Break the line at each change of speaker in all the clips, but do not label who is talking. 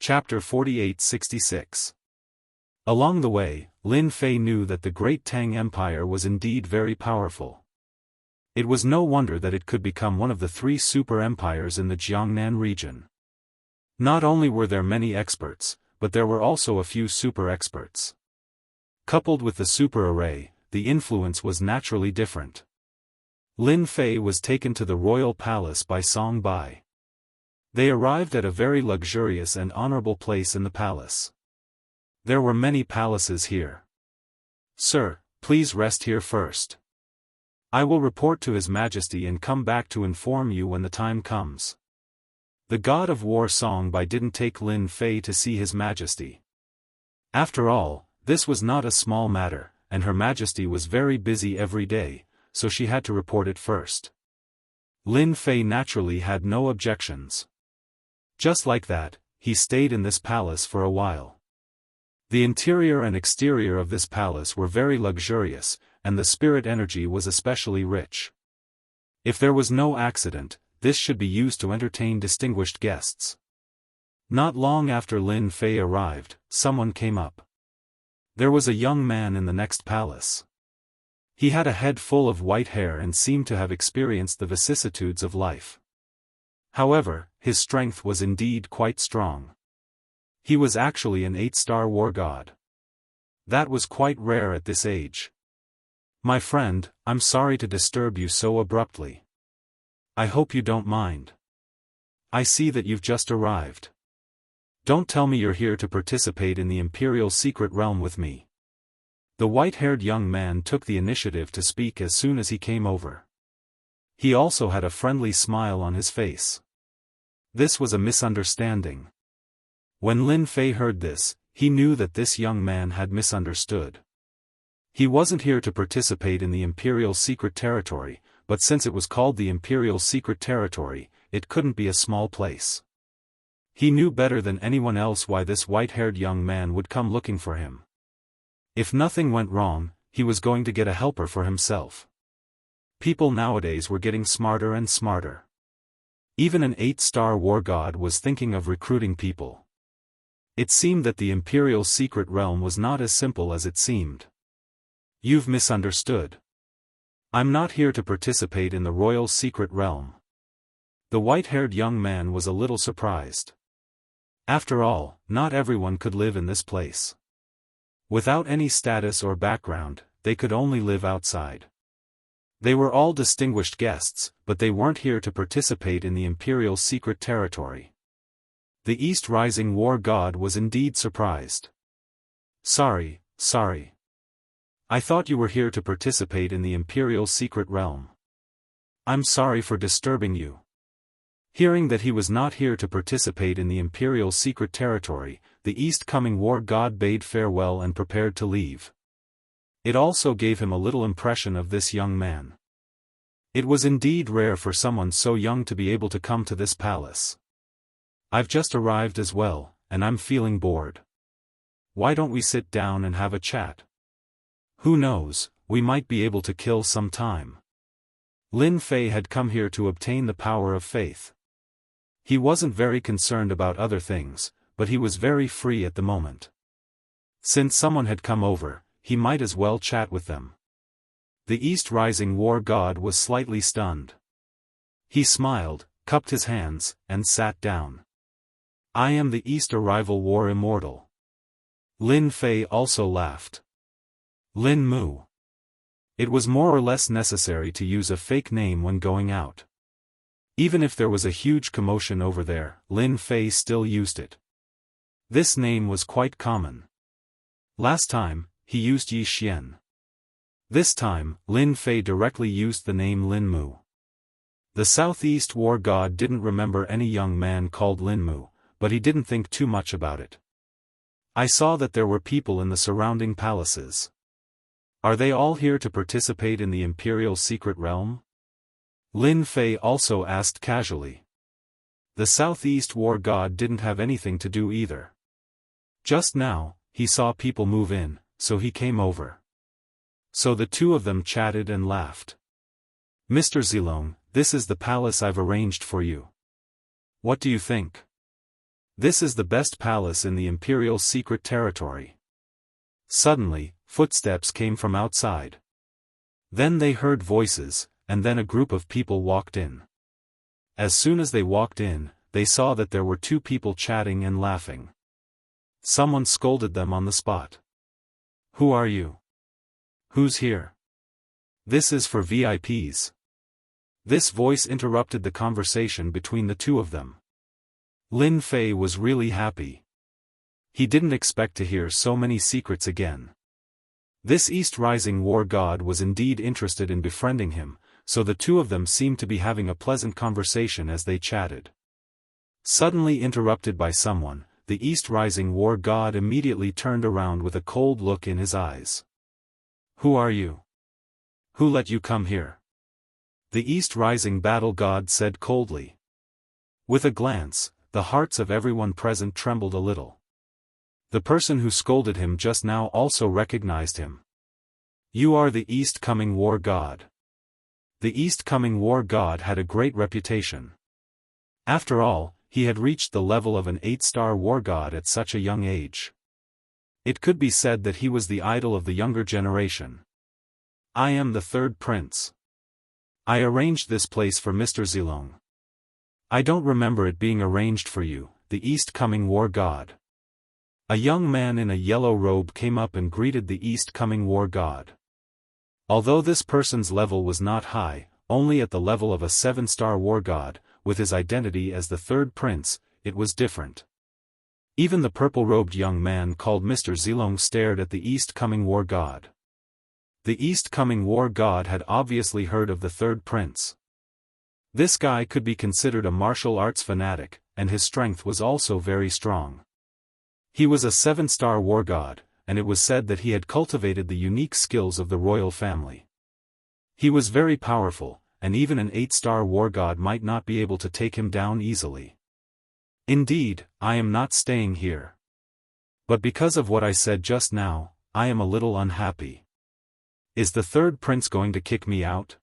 Chapter 4866. Along the way, Lin Fei knew that the Great Tang Empire was indeed very powerful. It was no wonder that it could become one of the 3 super empires in the Jiangnan region. Not only were there many experts, but there were also a few super experts. Coupled with the super array, the influence was naturally different. Lin Fei was taken to the royal palace by Song Bai. They arrived at a very luxurious and honorable place in the palace. There were many palaces here. "Sir, please rest here first. I will report to His Majesty and come back to inform you when the time comes." The god of war Song Bai didn't take Lin Fei to see His Majesty. After all, this was not a small matter, and Her Majesty was very busy every day, so she had to report it first. Lin Fei naturally had no objections. Just like that, he stayed in this palace for a while. The interior and exterior of this palace were very luxurious, and the spirit energy was especially rich. If there was no accident, this should be used to entertain distinguished guests. Not long after Lin Fei arrived, someone came up. There was a young man in the next palace. He had a head full of white hair and seemed to have experienced the vicissitudes of life. However, his strength was indeed quite strong. He was actually an 8-star war god. That was quite rare at this age. "My friend, I'm sorry to disturb you so abruptly. I hope you don't mind. I see that you've just arrived. Don't tell me you're here to participate in the Imperial Secret Realm with me." The white-haired young man took the initiative to speak as soon as he came over. He also had a friendly smile on his face. This was a misunderstanding. When Lin Fei heard this, he knew that this young man had misunderstood. He wasn't here to participate in the Imperial Secret Territory, but since it was called the Imperial Secret Territory, it couldn't be a small place. He knew better than anyone else why this white-haired young man would come looking for him. If nothing went wrong, he was going to get a helper for himself. People nowadays were getting smarter and smarter. Even an 8-star war god was thinking of recruiting people. It seemed that the Imperial Secret Realm was not as simple as it seemed. "You've misunderstood. I'm not here to participate in the Royal Secret Realm." The white-haired young man was a little surprised. After all, not everyone could live in this place. Without any status or background, they could only live outside. They were all distinguished guests, but they weren't here to participate in the Imperial Secret Territory. The East Rising War God was indeed surprised. Sorry. I thought you were here to participate in the Imperial Secret Realm. I'm sorry for disturbing you." Hearing that he was not here to participate in the Imperial Secret Territory, the East-coming war god bade farewell and prepared to leave. It also gave him a little impression of this young man. It was indeed rare for someone so young to be able to come to this palace. "I've just arrived as well, and I'm feeling bored. Why don't we sit down and have a chat? Who knows, we might be able to kill some time." Lin Fei had come here to obtain the power of faith. He wasn't very concerned about other things, but he was very free at the moment. Since someone had come over, he might as well chat with them. The East Rising War God was slightly stunned. He smiled, cupped his hands, and sat down. "I am the East Arrival War Immortal." Lin Fei also laughed. Lin Mu. It was more or less necessary to use a fake name when going out. Even if there was a huge commotion over there, Lin Fei still used it. This name was quite common. Last time, he used Yi Xian. This time, Lin Fei directly used the name Lin Mu. The Southeast War God didn't remember any young man called Lin Mu, but he didn't think too much about it. "I saw that there were people in the surrounding palaces. Are they all here to participate in the Imperial Secret Realm?" Lin Fei also asked casually. The Southeast War God didn't have anything to do either. Just now, he saw people move in, so he came over. So the two of them chatted and laughed. "Mr. Zilong, this is the palace I've arranged for you. What do you think?" This is the best palace in the Imperial secret territory. Suddenly, footsteps came from outside. Then they heard voices, and then a group of people walked in. As soon as they walked in, they saw that there were two people chatting and laughing. Someone scolded them on the spot. "Who are you? Who's here? This is for VIPs." This voice interrupted the conversation between the two of them. Lin Fei was really happy. He didn't expect to hear so many secrets again. This East Rising war god was indeed interested in befriending him, so the two of them seemed to be having a pleasant conversation as they chatted. Suddenly interrupted by someone, the East Rising war god immediately turned around with a cold look in his eyes. "Who are you? Who let you come here?" The East Rising battle god said coldly. With a glance, the hearts of everyone present trembled a little. The person who scolded him just now also recognized him. "You are the East Coming War God." The East Coming War God had a great reputation. After all, he had reached the level of an 8-star war god at such a young age. It could be said that he was the idol of the younger generation. "I am the third prince. I arranged this place for Mr. Zilong." "I don't remember it being arranged for you, the East Coming War God." A young man in a yellow robe came up and greeted the East Coming War God. Although this person's level was not high, only at the level of a 7-star war god, with his identity as the third prince, it was different. Even the purple-robed young man called Mr. Zilong stared at the East Coming War God. The East Coming War God had obviously heard of the third prince. This guy could be considered a martial arts fanatic, and his strength was also very strong. He was a 7-star war god, and it was said that he had cultivated the unique skills of the royal family. He was very powerful, and even an 8-star war god might not be able to take him down easily. "Indeed, I am not staying here. But because of what I said just now, I am a little unhappy. Is the third prince going to kick me out?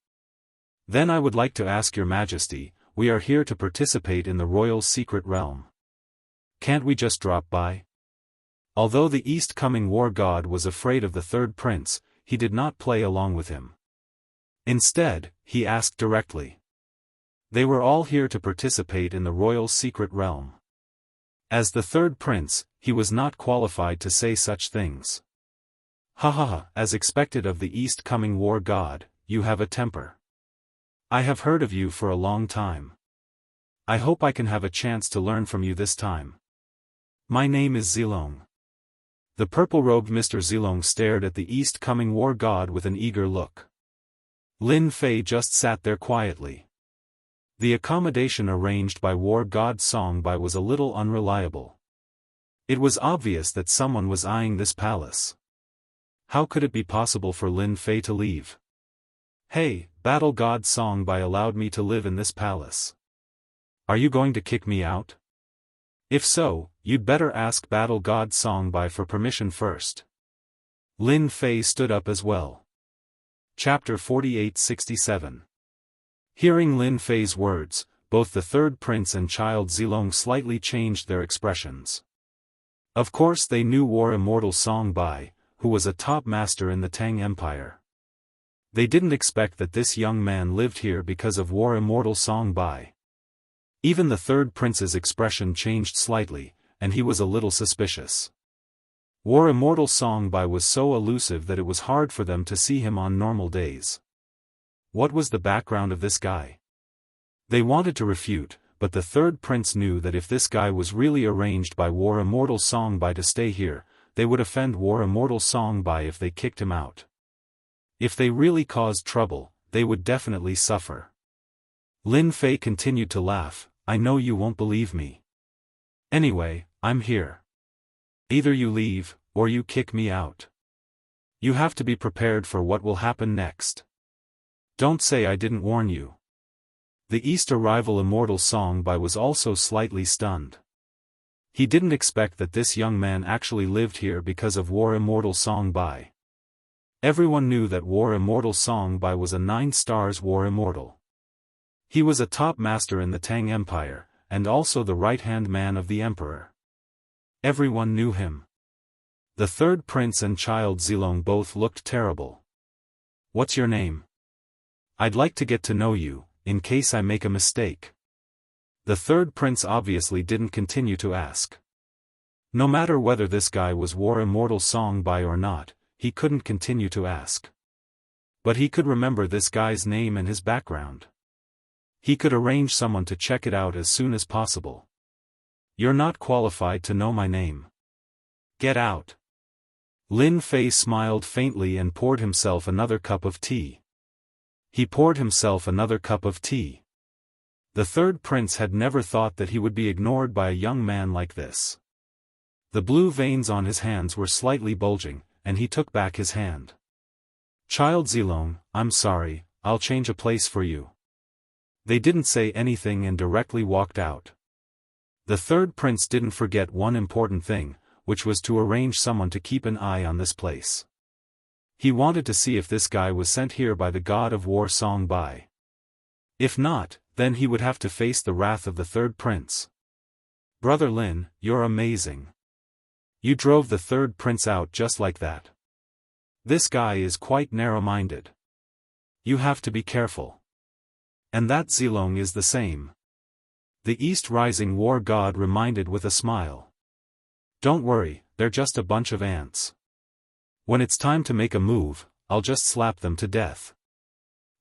Then I would like to ask your majesty, we are here to participate in the royal secret realm. Can't we just drop by?" Although the East Coming War God was afraid of the third prince, he did not play along with him. Instead, he asked directly. They were all here to participate in the royal secret realm. As the third prince, he was not qualified to say such things. "Ha ha ha, as expected of the East Coming War God, you have a temper. I have heard of you for a long time. I hope I can have a chance to learn from you this time. My name is Zilong." The purple-robed Mr. Zilong stared at the East Coming War God with an eager look. Lin Fei just sat there quietly. The accommodation arranged by War God Songbai was a little unreliable. It was obvious that someone was eyeing this palace. How could it be possible for Lin Fei to leave? "Hey, Battle God Songbai allowed me to live in this palace. Are you going to kick me out? If so, you'd better ask Battle God Songbai for permission first." Lin Fei stood up as well. Chapter 48-67. Hearing Lin Fei's words, both the third prince and child Zilong slightly changed their expressions. Of course they knew War Immortal Songbai, who was a top master in the Tang Empire. They didn't expect that this young man lived here because of War Immortal Songbai. Even the third prince's expression changed slightly, and he was a little suspicious. War Immortal Songbai was so elusive that it was hard for them to see him on normal days. What was the background of this guy? They wanted to refute, but the third prince knew that if this guy was really arranged by War Immortal Songbai to stay here, they would offend War Immortal Songbai if they kicked him out. If they really caused trouble, they would definitely suffer. Lin Fei continued to laugh. "I know you won't believe me. Anyway, I'm here. Either you leave, or you kick me out. You have to be prepared for what will happen next. Don't say I didn't warn you." The East arrival Immortal Songbai was also slightly stunned. He didn't expect that this young man actually lived here because of War Immortal Songbai. Everyone knew that War Immortal Songbai was a 9 stars War Immortal. He was a top master in the Tang Empire, and also the right-hand man of the emperor. Everyone knew him. The third prince and child Zilong both looked terrible. "What's your name? I'd like to get to know you, in case I make a mistake." The third prince obviously didn't continue to ask. No matter whether this guy was War Immortal Songbei or not, he couldn't continue to ask. But he could remember this guy's name and his background. He could arrange someone to check it out as soon as possible. "You're not qualified to know my name. Get out." Lin Fei smiled faintly and poured himself another cup of tea. He poured himself another cup of tea. The third prince had never thought that he would be ignored by a young man like this. The blue veins on his hands were slightly bulging, and he took back his hand. "Child Zilong, I'm sorry, I'll change a place for you." They didn't say anything and directly walked out. The third prince didn't forget one important thing, which was to arrange someone to keep an eye on this place. He wanted to see if this guy was sent here by the god of war Songbei. If not, then he would have to face the wrath of the third prince. "Brother Lin, you're amazing. You drove the third prince out just like that. This guy is quite narrow-minded. You have to be careful. And that Zilong is the same." The East Rising war god reminded with a smile. "Don't worry, they're just a bunch of ants. When it's time to make a move, I'll just slap them to death."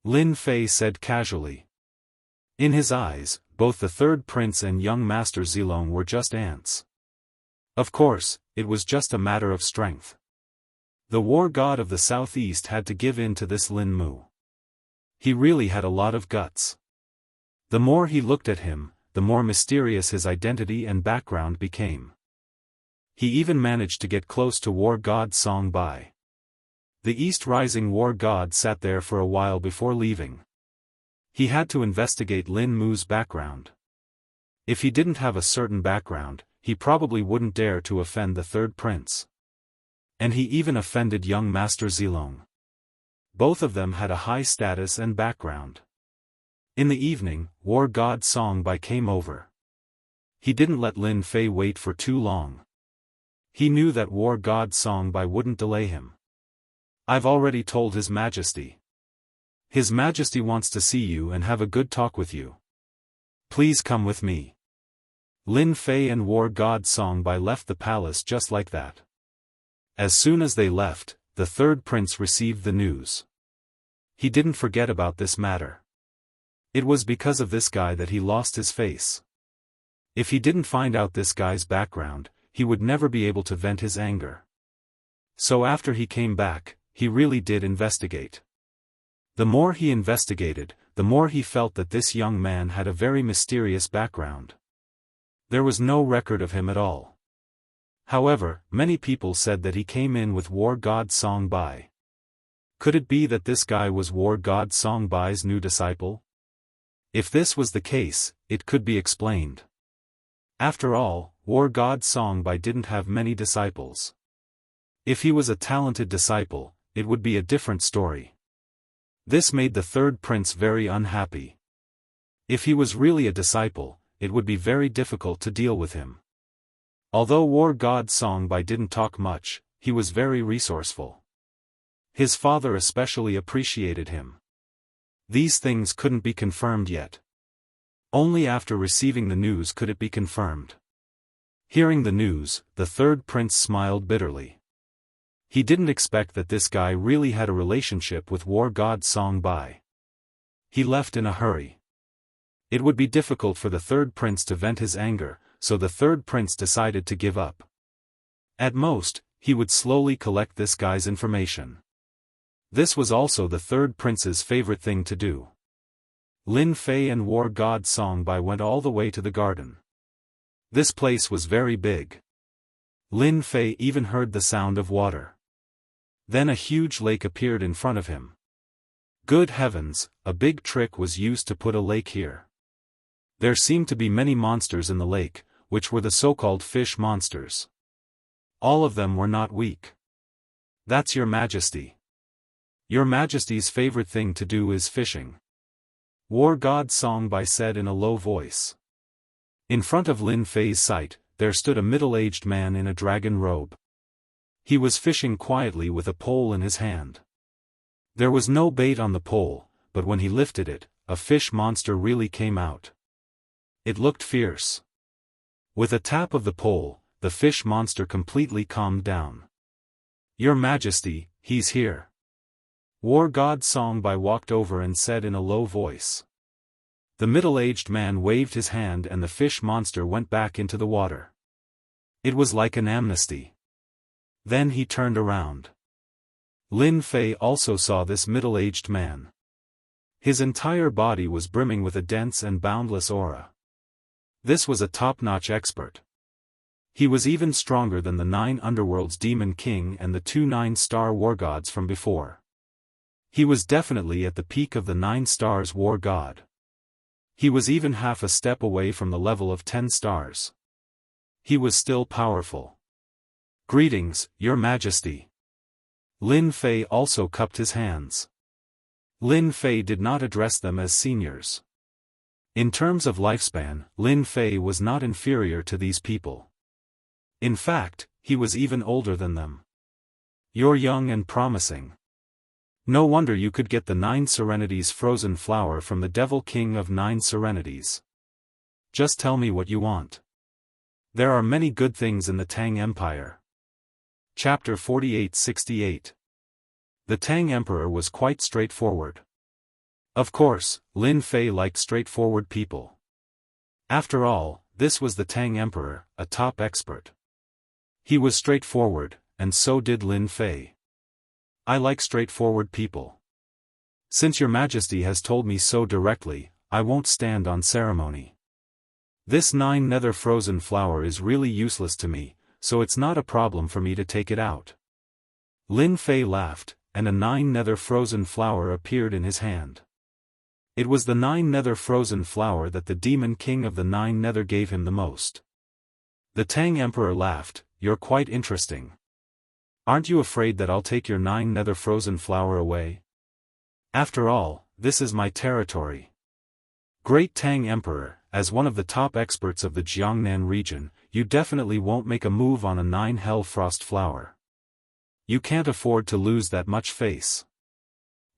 Lin Fei said casually. In his eyes, both the third prince and young master Zilong were just ants. Of course, it was just a matter of strength. The war god of the southeast had to give in to this Lin Mu. He really had a lot of guts. The more he looked at him, the more mysterious his identity and background became. He even managed to get close to war god Songbei. The East Rising war god sat there for a while before leaving. He had to investigate Lin Mu's background. If he didn't have a certain background, he probably wouldn't dare to offend the third prince. And he even offended young Master Zilong. Both of them had a high status and background. In the evening, war god Songbei came over. He didn't let Lin Fei wait for too long. He knew that war god Songbei wouldn't delay him. "I've already told His Majesty. His Majesty wants to see you and have a good talk with you. Please come with me." Lin Fei and war god Songbei left the palace just like that. As soon as they left, the third prince received the news. He didn't forget about this matter. It was because of this guy that he lost his face. If he didn't find out this guy's background, he would never be able to vent his anger. So after he came back, he really did investigate. The more he investigated, the more he felt that this young man had a very mysterious background. There was no record of him at all. However, many people said that he came in with war god Songbei. Could it be that this guy was war god Songbei's new disciple? If this was the case, it could be explained. After all, war god Songbei didn't have many disciples. If he was a talented disciple, it would be a different story. This made the third prince very unhappy. If he was really a disciple, it would be very difficult to deal with him. Although war god Songbei didn't talk much, he was very resourceful. His father especially appreciated him. These things couldn't be confirmed yet. Only after receiving the news could it be confirmed. Hearing the news, the third prince smiled bitterly. He didn't expect that this guy really had a relationship with war god Songbei. He left in a hurry. It would be difficult for the third prince to vent his anger, so the third prince decided to give up. At most, he would slowly collect this guy's information. This was also the third prince's favorite thing to do. Lin Fei and war god Songbei went all the way to the garden. This place was very big. Lin Fei even heard the sound of water. Then a huge lake appeared in front of him. Good heavens, a big trick was used to put a lake here. There seemed to be many monsters in the lake, which were the so-called fish monsters. All of them were not weak. "That's Your Majesty. Your Majesty's favorite thing to do is fishing," war god Songbei said in a low voice. In front of Lin Fei's sight, there stood a middle-aged man in a dragon robe. He was fishing quietly with a pole in his hand. There was no bait on the pole, but when he lifted it, a fish monster really came out. It looked fierce. With a tap of the pole, the fish monster completely calmed down. "Your Majesty, he's here." War God Songbai walked over and said in a low voice. The middle-aged man waved his hand and the fish monster went back into the water. It was like an amnesty. Then he turned around. Lin Fei also saw this middle-aged man. His entire body was brimming with a dense and boundless aura. This was a top-notch expert. He was even stronger than the 9 underworlds Demon King and the 2 9-star war gods from before. He was definitely at the peak of the 9 stars war god. He was even half a step away from the level of 10 stars. He was still powerful. "Greetings, Your Majesty." Lin Fei also cupped his hands. Lin Fei did not address them as seniors. In terms of lifespan, Lin Fei was not inferior to these people. In fact, he was even older than them. "You're young and promising. No wonder you could get the 9 Serenities frozen flower from the Devil King of 9 Serenities. Just tell me what you want. There are many good things in the Tang Empire." Chapter 48-68. The Tang Emperor was quite straightforward. Of course, Lin Fei liked straightforward people. After all, this was the Tang Emperor, a top expert. He was straightforward, and so did Lin Fei. "I like straightforward people. Since Your Majesty has told me so directly, I won't stand on ceremony. This 9 nether frozen flower is really useless to me, so it's not a problem for me to take it out." Lin Fei laughed, and a 9 nether frozen flower appeared in his hand. It was the 9 nether frozen flower that the Demon King of the 9 nether gave him the most. The Tang Emperor laughed. "You're quite interesting. Aren't you afraid that I'll take your 9 nether frozen flower away? After all, this is my territory." "Great Tang Emperor, as one of the top experts of the Jiangnan region, you definitely won't make a move on a 9 hell frost flower. You can't afford to lose that much face.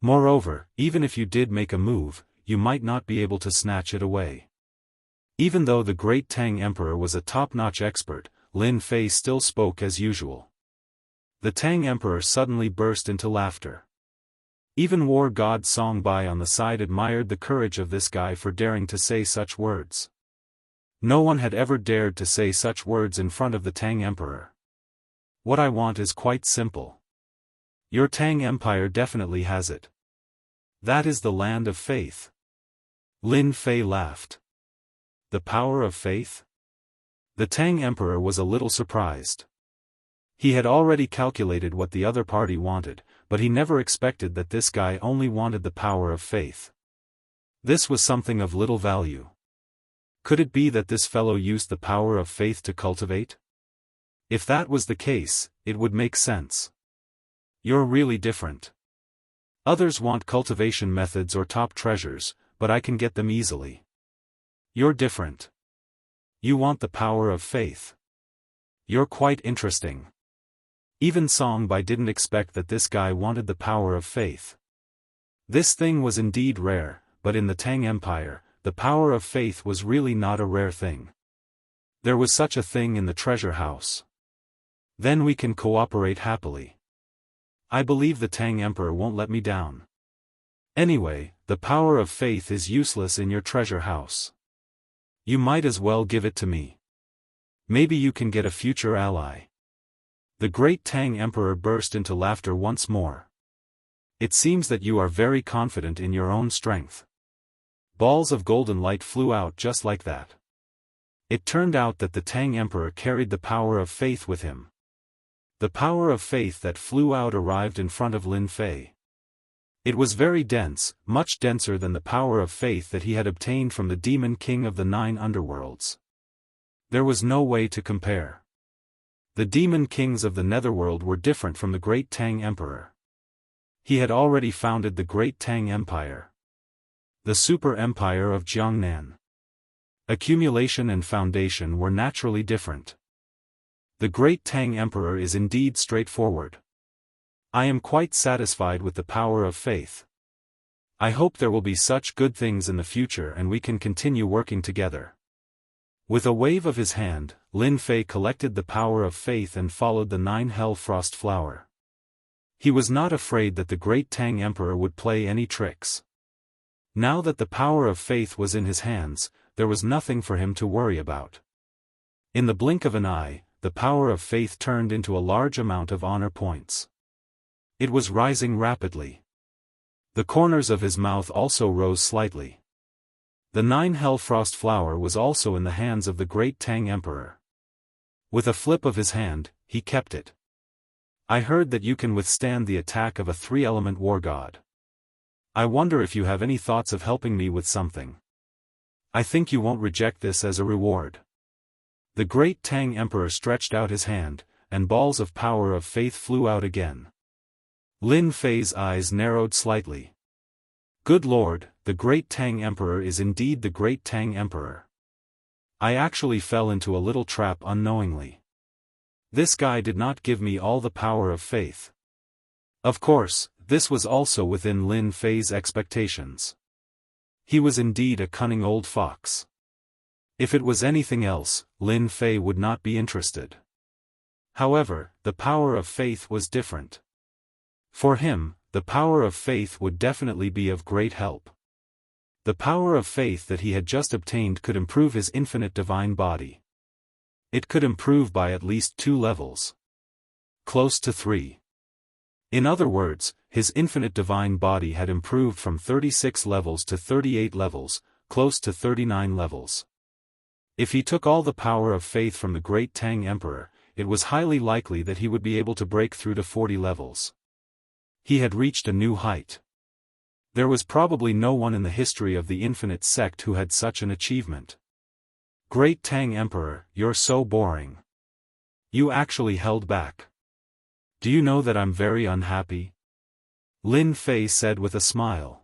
Moreover, even if you did make a move, you might not be able to snatch it away." Even though the Great Tang Emperor was a top-notch expert, Lin Fei still spoke as usual. The Tang Emperor suddenly burst into laughter. Even War God Songbai on the side admired the courage of this guy for daring to say such words. No one had ever dared to say such words in front of the Tang Emperor. "What I want is quite simple. Your Tang Empire definitely has it. That is the land of faith." Lin Fei laughed. "The power of faith?" The Tang Emperor was a little surprised. He had already calculated what the other party wanted, but he never expected that this guy only wanted the power of faith. This was something of little value. Could it be that this fellow used the power of faith to cultivate? If that was the case, it would make sense. "You're really different. Others want cultivation methods or top treasures, but I can get them easily. You're different. You want the power of faith. You're quite interesting." Even Songbai didn't expect that this guy wanted the power of faith. This thing was indeed rare, but in the Tang Empire, the power of faith was really not a rare thing. There was such a thing in the treasure house. Then we can cooperate happily. I believe the Tang Emperor won't let me down. Anyway, the power of faith is useless in your treasure house. You might as well give it to me. Maybe you can get a future ally. The Great Tang Emperor burst into laughter once more. "It seems that you are very confident in your own strength." Balls of golden light flew out just like that. It turned out that the Tang Emperor carried the power of faith with him. The power of faith that flew out arrived in front of Lin Fei. It was very dense, much denser than the power of faith that he had obtained from the Demon King of the 9 underworlds. There was no way to compare. The Demon Kings of the Netherworld were different from the Great Tang Emperor. He had already founded the Great Tang Empire. The Super Empire of Jiangnan. Accumulation and foundation were naturally different. The great Tang Emperor is indeed straightforward. I am quite satisfied with the power of faith. I hope there will be such good things in the future and we can continue working together. With a wave of his hand, Lin Fei collected the power of faith and followed the 9 Hell Frost Flower. He was not afraid that the great Tang Emperor would play any tricks. Now that the power of faith was in his hands, there was nothing for him to worry about. In the blink of an eye, the power of faith turned into a large amount of honor points. It was rising rapidly. The corners of his mouth also rose slightly. The 9 Hell Frost Flower was also in the hands of the great Tang Emperor. With a flip of his hand, he kept it. I heard that you can withstand the attack of a 3-element war god. I wonder if you have any thoughts of helping me with something. I think you won't reject this as a reward. The great Tang Emperor stretched out his hand, and balls of power of faith flew out again. Lin Fei's eyes narrowed slightly. Good Lord, the great Tang Emperor is indeed the great Tang Emperor. I actually fell into a little trap unknowingly. This guy did not give me all the power of faith. Of course, this was also within Lin Fei's expectations. He was indeed a cunning old fox. If it was anything else, Lin Fei would not be interested. However, the power of faith was different. For him, the power of faith would definitely be of great help. The power of faith that he had just obtained could improve his infinite divine body. It could improve by at least 2 levels. Close to 3. In other words, his infinite divine body had improved from 36 levels to 38 levels, close to 39 levels. If he took all the power of faith from the great Tang Emperor, it was highly likely that he would be able to break through to 40 levels. He had reached a new height. There was probably no one in the history of the infinite sect who had such an achievement. Great Tang Emperor, you're so boring. You actually held back. Do you know that I'm very unhappy? Lin Fei said with a smile.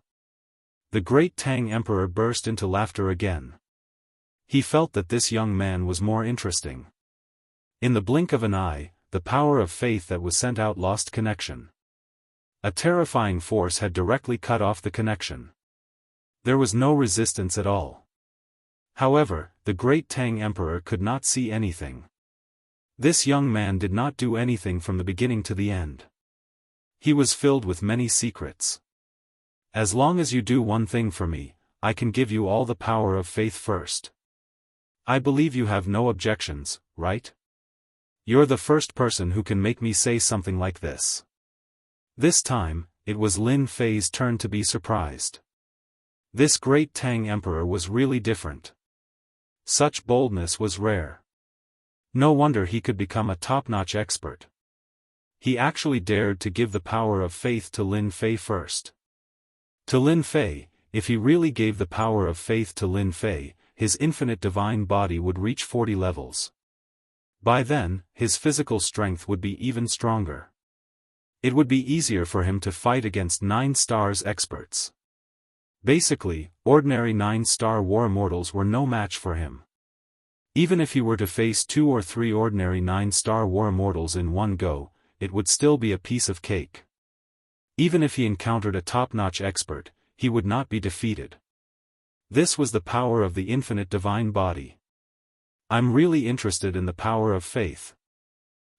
The great Tang Emperor burst into laughter again. He felt that this young man was more interesting. In the blink of an eye, the power of faith that was sent out lost connection. A terrifying force had directly cut off the connection. There was no resistance at all. However, the great Tang Emperor could not see anything. This young man did not do anything from the beginning to the end. He was filled with many secrets. As long as you do one thing for me, I can give you all the power of faith first. I believe you have no objections, right? You're the first person who can make me say something like this. This time, it was Lin Fei's turn to be surprised. This great Tang Emperor was really different. Such boldness was rare. No wonder he could become a top-notch expert. He actually dared to give the power of faith to Lin Fei first. To Lin Fei, if he really gave the power of faith to Lin Fei, his infinite divine body would reach 40 levels. By then, his physical strength would be even stronger. It would be easier for him to fight against 9-stars experts. Basically, ordinary 9-star war immortals were no match for him. Even if he were to face 2 or 3 ordinary 9-star war immortals in one go, it would still be a piece of cake. Even if he encountered a top-notch expert, he would not be defeated. This was the power of the infinite divine body. I'm really interested in the power of faith.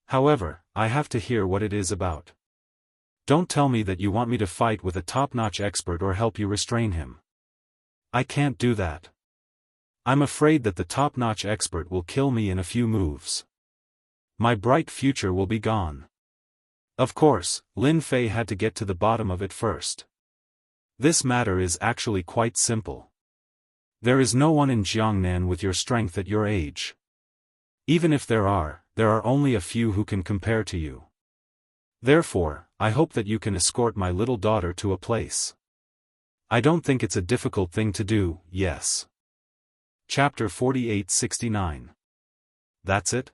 However, I have to hear what it is about. Don't tell me that you want me to fight with a top-notch expert or help you restrain him. I can't do that. I'm afraid that the top-notch expert will kill me in a few moves. My bright future will be gone. Of course, Lin Fei had to get to the bottom of it first. This matter is actually quite simple. There is no one in Jiangnan with your strength at your age. Even if there are only a few who can compare to you. Therefore, I hope that you can escort my little daughter to a place. I don't think it's a difficult thing to do, yes. Chapter 4869. That's it?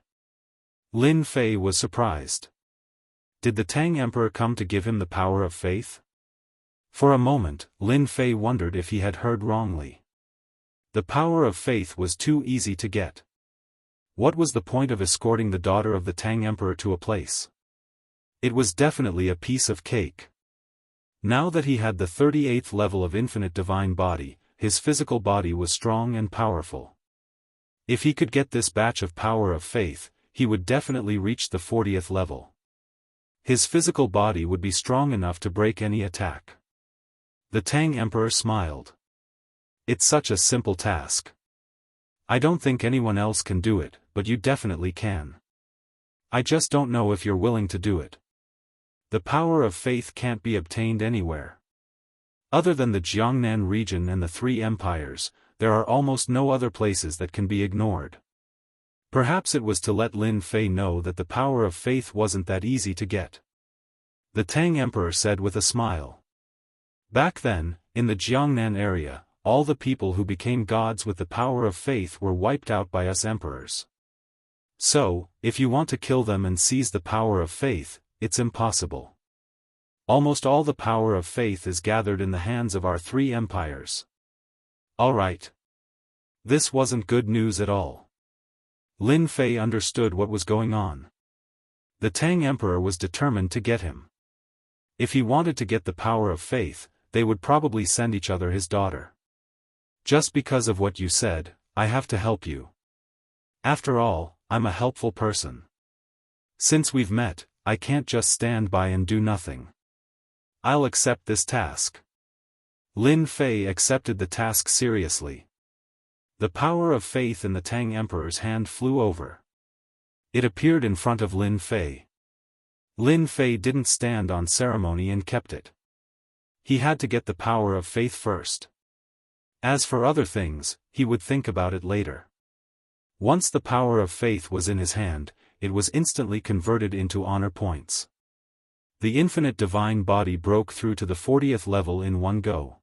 Lin Fei was surprised. Did the Tang Emperor come to give him the power of faith? For a moment, Lin Fei wondered if he had heard wrongly. The power of faith was too easy to get. What was the point of escorting the daughter of the Tang Emperor to a place? It was definitely a piece of cake. Now that he had the 38th level of infinite divine body, his physical body was strong and powerful. If he could get this batch of power of faith, he would definitely reach the 40th level. His physical body would be strong enough to break any attack. The Tang Emperor smiled. It's such a simple task. I don't think anyone else can do it, but you definitely can. I just don't know if you're willing to do it. The power of faith can't be obtained anywhere. Other than the Jiangnan region and the three empires, there are almost no other places that can be ignored. Perhaps it was to let Lin Fei know that the power of faith wasn't that easy to get. The Tang Emperor said with a smile. Back then, in the Jiangnan area, all the people who became gods with the power of faith were wiped out by us emperors. So, if you want to kill them and seize the power of faith, it's impossible. Almost all the power of faith is gathered in the hands of our three empires. Alright. This wasn't good news at all. Lin Fei understood what was going on. The Tang Emperor was determined to get him. If he wanted to get the power of faith, they would probably send each other his daughter. Just because of what you said, I have to help you. After all, I'm a helpful person. Since we've met, I can't just stand by and do nothing. I'll accept this task. Lin Fei accepted the task seriously. The power of faith in the Tang Emperor's hand flew over. It appeared in front of Lin Fei. Lin Fei didn't stand on ceremony and kept it. He had to get the power of faith first. As for other things, he would think about it later. Once the power of faith was in his hand, it was instantly converted into honor points. The infinite divine body broke through to the 40th level in one go.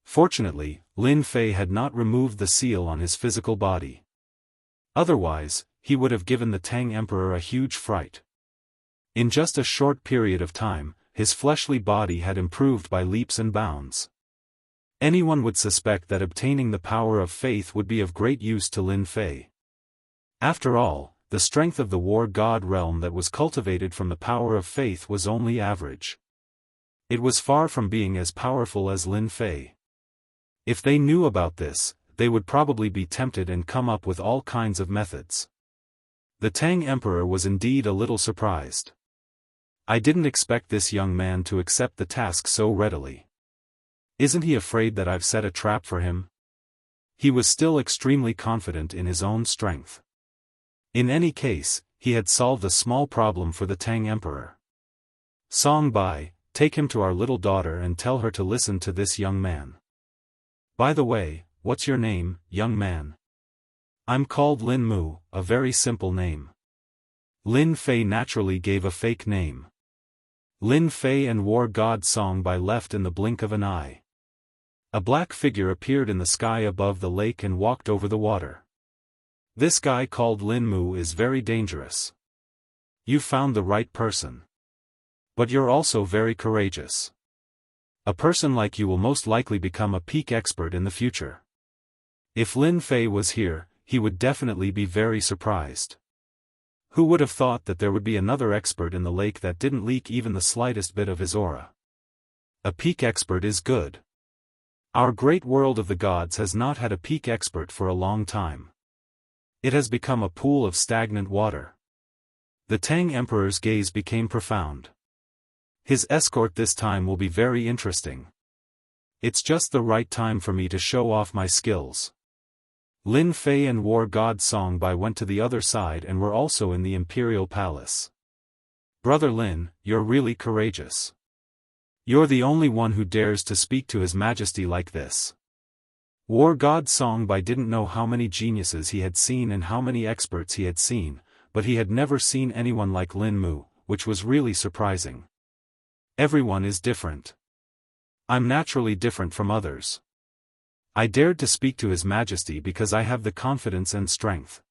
Fortunately, Lin Fei had not removed the seal on his physical body. Otherwise, he would have given the Tang Emperor a huge fright. In just a short period of time, his fleshly body had improved by leaps and bounds. Anyone would suspect that obtaining the power of faith would be of great use to Lin Fei. After all, the strength of the war god realm that was cultivated from the power of faith was only average. It was far from being as powerful as Lin Fei. If they knew about this, they would probably be tempted and come up with all kinds of methods. The Tang Emperor was indeed a little surprised. I didn't expect this young man to accept the task so readily. Isn't he afraid that I've set a trap for him? He was still extremely confident in his own strength. In any case, he had solved a small problem for the Tang Emperor. Song Bai, take him to our little daughter and tell her to listen to this young man. By the way, what's your name, young man? I'm called Lin Mu, a very simple name. Lin Fei naturally gave a fake name. Lin Fei and war god Song Bai left in the blink of an eye. A black figure appeared in the sky above the lake and walked over the water. This guy called Lin Mu is very dangerous. You found the right person. But you're also very courageous. A person like you will most likely become a peak expert in the future. If Lin Fei was here, he would definitely be very surprised. Who would have thought that there would be another expert in the lake that didn't leak even the slightest bit of his aura? A peak expert is good. Our great world of the gods has not had a peak expert for a long time. It has become a pool of stagnant water. The Tang Emperor's gaze became profound. His escort this time will be very interesting. It's just the right time for me to show off my skills. Lin Fei and war god Song Bai went to the other side and were also in the imperial palace. Brother Lin, you're really courageous. You're the only one who dares to speak to His Majesty like this. War god Song Bai didn't know how many geniuses he had seen and how many experts he had seen, but he had never seen anyone like Lin Mu, which was really surprising. Everyone is different. I'm naturally different from others. I dared to speak to His Majesty because I have the confidence and strength.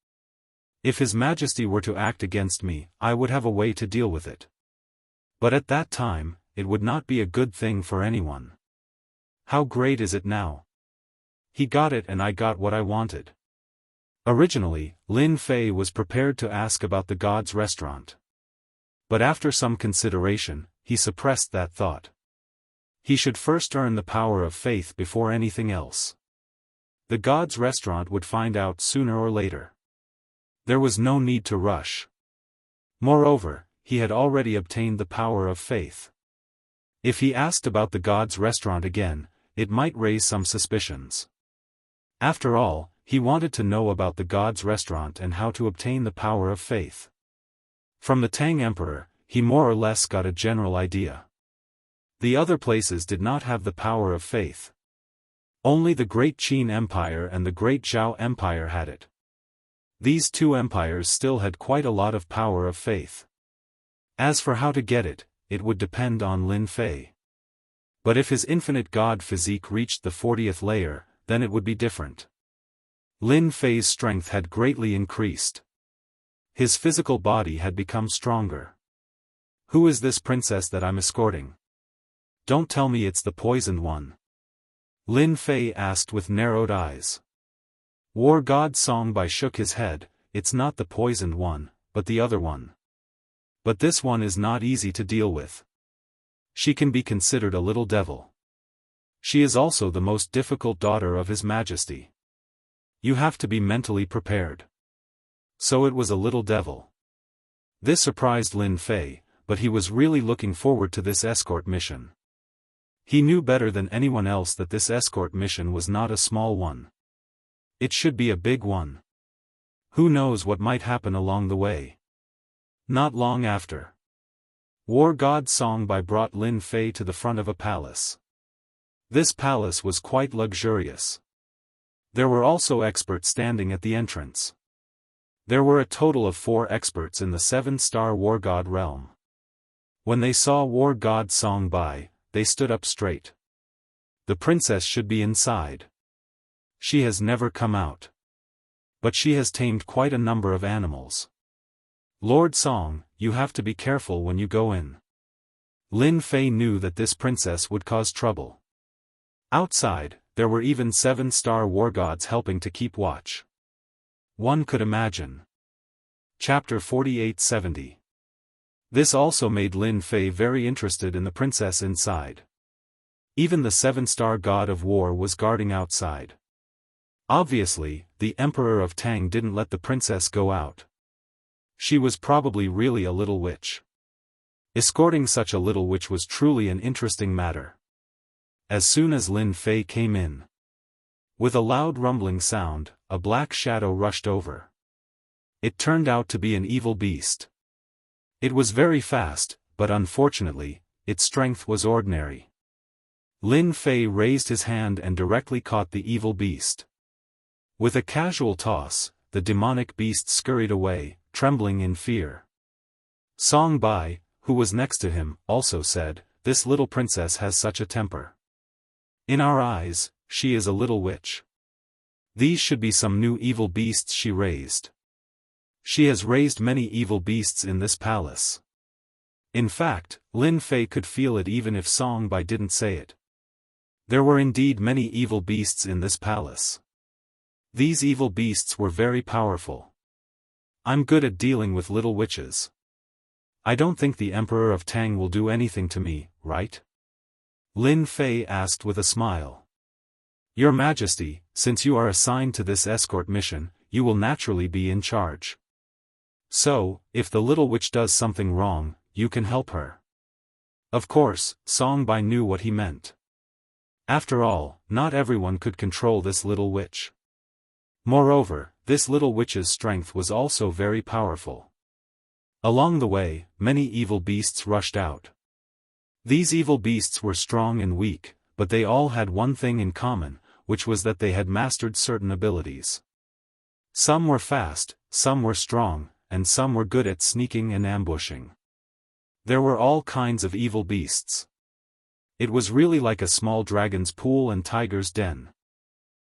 If His Majesty were to act against me, I would have a way to deal with it. But at that time, it would not be a good thing for anyone. How great is it now? He got it and I got what I wanted. Originally, Lin Fei was prepared to ask about the God's restaurant. But after some consideration, he suppressed that thought. He should first earn the power of faith before anything else. The God's restaurant would find out sooner or later. There was no need to rush. Moreover, he had already obtained the power of faith. If he asked about the God's restaurant again, it might raise some suspicions. After all, he wanted to know about the God's restaurant and how to obtain the power of faith. From the Tang Emperor, he more or less got a general idea. The other places did not have the power of faith. Only the Great Qin Empire and the Great Zhao Empire had it. These two empires still had quite a lot of power of faith. As for how to get it, it would depend on Lin Fei. But if his infinite god physique reached the 40th layer, then it would be different. Lin Fei's strength had greatly increased. His physical body had become stronger. Who is this princess that I'm escorting? Don't tell me it's the poisoned one. Lin Fei asked with narrowed eyes. War God Songbai shook his head. It's not the poisoned one, but the other one. But this one is not easy to deal with. She can be considered a little devil. She is also the most difficult daughter of His Majesty. You have to be mentally prepared. So it was a little devil. This surprised Lin Fei, but he was really looking forward to this escort mission. He knew better than anyone else that this escort mission was not a small one. It should be a big one. Who knows what might happen along the way. Not long after, War God Songbai brought Lin Fei to the front of a palace. This palace was quite luxurious. There were also experts standing at the entrance. There were a total of 4 experts in the 7-star War God realm. When they saw War God Songbai, they stood up straight. The princess should be inside. She has never come out. But she has tamed quite a number of animals. Lord Song, you have to be careful when you go in. Lin Fei knew that this princess would cause trouble. Outside, there were even 7-star war gods helping to keep watch. One could imagine. Chapter 4870. This also made Lin Fei very interested in the princess inside. Even the 7-star god of war was guarding outside. Obviously, the Emperor of Tang didn't let the princess go out. She was probably really a little witch. Escorting such a little witch was truly an interesting matter. As soon as Lin Fei came in, with a loud rumbling sound, a black shadow rushed over. It turned out to be an evil beast. It was very fast, but unfortunately, its strength was ordinary. Lin Fei raised his hand and directly caught the evil beast. With a casual toss, the demonic beast scurried away, trembling in fear. Song Bai, who was next to him, also said, "This little princess has such a temper. In our eyes, she is a little witch. These should be some new evil beasts she raised. She has raised many evil beasts in this palace." In fact, Lin Fei could feel it even if Song Bai didn't say it. There were indeed many evil beasts in this palace. These evil beasts were very powerful. I'm good at dealing with little witches. I don't think the Emperor of Tang will do anything to me, right? Lin Fei asked with a smile. Your Majesty, since you are assigned to this escort mission, you will naturally be in charge. So, if the little witch does something wrong, you can help her. Of course, Song Bai knew what he meant. After all, not everyone could control this little witch. Moreover, this little witch's strength was also very powerful. Along the way, many evil beasts rushed out. These evil beasts were strong and weak, but they all had one thing in common, which was that they had mastered certain abilities. Some were fast, some were strong, and some were good at sneaking and ambushing. There were all kinds of evil beasts. It was really like a small dragon's pool and tiger's den.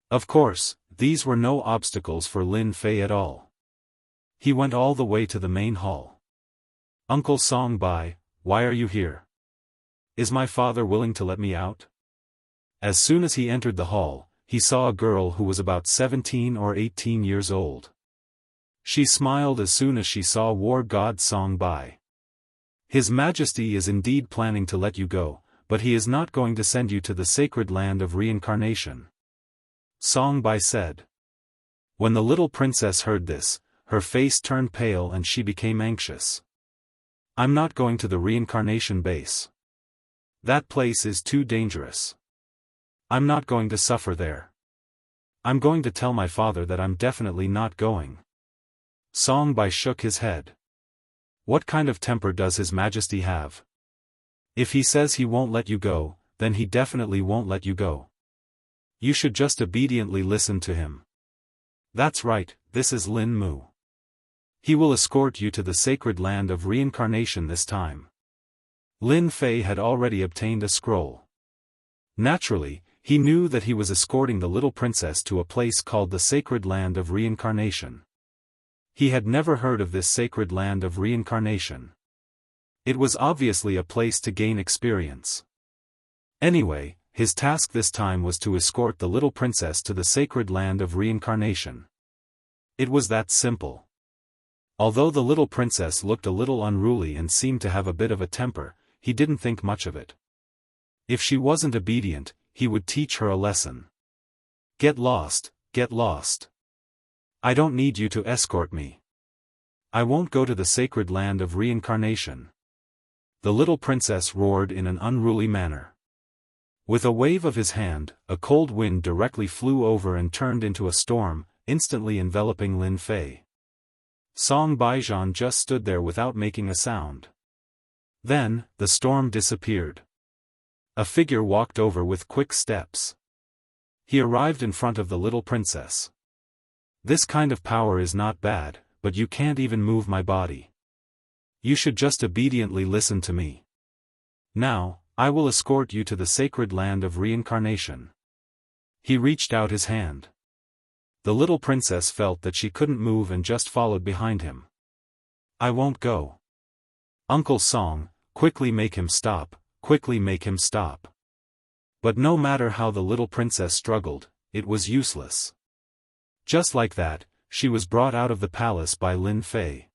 Of course, these were no obstacles for Lin Fei at all. He went all the way to the main hall. Uncle Song Bai, why are you here? Is my father willing to let me out? As soon as he entered the hall, he saw a girl who was about 17 or 18 years old. She smiled as soon as she saw War God Song Bai. His Majesty is indeed planning to let you go, but he is not going to send you to the sacred land of reincarnation, Song Bai said. When the little princess heard this, her face turned pale and she became anxious. I'm not going to the reincarnation base. That place is too dangerous. I'm not going to suffer there. I'm going to tell my father that I'm definitely not going. Song Bai shook his head. What kind of temper does His Majesty have? If he says he won't let you go, then he definitely won't let you go. You should just obediently listen to him. That's right, this is Lin Mu. He will escort you to the sacred land of reincarnation this time. Lin Fei had already obtained a scroll. Naturally, he knew that he was escorting the little princess to a place called the sacred land of reincarnation. He had never heard of this sacred land of reincarnation. It was obviously a place to gain experience. Anyway, his task this time was to escort the little princess to the sacred land of reincarnation. It was that simple. Although the little princess looked a little unruly and seemed to have a bit of a temper, he didn't think much of it. If she wasn't obedient, he would teach her a lesson. Get lost, get lost. I don't need you to escort me. I won't go to the sacred land of reincarnation. The little princess roared in an unruly manner. With a wave of his hand, a cold wind directly flew over and turned into a storm, instantly enveloping Lin Fei. Song Baijian just stood there without making a sound. Then, the storm disappeared. A figure walked over with quick steps. He arrived in front of the little princess. This kind of power is not bad, but you can't even move my body. You should just obediently listen to me. Now, I will escort you to the sacred land of reincarnation. He reached out his hand. The little princess felt that she couldn't move and just followed behind him. I won't go. Uncle Song, quickly make him stop, quickly make him stop. But no matter how the little princess struggled, it was useless. Just like that, she was brought out of the palace by Lin Fei.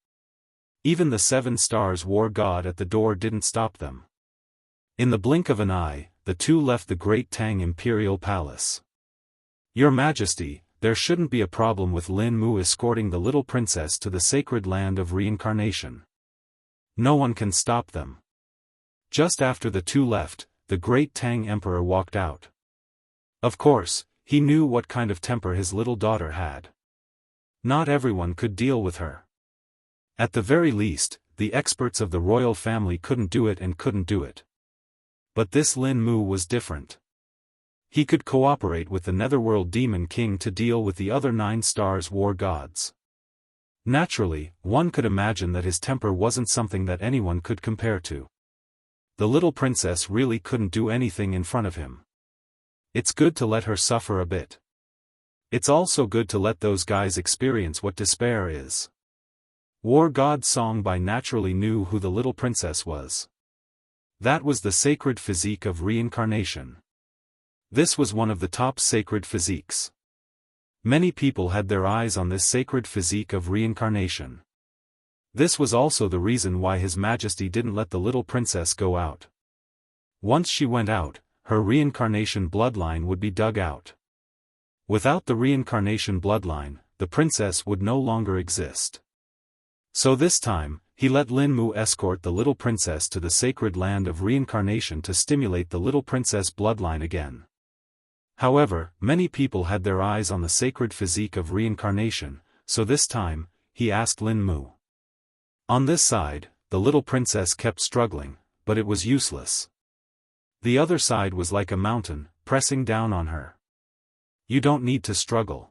Even the 7 stars war god at the door didn't stop them. In the blink of an eye, the two left the Great Tang Imperial Palace. Your Majesty, there shouldn't be a problem with Lin Mu escorting the little princess to the sacred land of reincarnation. No one can stop them. Just after the two left, the Great Tang Emperor walked out. Of course, he knew what kind of temper his little daughter had. Not everyone could deal with her. At the very least, the experts of the royal family couldn't do it and couldn't do it. But this Lin Mu was different. He could cooperate with the Netherworld Demon King to deal with the other 9 stars war gods. Naturally, one could imagine that his temper wasn't something that anyone could compare to. The little princess really couldn't do anything in front of him. It's good to let her suffer a bit. It's also good to let those guys experience what despair is. War God Song Bai naturally knew who the little princess was. That was the sacred physique of reincarnation. This was one of the top sacred physiques. Many people had their eyes on this sacred physique of reincarnation. This was also the reason why His Majesty didn't let the little princess go out. Once she went out, her reincarnation bloodline would be dug out. Without the reincarnation bloodline, the princess would no longer exist. So this time, he let Lin Mu escort the little princess to the sacred land of reincarnation to stimulate the little princess bloodline again. However, many people had their eyes on the sacred physique of reincarnation, so this time, he asked Lin Mu. On this side, the little princess kept struggling, but it was useless. The other side was like a mountain, pressing down on her. You don't need to struggle.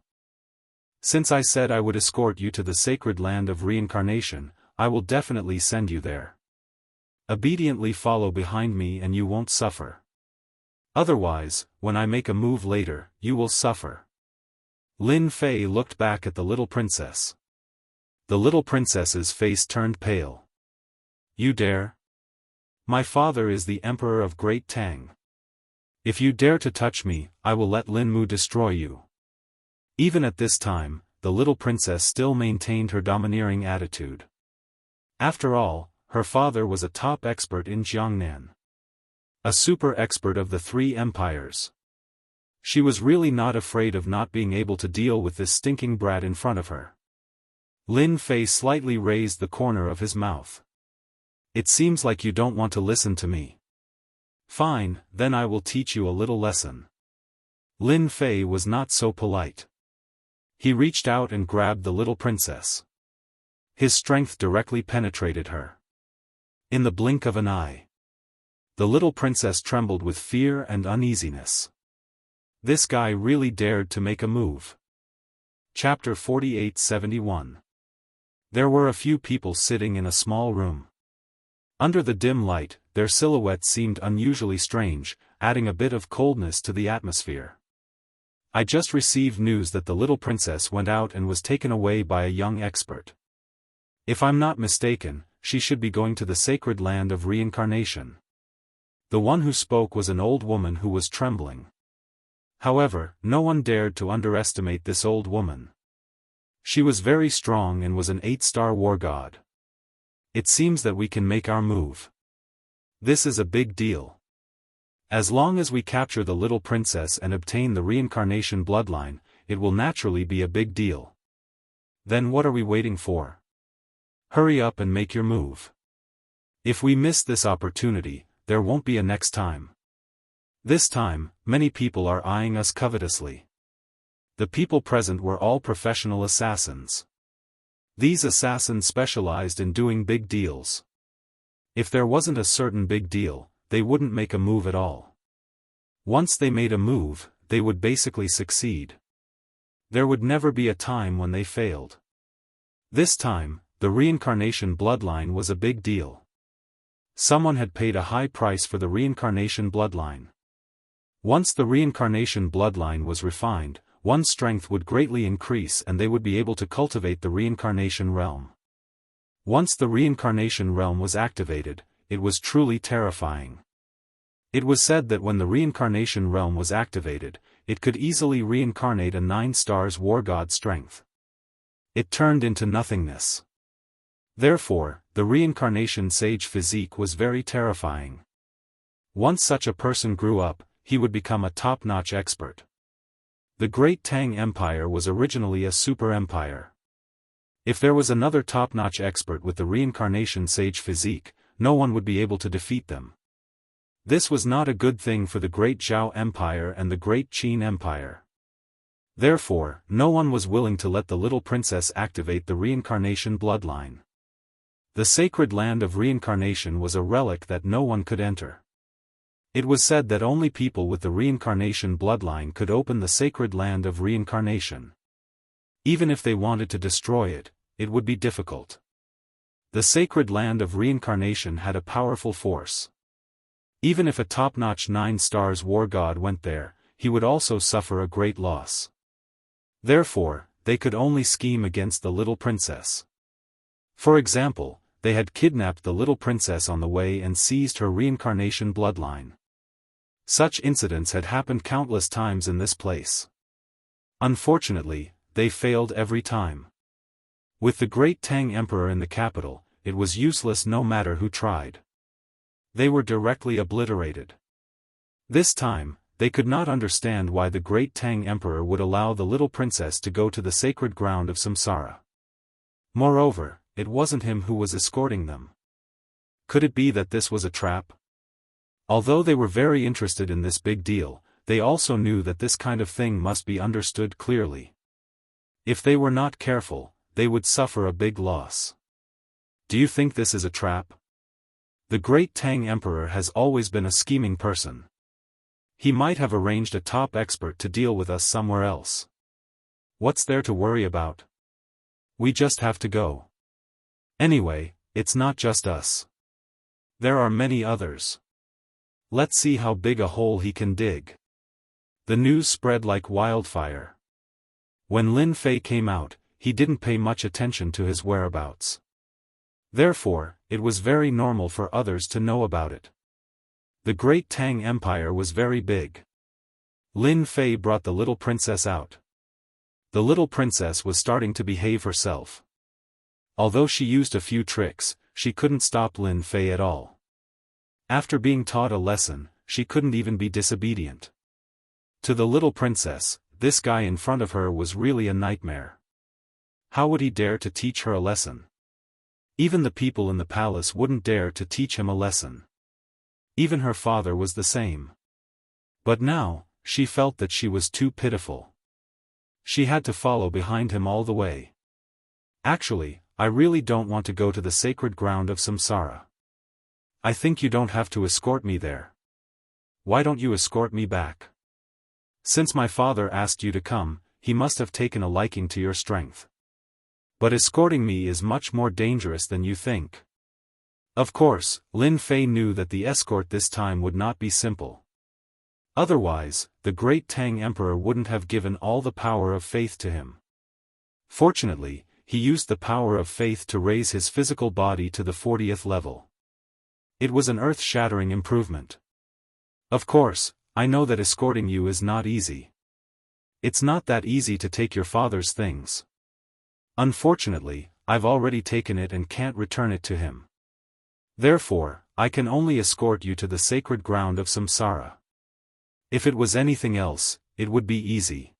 Since I said I would escort you to the sacred land of reincarnation, I will definitely send you there. Obediently follow behind me and you won't suffer. Otherwise, when I make a move later, you will suffer. Lin Fei looked back at the little princess. The little princess's face turned pale. You dare? My father is the Emperor of Great Tang. If you dare to touch me, I will let Lin Mu destroy you. Even at this time, the little princess still maintained her domineering attitude. After all, her father was a top expert in Jiangnan. A super expert of the three empires. She was really not afraid of not being able to deal with this stinking brat in front of her. Lin Fei slightly raised the corner of his mouth. It seems like you don't want to listen to me. Fine, then I will teach you a little lesson. Lin Fei was not so polite. He reached out and grabbed the little princess. His strength directly penetrated her. In the blink of an eye, the little princess trembled with fear and uneasiness. This guy really dared to make a move. Chapter 48-71. There were a few people sitting in a small room. Under the dim light, their silhouettes seemed unusually strange, adding a bit of coldness to the atmosphere. I just received news that the little princess went out and was taken away by a young expert. If I'm not mistaken, she should be going to the sacred land of reincarnation. The one who spoke was an old woman who was trembling. However, no one dared to underestimate this old woman. She was very strong and was an 8-star war god. It seems that we can make our move. This is a big deal. As long as we capture the little princess and obtain the reincarnation bloodline, it will naturally be a big deal. Then what are we waiting for? Hurry up and make your move. If we miss this opportunity, there won't be a next time. This time, many people are eyeing us covetously. The people present were all professional assassins. These assassins specialized in doing big deals. If there wasn't a certain big deal, they wouldn't make a move at all. Once they made a move, they would basically succeed. There would never be a time when they failed. This time, the reincarnation bloodline was a big deal. Someone had paid a high price for the reincarnation bloodline. Once the reincarnation bloodline was refined, one's strength would greatly increase and they would be able to cultivate the reincarnation realm. Once the reincarnation realm was activated, it was truly terrifying. It was said that when the reincarnation realm was activated, it could easily reincarnate a 9-star war god strength. It turned into nothingness. Therefore, the reincarnation sage physique was very terrifying. Once such a person grew up, he would become a top-notch expert. The Great Tang Empire was originally a super empire. If there was another top-notch expert with the reincarnation sage physique, no one would be able to defeat them. This was not a good thing for the Great Zhao Empire and the Great Qin Empire. Therefore, no one was willing to let the little princess activate the reincarnation bloodline. The sacred land of reincarnation was a relic that no one could enter. It was said that only people with the reincarnation bloodline could open the sacred land of reincarnation. Even if they wanted to destroy it, it would be difficult. The sacred land of reincarnation had a powerful force. Even if a top-notch 9-star war god went there, he would also suffer a great loss. Therefore, they could only scheme against the little princess. For example, they had kidnapped the little princess on the way and seized her reincarnation bloodline. Such incidents had happened countless times in this place. Unfortunately, they failed every time. With the Great Tang Emperor in the capital, it was useless no matter who tried. They were directly obliterated. This time, they could not understand why the Great Tang Emperor would allow the little princess to go to the sacred ground of Samsara. Moreover, it wasn't him who was escorting them. Could it be that this was a trap? Although they were very interested in this big deal, they also knew that this kind of thing must be understood clearly. If they were not careful, they would suffer a big loss. Do you think this is a trap? The Great Tang Emperor has always been a scheming person. He might have arranged a top expert to deal with us somewhere else. What's there to worry about? We just have to go. Anyway, it's not just us. There are many others. Let's see how big a hole he can dig. The news spread like wildfire. When Lin Fei came out, he didn't pay much attention to his whereabouts. Therefore, it was very normal for others to know about it. The great Tang Empire was very big. Lin Fei brought the little princess out. The little princess was starting to behave herself. Although she used a few tricks, she couldn't stop Lin Fei at all. After being taught a lesson, she couldn't even be disobedient. To the little princess, this guy in front of her was really a nightmare. How would he dare to teach her a lesson? Even the people in the palace wouldn't dare to teach him a lesson. Even her father was the same. But now, she felt that she was too pitiful. She had to follow behind him all the way. Actually, I really don't want to go to the sacred ground of samsara. I think you don't have to escort me there. Why don't you escort me back? Since my father asked you to come, he must have taken a liking to your strength. But escorting me is much more dangerous than you think. Of course, Lin Fei knew that the escort this time would not be simple. Otherwise, the great Tang Emperor wouldn't have given all the power of faith to him. Fortunately, he used the power of faith to raise his physical body to the 40th level. It was an earth-shattering improvement. Of course, I know that escorting you is not easy. It's not that easy to take your father's things. Unfortunately, I've already taken it and can't return it to him. Therefore, I can only escort you to the sacred ground of samsara. If it was anything else, it would be easy.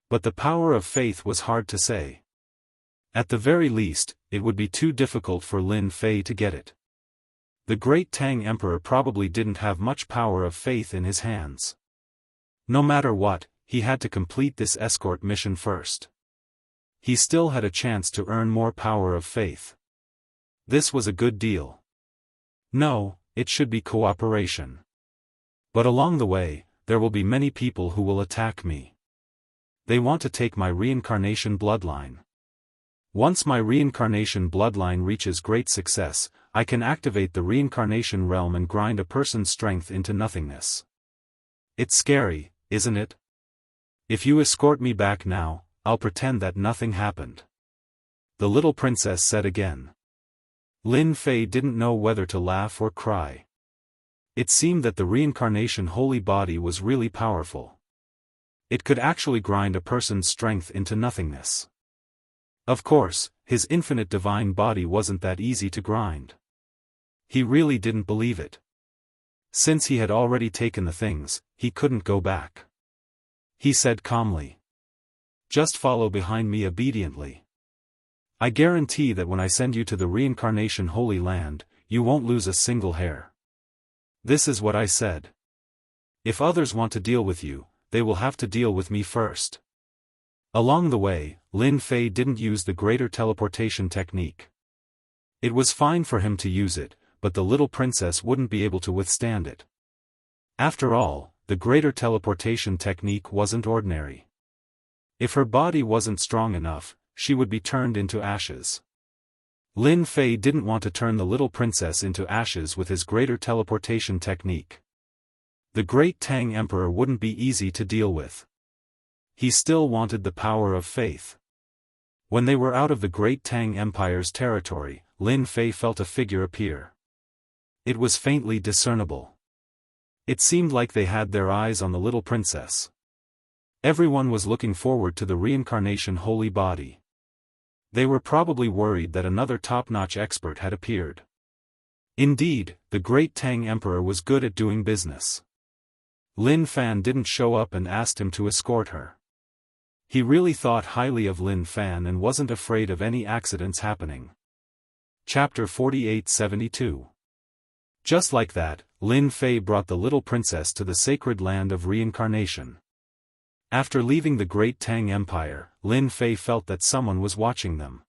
But the power of faith was hard to say. At the very least, it would be too difficult for Lin Fei to get it. The great Tang Emperor probably didn't have much power of faith in his hands. No matter what, he had to complete this escort mission first. He still had a chance to earn more power of faith. This was a good deal. No, it should be cooperation. But along the way, there will be many people who will attack me. They want to take my reincarnation bloodline. Once my reincarnation bloodline reaches great success, I can activate the reincarnation realm and grind a person's strength into nothingness. It's scary, isn't it? If you escort me back now, I'll pretend that nothing happened. The little princess said again. Lin Fei didn't know whether to laugh or cry. It seemed that the reincarnation holy body was really powerful. It could actually grind a person's strength into nothingness. Of course, his infinite divine body wasn't that easy to grind. He really didn't believe it. Since he had already taken the things, he couldn't go back. He said calmly. Just follow behind me obediently. I guarantee that when I send you to the reincarnation holy land, you won't lose a single hair. This is what I said. If others want to deal with you, they will have to deal with me first. Along the way, Lin Fei didn't use the greater teleportation technique. It was fine for him to use it, but the little princess wouldn't be able to withstand it. After all, the greater teleportation technique wasn't ordinary. If her body wasn't strong enough, she would be turned into ashes. Lin Fei didn't want to turn the little princess into ashes with his greater teleportation technique. The great Tang Emperor wouldn't be easy to deal with. He still wanted the power of faith. When they were out of the great Tang Empire's territory, Lin Fei felt a figure appear. It was faintly discernible. It seemed like they had their eyes on the little princess. Everyone was looking forward to the reincarnation holy body. They were probably worried that another top-notch expert had appeared. Indeed, the great Tang Emperor was good at doing business. Lin Fan didn't show up and asked him to escort her. He really thought highly of Lin Fan and wasn't afraid of any accidents happening. Chapter 4872. Just like that, Lin Fei brought the little princess to the sacred land of reincarnation. After leaving the great Tang Empire, Lin Fei felt that someone was watching them.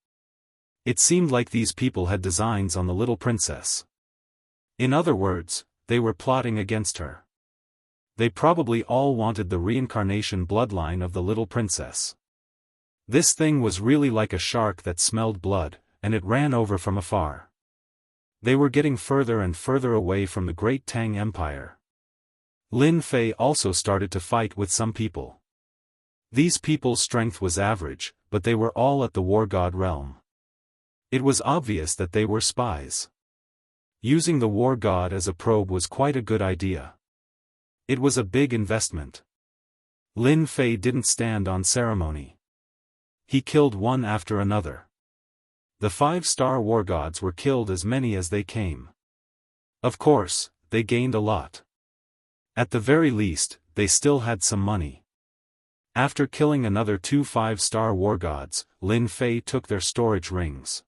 It seemed like these people had designs on the little princess. In other words, they were plotting against her. They probably all wanted the reincarnation bloodline of the little princess. This thing was really like a shark that smelled blood, and it ran over from afar. They were getting further and further away from the great Tang Empire. Lin Fei also started to fight with some people. These people's strength was average, but they were all at the war god realm. It was obvious that they were spies. Using the war god as a probe was quite a good idea. It was a big investment. Lin Fei didn't stand on ceremony. He killed one after another. The 5-star war gods were killed as many as they came. Of course, they gained a lot. At the very least, they still had some money. After killing another 2 5-star war gods, Lin Fei took their storage rings.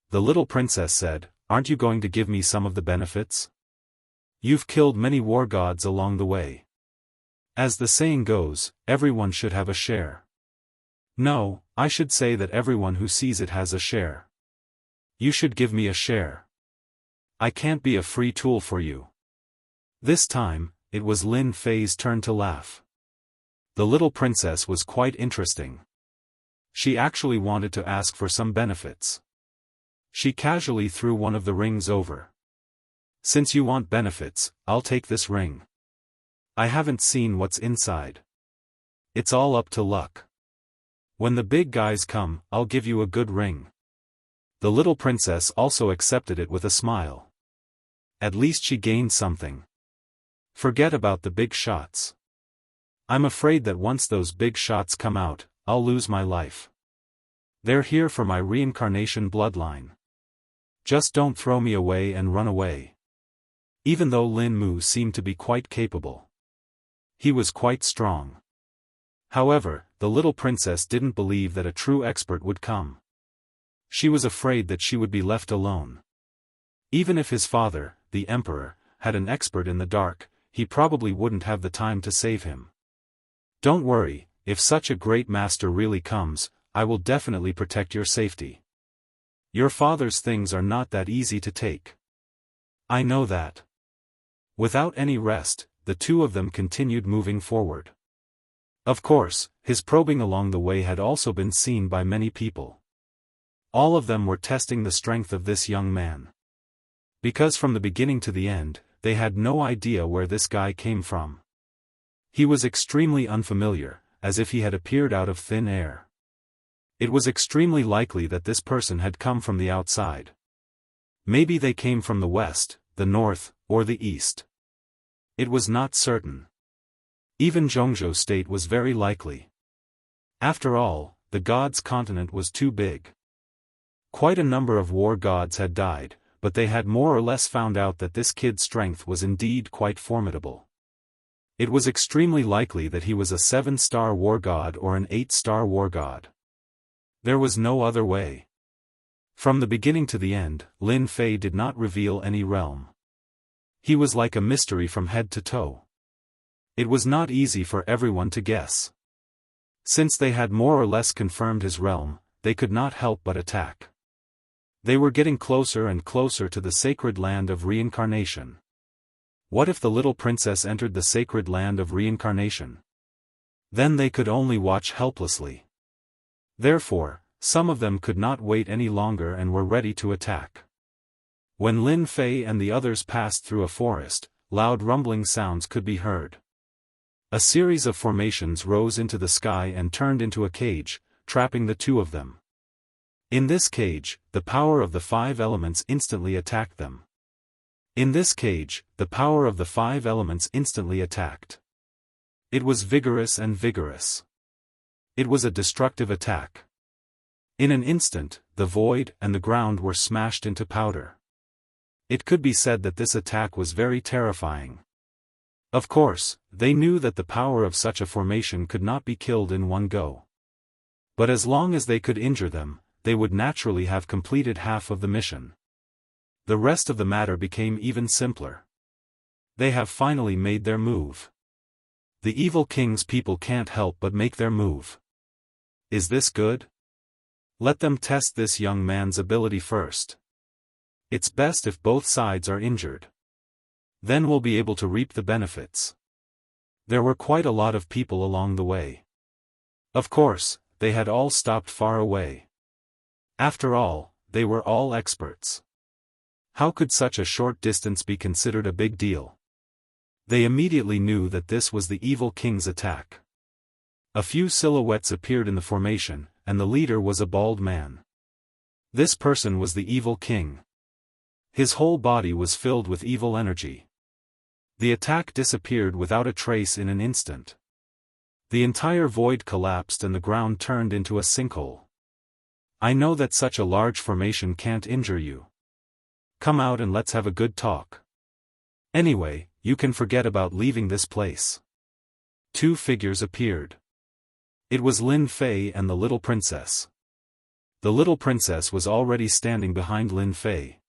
The little princess said, "Aren't you going to give me some of the benefits? You've killed many war gods along the way. As the saying goes, everyone should have a share." "No, I should say that everyone who sees it has a share. You should give me a share. I can't be a free tool for you." This time, it was Lin Fei's turn to laugh. The little princess was quite interesting. She actually wanted to ask for some benefits. She casually threw one of the rings over. "Since you want benefits, I'll take this ring. I haven't seen what's inside. It's all up to luck. When the big guys come, I'll give you a good ring." The little princess also accepted it with a smile. At least she gained something. Forget about the big shots. I'm afraid that once those big shots come out, I'll lose my life. They're here for my reincarnation bloodline. Just don't throw me away and run away. Even though Lin Mu seemed to be quite capable. He was quite strong. However, the little princess didn't believe that a true expert would come. She was afraid that she would be left alone. Even if his father, the emperor, had an expert in the dark, he probably wouldn't have the time to save him. "Don't worry, if such a great master really comes, I will definitely protect your safety. Your father's things are not that easy to take. I know that." Without any rest, the two of them continued moving forward. Of course, his probing along the way had also been seen by many people. All of them were testing the strength of this young man. Because from the beginning to the end, they had no idea where this guy came from. He was extremely unfamiliar, as if he had appeared out of thin air. It was extremely likely that this person had come from the outside. Maybe they came from the west, the north, or the east. It was not certain. Even Jianghu state was very likely. After all, the gods' continent was too big. Quite a number of war gods had died, but they had more or less found out that this kid's strength was indeed quite formidable. It was extremely likely that he was a 7-star war god or an 8-star war god. There was no other way. From the beginning to the end, Lin Fei did not reveal any realm. He was like a mystery from head to toe. It was not easy for everyone to guess. Since they had more or less confirmed his realm, they could not help but attack. They were getting closer and closer to the sacred land of reincarnation. What if the little princess entered the sacred land of reincarnation? Then they could only watch helplessly. Therefore, some of them could not wait any longer and were ready to attack. When Lin Fei and the others passed through a forest, loud rumbling sounds could be heard. A series of formations rose into the sky and turned into a cage, trapping the two of them. In this cage, the power of the 5 elements instantly attacked them. In this cage, the power of the 5 elements instantly attacked. It was vigorous and vigorous. It was a destructive attack. In an instant, the void and the ground were smashed into powder. It could be said that this attack was very terrifying. Of course, they knew that the power of such a formation could not be killed in one go. But as long as they could injure them, they would naturally have completed half of the mission. The rest of the matter became even simpler. They have finally made their move. The evil king's people can't help but make their move. Is this good? Let them test this young man's ability first. It's best if both sides are injured. Then we'll be able to reap the benefits. There were quite a lot of people along the way. Of course, they had all stopped far away. After all, they were all experts. How could such a short distance be considered a big deal? They immediately knew that this was the evil king's attack. A few silhouettes appeared in the formation, and the leader was a bald man. This person was the evil king. His whole body was filled with evil energy. The attack disappeared without a trace in an instant. The entire void collapsed and the ground turned into a sinkhole. I know that such a large formation can't injure you. Come out and let's have a good talk. Anyway, you can forget about leaving this place. Two figures appeared. It was Lin Fei and the little princess. The little princess was already standing behind Lin Fei.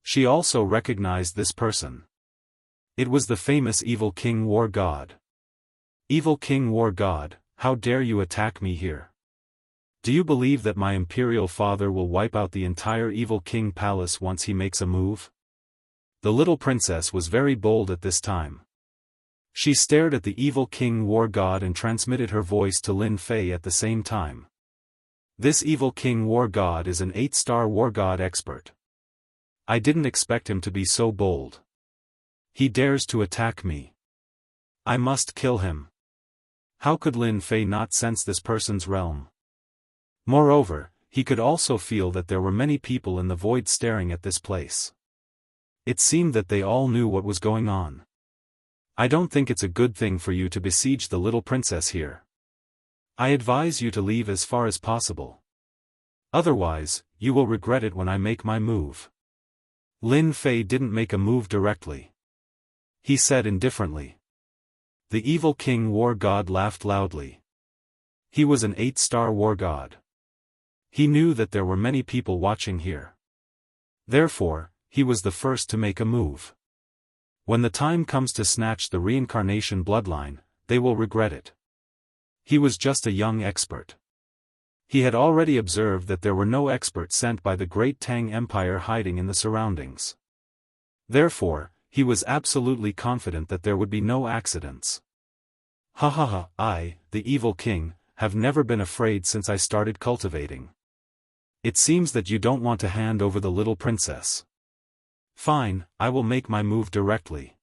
She also recognized this person. It was the famous Evil King War God. Evil King War God, how dare you attack me here? Do you believe that my imperial father will wipe out the entire Evil King palace once he makes a move? The little princess was very bold at this time. She stared at the Evil King War God and transmitted her voice to Lin Fei at the same time. This Evil King War God is an 8-star War God expert. I didn't expect him to be so bold. He dares to attack me. I must kill him. How could Lin Fei not sense this person's realm? Moreover, he could also feel that there were many people in the void staring at this place. It seemed that they all knew what was going on. I don't think it's a good thing for you to besiege the little princess here. I advise you to leave as far as possible. Otherwise, you will regret it when I make my move. Lin Fei didn't make a move directly. He said indifferently. The Evil King War God laughed loudly. He was an 8-star War God. He knew that there were many people watching here. Therefore, he was the first to make a move. When the time comes to snatch the reincarnation bloodline, they will regret it. He was just a young expert. He had already observed that there were no experts sent by the great Tang Empire hiding in the surroundings. Therefore, he was absolutely confident that there would be no accidents. Ha ha ha, I, the Evil King, have never been afraid since I started cultivating. It seems that you don't want to hand over the little princess. Fine, I will make my move directly.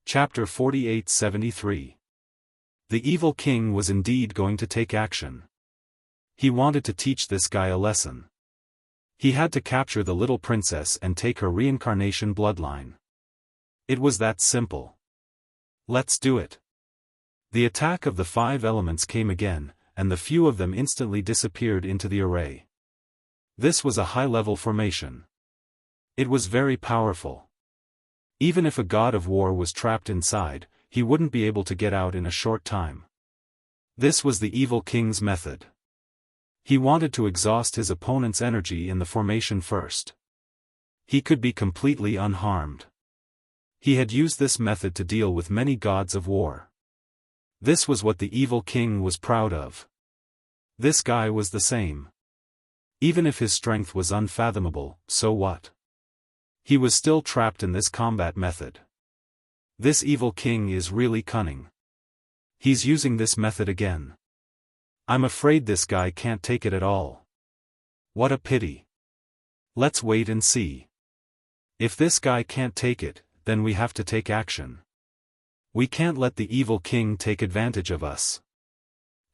Chapter 4873. The Evil King was indeed going to take action. He wanted to teach this guy a lesson. He had to capture the little princess and take her reincarnation bloodline. It was that simple. Let's do it. The attack of the 5 elements came again, and the few of them instantly disappeared into the array. This was a high-level formation. It was very powerful. Even if a god of war was trapped inside, he wouldn't be able to get out in a short time. This was the Evil King's method. He wanted to exhaust his opponent's energy in the formation first. He could be completely unharmed. He had used this method to deal with many gods of war. This was what the Evil King was proud of. This guy was the same. Even if his strength was unfathomable, so what? He was still trapped in this combat method. This Evil King is really cunning. He's using this method again. I'm afraid this guy can't take it at all. What a pity. Let's wait and see. If this guy can't take it, then we have to take action. We can't let the Evil King take advantage of us.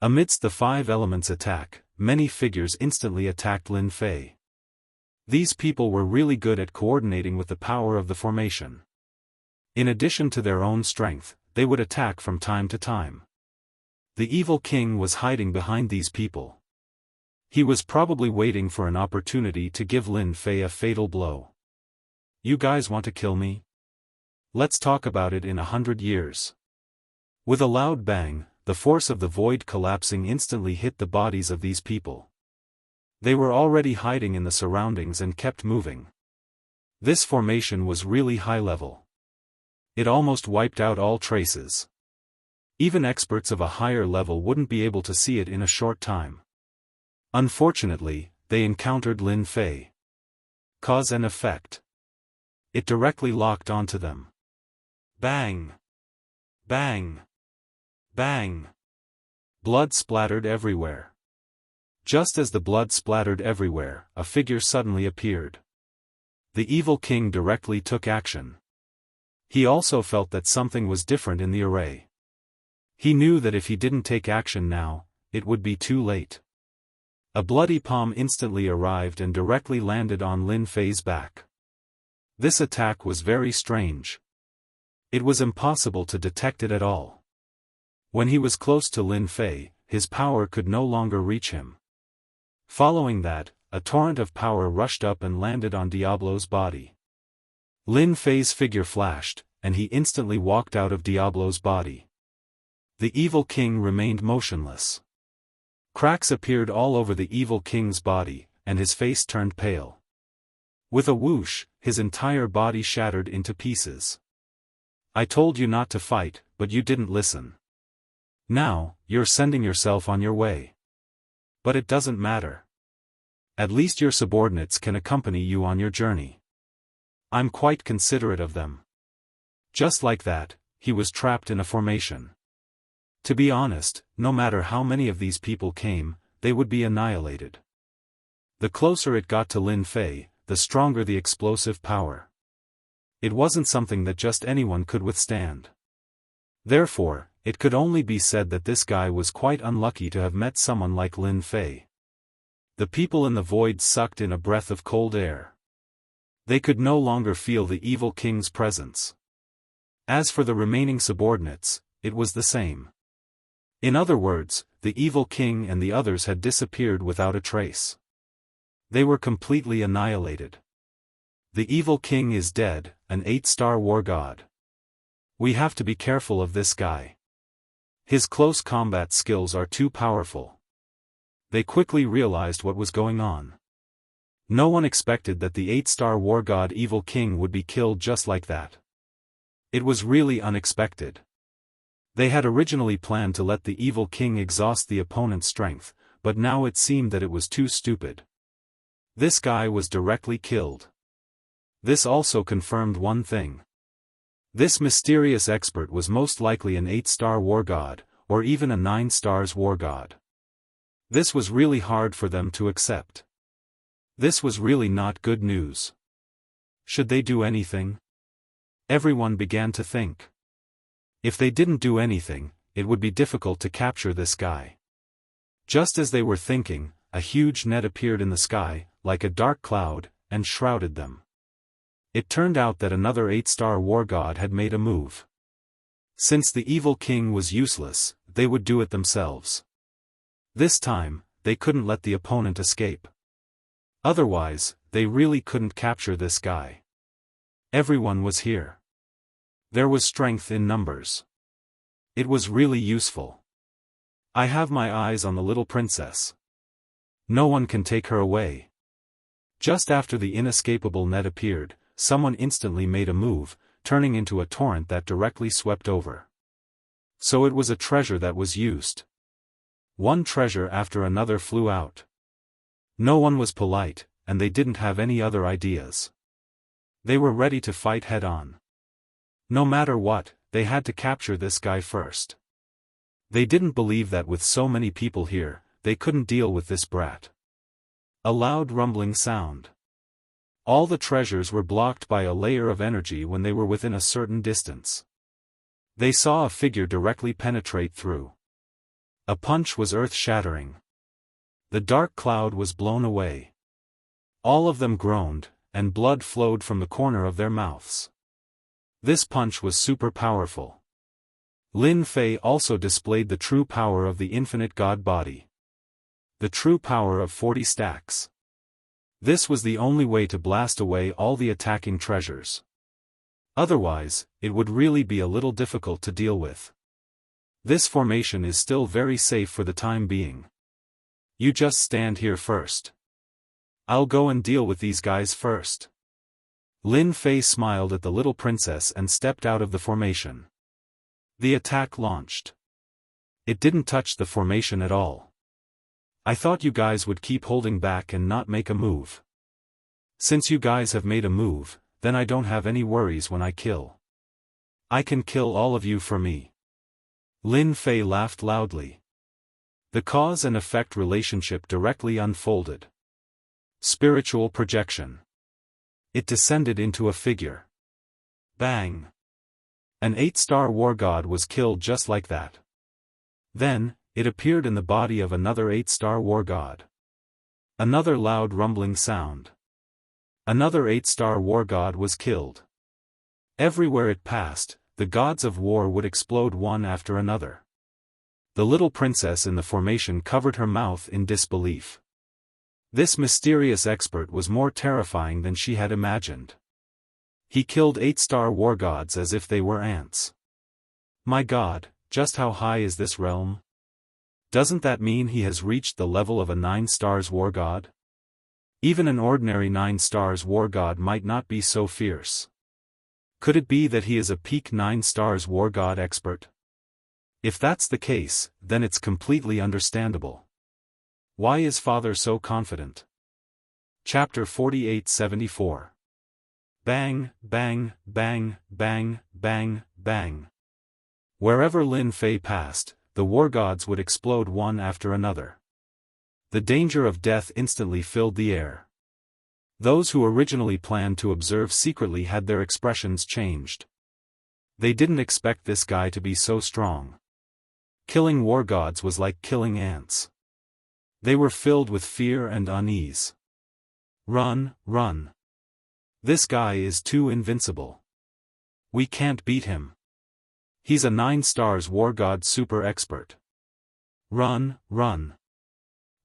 Amidst the 5 elements attack, many figures instantly attacked Lin Fei. These people were really good at coordinating with the power of the formation. In addition to their own strength, they would attack from time to time. The Evil King was hiding behind these people. He was probably waiting for an opportunity to give Lin Fei a fatal blow. You guys want to kill me? Let's talk about it in 100 years. With a loud bang, the force of the void collapsing instantly hit the bodies of these people. They were already hiding in the surroundings and kept moving. This formation was really high level. It almost wiped out all traces. Even experts of a higher level wouldn't be able to see it in a short time. Unfortunately, they encountered Lin Fei. Cause and effect. It directly locked onto them. Bang! Bang! Bang! Blood splattered everywhere. Just as the blood splattered everywhere, a figure suddenly appeared. The Evil King directly took action. He also felt that something was different in the array. He knew that if he didn't take action now, it would be too late. A bloody palm instantly arrived and directly landed on Lin Fei's back. This attack was very strange. It was impossible to detect it at all. When he was close to Lin Fei, his power could no longer reach him. Following that, a torrent of power rushed up and landed on Diablo's body. Lin Fei's figure flashed, and he instantly walked out of Diablo's body. The evil king remained motionless. Cracks appeared all over the evil king's body, and his face turned pale. With a whoosh, his entire body shattered into pieces. I told you not to fight, but you didn't listen. Now, you're sending yourself on your way. But it doesn't matter. At least your subordinates can accompany you on your journey. I'm quite considerate of them. Just like that, he was trapped in a formation. To be honest, no matter how many of these people came, they would be annihilated. The closer it got to Lin Fei, the stronger the explosive power. It wasn't something that just anyone could withstand. Therefore, it could only be said that this guy was quite unlucky to have met someone like Lin Fei. The people in the void sucked in a breath of cold air. They could no longer feel the evil king's presence. As for the remaining subordinates, it was the same. In other words, the evil king and the others had disappeared without a trace. They were completely annihilated. The evil king is dead, an 8-star war god. We have to be careful of this guy. His close combat skills are too powerful. They quickly realized what was going on. No one expected that the 8-star war god evil king would be killed just like that. It was really unexpected. They had originally planned to let the evil king exhaust the opponent's strength, but now it seemed that it was too stupid. This guy was directly killed. This also confirmed one thing. This mysterious expert was most likely an 8-star war god, or even a 9 stars war god. This was really hard for them to accept. This was really not good news. Should they do anything? Everyone began to think. If they didn't do anything, it would be difficult to capture this guy. Just as they were thinking, a huge net appeared in the sky, like a dark cloud, and shrouded them. It turned out that another 8-star war god had made a move. Since the evil king was useless, they would do it themselves. This time, they couldn't let the opponent escape. Otherwise, they really couldn't capture this guy. Everyone was here. There was strength in numbers. It was really useful. I have my eyes on the little princess. No one can take her away. Just after the inescapable net appeared, someone instantly made a move, turning into a torrent that directly swept over. So it was a treasure that was used. One treasure after another flew out. No one was polite, and they didn't have any other ideas. They were ready to fight head-on. No matter what, they had to capture this guy first. They didn't believe that with so many people here, they couldn't deal with this brat. A loud rumbling sound. All the treasures were blocked by a layer of energy when they were within a certain distance. They saw a figure directly penetrate through. A punch was earth-shattering. The dark cloud was blown away. All of them groaned, and blood flowed from the corner of their mouths. This punch was super powerful. Lin Fei also displayed the true power of the infinite god body. The true power of 40 stacks. This was the only way to blast away all the attacking treasures. Otherwise, it would really be a little difficult to deal with. This formation is still very safe for the time being. You just stand here first. I'll go and deal with these guys first. Lin Fei smiled at the little princess and stepped out of the formation. The attack launched. It didn't touch the formation at all. I thought you guys would keep holding back and not make a move. Since you guys have made a move, then I don't have any worries when I kill. I can kill all of you for me. Lin Fei laughed loudly. The cause and effect relationship directly unfolded. Spiritual projection. It descended into a figure. Bang! An 8-star war god was killed just like that. Then, it appeared in the body of another 8-star war god. Another loud rumbling sound. Another 8-star war god was killed. Everywhere it passed, the gods of war would explode one after another. The little princess in the formation covered her mouth in disbelief. This mysterious expert was more terrifying than she had imagined. He killed 8-star war gods as if they were ants. My god, just how high is this realm? Doesn't that mean he has reached the level of a 9-stars war god? Even an ordinary 9-stars war god might not be so fierce. Could it be that he is a peak 9-stars war god expert? If that's the case, then it's completely understandable. Why is father so confident? Chapter 48-74. Bang, bang, bang, bang, bang, bang. Wherever Lin Fei passed, the war gods would explode one after another. The danger of death instantly filled the air. Those who originally planned to observe secretly had their expressions changed. They didn't expect this guy to be so strong. Killing war gods was like killing ants. They were filled with fear and unease. Run, run. This guy is too invincible. We can't beat him. He's a 9-stars war god super expert. Run, run.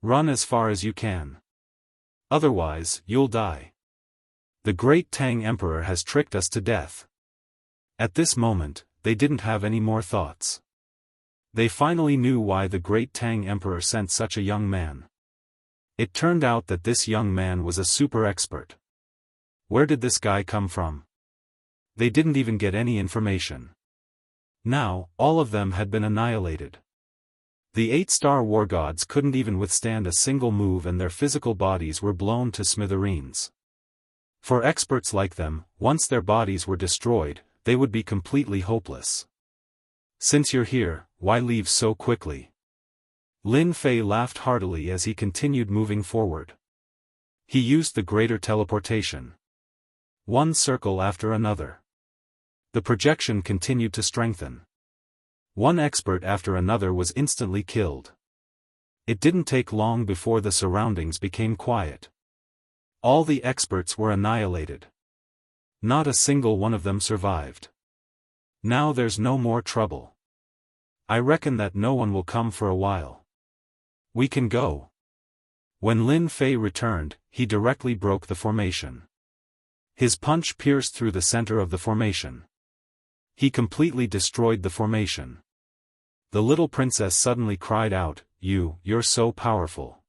Run as far as you can. Otherwise, you'll die. The great Tang Emperor has tricked us to death. At this moment, they didn't have any more thoughts. They finally knew why the great Tang Emperor sent such a young man. It turned out that this young man was a super expert. Where did this guy come from? They didn't even get any information. Now, all of them had been annihilated. The 8-star war gods couldn't even withstand a single move and their physical bodies were blown to smithereens. For experts like them, once their bodies were destroyed, they would be completely hopeless. Since you're here, why leave so quickly? Lin Fei laughed heartily as he continued moving forward. He used the greater teleportation. One circle after another. The projection continued to strengthen. One expert after another was instantly killed. It didn't take long before the surroundings became quiet. All the experts were annihilated. Not a single one of them survived. Now there's no more trouble. I reckon that no one will come for a while. We can go. When Lin Fei returned, he directly broke the formation. His punch pierced through the center of the formation. He completely destroyed the formation. The little princess suddenly cried out, You're so powerful.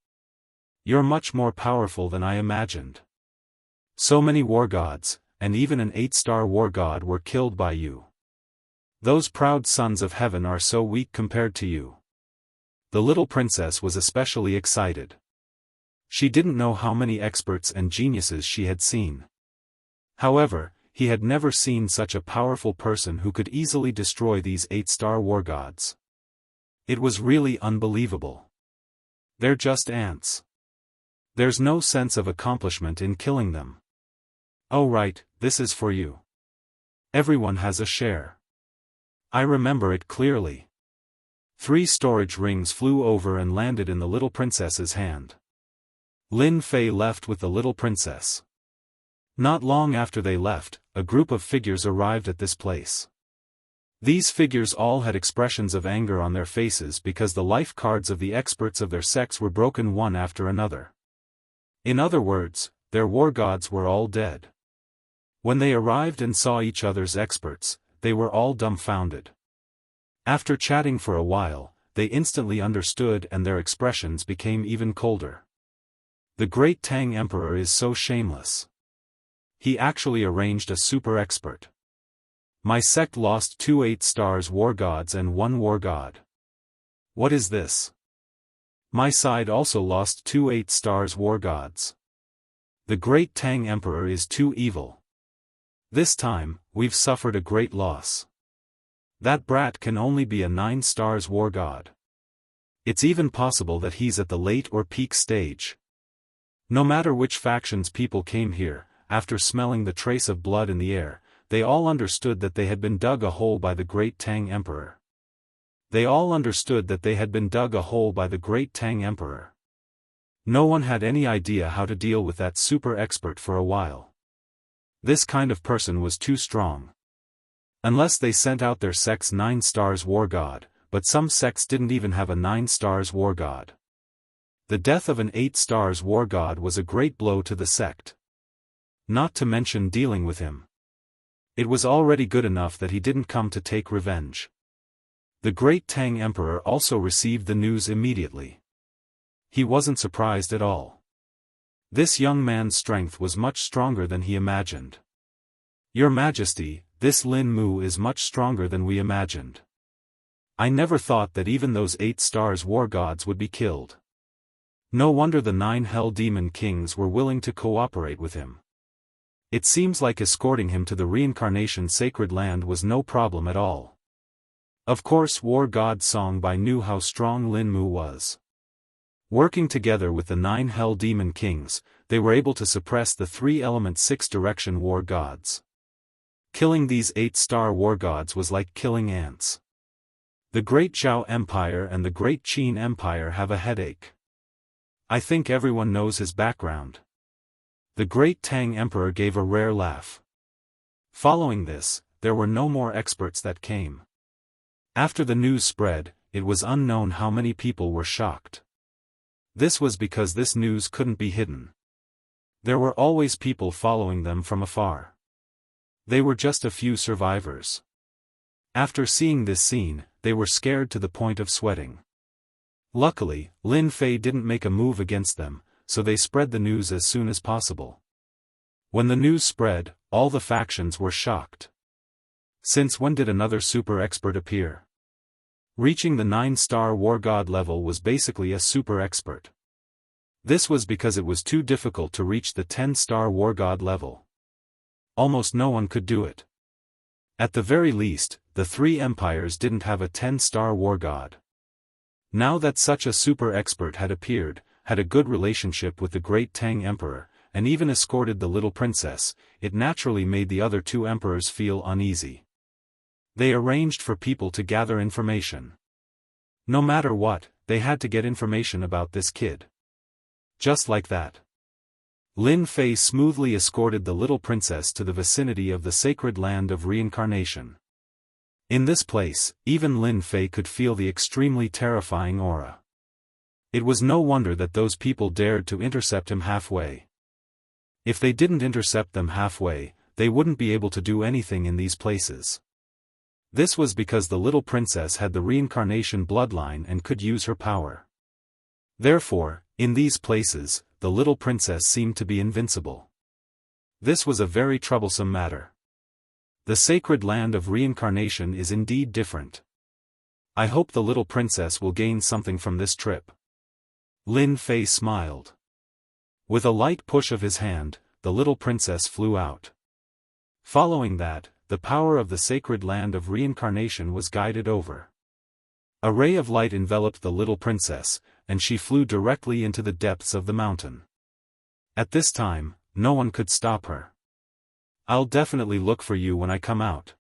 You're much more powerful than I imagined. So many war gods, and even an 8-star war god were killed by you. Those proud sons of heaven are so weak compared to you. The little princess was especially excited. She didn't know how many experts and geniuses she had seen. However, he had never seen such a powerful person who could easily destroy these 8-star war gods. It was really unbelievable. They're just ants. There's no sense of accomplishment in killing them. Oh right, this is for you. Everyone has a share. I remember it clearly. 3 storage rings flew over and landed in the little princess's hand. Lin Fei left with the little princess. Not long after they left, a group of figures arrived at this place. These figures all had expressions of anger on their faces because the life cards of the experts of their sects were broken one after another. In other words, their war gods were all dead. When they arrived and saw each other's experts, they were all dumbfounded. After chatting for a while, they instantly understood and their expressions became even colder. The great Tang Emperor is so shameless. He actually arranged a super expert. My sect lost 2 8-stars war gods and 1 war god. What is this? My side also lost 2 8-stars war gods. The great Tang Emperor is too evil. This time, we've suffered a great loss. That brat can only be a 9-stars war god. It's even possible that he's at the late or peak stage. No matter which factions people came here, after smelling the trace of blood in the air, they all understood that they had been dug a hole by the great Tang Emperor. They all understood that they had been dug a hole by the great Tang Emperor. No one had any idea how to deal with that super expert for a while. This kind of person was too strong. Unless they sent out their sect's 9 stars war god, but some sects didn't even have a 9 stars war god. The death of an 8 stars war god was a great blow to the sect. Not to mention dealing with him. It was already good enough that he didn't come to take revenge. The great Tang Emperor also received the news immediately. He wasn't surprised at all. This young man's strength was much stronger than he imagined. Your Majesty, this Lin Mu is much stronger than we imagined. I never thought that even those 8 stars war gods would be killed. No wonder the 9 hell demon kings were willing to cooperate with him. It seems like escorting him to the reincarnation sacred land was no problem at all. Of course, war god Songbai knew how strong Lin Mu was. Working together with the 9 hell demon kings, they were able to suppress the 3-element 6-direction war gods. Killing these 8-star war gods was like killing ants. The Great Zhao Empire and the Great Qin Empire have a headache. I think everyone knows his background. The Great Tang Emperor gave a rare laugh. Following this, there were no more experts that came. After the news spread, it was unknown how many people were shocked. This was because this news couldn't be hidden. There were always people following them from afar. They were just a few survivors. After seeing this scene, they were scared to the point of sweating. Luckily, Lin Fei didn't make a move against them, so they spread the news as soon as possible. When the news spread, all the factions were shocked. Since when did another super expert appear? Reaching the 9-star war god level was basically a super expert. This was because it was too difficult to reach the 10-star war god level. Almost no one could do it. At the very least, the 3 empires didn't have a 10-star war god. Now that such a super expert had appeared, had a good relationship with the great Tang Emperor, and even escorted the little princess, it naturally made the other 2 emperors feel uneasy. They arranged for people to gather information. No matter what, they had to get information about this kid. Just like that. Lin Fei smoothly escorted the little princess to the vicinity of the sacred land of reincarnation. In this place, even Lin Fei could feel the extremely terrifying aura. It was no wonder that those people dared to intercept him halfway. If they didn't intercept them halfway, they wouldn't be able to do anything in these places. This was because the little princess had the reincarnation bloodline and could use her power. Therefore, in these places, the little princess seemed to be invincible. This was a very troublesome matter. The sacred land of reincarnation is indeed different. I hope the little princess will gain something from this trip. Lin Fei smiled. With a light push of his hand, the little princess flew out. Following that, the power of the sacred land of reincarnation was guided over. A ray of light enveloped the little princess, and she flew directly into the depths of the mountain. At this time, no one could stop her. I'll definitely look for you when I come out.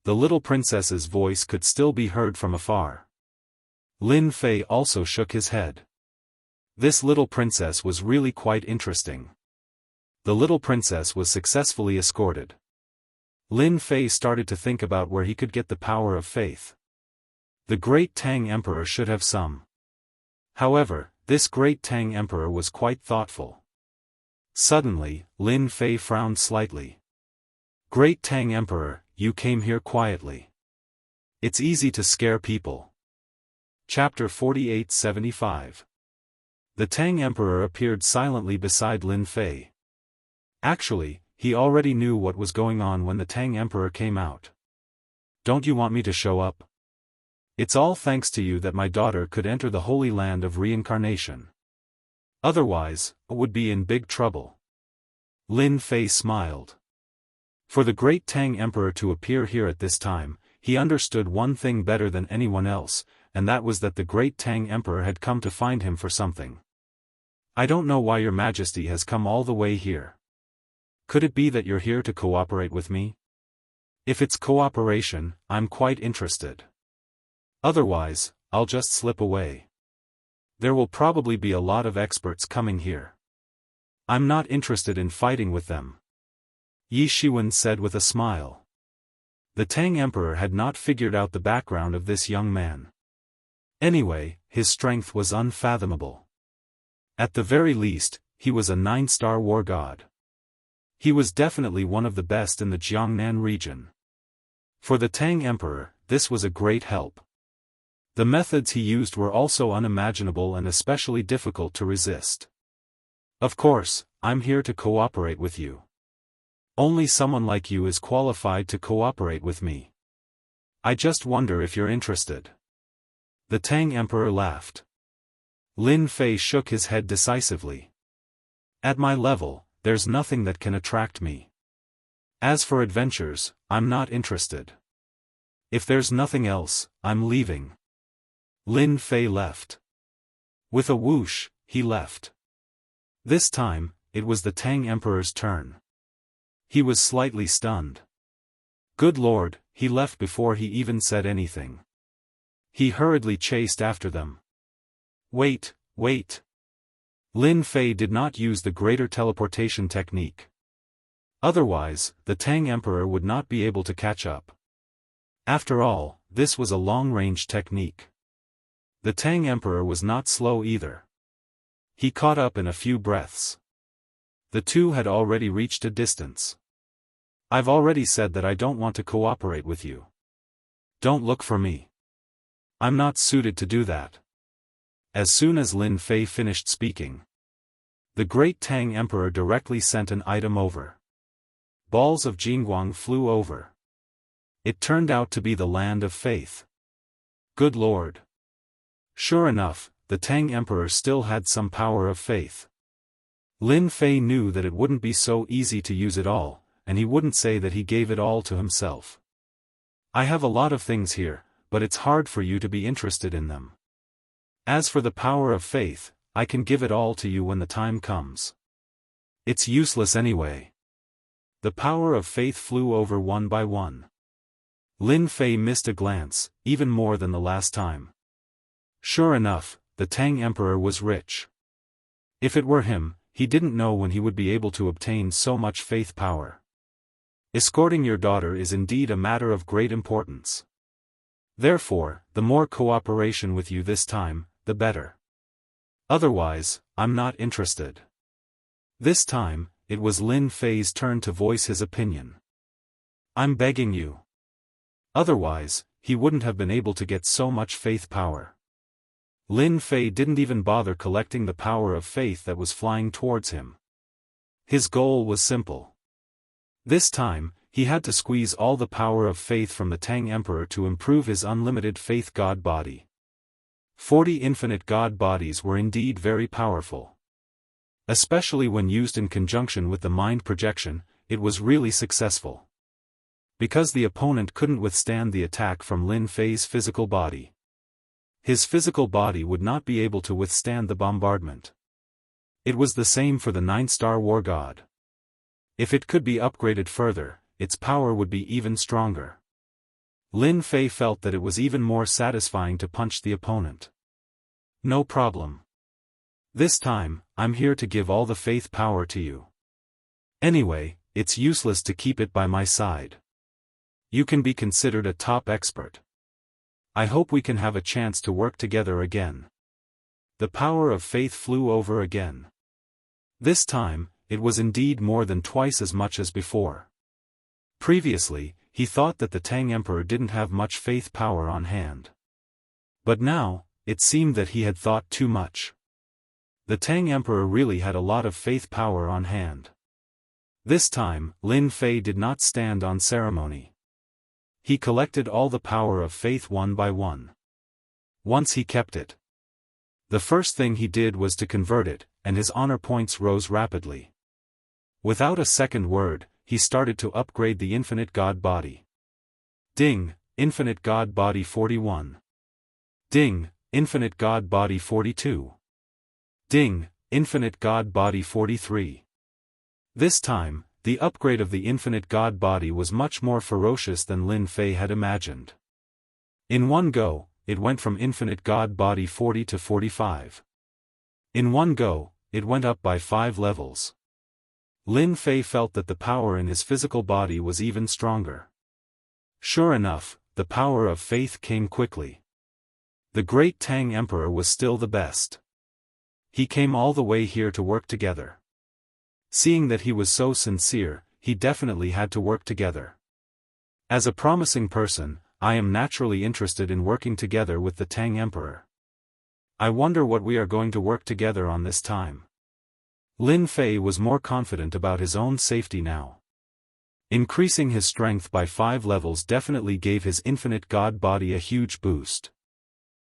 The little princess's voice could still be heard from afar. Lin Fei also shook his head. This little princess was really quite interesting. The little princess was successfully escorted. Lin Fei started to think about where he could get the power of faith. The great Tang Emperor should have some. However, this great Tang Emperor was quite thoughtful. Suddenly, Lin Fei frowned slightly. Great Tang Emperor, you came here quietly. It's easy to scare people. Chapter 4875. The Tang Emperor appeared silently beside Lin Fei. Actually, he already knew what was going on when the Tang Emperor came out. Don't you want me to show up? It's all thanks to you that my daughter could enter the holy land of reincarnation. Otherwise, I would be in big trouble. Lin Fei smiled. For the great Tang Emperor to appear here at this time, he understood one thing better than anyone else, and that was that the great Tang Emperor had come to find him for something. I don't know why your majesty has come all the way here. Could it be that you're here to cooperate with me? If it's cooperation, I'm quite interested. Otherwise, I'll just slip away. There will probably be a lot of experts coming here. I'm not interested in fighting with them. Yi Shiwen said with a smile. The Tang Emperor had not figured out the background of this young man. Anyway, his strength was unfathomable. At the very least, he was a 9-star war god. He was definitely one of the best in the Jiangnan region. For the Tang Emperor, this was a great help. The methods he used were also unimaginable and especially difficult to resist. Of course, I'm here to cooperate with you. Only someone like you is qualified to cooperate with me. I just wonder if you're interested. The Tang Emperor laughed. Lin Fei shook his head decisively. At my level, there's nothing that can attract me. As for adventures, I'm not interested. If there's nothing else, I'm leaving. Lin Fei left. With a whoosh, he left. This time, it was the Tang Emperor's turn. He was slightly stunned. Good lord, he left before he even said anything. He hurriedly chased after them. Wait, wait. Lin Fei did not use the greater teleportation technique. Otherwise, the Tang Emperor would not be able to catch up. After all, this was a long-range technique. The Tang Emperor was not slow either. He caught up in a few breaths. The two had already reached a distance. I've already said that I don't want to cooperate with you. Don't look for me. I'm not suited to do that. As soon as Lin Fei finished speaking, the great Tang Emperor directly sent an item over. Balls of Jingguang flew over. It turned out to be the land of faith. Good lord. Sure enough, the Tang Emperor still had some power of faith. Lin Fei knew that it wouldn't be so easy to use it all, and he wouldn't say that he gave it all to himself. I have a lot of things here, but it's hard for you to be interested in them. As for the power of faith, I can give it all to you when the time comes. It's useless anyway. The power of faith flew over one by one. Lin Fei missed a glance, even more than the last time. Sure enough, the Tang Emperor was rich. If it were him, he didn't know when he would be able to obtain so much faith power. Escorting your daughter is indeed a matter of great importance. Therefore, the more cooperation with you this time, the better. Otherwise, I'm not interested. This time, it was Lin Fei's turn to voice his opinion. I'm begging you. Otherwise, he wouldn't have been able to get so much faith power. Lin Fei didn't even bother collecting the power of faith that was flying towards him. His goal was simple. This time, he had to squeeze all the power of faith from the Tang Emperor to improve his unlimited faith god body. 40 infinite god bodies were indeed very powerful. Especially when used in conjunction with the mind projection, it was really successful. Because the opponent couldn't withstand the attack from Lin Fei's physical body. His physical body would not be able to withstand the bombardment. It was the same for the 9-star war god. If it could be upgraded further, its power would be even stronger. Lin Fei felt that it was even more satisfying to punch the opponent. No problem. This time, I'm here to give all the faith power to you. Anyway, it's useless to keep it by my side. You can be considered a top expert. I hope we can have a chance to work together again. The power of faith flew over again. This time, it was indeed more than twice as much as before. Previously, he thought that the Tang Emperor didn't have much faith power on hand. But now, it seemed that he had thought too much. The Tang Emperor really had a lot of faith power on hand. This time, Lin Fei did not stand on ceremony. He collected all the power of faith one by one. Once he kept it. The first thing he did was to convert it, and his honor points rose rapidly. Without a second word, he started to upgrade the infinite god body. Ding, infinite god body 41. Ding, infinite god body 42. Ding, infinite god body 43. This time, the upgrade of the infinite god body was much more ferocious than Lin Fei had imagined. In one go, it went from infinite god body 40 to 45. In one go, it went up by 5 levels. Lin Fei felt that the power in his physical body was even stronger. Sure enough, the power of faith came quickly. The great Tang Emperor was still the best. He came all the way here to work together. Seeing that he was so sincere, he definitely had to work together. As a promising person, I am naturally interested in working together with the Tang Emperor. I wonder what we are going to work together on this time. Lin Fei was more confident about his own safety now. Increasing his strength by 5 levels definitely gave his infinite god body a huge boost.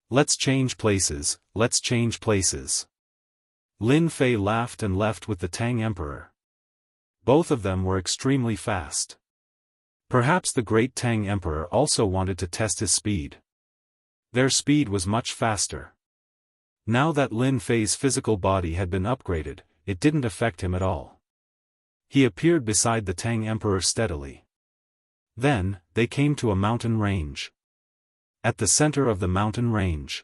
Let's change places, let's change places. Lin Fei laughed and left with the Tang Emperor. Both of them were extremely fast. Perhaps the great Tang Emperor also wanted to test his speed. Their speed was much faster. Now that Lin Fei's physical body had been upgraded, it didn't affect him at all. He appeared beside the Tang Emperor steadily. Then, they came to a mountain range. At the center of the mountain range,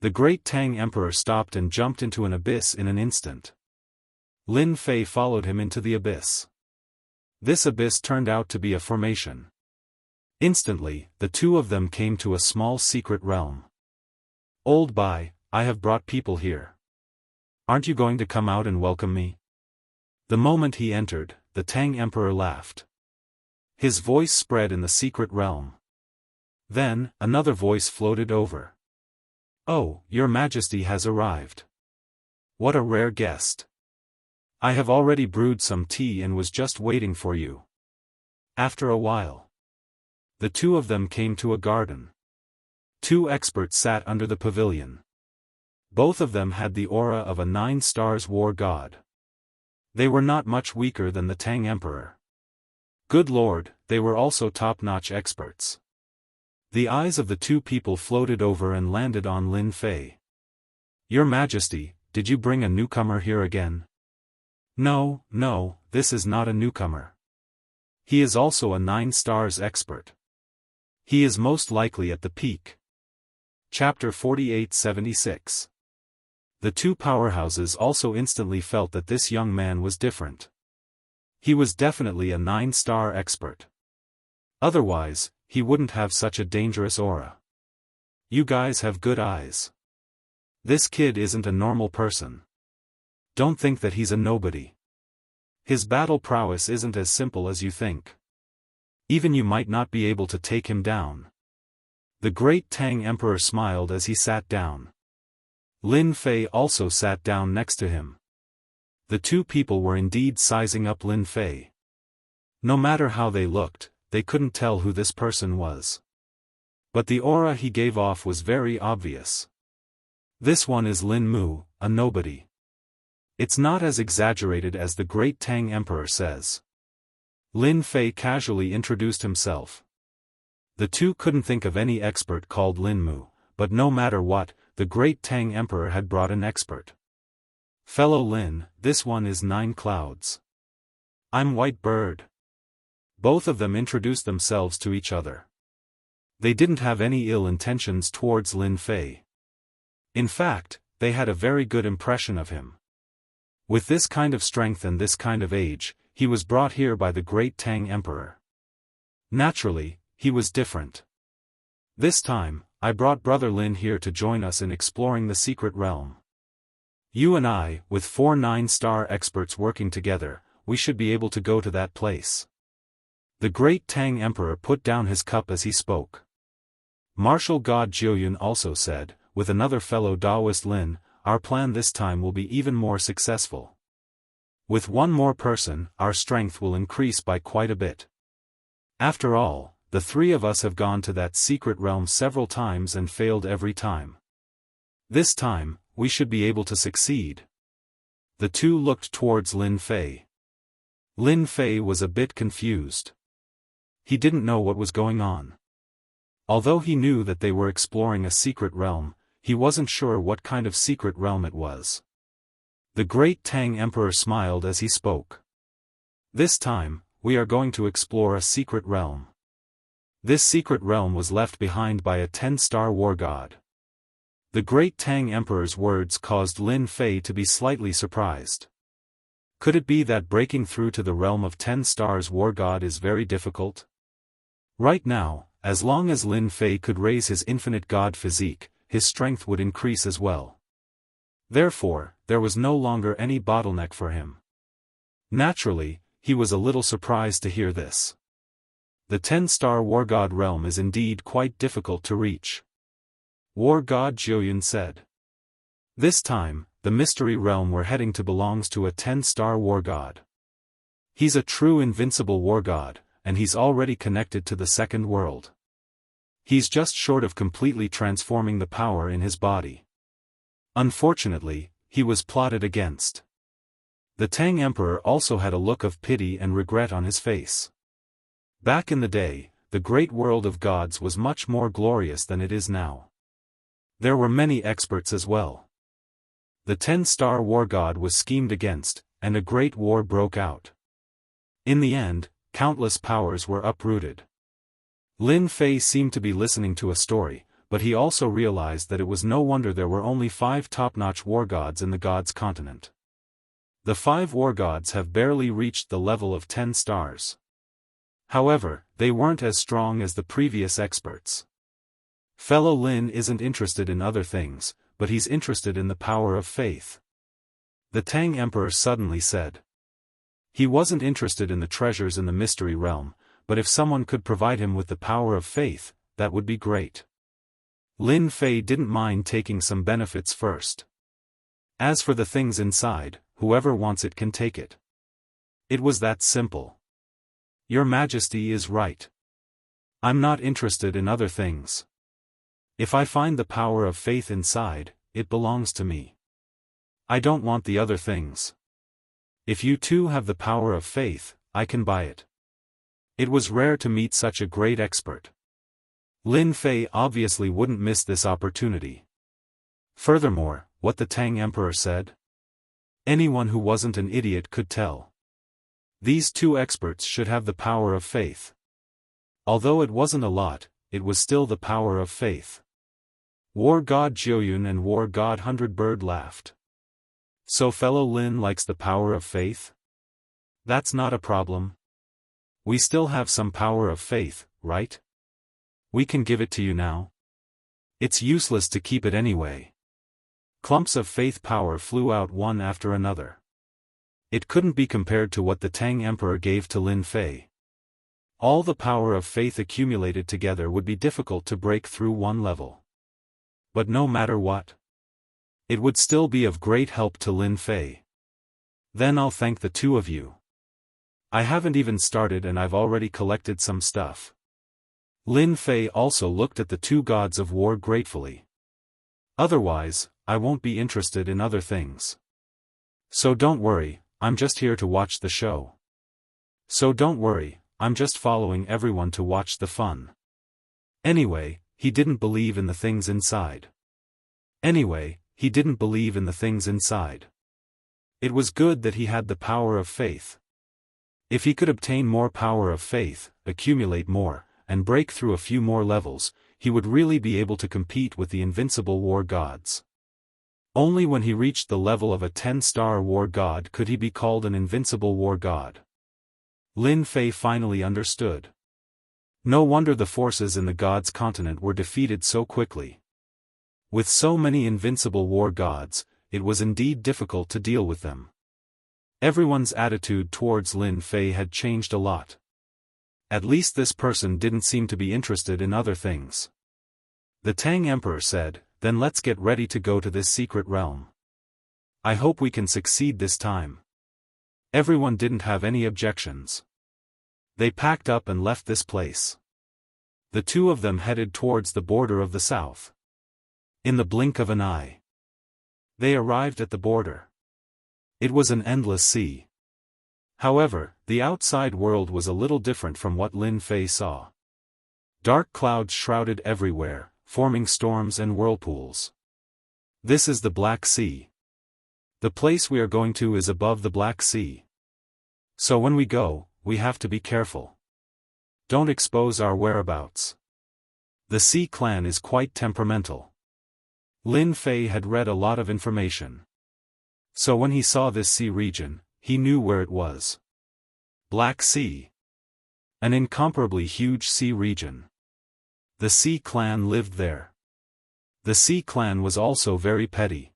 the great Tang Emperor stopped and jumped into an abyss in an instant. Lin Fei followed him into the abyss. This abyss turned out to be a formation. Instantly, the two of them came to a small secret realm. Old Bai, I have brought people here. Aren't you going to come out and welcome me? The moment he entered, the Tang Emperor laughed. His voice spread in the secret realm. Then, another voice floated over. Oh, your Majesty has arrived. What a rare guest. I have already brewed some tea and was just waiting for you. After a while, the two of them came to a garden. 2 experts sat under the pavilion. Both of them had the aura of a 9 stars war god. They were not much weaker than the Tang Emperor. Good lord, they were also top-notch experts. The eyes of the two people floated over and landed on Lin Fei. Your Majesty, did you bring a newcomer here again? No, no, this is not a newcomer. He is also a 9 stars expert. He is most likely at the peak. Chapter 4876. The two powerhouses also instantly felt that this young man was different. He was definitely a 9-star expert. Otherwise, he wouldn't have such a dangerous aura. You guys have good eyes. This kid isn't a normal person. Don't think that he's a nobody. His battle prowess isn't as simple as you think. Even you might not be able to take him down. The great Tang Emperor smiled as he sat down. Lin Fei also sat down next to him. The two people were indeed sizing up Lin Fei. No matter how they looked, they couldn't tell who this person was. But the aura he gave off was very obvious. This one is Lin Mu, a nobody. It's not as exaggerated as the great Tang Emperor says. Lin Fei casually introduced himself. The two couldn't think of any expert called Lin Mu, but no matter what, the great Tang Emperor had brought an expert. Fellow Lin, this one is 9 Clouds. I'm White Bird. Both of them introduced themselves to each other. They didn't have any ill intentions towards Lin Fei. In fact, they had a very good impression of him. With this kind of strength and this kind of age, he was brought here by the great Tang Emperor. Naturally, he was different. This time, I brought Brother Lin here to join us in exploring the secret realm. You and I, with 4 9-star experts working together, we should be able to go to that place. The great Tang Emperor put down his cup as he spoke. Martial God Jiuyun also said, with another fellow Daoist Lin, our plan this time will be even more successful. With one more person, our strength will increase by quite a bit. After all, the 3 of us have gone to that secret realm several times and failed every time. This time, we should be able to succeed. The two looked towards Lin Fei. Lin Fei was a bit confused. He didn't know what was going on. Although he knew that they were exploring a secret realm, he wasn't sure what kind of secret realm it was. The great Tang Emperor smiled as he spoke. This time, we are going to explore a secret realm. This secret realm was left behind by a 10-star war god. The great Tang Emperor's words caused Lin Fei to be slightly surprised. Could it be that breaking through to the realm of 10 stars war god is very difficult? Right now, as long as Lin Fei could raise his infinite god physique, his strength would increase as well. Therefore, there was no longer any bottleneck for him. Naturally, he was a little surprised to hear this. The 10-star war god realm is indeed quite difficult to reach. War god Jiuyun said. This time, the mystery realm we're heading to belongs to a 10-star war god. He's a true invincible war god, and he's already connected to the second world. He's just short of completely transforming the power in his body. Unfortunately, he was plotted against. The Tang Emperor also had a look of pity and regret on his face. Back in the day, the great world of gods was much more glorious than it is now. There were many experts as well. The 10-star war god was schemed against, and a great war broke out. In the end, countless powers were uprooted. Lin Fei seemed to be listening to a story, but he also realized that it was no wonder there were only 5 top-notch war gods in the gods' continent. The 5 war gods have barely reached the level of 10 stars. However, they weren't as strong as the previous experts. Fellow Lin isn't interested in other things, but he's interested in the power of faith. The Tang Emperor suddenly said. He wasn't interested in the treasures in the mystery realm, but if someone could provide him with the power of faith, that would be great. Lin Fei didn't mind taking some benefits first. As for the things inside, whoever wants it can take it. It was that simple. Your Majesty is right. I'm not interested in other things. If I find the power of faith inside, it belongs to me. I don't want the other things. If you too have the power of faith, I can buy it. It was rare to meet such a great expert. Lin Fei obviously wouldn't miss this opportunity. Furthermore, what the Tang Emperor said? Anyone who wasn't an idiot could tell. These 2 experts should have the power of faith. Although it wasn't a lot, it was still the power of faith. War god Jiuyun and war god Hundredbird laughed. So fellow Lin likes the power of faith? That's not a problem. We still have some power of faith, right? We can give it to you now. It's useless to keep it anyway. Clumps of faith power flew out one after another. It couldn't be compared to what the Tang Emperor gave to Lin Fei. All the power of faith accumulated together would be difficult to break through one level. But no matter what, it would still be of great help to Lin Fei. Then I'll thank the 2 of you. I haven't even started and I've already collected some stuff. Lin Fei also looked at the 2 gods of war gratefully. Otherwise, I won't be interested in other things. So don't worry, I'm just here to watch the show. So don't worry, I'm just following everyone to watch the fun. Anyway, he didn't believe in the things inside. It was good that he had the power of faith. If he could obtain more power of faith, accumulate more, and break through a few more levels, he would really be able to compete with the invincible war gods. Only when he reached the level of a 10-star war god could he be called an invincible war god. Lin Fei finally understood. No wonder the forces in the gods' continent were defeated so quickly. With so many invincible war gods, it was indeed difficult to deal with them. Everyone's attitude towards Lin Fei had changed a lot. At least this person didn't seem to be interested in other things. The Tang Emperor said, then let's get ready to go to this secret realm. I hope we can succeed this time. Everyone didn't have any objections. They packed up and left this place. The 2 of them headed towards the border of the south. In the blink of an eye, they arrived at the border. It was an endless sea. However, the outside world was a little different from what Lin Fei saw. Dark clouds shrouded everywhere, forming storms and whirlpools. This is the Black Sea. The place we are going to is above the Black Sea. So when we go, we have to be careful. Don't expose our whereabouts. The Sea clan is quite temperamental. Lin Fei had read a lot of information. So when he saw this sea region, he knew where it was. Black Sea. An incomparably huge sea region. The Sea clan lived there. The Sea clan was also very petty.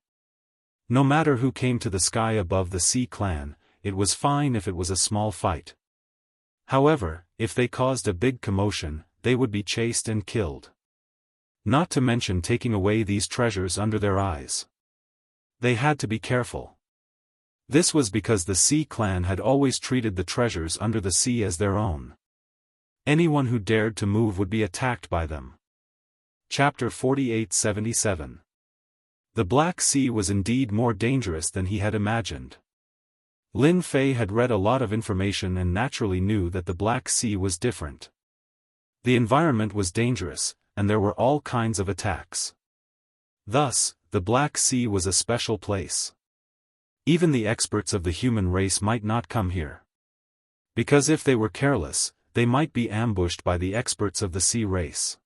No matter who came to the sky above the Sea clan, it was fine if it was a small fight. However, if they caused a big commotion, they would be chased and killed. Not to mention taking away these treasures under their eyes. They had to be careful. This was because the Sea clan had always treated the treasures under the sea as their own. Anyone who dared to move would be attacked by them. Chapter 4877. The Black Sea was indeed more dangerous than he had imagined. Lin Fei had read a lot of information and naturally knew that the Black Sea was different. The environment was dangerous, and there were all kinds of attacks. Thus, the Black Sea was a special place. Even the experts of the human race might not come here. Because if they were careless, they might be ambushed by the experts of the sea race.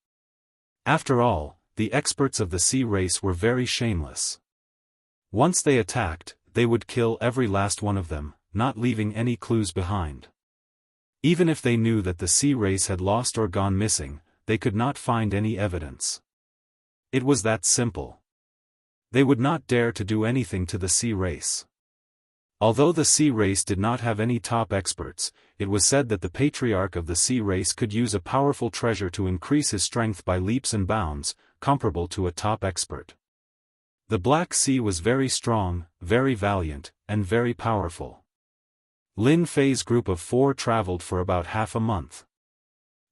After all, the experts of the sea race were very shameless. Once they attacked, they would kill every last one of them, not leaving any clues behind. Even if they knew that the sea race had lost or gone missing, they could not find any evidence. It was that simple. They would not dare to do anything to the sea race. Although the sea race did not have any top experts, it was said that the patriarch of the sea race could use a powerful treasure to increase his strength by leaps and bounds, comparable to a top expert. The Black Sea was very strong, very valiant, and very powerful. Lin Fei's group of 4 traveled for about half a month.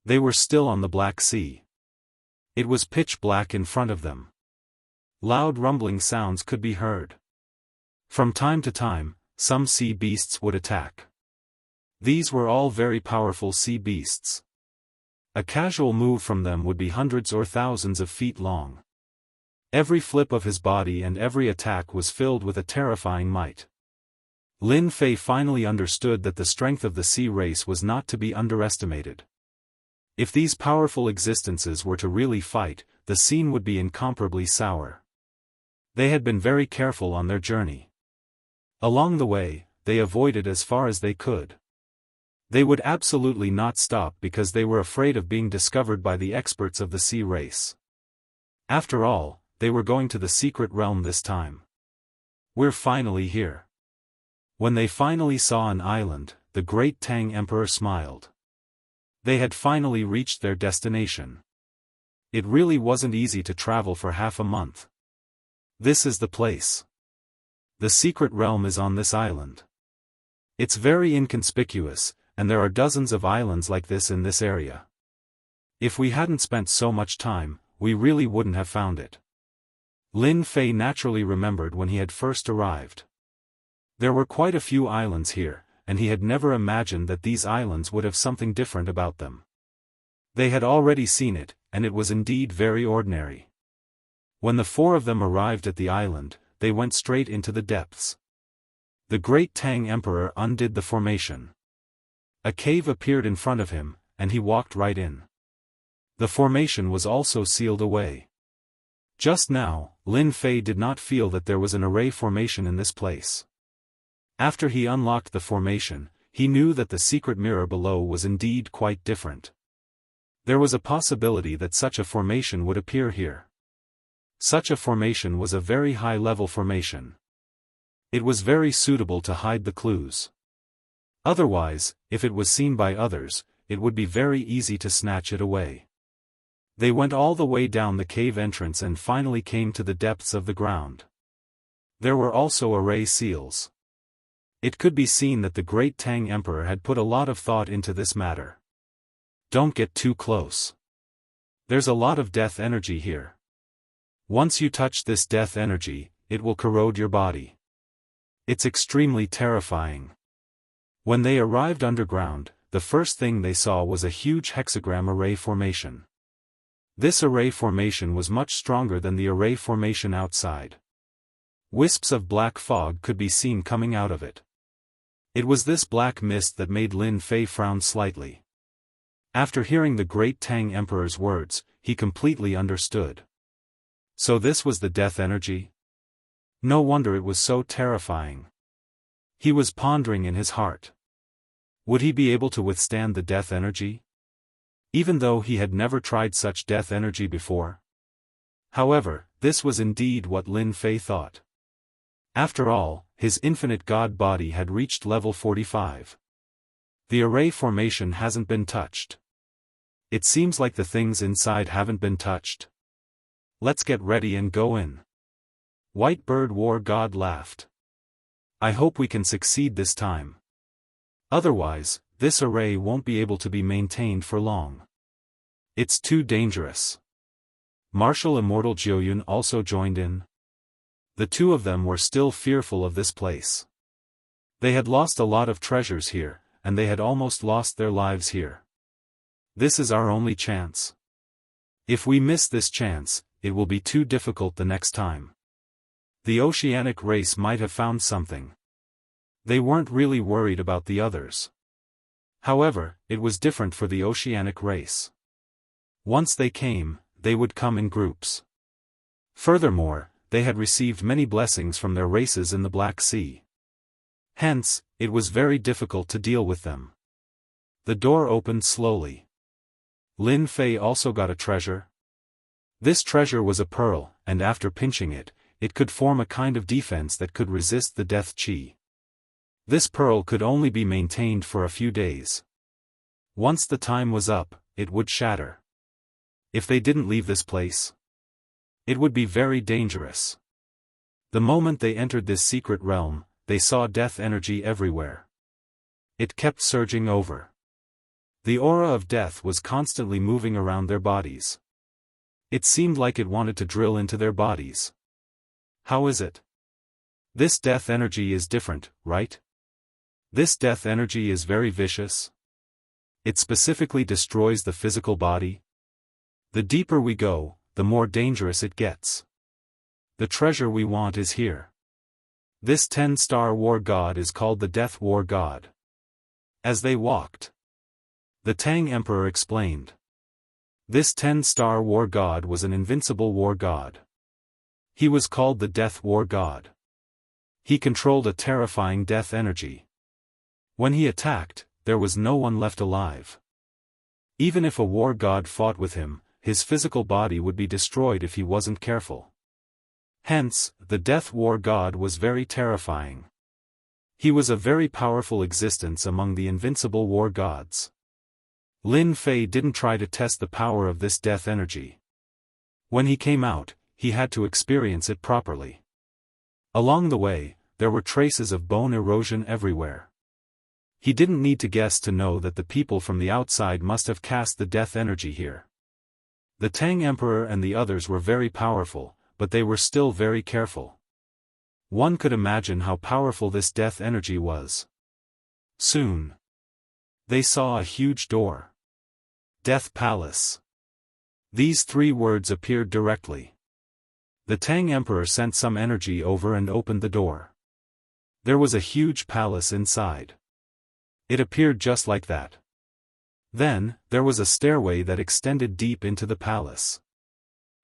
They were still on the Black Sea. It was pitch black in front of them. Loud rumbling sounds could be heard. From time to time, some sea beasts would attack. These were all very powerful sea beasts. A casual move from them would be hundreds or thousands of feet long. Every flip of his body and every attack was filled with a terrifying might. Lin Fei finally understood that the strength of the sea race was not to be underestimated. If these powerful existences were to really fight, the scene would be incomparably sour. They had been very careful on their journey. Along the way, they avoided as far as they could. They would absolutely not stop because they were afraid of being discovered by the experts of the sea race. After all, they were going to the secret realm this time. We're finally here. When they finally saw an island, the great Tang Emperor smiled. They had finally reached their destination. It really wasn't easy to travel for half a month. This is the place. The secret realm is on this island. It's very inconspicuous, and there are dozens of islands like this in this area. If we hadn't spent so much time, we really wouldn't have found it. Lin Fei naturally remembered when he had first arrived. There were quite a few islands here, and he had never imagined that these islands would have something different about them. They had already seen it, and it was indeed very ordinary. When the 4 of them arrived at the island, they went straight into the depths. The great Tang Emperor undid the formation. A cave appeared in front of him, and he walked right in. The formation was also sealed away. Just now, Lin Fei did not feel that there was an array formation in this place. After he unlocked the formation, he knew that the secret mirror below was indeed quite different. There was a possibility that such a formation would appear here. Such a formation was a very high-level formation. It was very suitable to hide the clues. Otherwise, if it was seen by others, it would be very easy to snatch it away. They went all the way down the cave entrance and finally came to the depths of the ground. There were also array seals. It could be seen that the great Tang Emperor had put a lot of thought into this matter. Don't get too close. There's a lot of death energy here. Once you touch this death energy, it will corrode your body. It's extremely terrifying. When they arrived underground, the first thing they saw was a huge hexagram array formation. This array formation was much stronger than the array formation outside. Wisps of black fog could be seen coming out of it. It was this black mist that made Lin Fei frown slightly. After hearing the great Tang Emperor's words, he completely understood. So this was the death energy? No wonder it was so terrifying. He was pondering in his heart. Would he be able to withstand the death energy? Even though he had never tried such death energy before. However, this was indeed what Lin Fei thought. After all, his infinite god body had reached level 45. The array formation hasn't been touched. It seems like the things inside haven't been touched. Let's get ready and go in. White Bird War God laughed. I hope we can succeed this time. Otherwise, this array won't be able to be maintained for long. It's too dangerous. Martial Immortal Jiuyun also joined in. The two of them were still fearful of this place. They had lost a lot of treasures here, and they had almost lost their lives here. This is our only chance. If we miss this chance, it will be too difficult the next time. The oceanic race might have found something. They weren't really worried about the others. However, it was different for the oceanic race. Once they came, they would come in groups. Furthermore, they had received many blessings from their races in the Black Sea. Hence, it was very difficult to deal with them. The door opened slowly. Lin Fei also got a treasure. This treasure was a pearl, and after pinching it, it could form a kind of defense that could resist the death chi. This pearl could only be maintained for a few days. Once the time was up, it would shatter. If they didn't leave this place, it would be very dangerous. The moment they entered this secret realm, they saw death energy everywhere. It kept surging over. The aura of death was constantly moving around their bodies. It seemed like it wanted to drill into their bodies. How is it? This death energy is different, right? This death energy is very vicious. It specifically destroys the physical body. The deeper we go, the more dangerous it gets. The treasure we want is here. This 10-star war god is called the Death War God. As they walked, the Tang Emperor explained. This 10-star war god was an invincible war god. He was called the Death War God. He controlled a terrifying death energy. When he attacked, there was no one left alive. Even if a war god fought with him, his physical body would be destroyed if he wasn't careful. Hence, the Death War God was very terrifying. He was a very powerful existence among the invincible war gods. Lin Fei didn't try to test the power of this death energy. When he came out, he had to experience it properly. Along the way, there were traces of bone erosion everywhere. He didn't need to guess to know that the people from the outside must have cast the death energy here. The Tang Emperor and the others were very powerful, but they were still very careful. One could imagine how powerful this death energy was. Soon, they saw a huge door. Death Palace. These 3 words appeared directly. The Tang Emperor sent some energy over and opened the door. There was a huge palace inside. It appeared just like that. Then, there was a stairway that extended deep into the palace.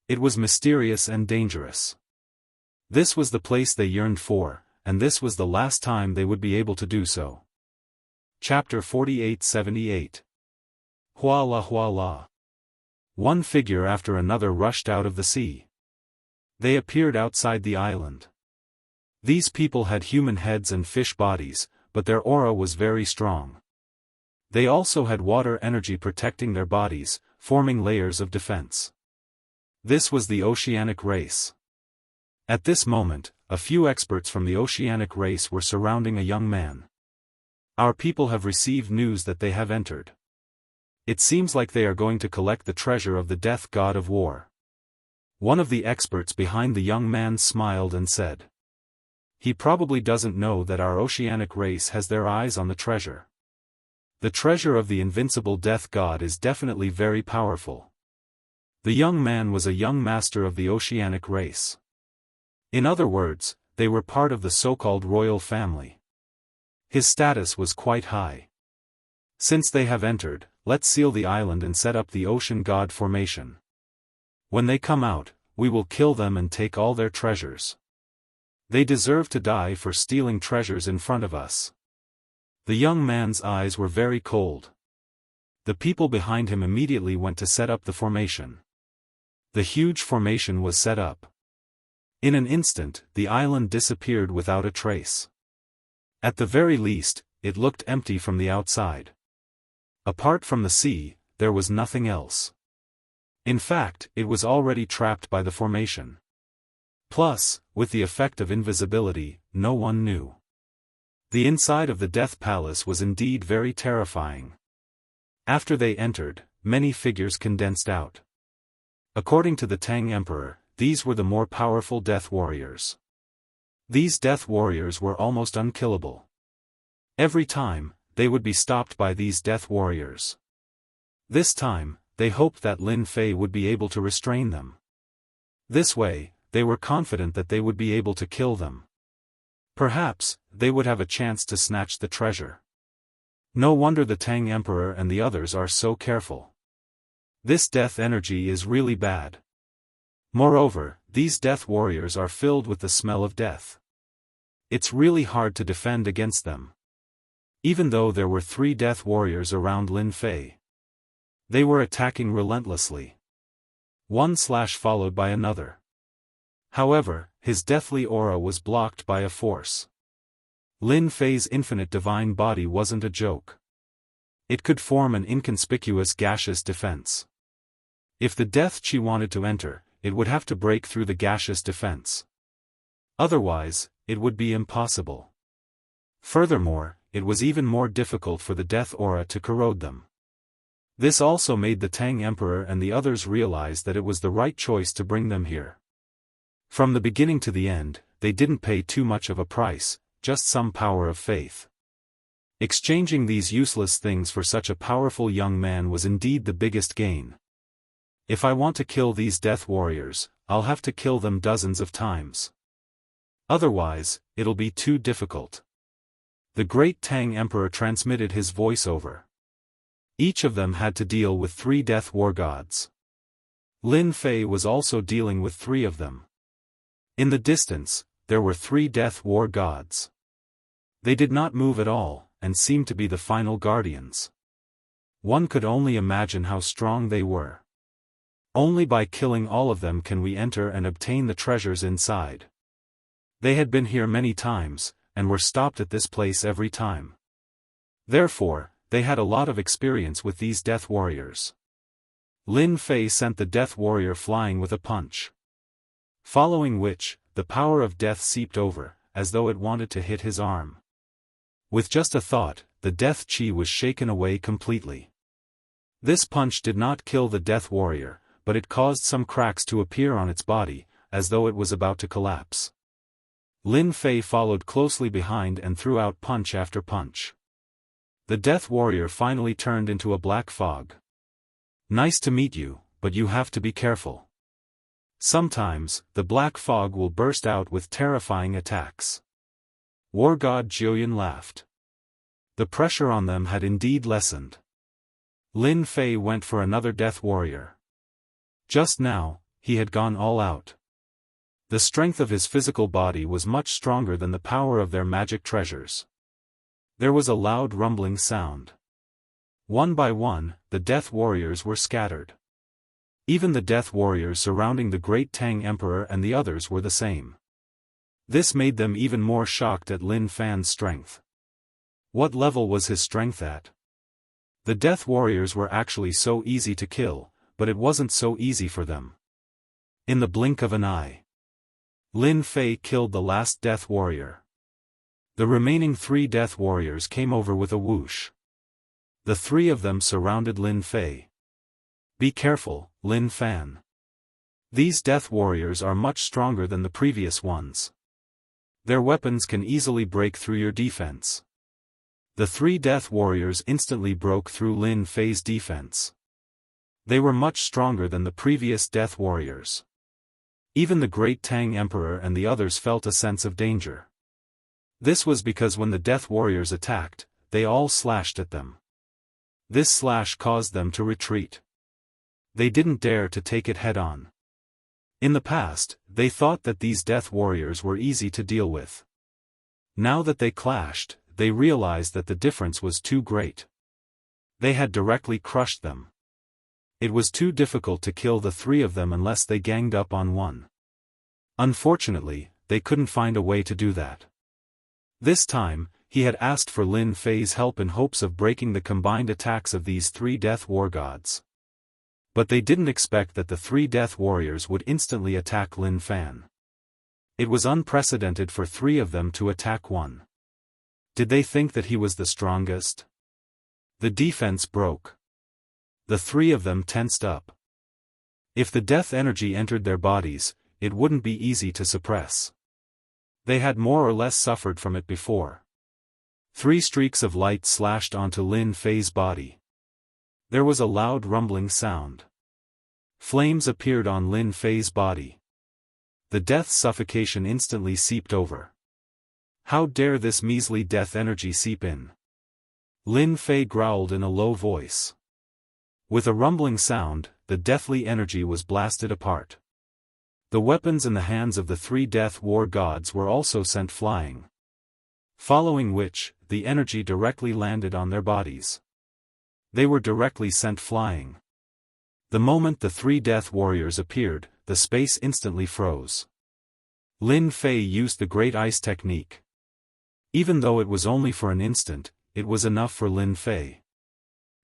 It was mysterious and dangerous. This was the place they yearned for, and this was the last time they would be able to do so. Chapter 48-78. Hua la. One figure after another rushed out of the sea. They appeared outside the island. These people had human heads and fish bodies, but their aura was very strong. They also had water energy protecting their bodies, forming layers of defense. This was the oceanic race. At this moment, a few experts from the oceanic race were surrounding a young man. Our people have received news that they have entered. It seems like they are going to collect the treasure of the death god of war. One of the experts behind the young man smiled and said. He probably doesn't know that our oceanic race has their eyes on the treasure. The treasure of the invincible death god is definitely very powerful. The young man was a young master of the oceanic race. In other words, they were part of the so-called royal family. His status was quite high. Since they have entered, let's seal the island and set up the ocean god formation. When they come out, we will kill them and take all their treasures. They deserve to die for stealing treasures in front of us." The young man's eyes were very cold. The people behind him immediately went to set up the formation. The huge formation was set up. In an instant, the island disappeared without a trace. At the very least, it looked empty from the outside. Apart from the sea, there was nothing else. In fact, it was already trapped by the formation. Plus, with the effect of invisibility, no one knew. The inside of the Death Palace was indeed very terrifying. After they entered, many figures condensed out. According to the Tang Emperor, these were the more powerful Death Warriors. These Death Warriors were almost unkillable. Every time, they would be stopped by these Death Warriors. This time, they hoped that Lin Fei would be able to restrain them. This way, they were confident that they would be able to kill them. Perhaps, they would have a chance to snatch the treasure. No wonder the Tang Emperor and the others are so careful. This death energy is really bad. Moreover, these Death Warriors are filled with the smell of death. It's really hard to defend against them. Even though there were 3 Death Warriors around Lin Fei, they were attacking relentlessly. One slash followed by another. However, his deathly aura was blocked by a force. Lin Fei's infinite divine body wasn't a joke. It could form an inconspicuous gaseous defense. If the death chi wanted to enter, it would have to break through the gaseous defense. Otherwise, it would be impossible. Furthermore, it was even more difficult for the death aura to corrode them. This also made the Tang Emperor and the others realize that it was the right choice to bring them here. From the beginning to the end, they didn't pay too much of a price, just some power of faith. Exchanging these useless things for such a powerful young man was indeed the biggest gain. If I want to kill these Death Warriors, I'll have to kill them dozens of times. Otherwise, it'll be too difficult. The great Tang Emperor transmitted his voice over. Each of them had to deal with 3 death war gods. Lin Fei was also dealing with 3 of them. In the distance, there were 3 death war gods. They did not move at all, and seemed to be the final guardians. One could only imagine how strong they were. Only by killing all of them can we enter and obtain the treasures inside. They had been here many times, and were stopped at this place every time. Therefore, they had a lot of experience with these Death Warriors. Lin Fei sent the Death Warrior flying with a punch. Following which, the power of death seeped over, as though it wanted to hit his arm. With just a thought, the death chi was shaken away completely. This punch did not kill the Death Warrior, but it caused some cracks to appear on its body, as though it was about to collapse. Lin Fei followed closely behind and threw out punch after punch. The Death Warrior finally turned into a black fog. "Nice to meet you, but you have to be careful. Sometimes, the black fog will burst out with terrifying attacks." War God Jiuyan laughed. The pressure on them had indeed lessened. Lin Fei went for another Death Warrior. Just now, he had gone all out. The strength of his physical body was much stronger than the power of their magic treasures. There was a loud rumbling sound. One by one, the Death Warriors were scattered. Even the Death Warriors surrounding the great Tang Emperor and the others were the same. This made them even more shocked at Lin Fei's strength. What level was his strength at? The Death Warriors were actually so easy to kill, but it wasn't so easy for them. In the blink of an eye, Lin Fei killed the last Death Warrior. The remaining 3 Death Warriors came over with a whoosh. The 3 of them surrounded Lin Fei. "Be careful, Lin Fan. These Death Warriors are much stronger than the previous ones. Their weapons can easily break through your defense." The 3 Death Warriors instantly broke through Lin Fei's defense. They were much stronger than the previous Death Warriors. Even the great Tang Emperor and the others felt a sense of danger. This was because when the Death Warriors attacked, they all slashed at them. This slash caused them to retreat. They didn't dare to take it head-on. In the past, they thought that these death warriors were easy to deal with. Now that they clashed, they realized that the difference was too great. They had directly crushed them. It was too difficult to kill the three of them unless they ganged up on one. Unfortunately, they couldn't find a way to do that. This time, he had asked for Lin Fei's help in hopes of breaking the combined attacks of these three death war gods. But they didn't expect that the three death warriors would instantly attack Lin Fan. It was unprecedented for three of them to attack one. Did they think that he was the strongest? The defense broke. The three of them tensed up. If the death energy entered their bodies, it wouldn't be easy to suppress. They had more or less suffered from it before. 3 streaks of light slashed onto Lin Fei's body. There was a loud rumbling sound. Flames appeared on Lin Fei's body. The death suffocation instantly seeped over. How dare this measly death energy seep in? Lin Fei growled in a low voice. With a rumbling sound, the deathly energy was blasted apart. The weapons in the hands of the three death war gods were also sent flying. Following which, the energy directly landed on their bodies. They were directly sent flying. The moment the three death warriors appeared, the space instantly froze. Lin Fei used the Great Ice technique. Even though it was only for an instant, it was enough for Lin Fei.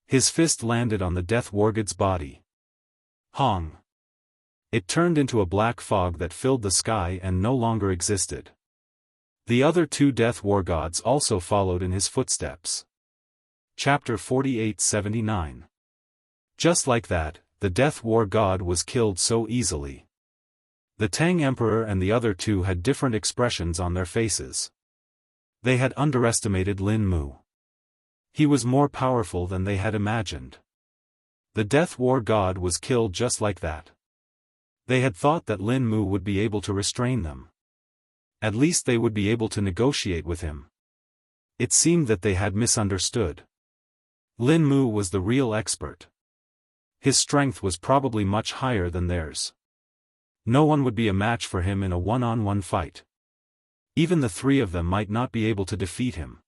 His fist landed on the death wargod's body. Hong! It turned into a black fog that filled the sky and no longer existed. The other 2 death war gods also followed in his footsteps. Chapter 48-79. Just like that, the death war god was killed so easily. The Tang Emperor and the other 2 had different expressions on their faces. They had underestimated Lin Mu. He was more powerful than they had imagined. The death war god was killed just like that. They had thought that Lin Mu would be able to restrain them. At least they would be able to negotiate with him. It seemed that they had misunderstood. Lin Mu was the real expert. His strength was probably much higher than theirs. No one would be a match for him in a one-on-one fight. Even the 3 of them might not be able to defeat him.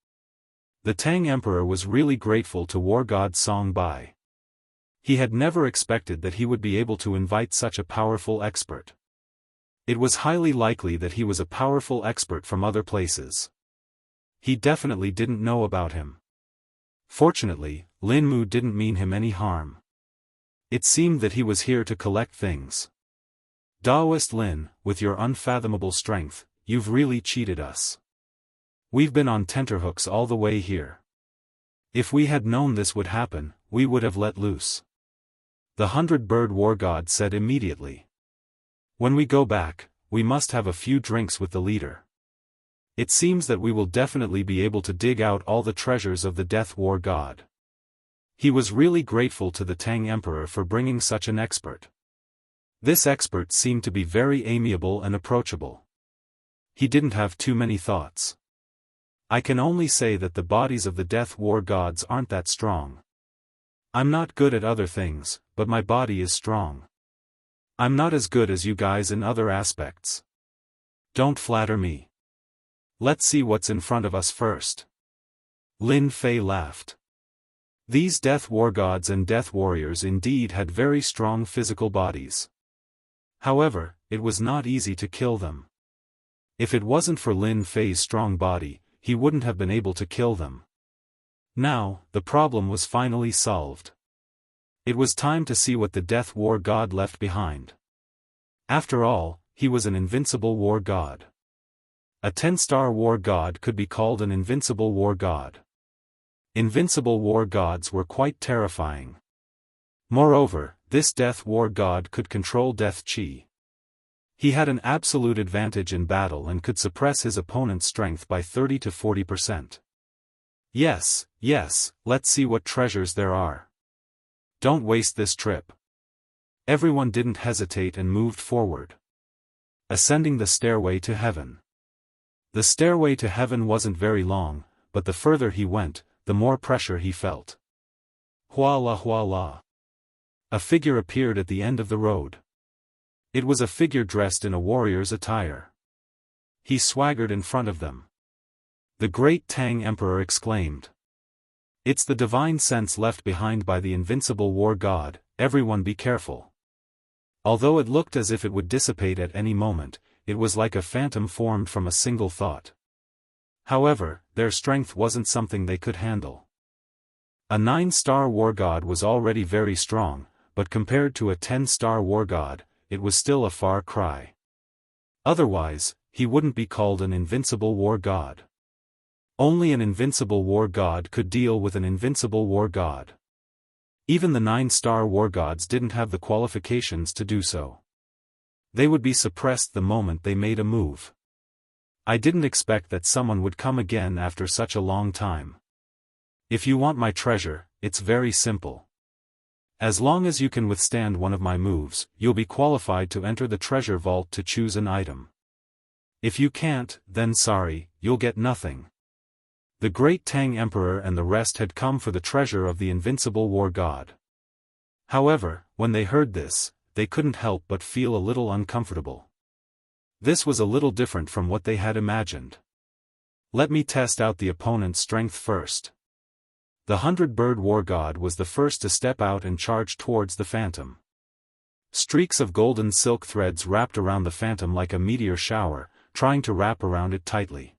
The Tang Emperor was really grateful to war god Song Bai. He had never expected that he would be able to invite such a powerful expert. It was highly likely that he was a powerful expert from other places. He definitely didn't know about him. Fortunately, Lin Mu didn't mean him any harm. It seemed that he was here to collect things. Daoist Lin, with your unfathomable strength, you've really cheated us. We've been on tenterhooks all the way here. If we had known this would happen, we would have let loose. The 100-bird war god said immediately. When we go back, we must have a few drinks with the leader. It seems that we will definitely be able to dig out all the treasures of the death war god. He was really grateful to the Tang Emperor for bringing such an expert. This expert seemed to be very amiable and approachable. He didn't have too many thoughts. I can only say that the bodies of the death war gods aren't that strong. I'm not good at other things, but my body is strong. I'm not as good as you guys in other aspects. Don't flatter me. Let's see what's in front of us first. Lin Fei laughed. These death war gods and death warriors indeed had very strong physical bodies. However, it was not easy to kill them. If it wasn't for Lin Fei's strong body, he wouldn't have been able to kill them. Now, the problem was finally solved. It was time to see what the death war god left behind. After all, he was an invincible war god. A 10-star war god could be called an invincible war god. Invincible war gods were quite terrifying. Moreover, this death war god could control death chi. He had an absolute advantage in battle and could suppress his opponent's strength by 30 to 40%. Yes, let's see what treasures there are. Don't waste this trip. Everyone didn't hesitate and moved forward. Ascending the stairway to heaven. The stairway to heaven wasn't very long, but the further he went, the more pressure he felt. Hua la. A figure appeared at the end of the road. It was a figure dressed in a warrior's attire. He swaggered in front of them. The great Tang Emperor exclaimed. "It's the divine sense left behind by the invincible war god, everyone be careful." Although it looked as if it would dissipate at any moment, it was like a phantom formed from a single thought. However, their strength wasn't something they could handle. A 9-star war god was already very strong, but compared to a 10-star war god, it was still a far cry. Otherwise, he wouldn't be called an invincible war god. Only an invincible war god could deal with an invincible war god. Even the 9-star war gods didn't have the qualifications to do so. They would be suppressed the moment they made a move. I didn't expect that someone would come again after such a long time. If you want my treasure, it's very simple. As long as you can withstand one of my moves, you'll be qualified to enter the treasure vault to choose an item. If you can't, then sorry, you'll get nothing. The great Tang Emperor and the rest had come for the treasure of the invincible war god. However, when they heard this, they couldn't help but feel a little uncomfortable. This was a little different from what they had imagined. Let me test out the opponent's strength first. The 100-bird war god was the first to step out and charge towards the phantom. Streaks of golden silk threads wrapped around the phantom like a meteor shower, trying to wrap around it tightly.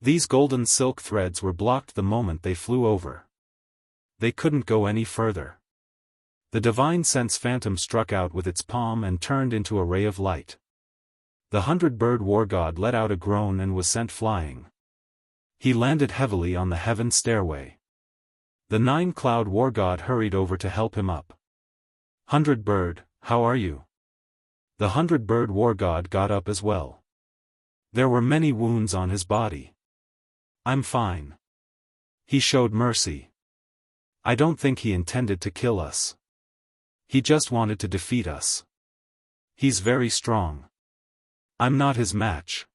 These golden silk threads were blocked the moment they flew over. They couldn't go any further. The divine sense phantom struck out with its palm and turned into a ray of light. The 100-bird war god let out a groan and was sent flying. He landed heavily on the heaven stairway. The 9-cloud war god hurried over to help him up. "100-bird, how are you?" The 100-bird war god got up as well. There were many wounds on his body. "I'm fine." He showed mercy. "I don't think he intended to kill us. He just wanted to defeat us. He's very strong. I'm not his match."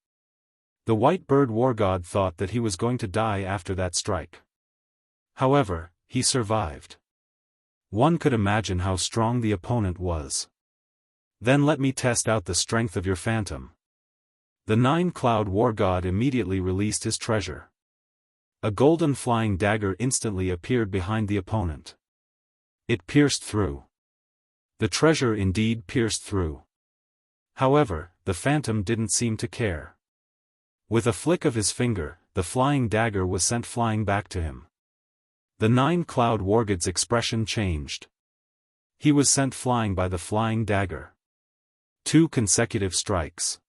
The white bird war god thought that he was going to die after that strike. However, he survived. One could imagine how strong the opponent was. "Then let me test out the strength of your phantom." The 9-cloud war god immediately released his treasure. A golden flying dagger instantly appeared behind the opponent. It pierced through. The treasure indeed pierced through. However, the phantom didn't seem to care. With a flick of his finger, the flying dagger was sent flying back to him. The 9-cloud war god's expression changed. He was sent flying by the flying dagger. 2 consecutive strikes.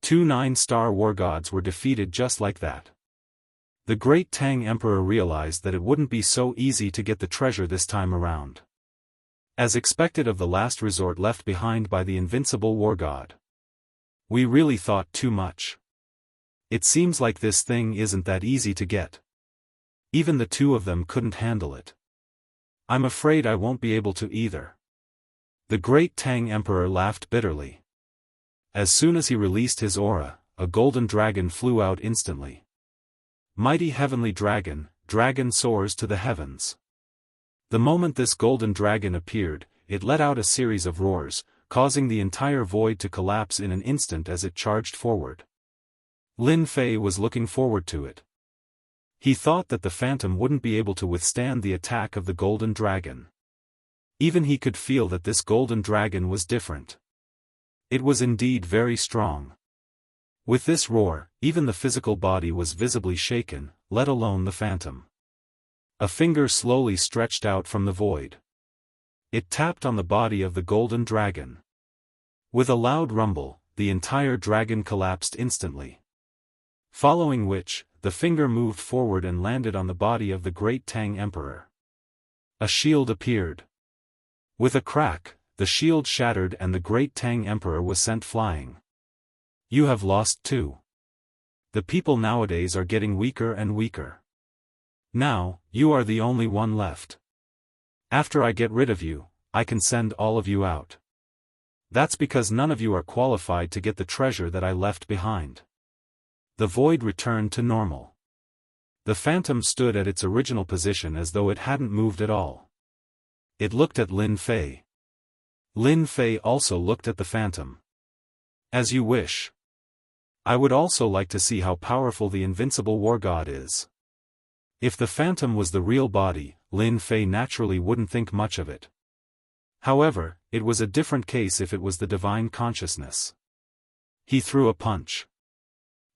2 9-star war gods were defeated just like that. The great Tang Emperor realized that it wouldn't be so easy to get the treasure this time around. As expected of the last resort left behind by the invincible war god. "We really thought too much. It seems like this thing isn't that easy to get. Even the 2 of them couldn't handle it. I'm afraid I won't be able to either." The great Tang Emperor laughed bitterly. As soon as he released his aura, a golden dragon flew out instantly. "Mighty heavenly dragon, dragon soars to the heavens." The moment this golden dragon appeared, it let out a series of roars, causing the entire void to collapse in an instant as it charged forward. Lin Fei was looking forward to it. He thought that the phantom wouldn't be able to withstand the attack of the golden dragon. Even he could feel that this golden dragon was different. It was indeed very strong. With this roar, even the physical body was visibly shaken, let alone the phantom. A finger slowly stretched out from the void. It tapped on the body of the golden dragon. With a loud rumble, the entire dragon collapsed instantly. Following which, the finger moved forward and landed on the body of the great Tang Emperor. A shield appeared. With a crack, the shield shattered and the great Tang Emperor was sent flying. "You have lost too. The people nowadays are getting weaker and weaker. Now, you are the only one left. After I get rid of you, I can send all of you out. That's because none of you are qualified to get the treasure that I left behind." The void returned to normal. The phantom stood at its original position as though it hadn't moved at all. It looked at Lin Fei. Lin Fei also looked at the phantom. As you wish. I would also like to see how powerful the invincible war god is. If the phantom was the real body, Lin Fei naturally wouldn't think much of it. However, it was a different case if it was the divine consciousness. He threw a punch.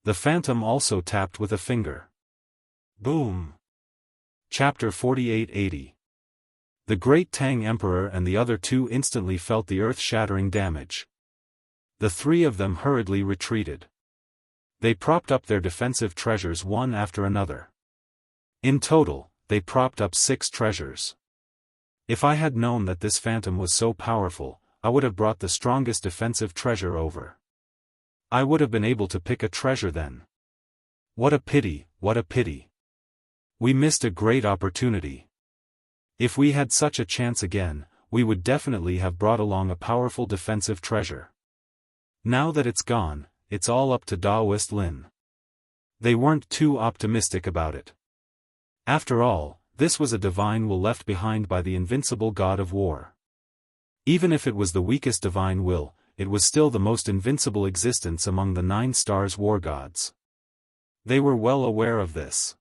The phantom also tapped with a finger. Boom! Chapter 4880. The Great Tang Emperor and the other two instantly felt the earth-shattering damage. The three of them hurriedly retreated. They propped up their defensive treasures one after another. In total, they propped up 6 treasures. If I had known that this phantom was so powerful, I would have brought the strongest defensive treasure over. I would have been able to pick a treasure then. What a pity, what a pity. We missed a great opportunity. If we had such a chance again, we would definitely have brought along a powerful defensive treasure. Now that it's gone, it's all up to Daoist Lin. They weren't too optimistic about it. After all, this was a divine will left behind by the invincible god of war. Even if it was the weakest divine will, it was still the most invincible existence among the 9 stars war gods. They were well aware of this.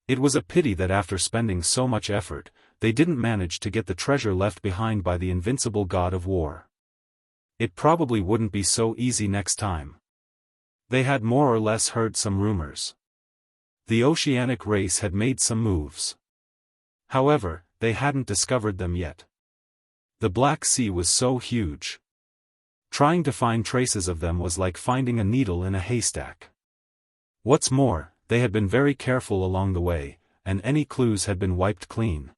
It was a pity that after spending so much effort, they didn't manage to get the treasure left behind by the invincible god of war. It probably wouldn't be so easy next time. They had more or less heard some rumors. The oceanic race had made some moves. However, they hadn't discovered them yet. The Black Sea was so huge. Trying to find traces of them was like finding a needle in a haystack. What's more, they had been very careful along the way, and any clues had been wiped clean.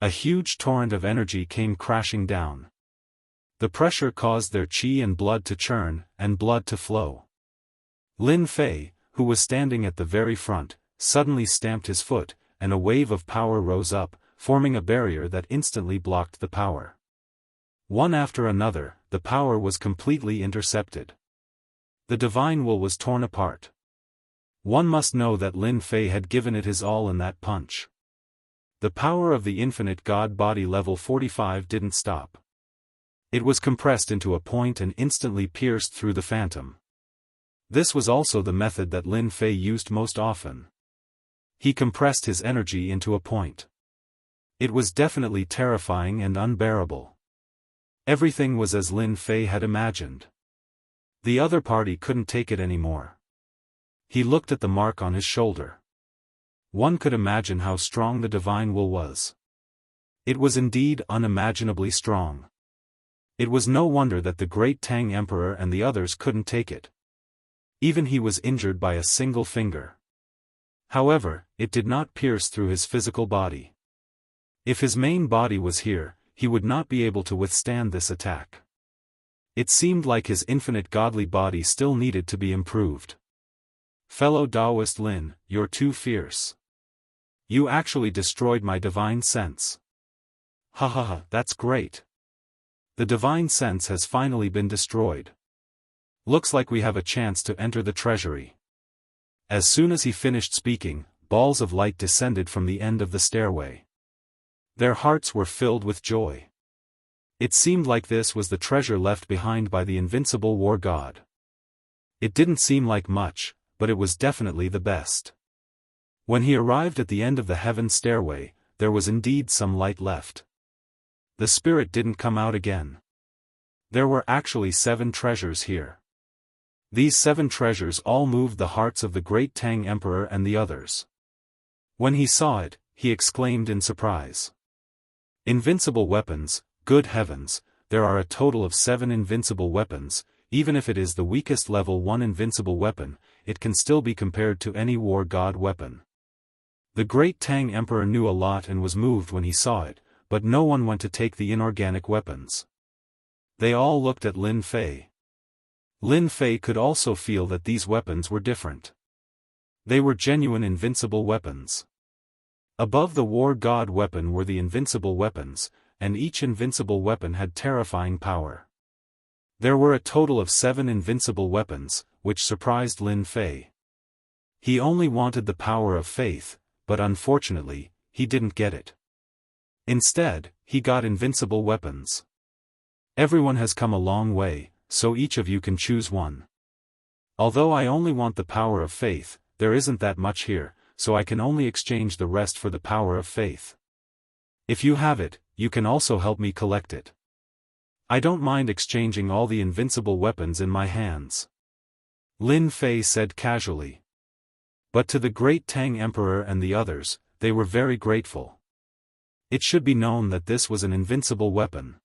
A huge torrent of energy came crashing down. The pressure caused their qi and blood to churn, and blood to flow. Lin Fei, who was standing at the very front, suddenly stamped his foot, and a wave of power rose up, forming a barrier that instantly blocked the power. One after another, the power was completely intercepted. The divine will was torn apart. One must know that Lin Fei had given it his all in that punch. The power of the infinite god body level 45 didn't stop. It was compressed into a point and instantly pierced through the phantom. This was also the method that Lin Fei used most often. He compressed his energy into a point. It was definitely terrifying and unbearable. Everything was as Lin Fei had imagined. The other party couldn't take it anymore. He looked at the mark on his shoulder. One could imagine how strong the divine will was. It was indeed unimaginably strong. It was no wonder that the great Tang Emperor and the others couldn't take it. Even he was injured by a single finger. However, it did not pierce through his physical body. If his main body was here, he would not be able to withstand this attack. It seemed like his infinite godly body still needed to be improved. Fellow Daoist Lin, you're too fierce. You actually destroyed my divine sense. Ha ha ha, that's great. The divine sense has finally been destroyed. Looks like we have a chance to enter the treasury. As soon as he finished speaking, balls of light descended from the end of the stairway. Their hearts were filled with joy. It seemed like this was the treasure left behind by the invincible war god. It didn't seem like much, but it was definitely the best. When he arrived at the end of the heaven stairway, there was indeed some light left. The spirit didn't come out again. There were actually 7 treasures here. These 7 treasures all moved the hearts of the great Tang Emperor and the others. When he saw it, he exclaimed in surprise. Invincible weapons, good heavens, there are a total of 7 invincible weapons. Even if it is the weakest level 1 invincible weapon, it can still be compared to any war god weapon. The great Tang Emperor knew a lot and was moved when he saw it, but no one went to take the inorganic weapons. They all looked at Lin Fei. Lin Fei could also feel that these weapons were different. They were genuine invincible weapons. Above the war god weapon were the invincible weapons, and each invincible weapon had terrifying power. There were a total of 7 invincible weapons, which surprised Lin Fei. He only wanted the power of faith, but unfortunately, he didn't get it. Instead, he got invincible weapons. Everyone has come a long way, so each of you can choose one. Although I only want the power of faith, there isn't that much here, so I can only exchange the rest for the power of faith. If you have it, you can also help me collect it. I don't mind exchanging all the invincible weapons in my hands. Lin Fei said casually. But to the great Tang Emperor and the others, they were very grateful. It should be known that this was an invincible weapon.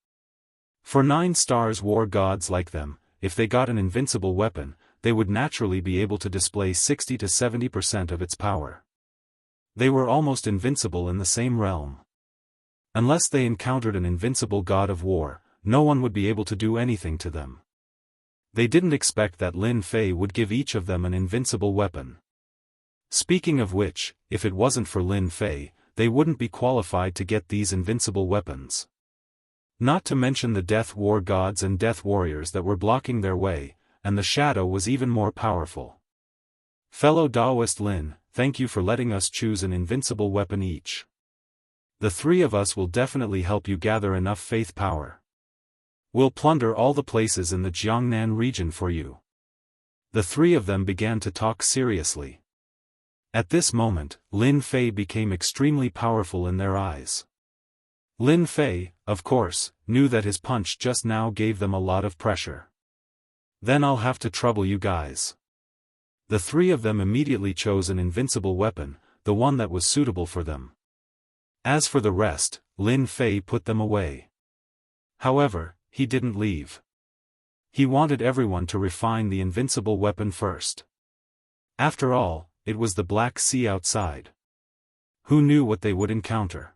For 9 stars war gods like them, if they got an invincible weapon, they would naturally be able to display 60 to 70% of its power. They were almost invincible in the same realm. Unless they encountered an invincible god of war, no one would be able to do anything to them. They didn't expect that Lin Fei would give each of them an invincible weapon. Speaking of which, if it wasn't for Lin Fei, they wouldn't be qualified to get these invincible weapons. Not to mention the death war gods and death warriors that were blocking their way, and the shadow was even more powerful. Fellow Daoist Lin, thank you for letting us choose an invincible weapon each. The 3 of us will definitely help you gather enough faith power. We'll plunder all the places in the Jiangnan region for you. The 3 of them began to talk seriously. At this moment, Lin Fei became extremely powerful in their eyes. Lin Fei, of course, knew that his punch just now gave them a lot of pressure. Then I'll have to trouble you guys. The 3 of them immediately chose an invincible weapon, the one that was suitable for them. As for the rest, Lin Fei put them away. However, he didn't leave. He wanted everyone to refine the invincible weapon first. After all, it was the Black Sea outside. Who knew what they would encounter?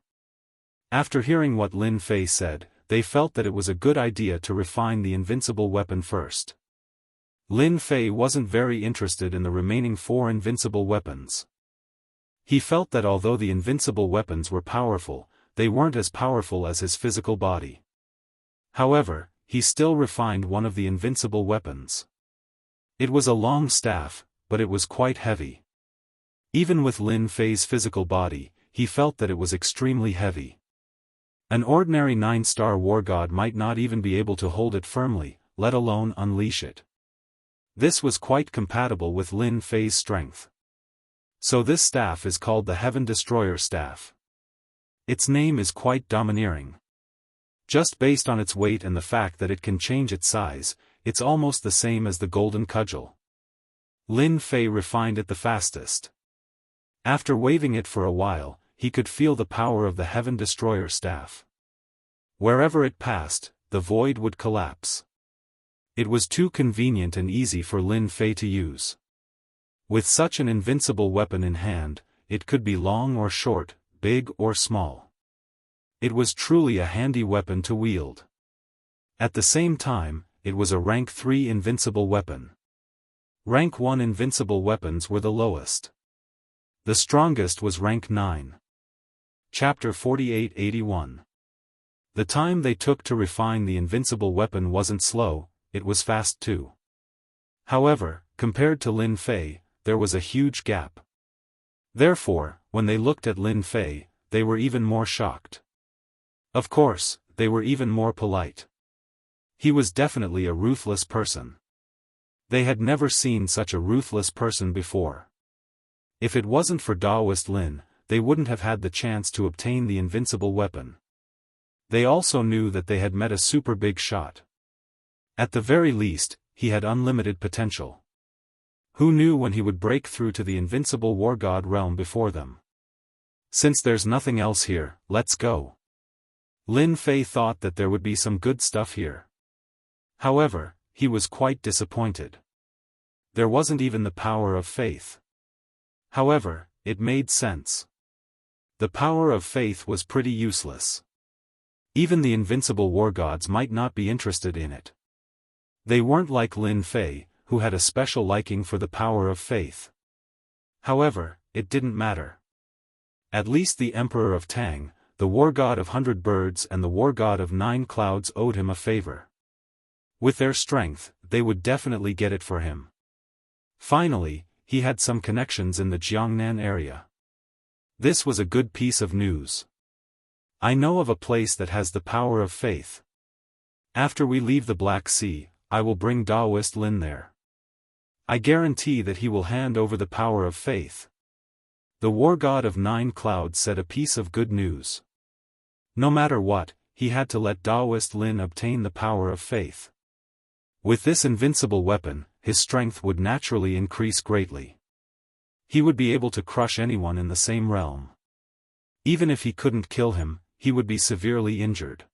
After hearing what Lin Fei said, they felt that it was a good idea to refine the invincible weapon first. Lin Fei wasn't very interested in the remaining 4 invincible weapons. He felt that although the invincible weapons were powerful, they weren't as powerful as his physical body. However, he still refined one of the invincible weapons. It was a long staff, but it was quite heavy. Even with Lin Fei's physical body, he felt that it was extremely heavy. An ordinary 9-star war god might not even be able to hold it firmly, let alone unleash it. This was quite compatible with Lin Fei's strength. So this staff is called the Heaven Destroyer Staff. Its name is quite domineering. Just based on its weight and the fact that it can change its size, it's almost the same as the Golden Cudgel. Lin Fei refined it the fastest. After waving it for a while, he could feel the power of the Heaven Destroyer Staff. Wherever it passed, the void would collapse. It was too convenient and easy for Lin Fei to use. With such an invincible weapon in hand, it could be long or short, big or small. It was truly a handy weapon to wield. At the same time, it was a rank 3 invincible weapon. Rank 1 invincible weapons were the lowest. The strongest was rank 9. Chapter 48-81. The time they took to refine the invincible weapon wasn't slow, it was fast too. However, compared to Lin Fei, there was a huge gap. Therefore, when they looked at Lin Fei, they were even more shocked. Of course, they were even more polite. He was definitely a ruthless person. They had never seen such a ruthless person before. If it wasn't for Daoist Lin, they wouldn't have had the chance to obtain the invincible weapon. They also knew that they had met a super big shot. At the very least, he had unlimited potential. Who knew when he would break through to the invincible war god realm before them? Since there's nothing else here, let's go. Lin Fei thought that there would be some good stuff here. However, he was quite disappointed. There wasn't even the power of faith. However, it made sense. The power of faith was pretty useless. Even the invincible war gods might not be interested in it. They weren't like Lin Fei, who had a special liking for the power of faith. However, it didn't matter. At least the Emperor of Tang, the war god of 100 birds and the war god of 9 clouds owed him a favor. With their strength, they would definitely get it for him. Finally, he had some connections in the Jiangnan area. This was a good piece of news. I know of a place that has the power of faith. After we leave the Black Sea, I will bring Daoist Lin there. I guarantee that he will hand over the power of faith. The war god of 9 clouds said a piece of good news. No matter what, he had to let Daoist Lin obtain the power of faith. With this invincible weapon, his strength would naturally increase greatly. He would be able to crush anyone in the same realm. Even if he couldn't kill him, he would be severely injured.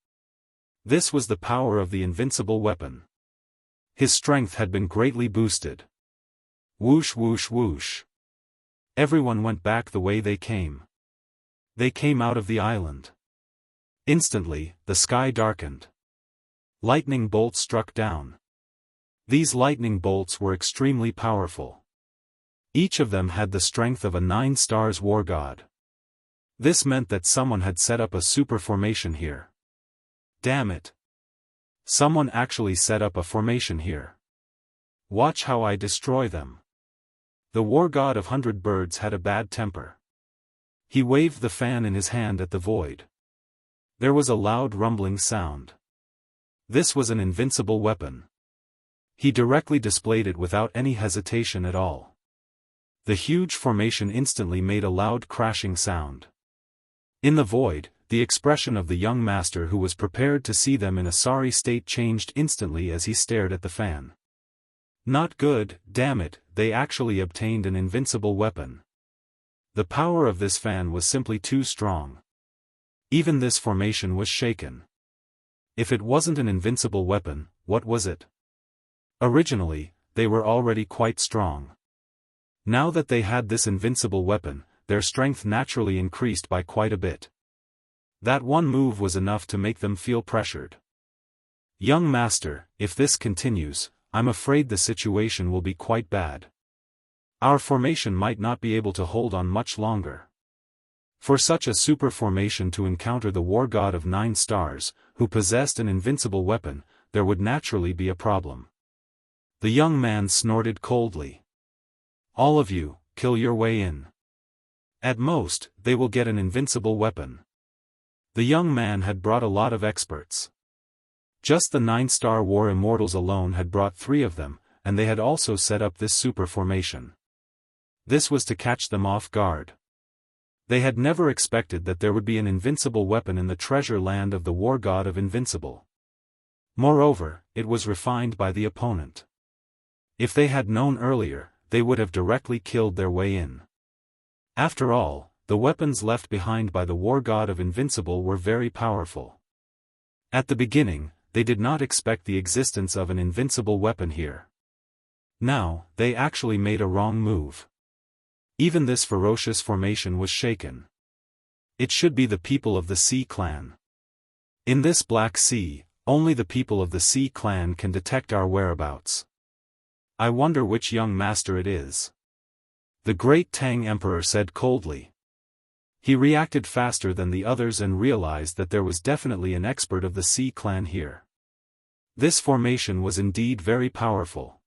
This was the power of the invincible weapon. His strength had been greatly boosted. Whoosh whoosh whoosh. Everyone went back the way they came. They came out of the island. Instantly, the sky darkened. Lightning bolts struck down. These lightning bolts were extremely powerful. Each of them had the strength of a 9 stars war god. This meant that someone had set up a super formation here. Damn it. Someone actually set up a formation here. Watch how I destroy them. The war god of 100 birds had a bad temper. He waved the fan in his hand at the void. There was a loud rumbling sound. This was an invincible weapon. He directly displayed it without any hesitation at all. The huge formation instantly made a loud crashing sound. In the void, the expression of the young master who was prepared to see them in a sorry state changed instantly as he stared at the fan. Not good, damn it, they actually obtained an invincible weapon. The power of this fan was simply too strong. Even this formation was shaken. If it wasn't an invincible weapon, what was it? Originally, they were already quite strong. Now that they had this invincible weapon, their strength naturally increased by quite a bit. That one move was enough to make them feel pressured. Young master, if this continues, I'm afraid the situation will be quite bad. Our formation might not be able to hold on much longer. For such a super formation to encounter the war god of 9 stars, who possessed an invincible weapon, there would naturally be a problem. The young man snorted coldly. All of you, kill your way in. At most, they will get an invincible weapon. The young man had brought a lot of experts. Just the 9-star war immortals alone had brought 3 of them, and they had also set up this super formation. This was to catch them off guard. They had never expected that there would be an invincible weapon in the treasure land of the war god of invincible. Moreover, it was refined by the opponent. If they had known earlier, they would have directly killed their way in. After all, the weapons left behind by the war god of invincible were very powerful. At the beginning, they did not expect the existence of an invincible weapon here. Now, they actually made a wrong move. Even this ferocious formation was shaken. It should be the people of the Sea clan. In this Black Sea, only the people of the Sea clan can detect our whereabouts. I wonder which young master it is. The great Tang Emperor said coldly. He reacted faster than the others and realized that there was definitely an expert of the Sea clan here. This formation was indeed very powerful.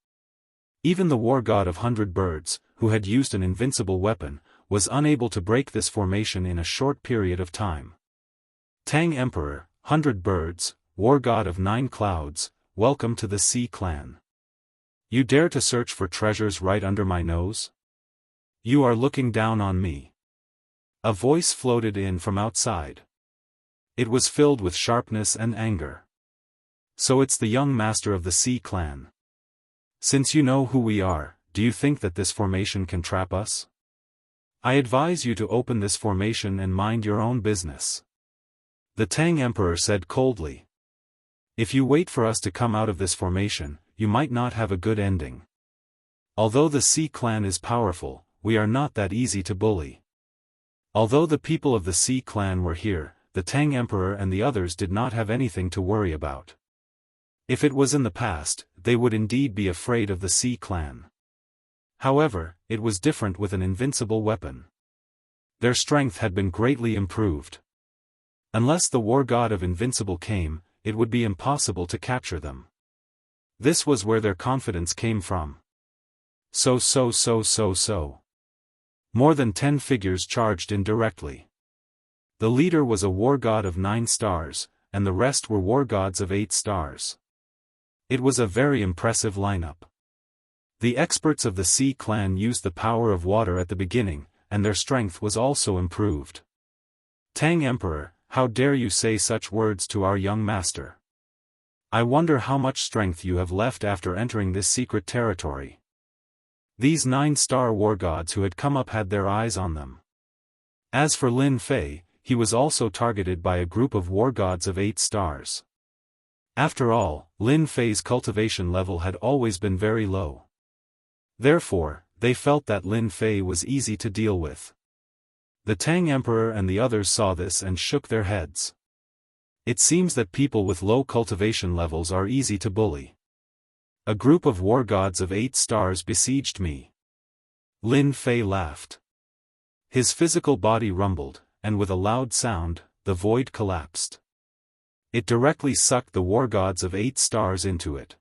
Even the war god of 100 birds, who had used an invincible weapon, was unable to break this formation in a short period of time. Tang Emperor, 100 birds, war god of 9 clouds, welcome to the Sea clan. You dare to search for treasures right under my nose? You are looking down on me. A voice floated in from outside. It was filled with sharpness and anger. So it's the young master of the Sea clan. Since you know who we are, do you think that this formation can trap us? I advise you to open this formation and mind your own business. The Tang Emperor said coldly. If you wait for us to come out of this formation, you might not have a good ending. Although the Sea clan is powerful, we are not that easy to bully. Although the people of the Sea clan were here, the Tang Emperor and the others did not have anything to worry about. If it was in the past, they would indeed be afraid of the Sea clan. However, it was different with an invincible weapon. Their strength had been greatly improved. Unless the war god of invincible came, it would be impossible to capture them. This was where their confidence came from. So. More than 10 figures charged in directly. The leader was a war god of 9 stars, and the rest were war gods of 8 stars. It was a very impressive lineup. The experts of the Sea clan used the power of water at the beginning, and their strength was also improved. Tang Emperor, how dare you say such words to our young master? I wonder how much strength you have left after entering this secret territory. These 9-star war gods who had come up had their eyes on them. As for Lin Fei, he was also targeted by a group of war gods of 8 stars. After all, Lin Fei's cultivation level had always been very low. Therefore, they felt that Lin Fei was easy to deal with. The Tang Emperor and the others saw this and shook their heads. It seems that people with low cultivation levels are easy to bully. A group of war gods of 8 stars besieged me. Lin Fei laughed. His physical body rumbled, and with a loud sound, the void collapsed. It directly sucked the war gods of 8 stars into it.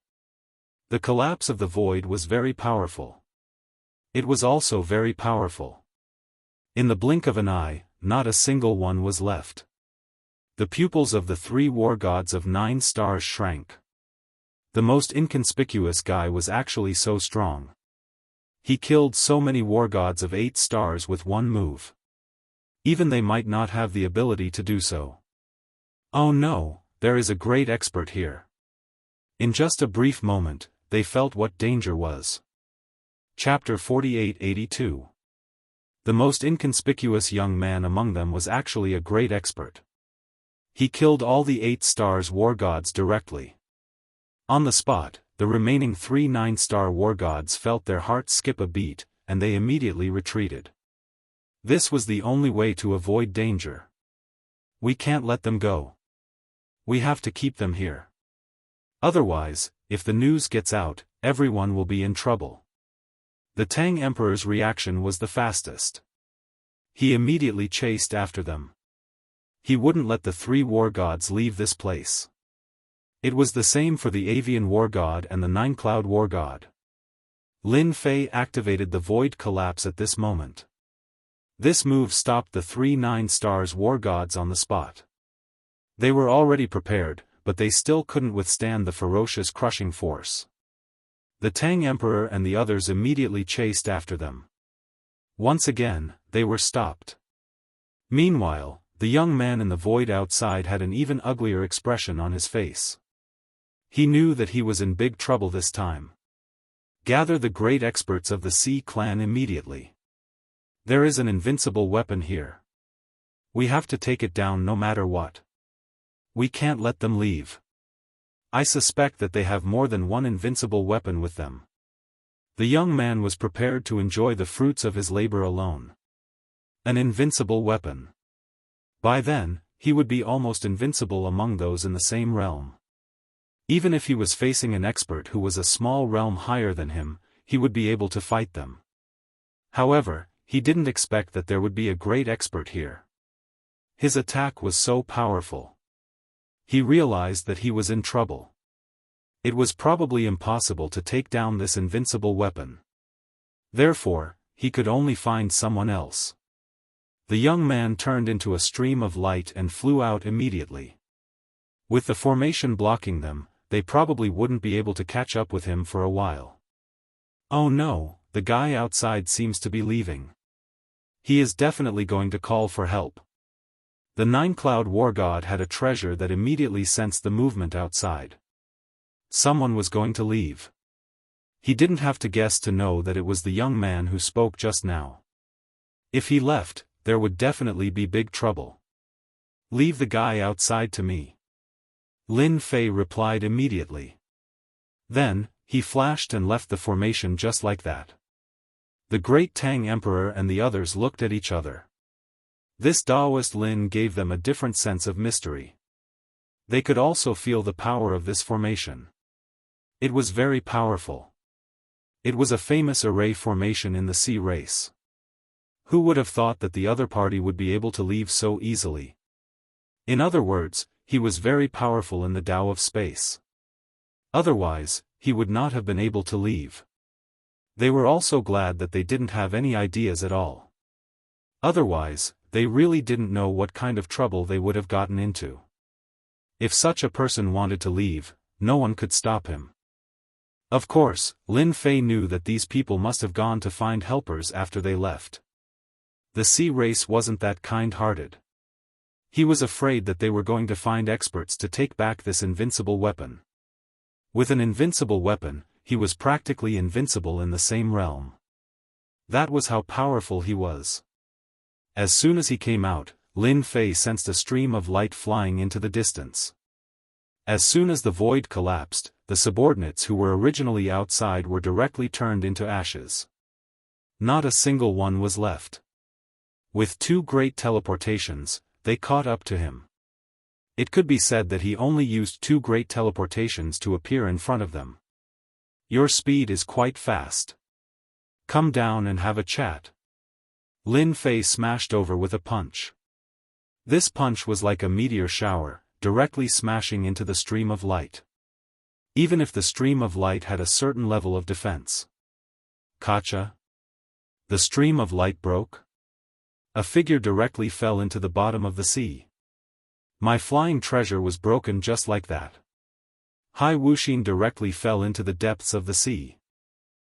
The collapse of the void was very powerful. It was also very powerful. In the blink of an eye, not a single one was left. The pupils of the 3 war gods of 9 stars shrank. The most inconspicuous guy was actually so strong. He killed so many war gods of 8 stars with one move. Even they might not have the ability to do so. Oh no, there is a great expert here. In just a brief moment, they felt what danger was. Chapter 4882. The most inconspicuous young man among them was actually a great expert. He killed all the 8 stars war gods directly. On the spot, the remaining 3 9-star war gods felt their hearts skip a beat, and they immediately retreated. This was the only way to avoid danger. We can't let them go. We have to keep them here. Otherwise, if the news gets out, everyone will be in trouble. The Tang Emperor's reaction was the fastest. He immediately chased after them. He wouldn't let the 3 war gods leave this place. It was the same for the Avian war god and the 9-cloud war god. Lin Fei activated the void collapse at this moment. This move stopped the 3 9-stars war gods on the spot. They were already prepared, but they still couldn't withstand the ferocious crushing force. The Tang Emperor and the others immediately chased after them. Once again, they were stopped. Meanwhile, the young man in the void outside had an even uglier expression on his face. He knew that he was in big trouble this time. Gather the great experts of the Sea clan immediately. There is an invincible weapon here. We have to take it down no matter what. We can't let them leave. I suspect that they have more than one invincible weapon with them. The young man was prepared to enjoy the fruits of his labor alone. An invincible weapon. By then, he would be almost invincible among those in the same realm. Even if he was facing an expert who was a small realm higher than him, he would be able to fight them. However, he didn't expect that there would be a great expert here. His attack was so powerful. He realized that he was in trouble. It was probably impossible to take down this invincible weapon. Therefore, he could only find someone else. The young man turned into a stream of light and flew out immediately. With the formation blocking them, they probably wouldn't be able to catch up with him for a while. Oh no, the guy outside seems to be leaving. He is definitely going to call for help. The 9-cloud war god had a treasure that immediately sensed the movement outside. Someone was going to leave. He didn't have to guess to know that it was the young man who spoke just now. If he left, there would definitely be big trouble. Leave the guy outside to me. Lin Fei replied immediately. Then, he flashed and left the formation just like that. The great Tang Emperor and the others looked at each other. This Daoist Lin gave them a different sense of mystery. They could also feel the power of this formation. It was very powerful. It was a famous array formation in the sea race. Who would have thought that the other party would be able to leave so easily? In other words, he was very powerful in the Tao of space. Otherwise, he would not have been able to leave. They were also glad that they didn't have any ideas at all. Otherwise, they really didn't know what kind of trouble they would have gotten into. If such a person wanted to leave, no one could stop him. Of course, Lin Fei knew that these people must have gone to find helpers after they left. The sea race wasn't that kind-hearted. He was afraid that they were going to find experts to take back this invincible weapon. With an invincible weapon, he was practically invincible in the same realm. That was how powerful he was. As soon as he came out, Lin Fei sensed a stream of light flying into the distance. As soon as the void collapsed, the subordinates who were originally outside were directly turned into ashes. Not a single one was left. With 2 great teleportations, they caught up to him. It could be said that he only used 2 great teleportations to appear in front of them. Your speed is quite fast. Come down and have a chat. Lin Fei smashed over with a punch. This punch was like a meteor shower, directly smashing into the stream of light. Even if the stream of light had a certain level of defense. Gotcha. The stream of light broke. A figure directly fell into the bottom of the sea. My flying treasure was broken just like that. Hai Wuxin directly fell into the depths of the sea.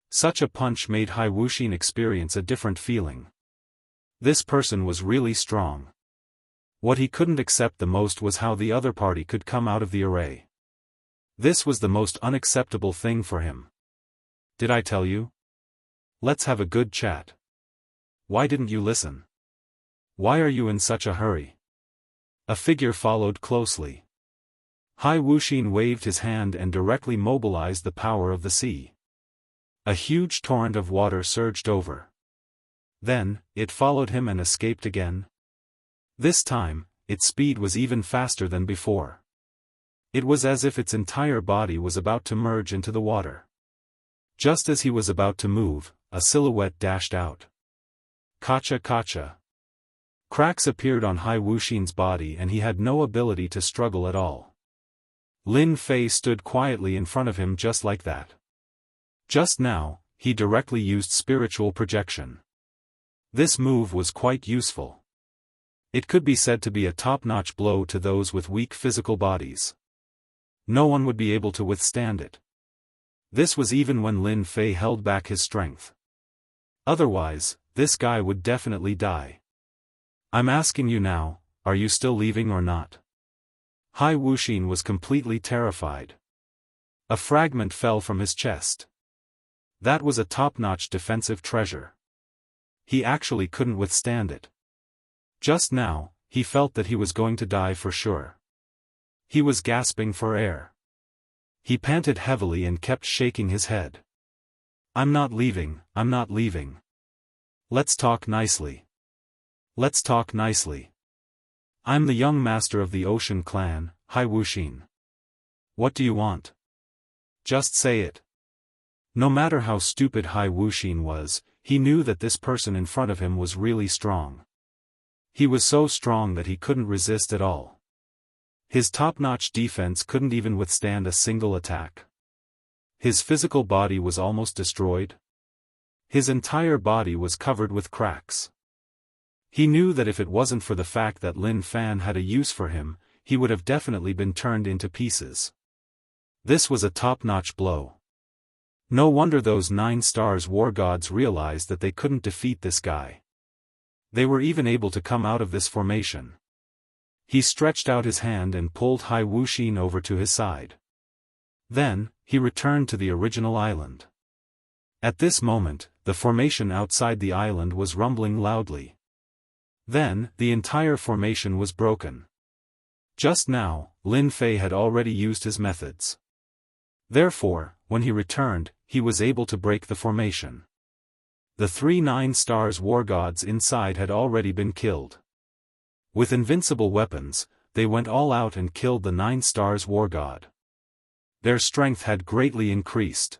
Such a punch made Hai Wuxin experience a different feeling. This person was really strong. What he couldn't accept the most was how the other party could come out of the array. This was the most unacceptable thing for him. Did I tell you? Let's have a good chat. Why didn't you listen? Why are you in such a hurry? A figure followed closely. Hai Wuxin waved his hand and directly mobilized the power of the sea. A huge torrent of water surged over. Then, it followed him and escaped again. This time, its speed was even faster than before. It was as if its entire body was about to merge into the water. Just as he was about to move, a silhouette dashed out. Gotcha gotcha. Cracks appeared on Hai Wuxin's body and he had no ability to struggle at all. Lin Fei stood quietly in front of him just like that. Just now, he directly used spiritual projection. This move was quite useful. It could be said to be a top-notch blow to those with weak physical bodies. No one would be able to withstand it. This was even when Lin Fei held back his strength. Otherwise, this guy would definitely die. I'm asking you now, are you still leaving or not? Hai Wuxin was completely terrified. A fragment fell from his chest. That was a top-notch defensive treasure. He actually couldn't withstand it. Just now, he felt that he was going to die for sure. He was gasping for air. He panted heavily and kept shaking his head. I'm not leaving, I'm not leaving. Let's talk nicely. Let's talk nicely. I'm the young master of the Ocean Clan, Hai Wuxin. What do you want? Just say it. No matter how stupid Hai Wuxin was, he knew that this person in front of him was really strong. He was so strong that he couldn't resist at all. His top-notch defense couldn't even withstand a single attack. His physical body was almost destroyed. His entire body was covered with cracks. He knew that if it wasn't for the fact that Lin Fan had a use for him, he would have definitely been turned into pieces. This was a top-notch blow. No wonder those 9 stars war gods realized that they couldn't defeat this guy. They were even able to come out of this formation. He stretched out his hand and pulled Hai Wuxin over to his side. Then, he returned to the original island. At this moment, the formation outside the island was rumbling loudly. Then, the entire formation was broken. Just now, Lin Fei had already used his methods. Therefore, when he returned, he was able to break the formation. The 3 9 stars war gods inside had already been killed. With invincible weapons, they went all out and killed the 9 stars war god. Their strength had greatly increased.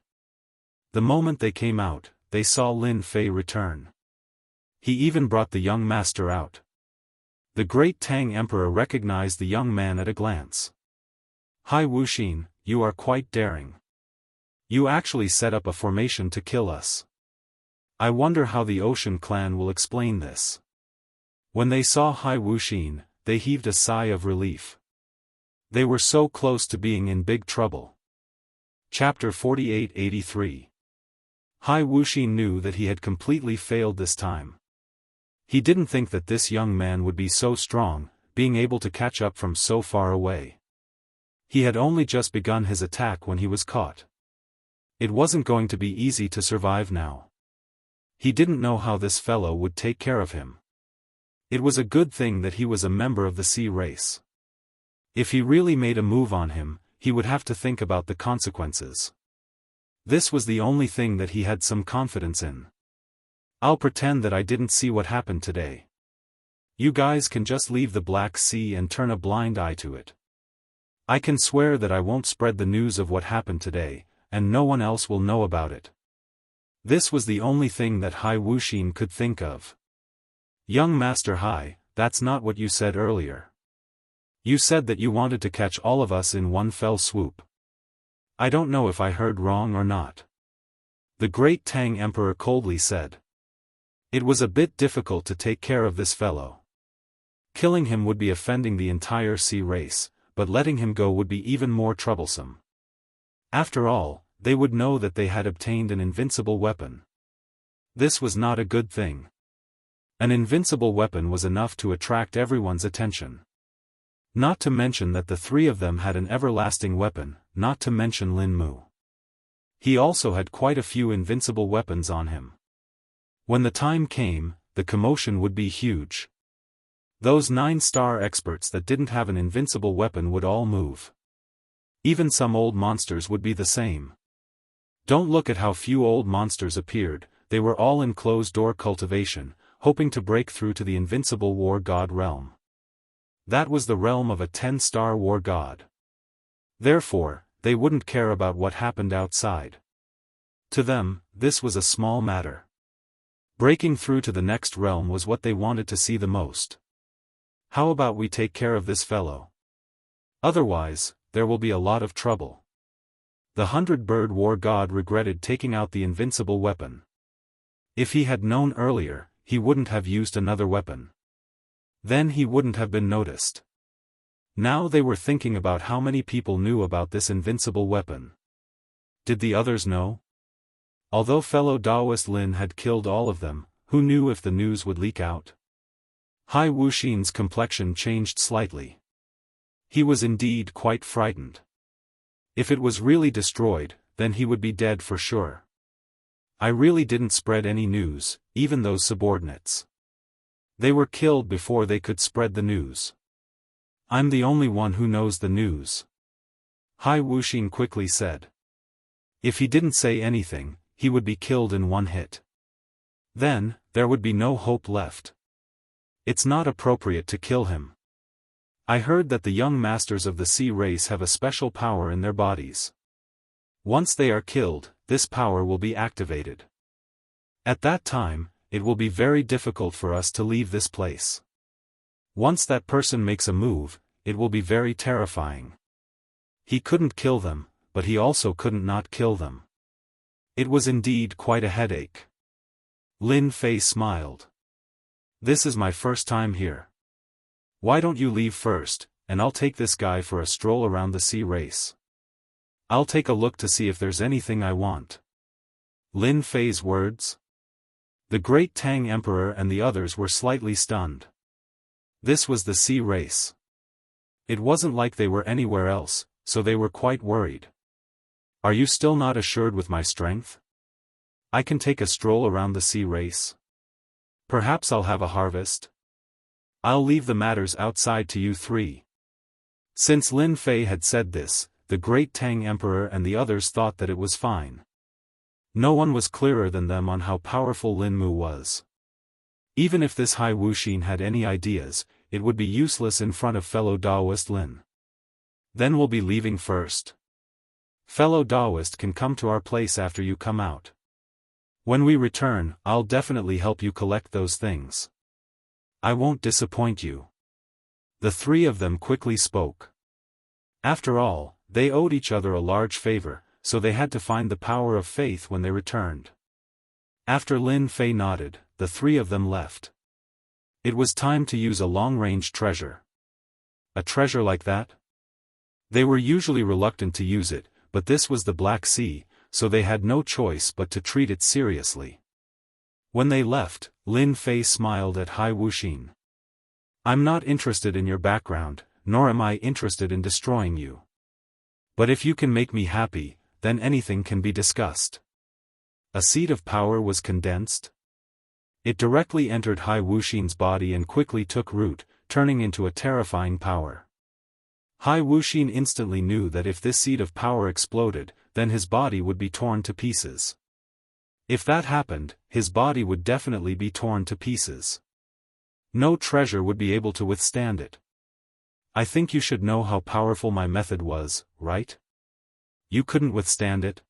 The moment they came out, they saw Lin Fei return. He even brought the young master out. The great Tang Emperor recognized the young man at a glance. Hai Wuxin, you are quite daring. You actually set up a formation to kill us. I wonder how the Ocean Clan will explain this. When they saw Hai Wuxin, they heaved a sigh of relief. They were so close to being in big trouble. Chapter 48-83. Hai Wuxin knew that he had completely failed this time. He didn't think that this young man would be so strong, being able to catch up from so far away. He had only just begun his attack when he was caught. It wasn't going to be easy to survive now. He didn't know how this fellow would take care of him. It was a good thing that he was a member of the sea race. If he really made a move on him, he would have to think about the consequences. This was the only thing that he had some confidence in. I'll pretend that I didn't see what happened today. You guys can just leave the Black Sea and turn a blind eye to it. I can swear that I won't spread the news of what happened today, and no one else will know about it. This was the only thing that Hai Wuxin could think of. Young Master Hai, that's not what you said earlier. You said that you wanted to catch all of us in one fell swoop. I don't know if I heard wrong or not. The great Tang Emperor coldly said. It was a bit difficult to take care of this fellow. Killing him would be offending the entire sea race, but letting him go would be even more troublesome. After all, they would know that they had obtained an invincible weapon. This was not a good thing. An invincible weapon was enough to attract everyone's attention. Not to mention that the three of them had an everlasting weapon, not to mention Lin Mu. He also had quite a few invincible weapons on him. When the time came, the commotion would be huge. Those 9-star experts that didn't have an invincible weapon would all move. Even some old monsters would be the same. Don't look at how few old monsters appeared, they were all in closed-door cultivation, hoping to break through to the invincible war god realm. That was the realm of a 10-star war god. Therefore, they wouldn't care about what happened outside. To them, this was a small matter. Breaking through to the next realm was what they wanted to see the most. How about we take care of this fellow? Otherwise, there will be a lot of trouble. The 100-bird war god regretted taking out the invincible weapon. If he had known earlier, he wouldn't have used another weapon. Then he wouldn't have been noticed. Now they were thinking about how many people knew about this invincible weapon. Did the others know? Although fellow Daoist Lin had killed all of them, who knew if the news would leak out? Hai Wuxin's complexion changed slightly. He was indeed quite frightened. If it was really destroyed, then he would be dead for sure. I really didn't spread any news, even those subordinates. They were killed before they could spread the news. I'm the only one who knows the news. Hai Wuxin quickly said. If he didn't say anything, he would be killed in one hit. Then, there would be no hope left. It's not appropriate to kill him. I heard that the young masters of the sea race have a special power in their bodies. Once they are killed, this power will be activated. At that time, it will be very difficult for us to leave this place. Once that person makes a move, it will be very terrifying. He couldn't kill them, but he also couldn't not kill them. It was indeed quite a headache. Lin Fei smiled. This is my first time here. Why don't you leave first, and I'll take this guy for a stroll around the sea race. I'll take a look to see if there's anything I want. Lin Fei's words? The great Tang Emperor and the others were slightly stunned. This was the sea race. It wasn't like they were anywhere else, so they were quite worried. Are you still not assured with my strength? I can take a stroll around the sea race. Perhaps I'll have a harvest. I'll leave the matters outside to you three. Since Lin Fei had said this, the great Tang Emperor and the others thought that it was fine. No one was clearer than them on how powerful Lin Mu was. Even if this Hai Wuxin had any ideas, it would be useless in front of fellow Daoist Lin. Then we'll be leaving first. Fellow Daoist can come to our place after you come out. When we return, I'll definitely help you collect those things. I won't disappoint you. The three of them quickly spoke. After all, they owed each other a large favor, so they had to find the power of faith when they returned. After Lin Fei nodded, the three of them left. It was time to use a long-range treasure. A treasure like that? They were usually reluctant to use it, but this was the Black Sea, so they had no choice but to treat it seriously. When they left, Lin Fei smiled at Hai Wuxin. I'm not interested in your background, nor am I interested in destroying you. But if you can make me happy, then anything can be discussed. A seed of power was condensed. It directly entered Hai Wuxin's body and quickly took root, turning into a terrifying power. Hai Wuxin instantly knew that if this seed of power exploded, then his body would be torn to pieces. If that happened, his body would definitely be torn to pieces. No treasure would be able to withstand it. I think you should know how powerful my method was, right? You couldn't withstand it?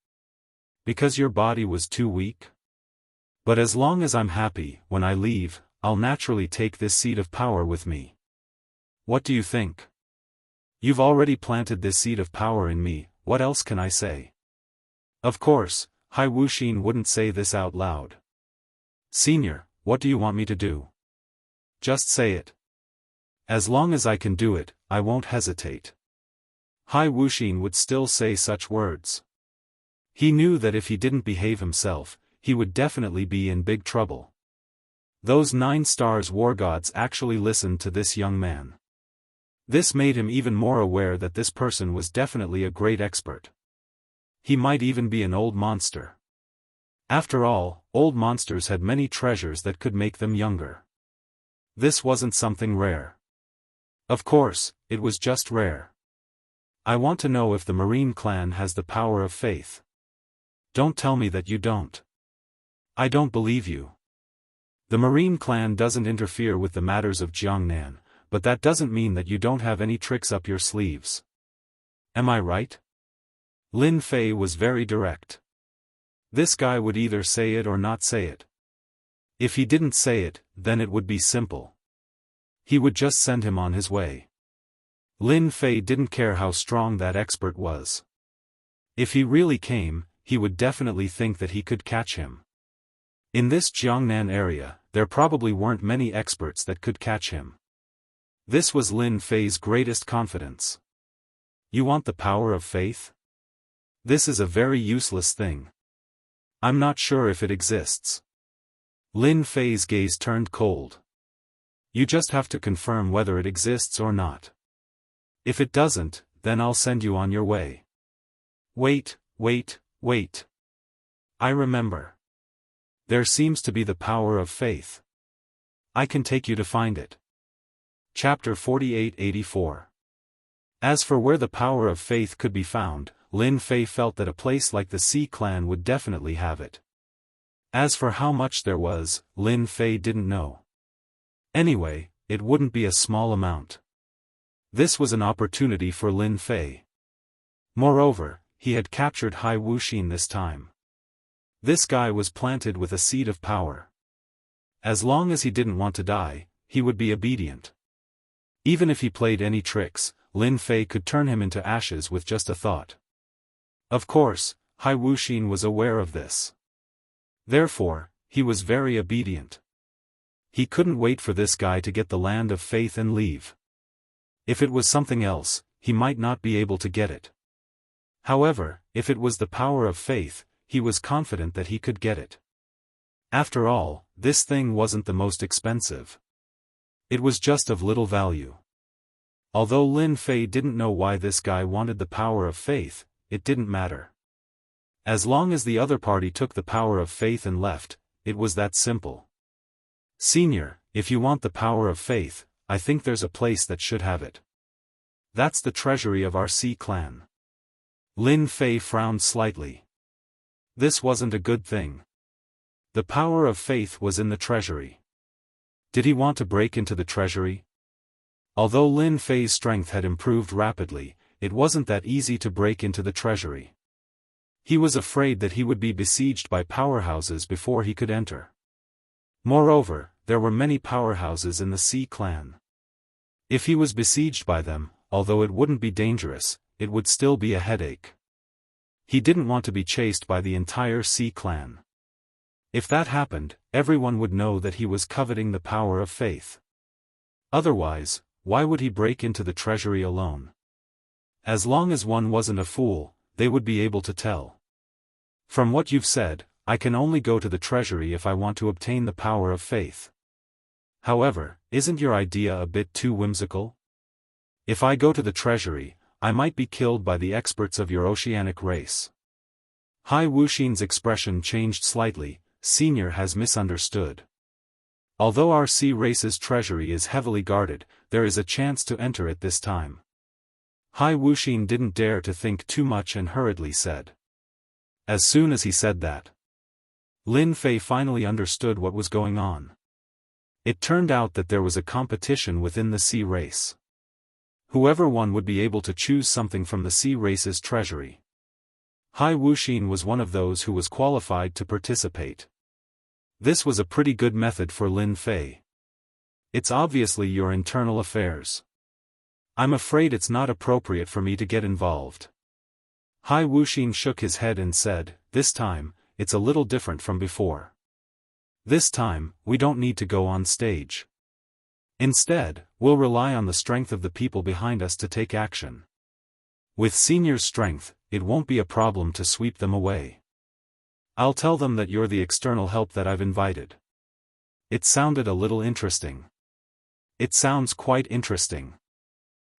Because your body was too weak? But as long as I'm happy, when I leave, I'll naturally take this seed of power with me. What do you think? You've already planted this seed of power in me, what else can I say? Of course, Hai Wuxin wouldn't say this out loud. Senior, what do you want me to do? Just say it. As long as I can do it, I won't hesitate. Hai Wuxin would still say such words. He knew that if he didn't behave himself, he would definitely be in big trouble. Those 9 stars war gods actually listened to this young man. This made him even more aware that this person was definitely a great expert. He might even be an old monster. After all, old monsters had many treasures that could make them younger. This wasn't something rare. Of course, it was just rare. I want to know if the Marine clan has the power of faith. Don't tell me that you don't. I don't believe you. The Marine clan doesn't interfere with the matters of Jiangnan, but that doesn't mean that you don't have any tricks up your sleeves. Am I right? Lin Fei was very direct. This guy would either say it or not say it. If he didn't say it, then it would be simple. He would just send him on his way. Lin Fei didn't care how strong that expert was. If he really came, he would definitely think that he could catch him. In this Jiangnan area, there probably weren't many experts that could catch him. This was Lin Fei's greatest confidence. You want the power of faith? This is a very useless thing. I'm not sure if it exists. Lin Fei's gaze turned cold. You just have to confirm whether it exists or not. If it doesn't, then I'll send you on your way. Wait. I remember. There seems to be the power of faith. I can take you to find it. Chapter 48-84. As for where the power of faith could be found, Lin Fei felt that a place like the Sea Clan would definitely have it. As for how much there was, Lin Fei didn't know. Anyway, it wouldn't be a small amount. This was an opportunity for Lin Fei. Moreover, he had captured Hai Wuxin this time. This guy was planted with a seed of power. As long as he didn't want to die, he would be obedient. Even if he played any tricks, Lin Fei could turn him into ashes with just a thought. Of course, Hai Wuxin was aware of this. Therefore, he was very obedient. He couldn't wait for this guy to get the land of faith and leave. If it was something else, he might not be able to get it. However, if it was the power of faith, he was confident that he could get it. After all, this thing wasn't the most expensive. It was just of little value. Although Lin Fei didn't know why this guy wanted the power of faith, it didn't matter. As long as the other party took the power of faith and left, it was that simple. Senior, if you want the power of faith, I think there's a place that should have it. That's the treasury of our Sea Clan. Lin Fei frowned slightly. This wasn't a good thing. The power of faith was in the treasury. Did he want to break into the treasury? Although Lin Fei's strength had improved rapidly, it wasn't that easy to break into the treasury. He was afraid that he would be besieged by powerhouses before he could enter. Moreover, there were many powerhouses in the Sea Clan. If he was besieged by them, although it wouldn't be dangerous, it would still be a headache. He didn't want to be chased by the entire Sea Clan. If that happened, everyone would know that he was coveting the power of faith. Otherwise, why would he break into the treasury alone? As long as one wasn't a fool, they would be able to tell. From what you've said, I can only go to the treasury if I want to obtain the power of faith. However, isn't your idea a bit too whimsical? If I go to the treasury, I might be killed by the experts of your oceanic race. Hai Wuxin's expression changed slightly. Senior has misunderstood. Although our sea race's treasury is heavily guarded, there is a chance to enter it this time. Hai Wuxin didn't dare to think too much and hurriedly said. As soon as he said that, Lin Fei finally understood what was going on. It turned out that there was a competition within the sea race. Whoever won would be able to choose something from the sea race's treasury. Hai Wuxin was one of those who was qualified to participate. This was a pretty good method for Lin Fei. It's obviously your internal affairs. I'm afraid it's not appropriate for me to get involved. Hai Wuxin shook his head and said, this time, it's a little different from before. This time, we don't need to go on stage. Instead, we'll rely on the strength of the people behind us to take action. With Senior's strength, it won't be a problem to sweep them away. I'll tell them that you're the external help that I've invited. It sounded a little interesting. It sounds quite interesting.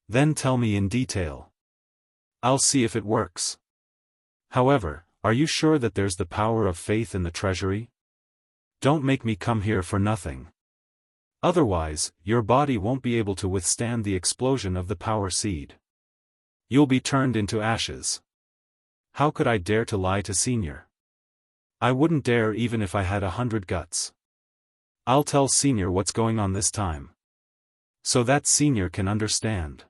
Then tell me in detail. I'll see if it works. However, are you sure that there's the power of faith in the treasury? Don't make me come here for nothing. Otherwise, your body won't be able to withstand the explosion of the power seed. You'll be turned into ashes. How could I dare to lie to Senior? I wouldn't dare even if I had 100 guts. I'll tell Senior what's going on this time. So that Senior can understand.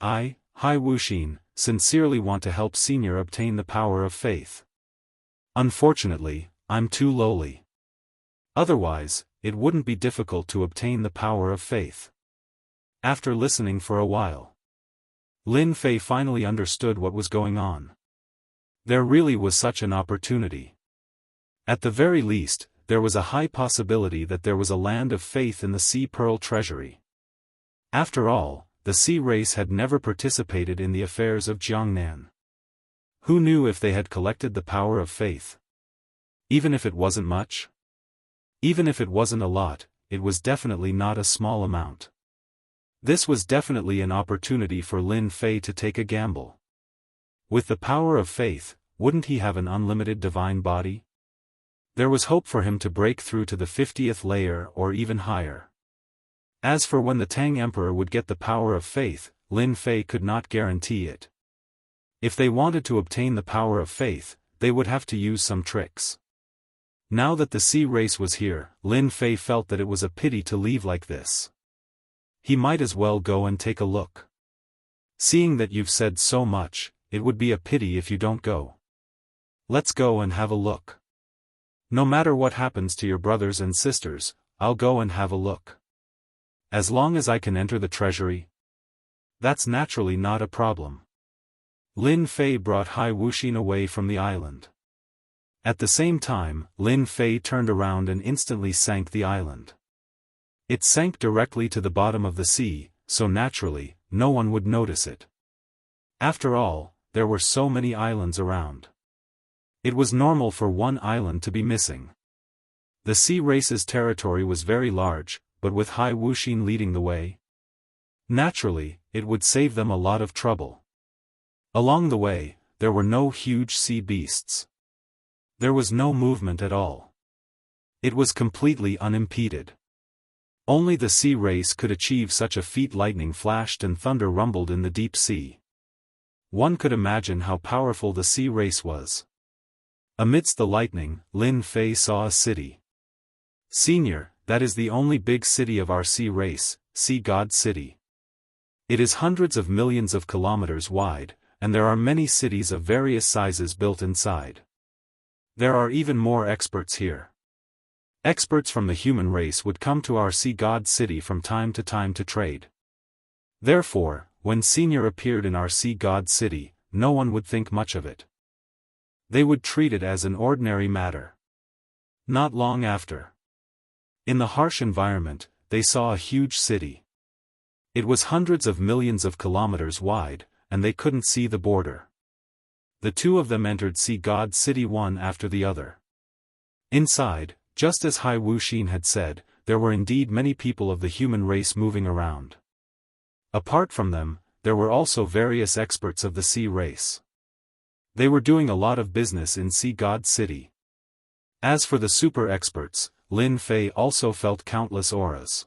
I, Hai Wuxin, sincerely want to help Senior obtain the power of faith. Unfortunately, I'm too lowly. Otherwise, it wouldn't be difficult to obtain the power of faith. After listening for a while, Lin Fei finally understood what was going on. There really was such an opportunity. At the very least, there was a high possibility that there was a land of faith in the Sea Pearl Treasury. After all, the sea race had never participated in the affairs of Jiangnan. Who knew if they had collected the power of faith? Even if it wasn't much? Even if it wasn't a lot, it was definitely not a small amount. This was definitely an opportunity for Lin Fei to take a gamble. With the power of faith, wouldn't he have an unlimited divine body? There was hope for him to break through to the 50th layer or even higher. As for when the Tang Emperor would get the power of faith, Lin Fei could not guarantee it. If they wanted to obtain the power of faith, they would have to use some tricks. Now that the sea race was here, Lin Fei felt that it was a pity to leave like this. He might as well go and take a look. Seeing that you've said so much, it would be a pity if you don't go. Let's go and have a look. No matter what happens to your brothers and sisters, I'll go and have a look. As long as I can enter the treasury, that's naturally not a problem. Lin Fei brought Hai Wuxin away from the island. At the same time, Lin Fei turned around and instantly sank the island. It sank directly to the bottom of the sea, so naturally, no one would notice it. After all, there were so many islands around. It was normal for one island to be missing. The sea race's territory was very large, but with Hai Wuxin leading the way, naturally, it would save them a lot of trouble. Along the way, there were no huge sea beasts. There was no movement at all. It was completely unimpeded. Only the sea race could achieve such a feat. Lightning flashed and thunder rumbled in the deep sea. One could imagine how powerful the sea race was. Amidst the lightning, Lin Fei saw a city. Senior, that is the only big city of our sea race, Sea God City. It is hundreds of millions of kilometers wide, and there are many cities of various sizes built inside. There are even more experts here. Experts from the human race would come to our Sea God City from time to trade. Therefore, when Senior appeared in our Sea God City, no one would think much of it. They would treat it as an ordinary matter. Not long after, in the harsh environment, they saw a huge city. It was hundreds of millions of kilometers wide, and they couldn't see the border. The two of them entered Sea God City one after the other. Inside, just as Hai Wuxin had said, there were indeed many people of the human race moving around. Apart from them, there were also various experts of the sea race. They were doing a lot of business in Sea God City. As for the super experts, Lin Fei also felt countless auras.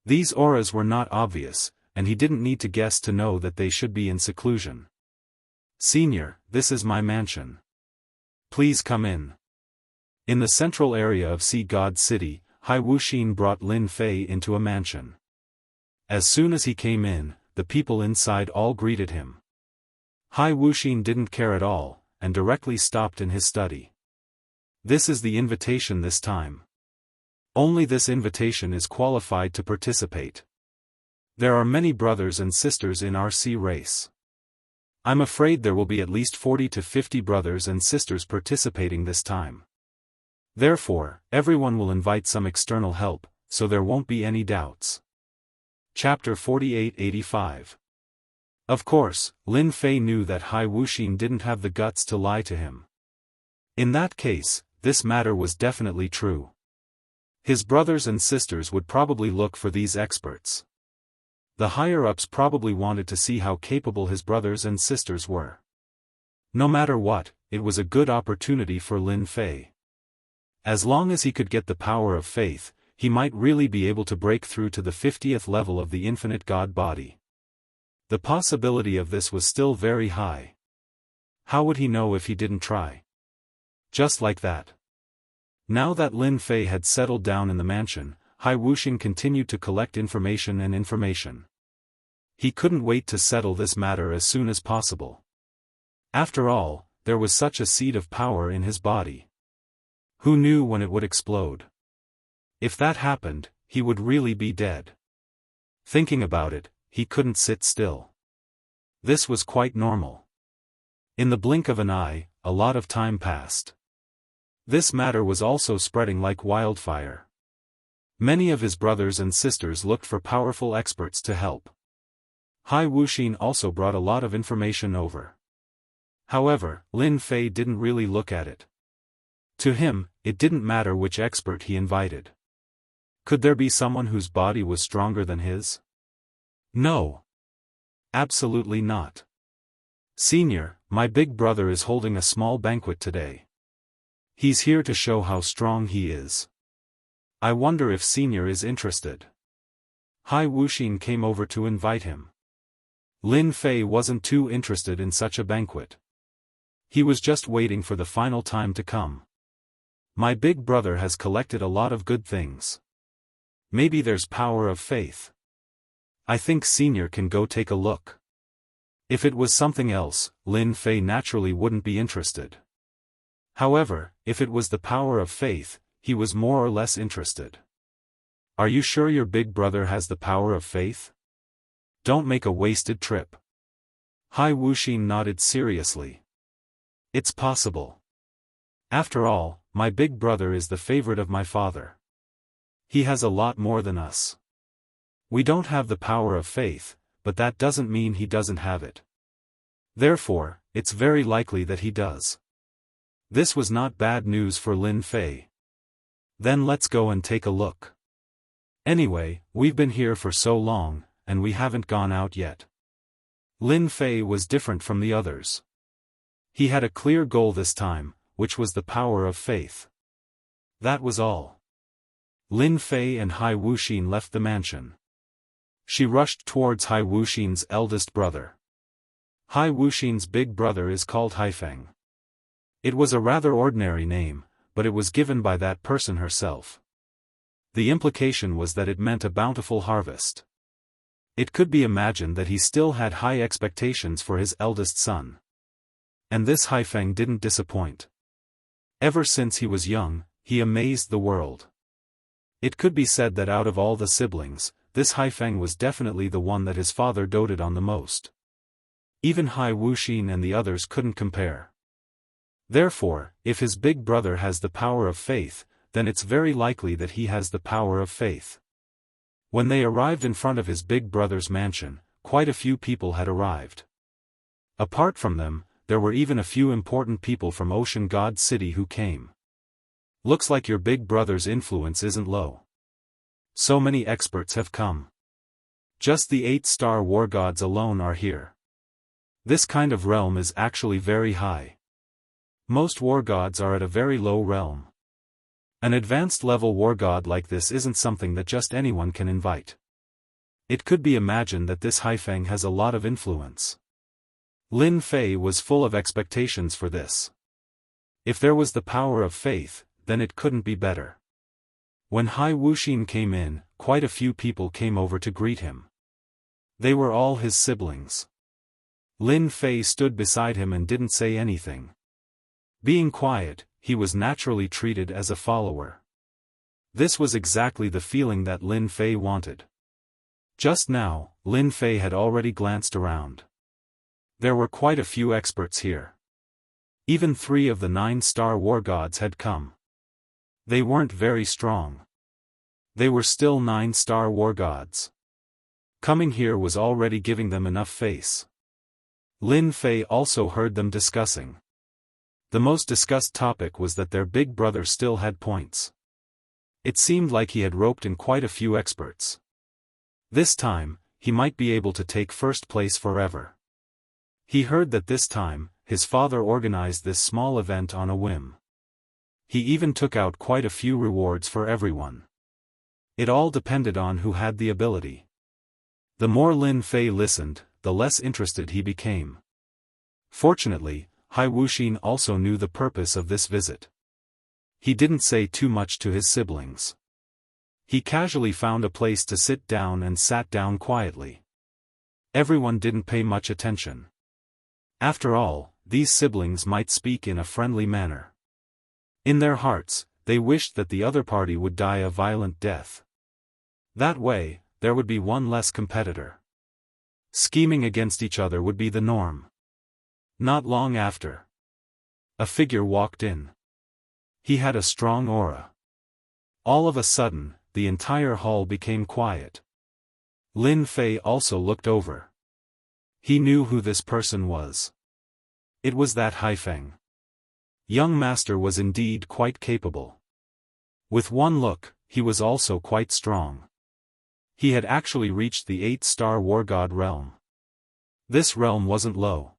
These auras were not obvious, and he didn't need to guess to know that they should be in seclusion. "Senior, this is my mansion. Please come in." In the central area of Sea God City, Hai Wuxin brought Lin Fei into a mansion. As soon as he came in, the people inside all greeted him. Hai Wuxin didn't care at all, and directly stopped in his study. "This is the invitation this time. Only this invitation is qualified to participate. There are many brothers and sisters in our sea race. I'm afraid there will be at least 40 to 50 brothers and sisters participating this time. Therefore, everyone will invite some external help, so there won't be any doubts." Chapter 48-85. Of course, Lin Fei knew that Hai Wuxin didn't have the guts to lie to him. In that case, this matter was definitely true. His brothers and sisters would probably look for these experts. The higher-ups probably wanted to see how capable his brothers and sisters were. No matter what, it was a good opportunity for Lin Fei. As long as he could get the power of faith, he might really be able to break through to the 50th level of the infinite God body. The possibility of this was still very high. How would he know if he didn't try? Just like that. Now that Lin Fei had settled down in the mansion, Hai Wuxin continued to collect information and information. He couldn't wait to settle this matter as soon as possible. After all, there was such a seed of power in his body. Who knew when it would explode? If that happened, he would really be dead. Thinking about it, he couldn't sit still. This was quite normal. In the blink of an eye, a lot of time passed. This matter was also spreading like wildfire. Many of his brothers and sisters looked for powerful experts to help. Hai Wuxin also brought a lot of information over. However, Lin Fei didn't really look at it. To him, it didn't matter which expert he invited. Could there be someone whose body was stronger than his? No. Absolutely not. "Senior, my big brother is holding a small banquet today. He's here to show how strong he is. I wonder if Senior is interested." Hai Wuxin came over to invite him. Lin Fei wasn't too interested in such a banquet. He was just waiting for the final time to come. "My big brother has collected a lot of good things. Maybe there's power of faith. I think Senior can go take a look." If it was something else, Lin Fei naturally wouldn't be interested. However, if it was the power of faith, he was more or less interested. "Are you sure your big brother has the power of faith? Don't make a wasted trip." Hai Wuxin nodded seriously. "It's possible. After all, my big brother is the favorite of my father. He has a lot more than us. We don't have the power of faith, but that doesn't mean he doesn't have it. Therefore, it's very likely that he does." This was not bad news for Lin Fei. "Then let's go and take a look. Anyway, we've been here for so long, and we haven't gone out yet." Lin Fei was different from the others. He had a clear goal this time, which was the power of faith. That was all. Lin Fei and Hai Wuxin left the mansion. She rushed towards Hai Wuxin's eldest brother. Hai Wuxin's big brother is called Haifeng. It was a rather ordinary name, but it was given by that person herself. The implication was that it meant a bountiful harvest. It could be imagined that he still had high expectations for his eldest son. And this Haifeng didn't disappoint. Ever since he was young, he amazed the world. It could be said that out of all the siblings, this Haifeng was definitely the one that his father doted on the most. Even Hai Wuxin and the others couldn't compare. Therefore, if his big brother has the power of faith, then it's very likely that he has the power of faith. When they arrived in front of his big brother's mansion, quite a few people had arrived. Apart from them, there were even a few important people from Ocean God City who came. Looks like your big brother's influence isn't low. So many experts have come. Just the 8-star war gods alone are here. This kind of realm is actually very high. Most war gods are at a very low realm. An advanced level war god like this isn't something that just anyone can invite. It could be imagined that this Haifeng has a lot of influence. Lin Fei was full of expectations for this. If there was the power of faith, then it couldn't be better. When Hai Wuxin came in, quite a few people came over to greet him. They were all his siblings. Lin Fei stood beside him and didn't say anything. Being quiet, he was naturally treated as a follower. This was exactly the feeling that Lin Fei wanted. Just now, Lin Fei had already glanced around. There were quite a few experts here. Even 3 of the 9-star war gods had come. They weren't very strong. They were still 9-star war gods. Coming here was already giving them enough face. Lin Fei also heard them discussing. The most discussed topic was that their big brother still had points. It seemed like he had roped in quite a few experts. This time, he might be able to take first place forever. He heard that this time, his father organized this small event on a whim. He even took out quite a few rewards for everyone. It all depended on who had the ability. The more Lin Fei listened, the less interested he became. Fortunately, Hai Wuxin also knew the purpose of this visit. He didn't say too much to his siblings. He casually found a place to sit down and sat down quietly. Everyone didn't pay much attention. After all, these siblings might speak in a friendly manner. In their hearts, they wished that the other party would die a violent death. That way, there would be one less competitor. Scheming against each other would be the norm. Not long after, a figure walked in. He had a strong aura. All of a sudden, the entire hall became quiet. Lin Fei also looked over. He knew who this person was. It was that Haifeng. Young master was indeed quite capable. With one look, he was also quite strong. He had actually reached the 8-star war god realm. This realm wasn't low.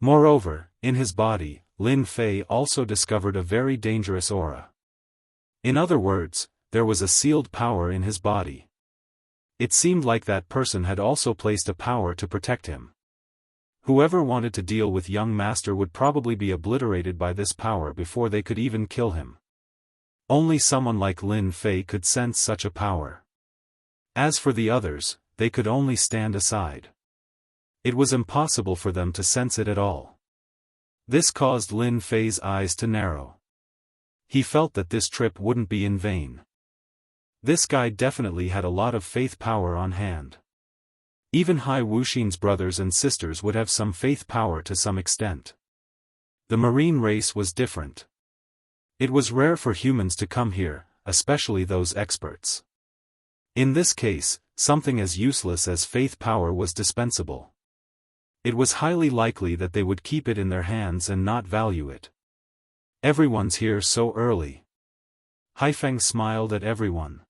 Moreover, in his body, Lin Fei also discovered a very dangerous aura. In other words, there was a sealed power in his body. It seemed like that person had also placed a power to protect him. Whoever wanted to deal with young master would probably be obliterated by this power before they could even kill him. Only someone like Lin Fei could sense such a power. As for the others, they could only stand aside. It was impossible for them to sense it at all. This caused Lin Fei's eyes to narrow. He felt that this trip wouldn't be in vain. This guy definitely had a lot of faith power on hand. Even Hai Wuxin's brothers and sisters would have some faith power to some extent. The marine race was different. It was rare for humans to come here, especially those experts. In this case, something as useless as faith power was dispensable. It was highly likely that they would keep it in their hands and not value it. Everyone's here so early. Haifeng smiled at everyone.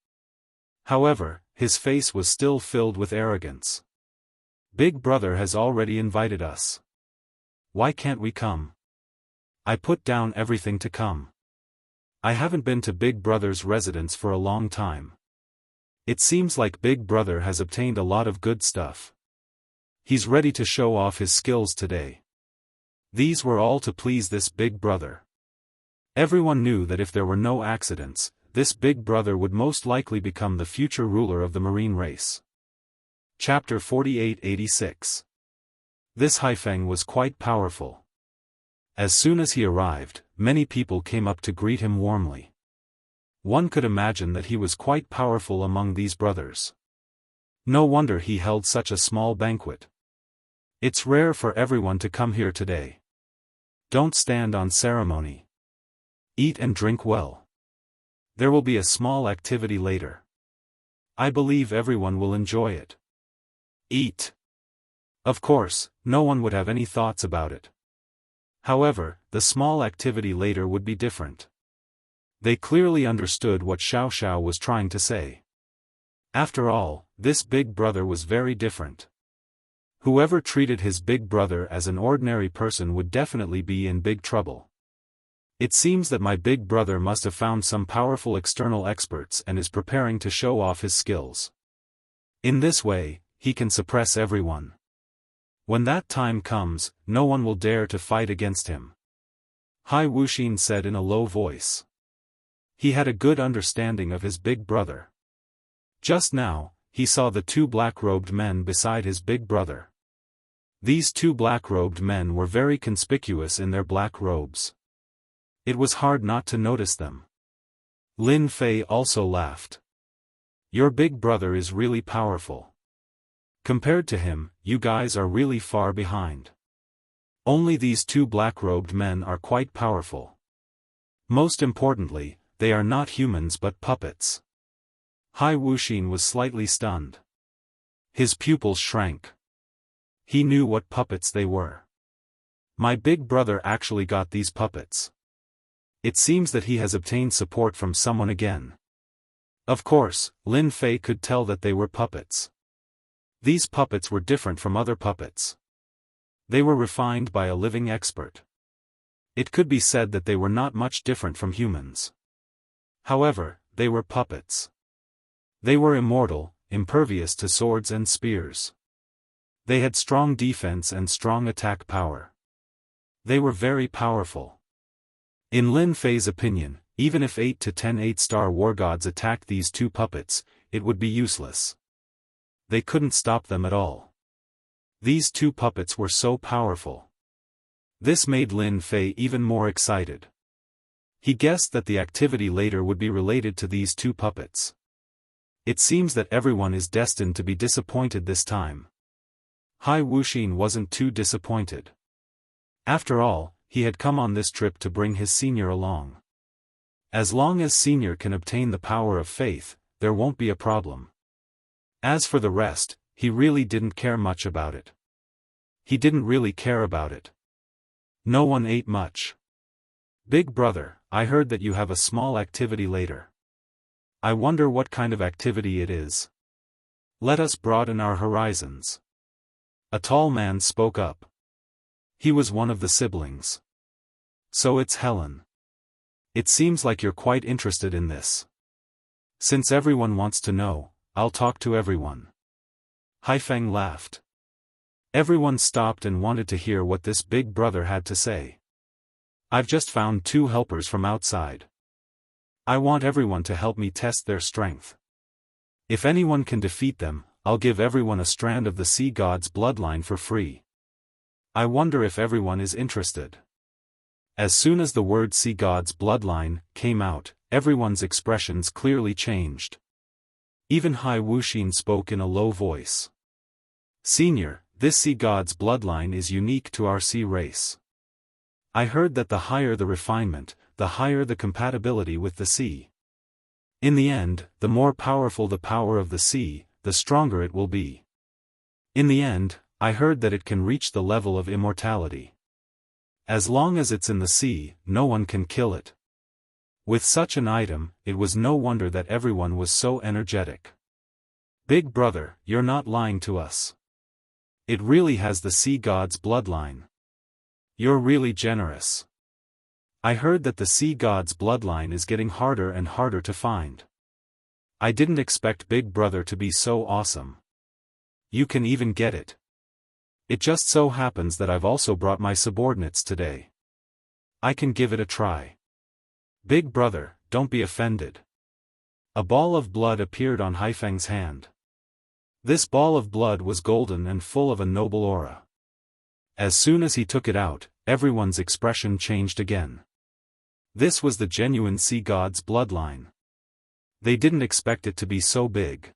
However, his face was still filled with arrogance. Big brother has already invited us. Why can't we come? I put down everything to come. I haven't been to Big Brother's residence for a long time. It seems like Big Brother has obtained a lot of good stuff. He's ready to show off his skills today. These were all to please this Big Brother. Everyone knew that if there were no accidents, this Big Brother would most likely become the future ruler of the marine race. Chapter 4886. This Haifeng was quite powerful. As soon as he arrived, many people came up to greet him warmly. One could imagine that he was quite powerful among these brothers. No wonder he held such a small banquet. It's rare for everyone to come here today. Don't stand on ceremony. Eat and drink well. There will be a small activity later. I believe everyone will enjoy it. Eat. Of course, no one would have any thoughts about it. However, the small activity later would be different. They clearly understood what Xiao Xiao was trying to say. After all, this big brother was very different. Whoever treated his big brother as an ordinary person would definitely be in big trouble. It seems that my big brother must have found some powerful external experts and is preparing to show off his skills. In this way, he can suppress everyone. When that time comes, no one will dare to fight against him. Hai Wuxin said in a low voice. He had a good understanding of his big brother. Just now, he saw the two black-robed men beside his big brother. These two black-robed men were very conspicuous in their black robes. It was hard not to notice them. Lin Fei also laughed. Your big brother is really powerful. Compared to him, you guys are really far behind. Only these two black-robed men are quite powerful. Most importantly, they are not humans but puppets. Hai Wuxin was slightly stunned. His pupils shrank. He knew what puppets they were. My big brother actually got these puppets. It seems that he has obtained support from someone again. Of course, Lin Fei could tell that they were puppets. These puppets were different from other puppets. They were refined by a living expert. It could be said that they were not much different from humans. However, they were puppets. They were immortal, impervious to swords and spears. They had strong defense and strong attack power. They were very powerful. In Lin Fei's opinion, even if 8 to 10 8-star war gods attacked these two puppets, it would be useless. They couldn't stop them at all. These two puppets were so powerful. This made Lin Fei even more excited. He guessed that the activity later would be related to these two puppets. It seems that everyone is destined to be disappointed this time. Hai Wuxin wasn't too disappointed. After all, he had come on this trip to bring his senior along. As long as senior can obtain the power of faith, there won't be a problem. As for the rest, he really didn't care much about it. He didn't really care about it. No one ate much. Big brother, I heard that you have a small activity later. I wonder what kind of activity it is. Let us broaden our horizons. A tall man spoke up. He was one of the siblings. So it's Helen. It seems like you're quite interested in this. Since everyone wants to know, I'll talk to everyone. Haifeng laughed. Everyone stopped and wanted to hear what this big brother had to say. I've just found 2 helpers from outside. I want everyone to help me test their strength. If anyone can defeat them, I'll give everyone a strand of the sea god's bloodline for free. I wonder if everyone is interested. As soon as the word sea god's bloodline came out, everyone's expressions clearly changed. Even Hai Wuxin spoke in a low voice. Senior, this sea god's bloodline is unique to our sea race. I heard that the higher the refinement, the higher the compatibility with the sea. In the end, the more powerful the power of the sea, the stronger it will be. In the end, I heard that it can reach the level of immortality. As long as it's in the sea, no one can kill it. With such an item, it was no wonder that everyone was so energetic. Big brother, you're not lying to us. It really has the sea god's bloodline. You're really generous. I heard that the sea god's bloodline is getting harder and harder to find. I didn't expect Big Brother to be so awesome. You can even get it. It just so happens that I've also brought my subordinates today. I can give it a try. Big Brother, don't be offended. A ball of blood appeared on Haifeng's hand. This ball of blood was golden and full of a noble aura. As soon as he took it out, everyone's expression changed again. This was the genuine sea god's bloodline. They didn't expect it to be so big.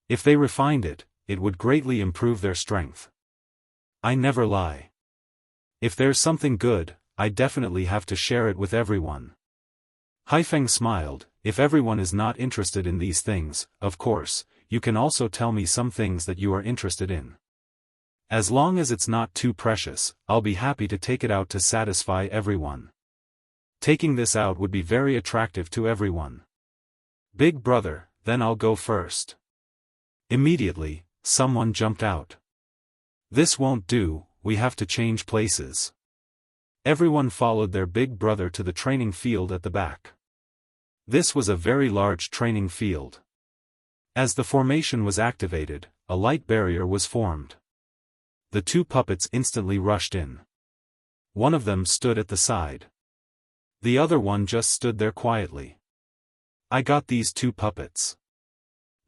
If they refined it, it would greatly improve their strength. I never lie. If there's something good, I definitely have to share it with everyone. Haifeng smiled. If everyone is not interested in these things, of course, you can also tell me some things that you are interested in. As long as it's not too precious, I'll be happy to take it out to satisfy everyone. Taking this out would be very attractive to everyone. Big brother, then I'll go first. Immediately, someone jumped out. This won't do, we have to change places. Everyone followed their big brother to the training field at the back. This was a very large training field. As the formation was activated, a light barrier was formed. The two puppets instantly rushed in. One of them stood at the side. The other one just stood there quietly. I got these two puppets.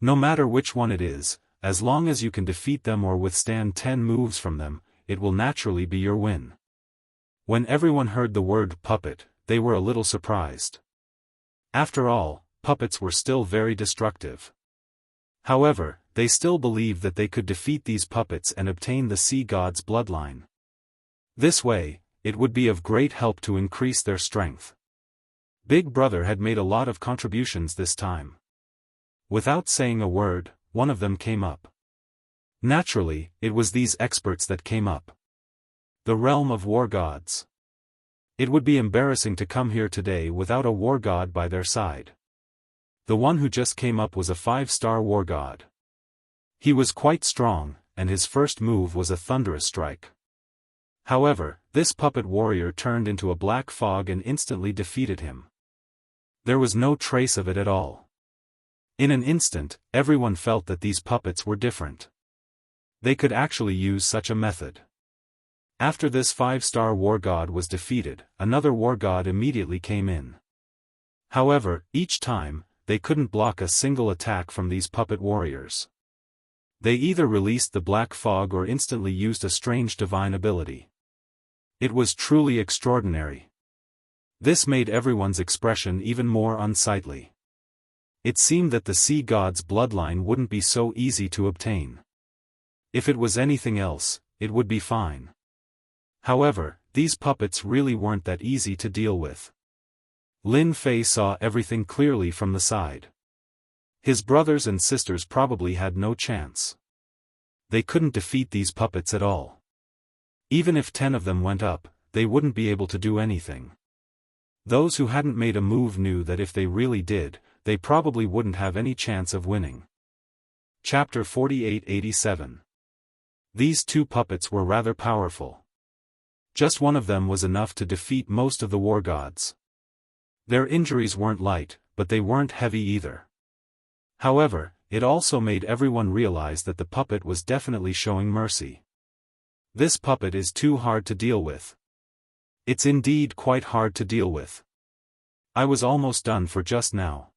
No matter which one it is, as long as you can defeat them or withstand 10 moves from them, it will naturally be your win. When everyone heard the word puppet, they were a little surprised. After all, puppets were still very destructive. However, they still believed that they could defeat these puppets and obtain the sea god's bloodline. This way, it would be of great help to increase their strength. Big Brother had made a lot of contributions this time. Without saying a word, one of them came up. Naturally, it was these experts that came up. The realm of war gods. It would be embarrassing to come here today without a war god by their side. The one who just came up was a 5-star war god. He was quite strong, and his first move was a thunderous strike. However, this puppet warrior turned into a black fog and instantly defeated him. There was no trace of it at all. In an instant, everyone felt that these puppets were different. They could actually use such a method. After this 5-star war god was defeated, another war god immediately came in. However, each time, they couldn't block a single attack from these puppet warriors. They either released the black fog or instantly used a strange divine ability. It was truly extraordinary. This made everyone's expression even more unsightly. It seemed that the sea god's bloodline wouldn't be so easy to obtain. If it was anything else, it would be fine. However, these puppets really weren't that easy to deal with. Lin Fei saw everything clearly from the side. His brothers and sisters probably had no chance. They couldn't defeat these puppets at all. Even if 10 of them went up, they wouldn't be able to do anything. Those who hadn't made a move knew that if they really did, they probably wouldn't have any chance of winning. Chapter 48-87. These two puppets were rather powerful. Just one of them was enough to defeat most of the war gods. Their injuries weren't light, but they weren't heavy either. However, it also made everyone realize that the puppet was definitely showing mercy. This puppet is too hard to deal with. It's indeed quite hard to deal with. I was almost done for just now.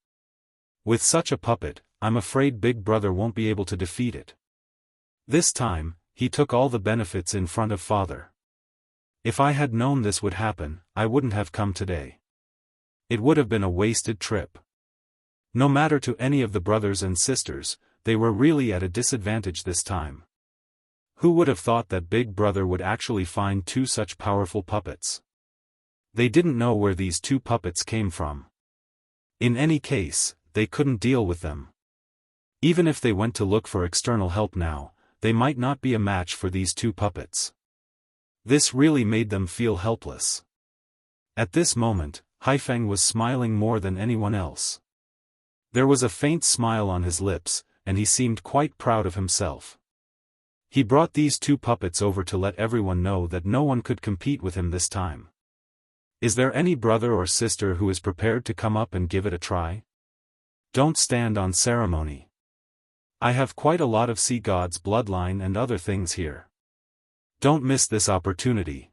With such a puppet, I'm afraid Big Brother won't be able to defeat it. This time, he took all the benefits in front of Father. If I had known this would happen, I wouldn't have come today. It would have been a wasted trip. No matter to any of the brothers and sisters, they were really at a disadvantage this time. Who would have thought that Big Brother would actually find two such powerful puppets? They didn't know where these two puppets came from. In any case, they couldn't deal with them. Even if they went to look for external help now, they might not be a match for these two puppets. This really made them feel helpless. At this moment, Haifeng was smiling more than anyone else. There was a faint smile on his lips, and he seemed quite proud of himself. He brought these two puppets over to let everyone know that no one could compete with him this time. Is there any brother or sister who is prepared to come up and give it a try? Don't stand on ceremony. I have quite a lot of sea gods' bloodline and other things here. Don't miss this opportunity.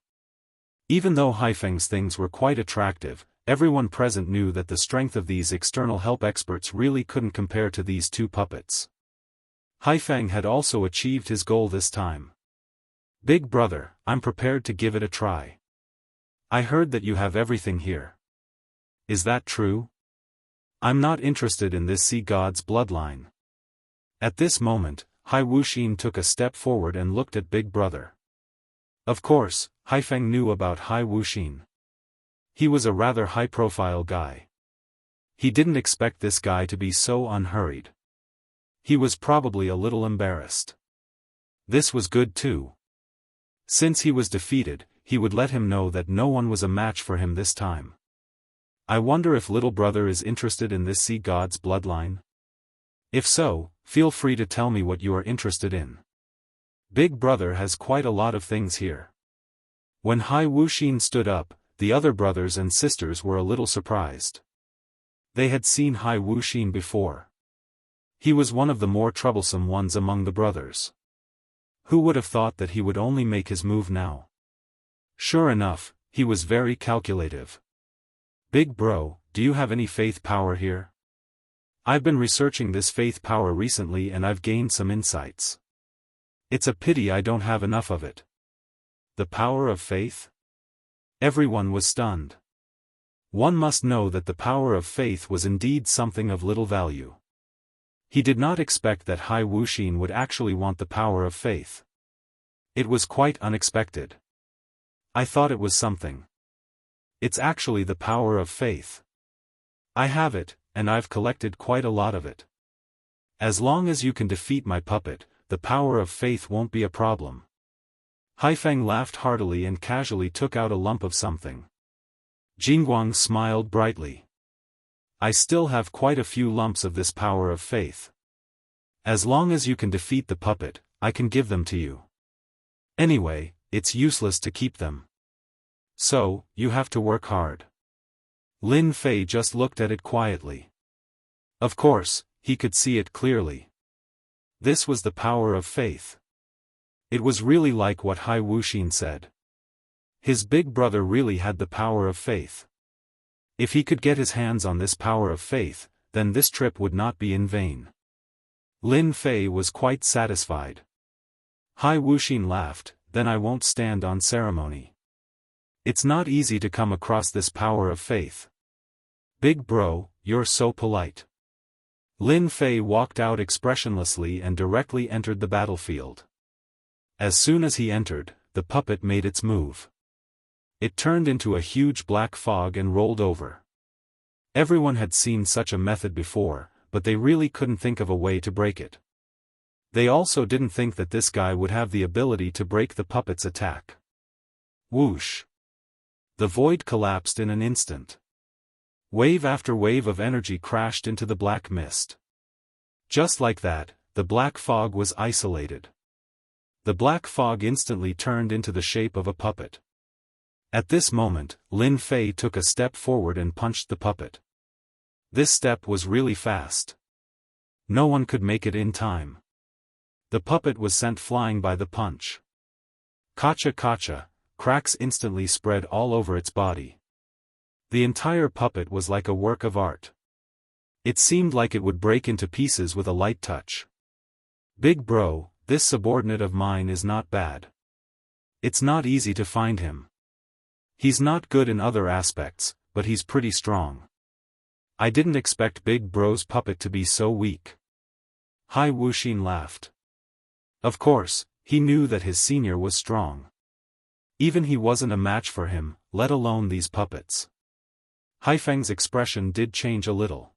Even though Haifeng's things were quite attractive, everyone present knew that the strength of these external help experts really couldn't compare to these two puppets. Haifeng had also achieved his goal this time. Big Brother, I'm prepared to give it a try. I heard that you have everything here. Is that true? I'm not interested in this sea god's bloodline. At this moment, Hai Wuxin took a step forward and looked at Big Brother. Of course, Haifeng knew about Hai Wuxin. He was a rather high-profile guy. He didn't expect this guy to be so unhurried. He was probably a little embarrassed. This was good too. Since he was defeated, he would let him know that no one was a match for him this time. I wonder if little brother is interested in this sea god's bloodline? If so, feel free to tell me what you are interested in. Big brother has quite a lot of things here. When Hai Wuxin stood up, the other brothers and sisters were a little surprised. They had seen Hai Wuxin before. He was one of the more troublesome ones among the brothers. Who would have thought that he would only make his move now? Sure enough, he was very calculative. Big bro, do you have any faith power here? I've been researching this faith power recently and I've gained some insights. It's a pity I don't have enough of it. The power of faith? Everyone was stunned. One must know that the power of faith was indeed something of little value. He did not expect that Hai Wuxin would actually want the power of faith. It was quite unexpected. I thought it was something. It's actually the power of faith. I have it, and I've collected quite a lot of it. As long as you can defeat my puppet, the power of faith won't be a problem. Haifeng laughed heartily and casually took out a lump of something. Jingguang smiled brightly. I still have quite a few lumps of this power of faith. As long as you can defeat the puppet, I can give them to you. Anyway, it's useless to keep them. So, you have to work hard. Lin Fei just looked at it quietly. Of course, he could see it clearly. This was the power of faith. It was really like what Hai Wuxin said. His big brother really had the power of faith. If he could get his hands on this power of faith, then this trip would not be in vain. Lin Fei was quite satisfied. Hai Wuxin laughed, then I won't stand on ceremony. It's not easy to come across this power of faith. Big bro, you're so polite. Lin Fei walked out expressionlessly and directly entered the battlefield. As soon as he entered, the puppet made its move. It turned into a huge black fog and rolled over. Everyone had seen such a method before, but they really couldn't think of a way to break it. They also didn't think that this guy would have the ability to break the puppet's attack. Whoosh! The void collapsed in an instant. Wave after wave of energy crashed into the black mist. Just like that, the black fog was isolated. The black fog instantly turned into the shape of a puppet. At this moment, Lin Fei took a step forward and punched the puppet. This step was really fast. No one could make it in time. The puppet was sent flying by the punch. Kacha kacha, cracks instantly spread all over its body. The entire puppet was like a work of art. It seemed like it would break into pieces with a light touch. Big bro, this subordinate of mine is not bad. It's not easy to find him. He's not good in other aspects, but he's pretty strong. I didn't expect Big Bro's puppet to be so weak. Hai Wuxin laughed. Of course, he knew that his senior was strong. Even he wasn't a match for him, let alone these puppets. Haifeng's expression did change a little.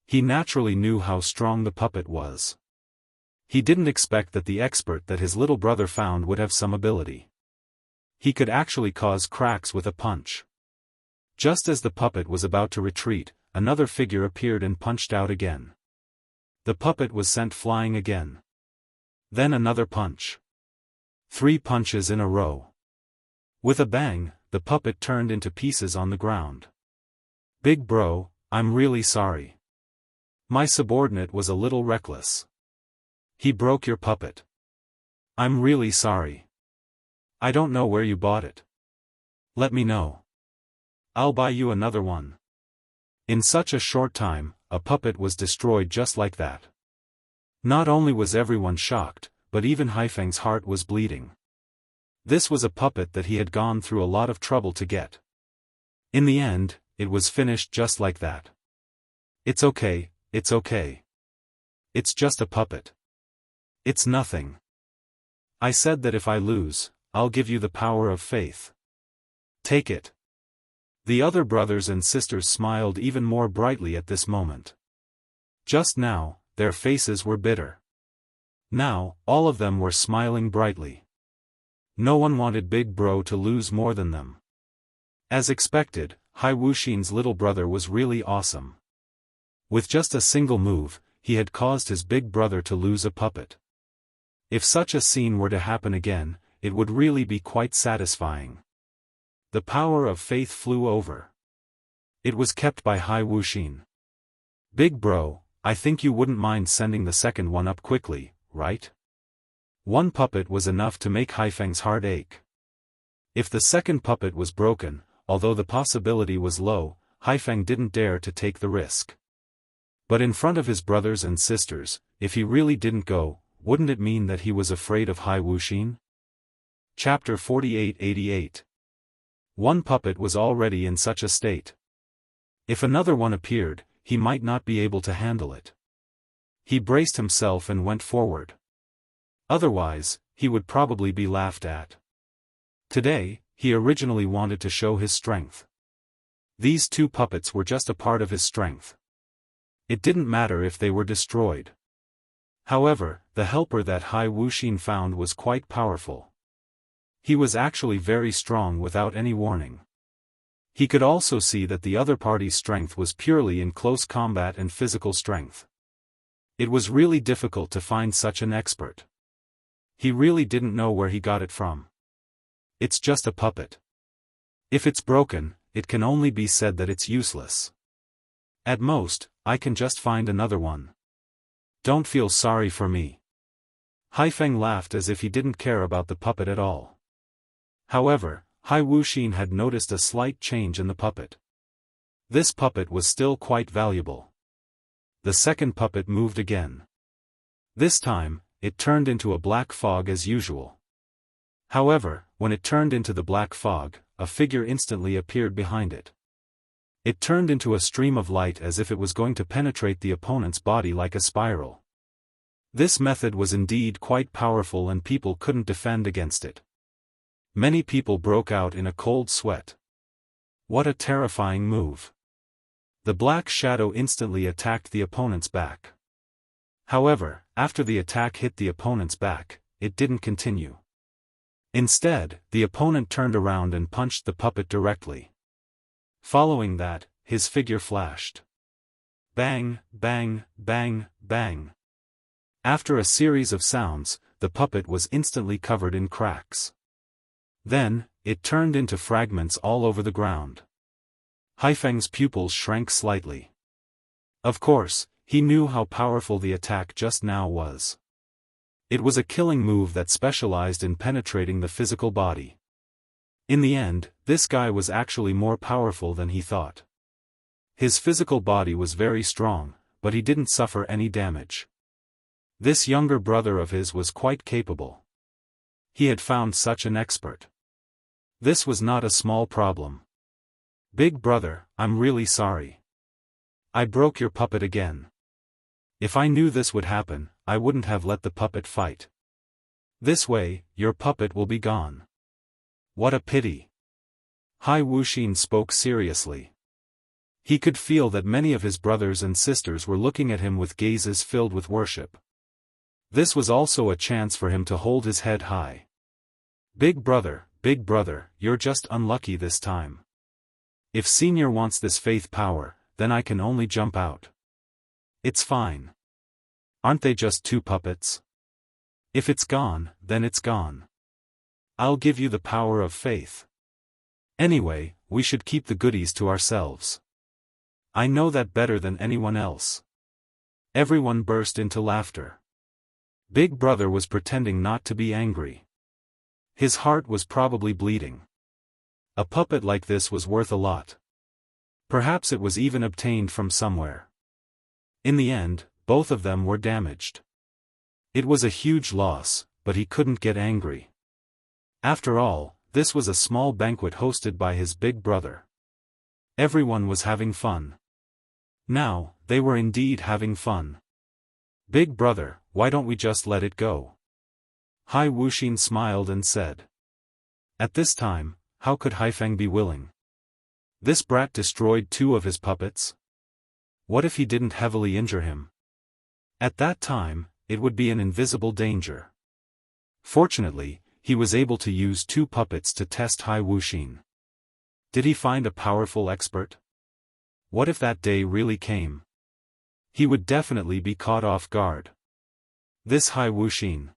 He naturally knew how strong the puppet was. He didn't expect that the expert that his little brother found would have some ability. He could actually cause cracks with a punch. Just as the puppet was about to retreat, another figure appeared and punched out again. The puppet was sent flying again. Then another punch. 3 punches in a row. With a bang, the puppet turned into pieces on the ground. Big bro, I'm really sorry. My subordinate was a little reckless. He broke your puppet. I'm really sorry. I don't know where you bought it. Let me know. I'll buy you another one. In such a short time, a puppet was destroyed just like that. Not only was everyone shocked, but even Haifeng's heart was bleeding. This was a puppet that he had gone through a lot of trouble to get. In the end, it was finished just like that. It's okay, it's okay. It's just a puppet. It's nothing. I said that if I lose, I'll give you the power of faith. Take it. The other brothers and sisters smiled even more brightly at this moment. Just now, their faces were bitter. Now, all of them were smiling brightly. No one wanted Big Bro to lose more than them. As expected, Hai Wuxin's little brother was really awesome. With just a single move, he had caused his big brother to lose a puppet. If such a scene were to happen again, it would really be quite satisfying. The power of faith flew over. It was kept by Hai Wuxin. Big Bro, I think you wouldn't mind sending the second one up quickly, right? One puppet was enough to make Haifeng's heart ache. If the second puppet was broken, although the possibility was low, Haifeng didn't dare to take the risk. But in front of his brothers and sisters, if he really didn't go, wouldn't it mean that he was afraid of Hai Wuxin? Chapter 48-88. One puppet was already in such a state. If another one appeared, he might not be able to handle it. He braced himself and went forward. Otherwise, he would probably be laughed at. Today, he originally wanted to show his strength. These two puppets were just a part of his strength. It didn't matter if they were destroyed. However, the helper that Hai Wuxin found was quite powerful. He was actually very strong without any warning. He could also see that the other party's strength was purely in close combat and physical strength. It was really difficult to find such an expert. He really didn't know where he got it from. It's just a puppet. If it's broken, it can only be said that it's useless. At most, I can just find another one. Don't feel sorry for me. Haifeng laughed as if he didn't care about the puppet at all. However, Hai Wuxin had noticed a slight change in the puppet. This puppet was still quite valuable. The second puppet moved again. This time, it turned into a black fog as usual. However, when it turned into the black fog, a figure instantly appeared behind it. It turned into a stream of light as if it was going to penetrate the opponent's body like a spiral. This method was indeed quite powerful and people couldn't defend against it. Many people broke out in a cold sweat. What a terrifying move. The black shadow instantly attacked the opponent's back. However, after the attack hit the opponent's back, it didn't continue. Instead, the opponent turned around and punched the puppet directly. Following that, his figure flashed. Bang, bang, bang, bang. After a series of sounds, the puppet was instantly covered in cracks. Then, it turned into fragments all over the ground. Haifeng's pupils shrank slightly. Of course, he knew how powerful the attack just now was. It was a killing move that specialized in penetrating the physical body. In the end, this guy was actually more powerful than he thought. His physical body was very strong, but he didn't suffer any damage. This younger brother of his was quite capable. He had found such an expert. This was not a small problem. Big brother, I'm really sorry. I broke your puppet again. If I knew this would happen, I wouldn't have let the puppet fight. This way, your puppet will be gone. What a pity. Hai Wuxin spoke seriously. He could feel that many of his brothers and sisters were looking at him with gazes filled with worship. This was also a chance for him to hold his head high. Big brother, you're just unlucky this time. If Senior wants this faith power, then I can only jump out. It's fine. Aren't they just two puppets? If it's gone, then it's gone. I'll give you the power of faith. Anyway, we should keep the goodies to ourselves. I know that better than anyone else. Everyone burst into laughter. Big brother was pretending not to be angry. His heart was probably bleeding. A puppet like this was worth a lot. Perhaps it was even obtained from somewhere. In the end, both of them were damaged. It was a huge loss, but he couldn't get angry. After all, this was a small banquet hosted by his big brother. Everyone was having fun. Now, they were indeed having fun. Big brother, why don't we just let it go? Hai Wuxin smiled and said. At this time, how could Haifeng be willing? This brat destroyed two of his puppets. What if he didn't heavily injure him? At that time, it would be an invisible danger. Fortunately, he was able to use 2 puppets to test Hai Wuxin. Did he find a powerful expert? What if that day really came? He would definitely be caught off guard. This Hai Wuxin.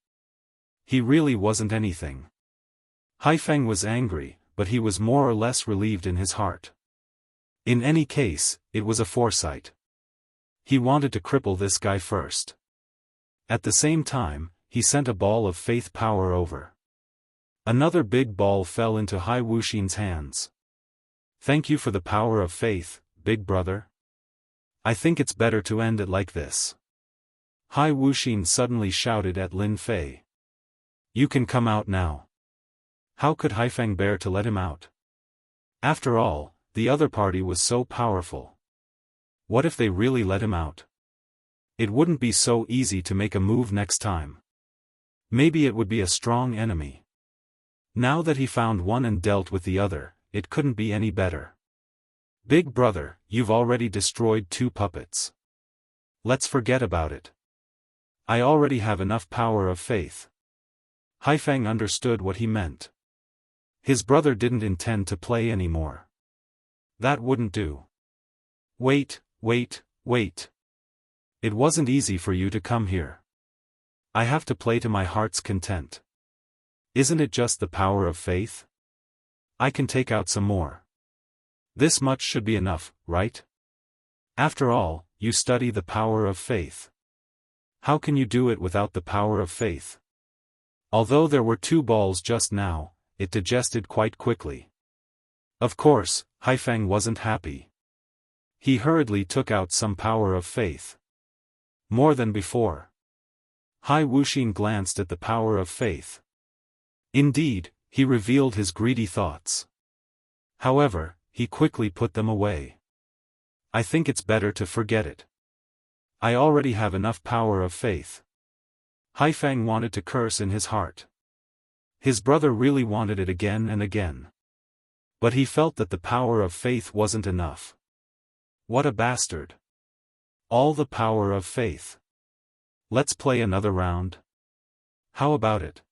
He really wasn't anything. Haifeng was angry, but he was more or less relieved in his heart. In any case, it was a foresight. He wanted to cripple this guy first. At the same time, he sent a ball of faith power over. Another big ball fell into Hai Wuxin's hands. Thank you for the power of faith, big brother. I think it's better to end it like this. Hai Wuxin suddenly shouted at Lin Fei. You can come out now. How could Haifeng bear to let him out? After all, the other party was so powerful. What if they really let him out? It wouldn't be so easy to make a move next time. Maybe it would be a strong enemy. Now that he found one and dealt with the other, it couldn't be any better. Big brother, you've already destroyed 2 puppets. Let's forget about it. I already have enough power of faith. Haifeng understood what he meant. His brother didn't intend to play anymore. That wouldn't do. Wait. It wasn't easy for you to come here. I have to play to my heart's content. Isn't it just the power of faith? I can take out some more. This much should be enough, right? After all, you study the power of faith. How can you do it without the power of faith? Although there were 2 balls just now, it digested quite quickly. Of course, Haifeng wasn't happy. He hurriedly took out some power of faith. More than before. Hai Wuxin glanced at the power of faith. Indeed, he revealed his greedy thoughts. However, he quickly put them away. I think it's better to forget it. I already have enough power of faith. Haifeng wanted to curse in his heart. His brother really wanted it again and again. But he felt that the power of faith wasn't enough. What a bastard. All the power of faith. Let's play another round. How about it?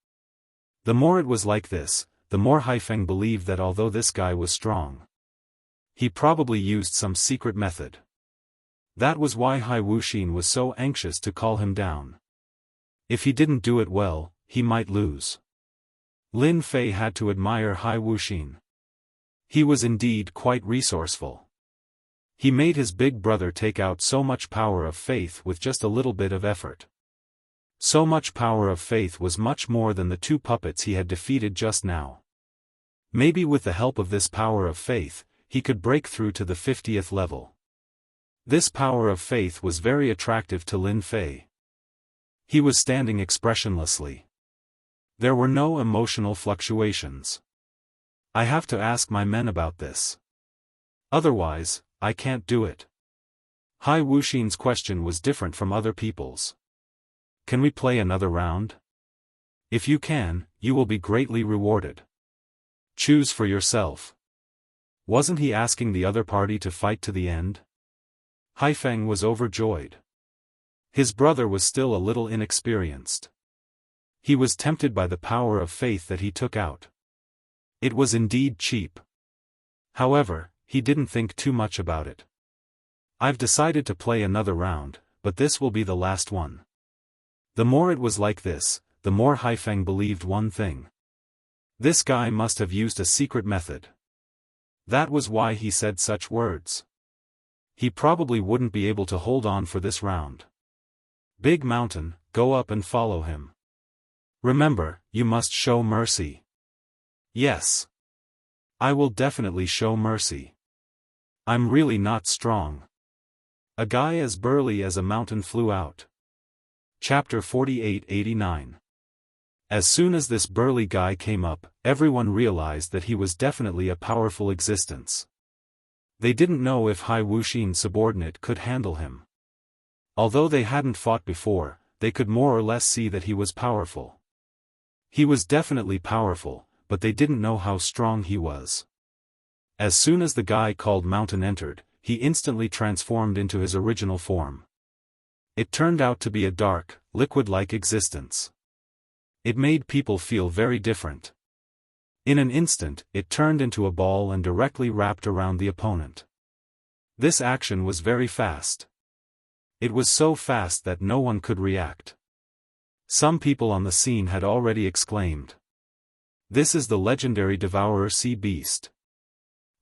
The more it was like this, the more Haifeng believed that although this guy was strong, he probably used some secret method. That was why Hai Wuxin was so anxious to call him down. If he didn't do it well, he might lose. Lin Fei had to admire Hai Wuxin. He was indeed quite resourceful. He made his big brother take out so much power of faith with just a little bit of effort. So much power of faith was much more than the 2 puppets he had defeated just now. Maybe with the help of this power of faith, he could break through to the 50th level. This power of faith was very attractive to Lin Fei. He was standing expressionlessly. There were no emotional fluctuations. I have to ask my men about this. Otherwise, I can't do it. Hai Wuxin's question was different from other people's. Can we play another round? If you can, you will be greatly rewarded. Choose for yourself. Wasn't he asking the other party to fight to the end? Haifeng was overjoyed. His brother was still a little inexperienced. He was tempted by the power of faith that he took out. It was indeed cheap. However, he didn't think too much about it. I've decided to play another round, but this will be the last one. The more it was like this, the more Haifeng believed one thing. This guy must have used a secret method. That was why he said such words. He probably wouldn't be able to hold on for this round. Big Mountain, go up and follow him. Remember, you must show mercy. Yes. I will definitely show mercy. I'm really not strong. A guy as burly as a mountain flew out. Chapter 48-89. As soon as this burly guy came up, everyone realized that he was definitely a powerful existence. They didn't know if Hai Wuxin's subordinate could handle him. Although they hadn't fought before, they could more or less see that he was powerful. He was definitely powerful, but they didn't know how strong he was. As soon as the guy called Mountain entered, he instantly transformed into his original form. It turned out to be a dark, liquid-like existence. It made people feel very different. In an instant, it turned into a ball and directly wrapped around the opponent. This action was very fast. It was so fast that no one could react. Some people on the scene had already exclaimed, "This is the legendary Devourer Sea Beast.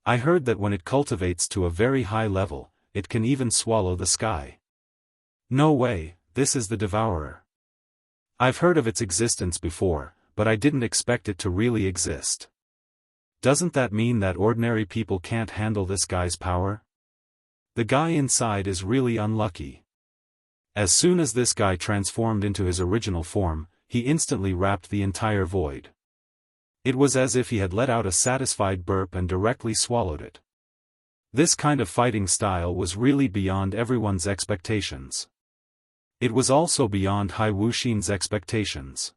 I heard that when it cultivates to a very high level, it can even swallow the sky. No way, this is the Devourer. I've heard of its existence before, but I didn't expect it to really exist. Doesn't that mean that ordinary people can't handle this guy's power? The guy inside is really unlucky." As soon as this guy transformed into his original form, he instantly wrapped the entire void. It was as if he had let out a satisfied burp and directly swallowed it. This kind of fighting style was really beyond everyone's expectations. It was also beyond Hai Wuxin's expectations.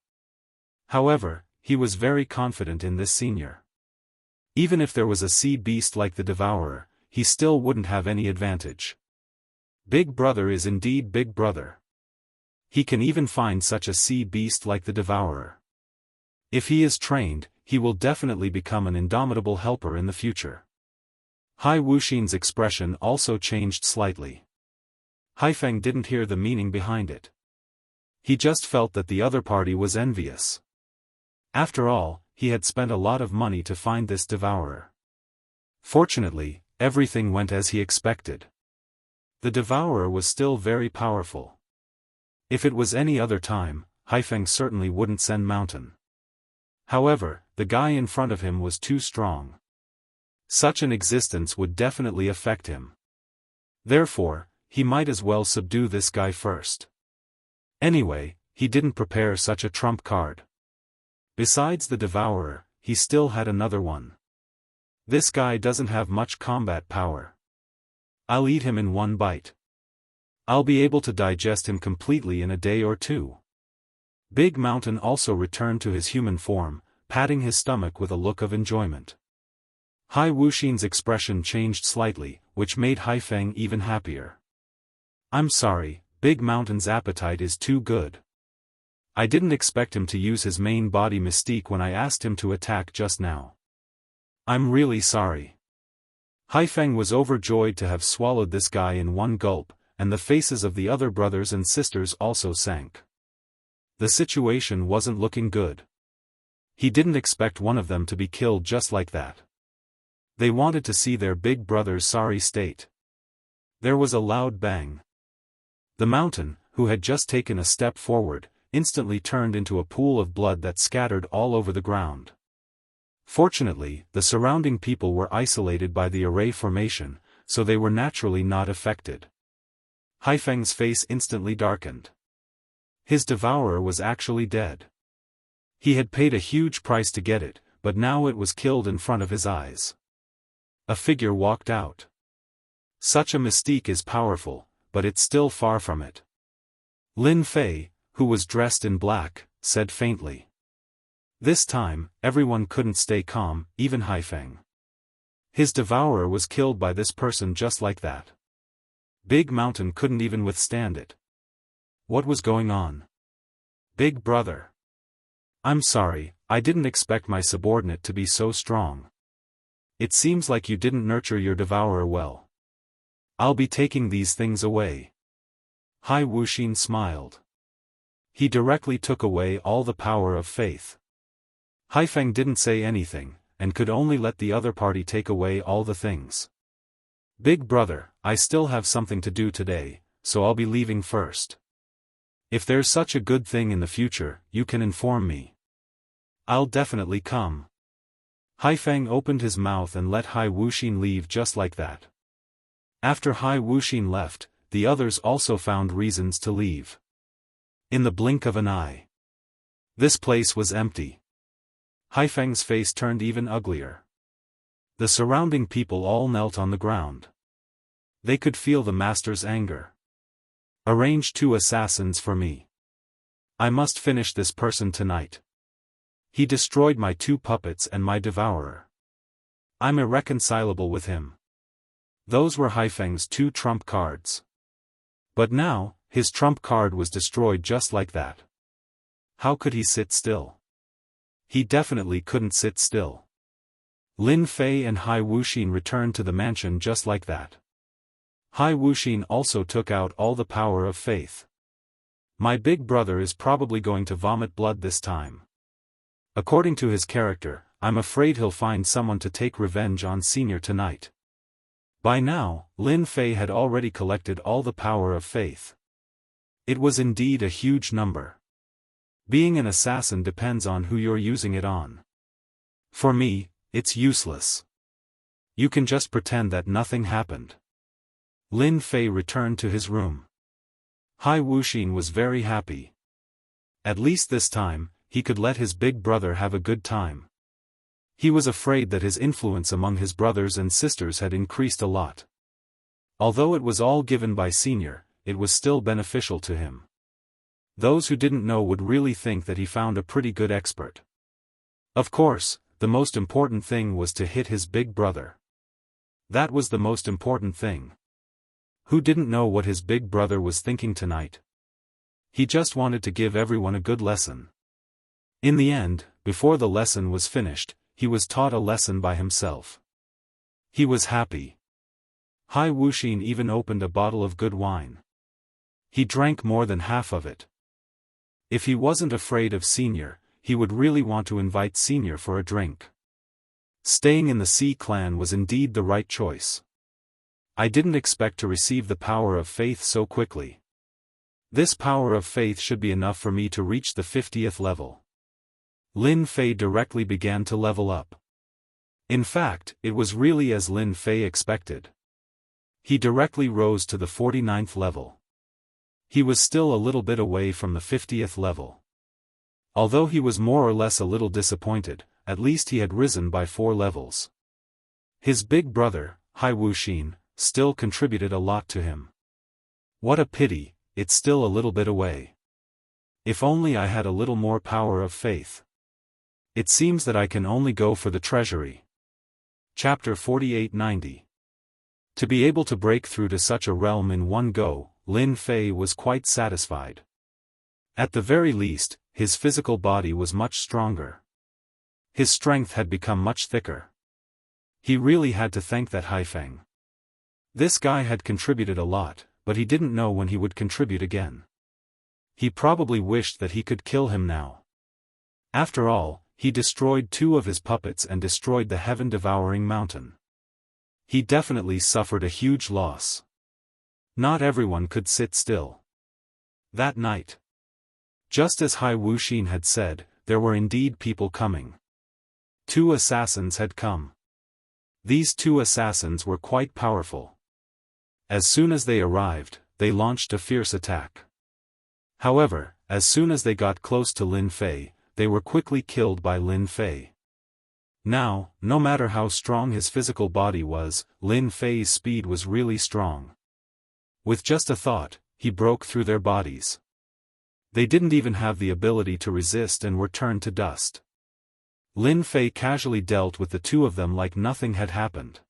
However, he was very confident in this senior. Even if there was a sea beast like the Devourer, he still wouldn't have any advantage. Big Brother is indeed Big Brother. He can even find such a sea beast like the Devourer. If he is trained, he will definitely become an indomitable helper in the future. Hai Wuxin's expression also changed slightly. Haifeng didn't hear the meaning behind it. He just felt that the other party was envious. After all, he had spent a lot of money to find this Devourer. Fortunately, everything went as he expected. The Devourer was still very powerful. If it was any other time, Haifeng certainly wouldn't send Mountain. However, the guy in front of him was too strong. Such an existence would definitely affect him. Therefore, he might as well subdue this guy first. Anyway, he didn't prepare such a trump card. Besides the Devourer, he still had another one. This guy doesn't have much combat power. I'll eat him in one bite. I'll be able to digest him completely in a day or two. Big Mountain also returned to his human form, patting his stomach with a look of enjoyment. Hai Wuxin's expression changed slightly, which made Haifeng even happier. "I'm sorry, Big Mountain's appetite is too good. I didn't expect him to use his main body mystique when I asked him to attack just now. I'm really sorry." Haifeng was overjoyed to have swallowed this guy in one gulp, and the faces of the other brothers and sisters also sank. The situation wasn't looking good. He didn't expect one of them to be killed just like that. They wanted to see their big brother's sorry state. There was a loud bang. The Mountain, who had just taken a step forward, instantly turned into a pool of blood that scattered all over the ground. Fortunately, the surrounding people were isolated by the array formation, so they were naturally not affected. Haifeng's face instantly darkened. His Devourer was actually dead. He had paid a huge price to get it, but now it was killed in front of his eyes. A figure walked out. Such a mystique is powerful, but it's still far from it. Lin Fei, who was dressed in black, said faintly. This time, everyone couldn't stay calm, even Haifeng. His Devourer was killed by this person just like that. Big Mountain couldn't even withstand it. What was going on? Big Brother. I'm sorry, I didn't expect my subordinate to be so strong. It seems like you didn't nurture your Devourer well. I'll be taking these things away. Hai Wuxin smiled. He directly took away all the power of faith. Haifeng didn't say anything, and could only let the other party take away all the things. Big Brother, I still have something to do today, so I'll be leaving first. If there's such a good thing in the future, you can inform me. I'll definitely come. Haifeng opened his mouth and let Hai Wuxin leave just like that. After Hai Wuxin left, the others also found reasons to leave. In the blink of an eye. This place was empty. Haifeng's face turned even uglier. The surrounding people all knelt on the ground. They could feel the master's anger. Arrange 2 assassins for me. I must finish this person tonight. He destroyed my 2 puppets and my Devourer. I'm irreconcilable with him. Those were Haifeng's 2 trump cards. But now, his trump card was destroyed just like that. How could he sit still? He definitely couldn't sit still. Lin Fei and Hai Wuxin returned to the mansion just like that. Hai Wuxin also took out all the power of faith. My big brother is probably going to vomit blood this time. According to his character, I'm afraid he'll find someone to take revenge on Senior tonight. By now, Lin Fei had already collected all the power of faith. It was indeed a huge number. Being an assassin depends on who you're using it on. For me, it's useless. You can just pretend that nothing happened. Lin Fei returned to his room. Hai Wuxin was very happy. At least this time, he could let his big brother have a good time. He was afraid that his influence among his brothers and sisters had increased a lot. Although it was all given by Senior, it was still beneficial to him. Those who didn't know would really think that he found a pretty good expert. Of course, the most important thing was to hit his big brother. That was the most important thing. Who didn't know what his big brother was thinking tonight? He just wanted to give everyone a good lesson. In the end, before the lesson was finished, he was taught a lesson by himself. He was happy. Hai Wuxin even opened a bottle of good wine. He drank more than half of it. If he wasn't afraid of Senior, he would really want to invite Senior for a drink. Staying in the Sea clan was indeed the right choice. I didn't expect to receive the power of faith so quickly. This power of faith should be enough for me to reach the 50th level. Lin Fei directly began to level up. In fact, it was really as Lin Fei expected. He directly rose to the 49th level. He was still a little bit away from the 50th level. Although he was more or less a little disappointed, at least he had risen by 4 levels. His big brother, Hai Wuxin, still contributed a lot to him. What a pity, it's still a little bit away. If only I had a little more power of faith. It seems that I can only go for the treasury. Chapter 4890. To be able to break through to such a realm in one go, Lin Fei was quite satisfied. At the very least, his physical body was much stronger. His strength had become much thicker. He really had to thank that Haifeng. This guy had contributed a lot, but he didn't know when he would contribute again. He probably wished that he could kill him now. After all, he destroyed 2 of his puppets and destroyed the heaven-devouring mountain. He definitely suffered a huge loss. Not everyone could sit still. That night, just as Hai Wuxin had said, there were indeed people coming. 2 assassins had come. These 2 assassins were quite powerful. As soon as they arrived, they launched a fierce attack. However, as soon as they got close to Lin Fei, they were quickly killed by Lin Fei. Now, no matter how strong his physical body was, Lin Fei's speed was really strong. With just a thought, he broke through their bodies. They didn't even have the ability to resist and were turned to dust. Lin Fei casually dealt with the 2 of them like nothing had happened.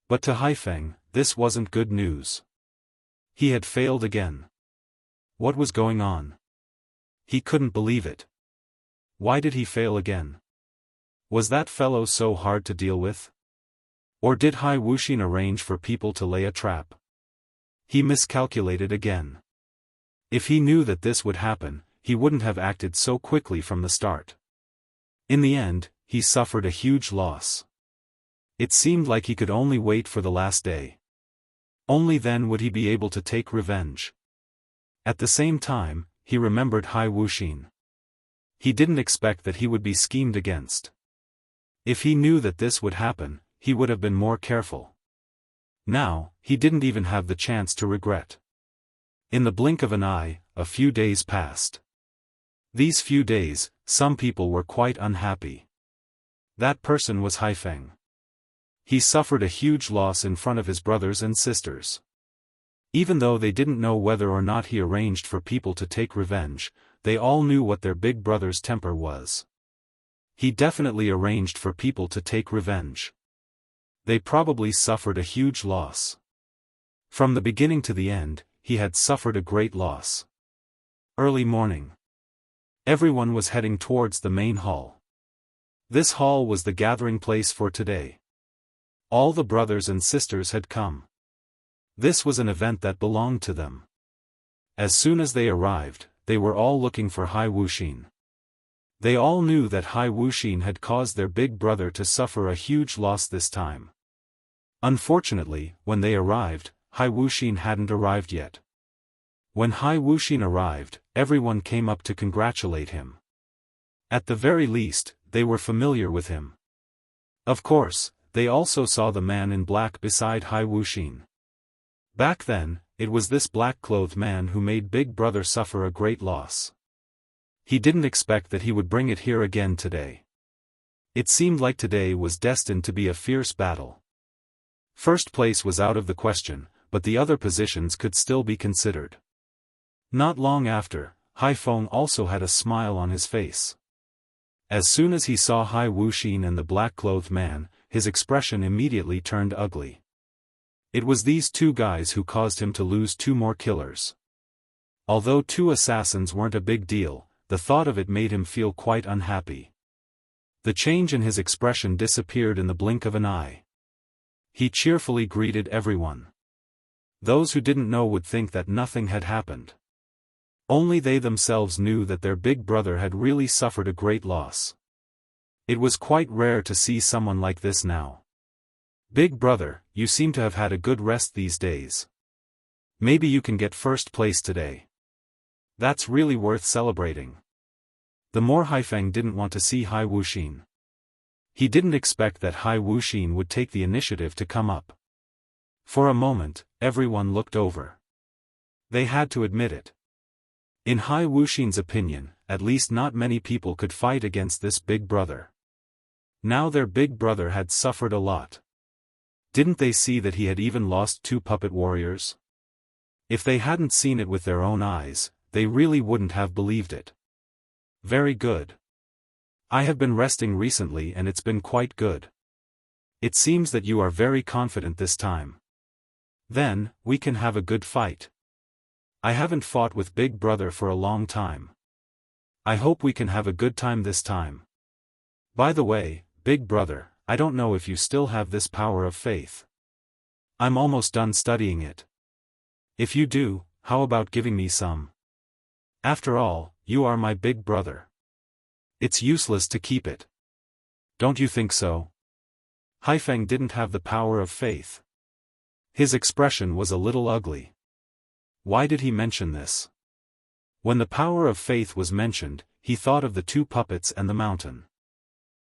But to Haifeng, this wasn't good news. He had failed again. What was going on? He couldn't believe it. Why did he fail again? Was that fellow so hard to deal with? Or did Hai Wuxin arrange for people to lay a trap? He miscalculated again. If he knew that this would happen, he wouldn't have acted so quickly from the start. In the end, he suffered a huge loss. It seemed like he could only wait for the last day. Only then would he be able to take revenge. At the same time, he remembered Hai Wuxin. He didn't expect that he would be schemed against. If he knew that this would happen, he would have been more careful. Now, he didn't even have the chance to regret. In the blink of an eye, a few days passed. These few days, some people were quite unhappy. That person was Haifeng. He suffered a huge loss in front of his brothers and sisters. Even though they didn't know whether or not he arranged for people to take revenge, they all knew what their big brother's temper was. He definitely arranged for people to take revenge. They probably suffered a huge loss. From the beginning to the end, he had suffered a great loss. Early morning. Everyone was heading towards the main hall. This hall was the gathering place for today. All the brothers and sisters had come. This was an event that belonged to them. As soon as they arrived, they were all looking for Hai Wuxin. They all knew that Hai Wuxin had caused their big brother to suffer a huge loss this time. Unfortunately, when they arrived, Hai Wuxin hadn't arrived yet. When Hai Wuxin arrived, everyone came up to congratulate him. At the very least, they were familiar with him. Of course, they also saw the man in black beside Hai Wuxin. Back then, it was this black-clothed man who made Big Brother suffer a great loss. He didn't expect that he would bring it here again today. It seemed like today was destined to be a fierce battle. First place was out of the question, but the other positions could still be considered. Not long after, Hai Feng also had a smile on his face. As soon as he saw Hai Wuxin and the black-clothed man, his expression immediately turned ugly. It was these two guys who caused him to lose 2 more killers. Although 2 assassins weren't a big deal, the thought of it made him feel quite unhappy. The change in his expression disappeared in the blink of an eye. He cheerfully greeted everyone. Those who didn't know would think that nothing had happened. Only they themselves knew that their big brother had really suffered a great loss. It was quite rare to see someone like this now. Big brother, you seem to have had a good rest these days. Maybe you can get first place today. That's really worth celebrating. The more Haifeng didn't want to see Hai Wuxin. He didn't expect that Hai Wuxin would take the initiative to come up. For a moment, everyone looked over. They had to admit it. In Hai Wuxin's opinion, at least not many people could fight against this big brother. Now their big brother had suffered a lot. Didn't they see that he had even lost 2 puppet warriors? If they hadn't seen it with their own eyes, they really wouldn't have believed it. Very good. I have been resting recently and it's been quite good. It seems that you are very confident this time. Then, we can have a good fight. I haven't fought with Big Brother for a long time. I hope we can have a good time this time. By the way, Big Brother, I don't know if you still have this power of faith. I'm almost done studying it. If you do, how about giving me some? After all, you are my big brother. It's useless to keep it. Don't you think so? Haifeng didn't have the power of faith. His expression was a little ugly. Why did he mention this? When the power of faith was mentioned, he thought of the 2 puppets and the mountain.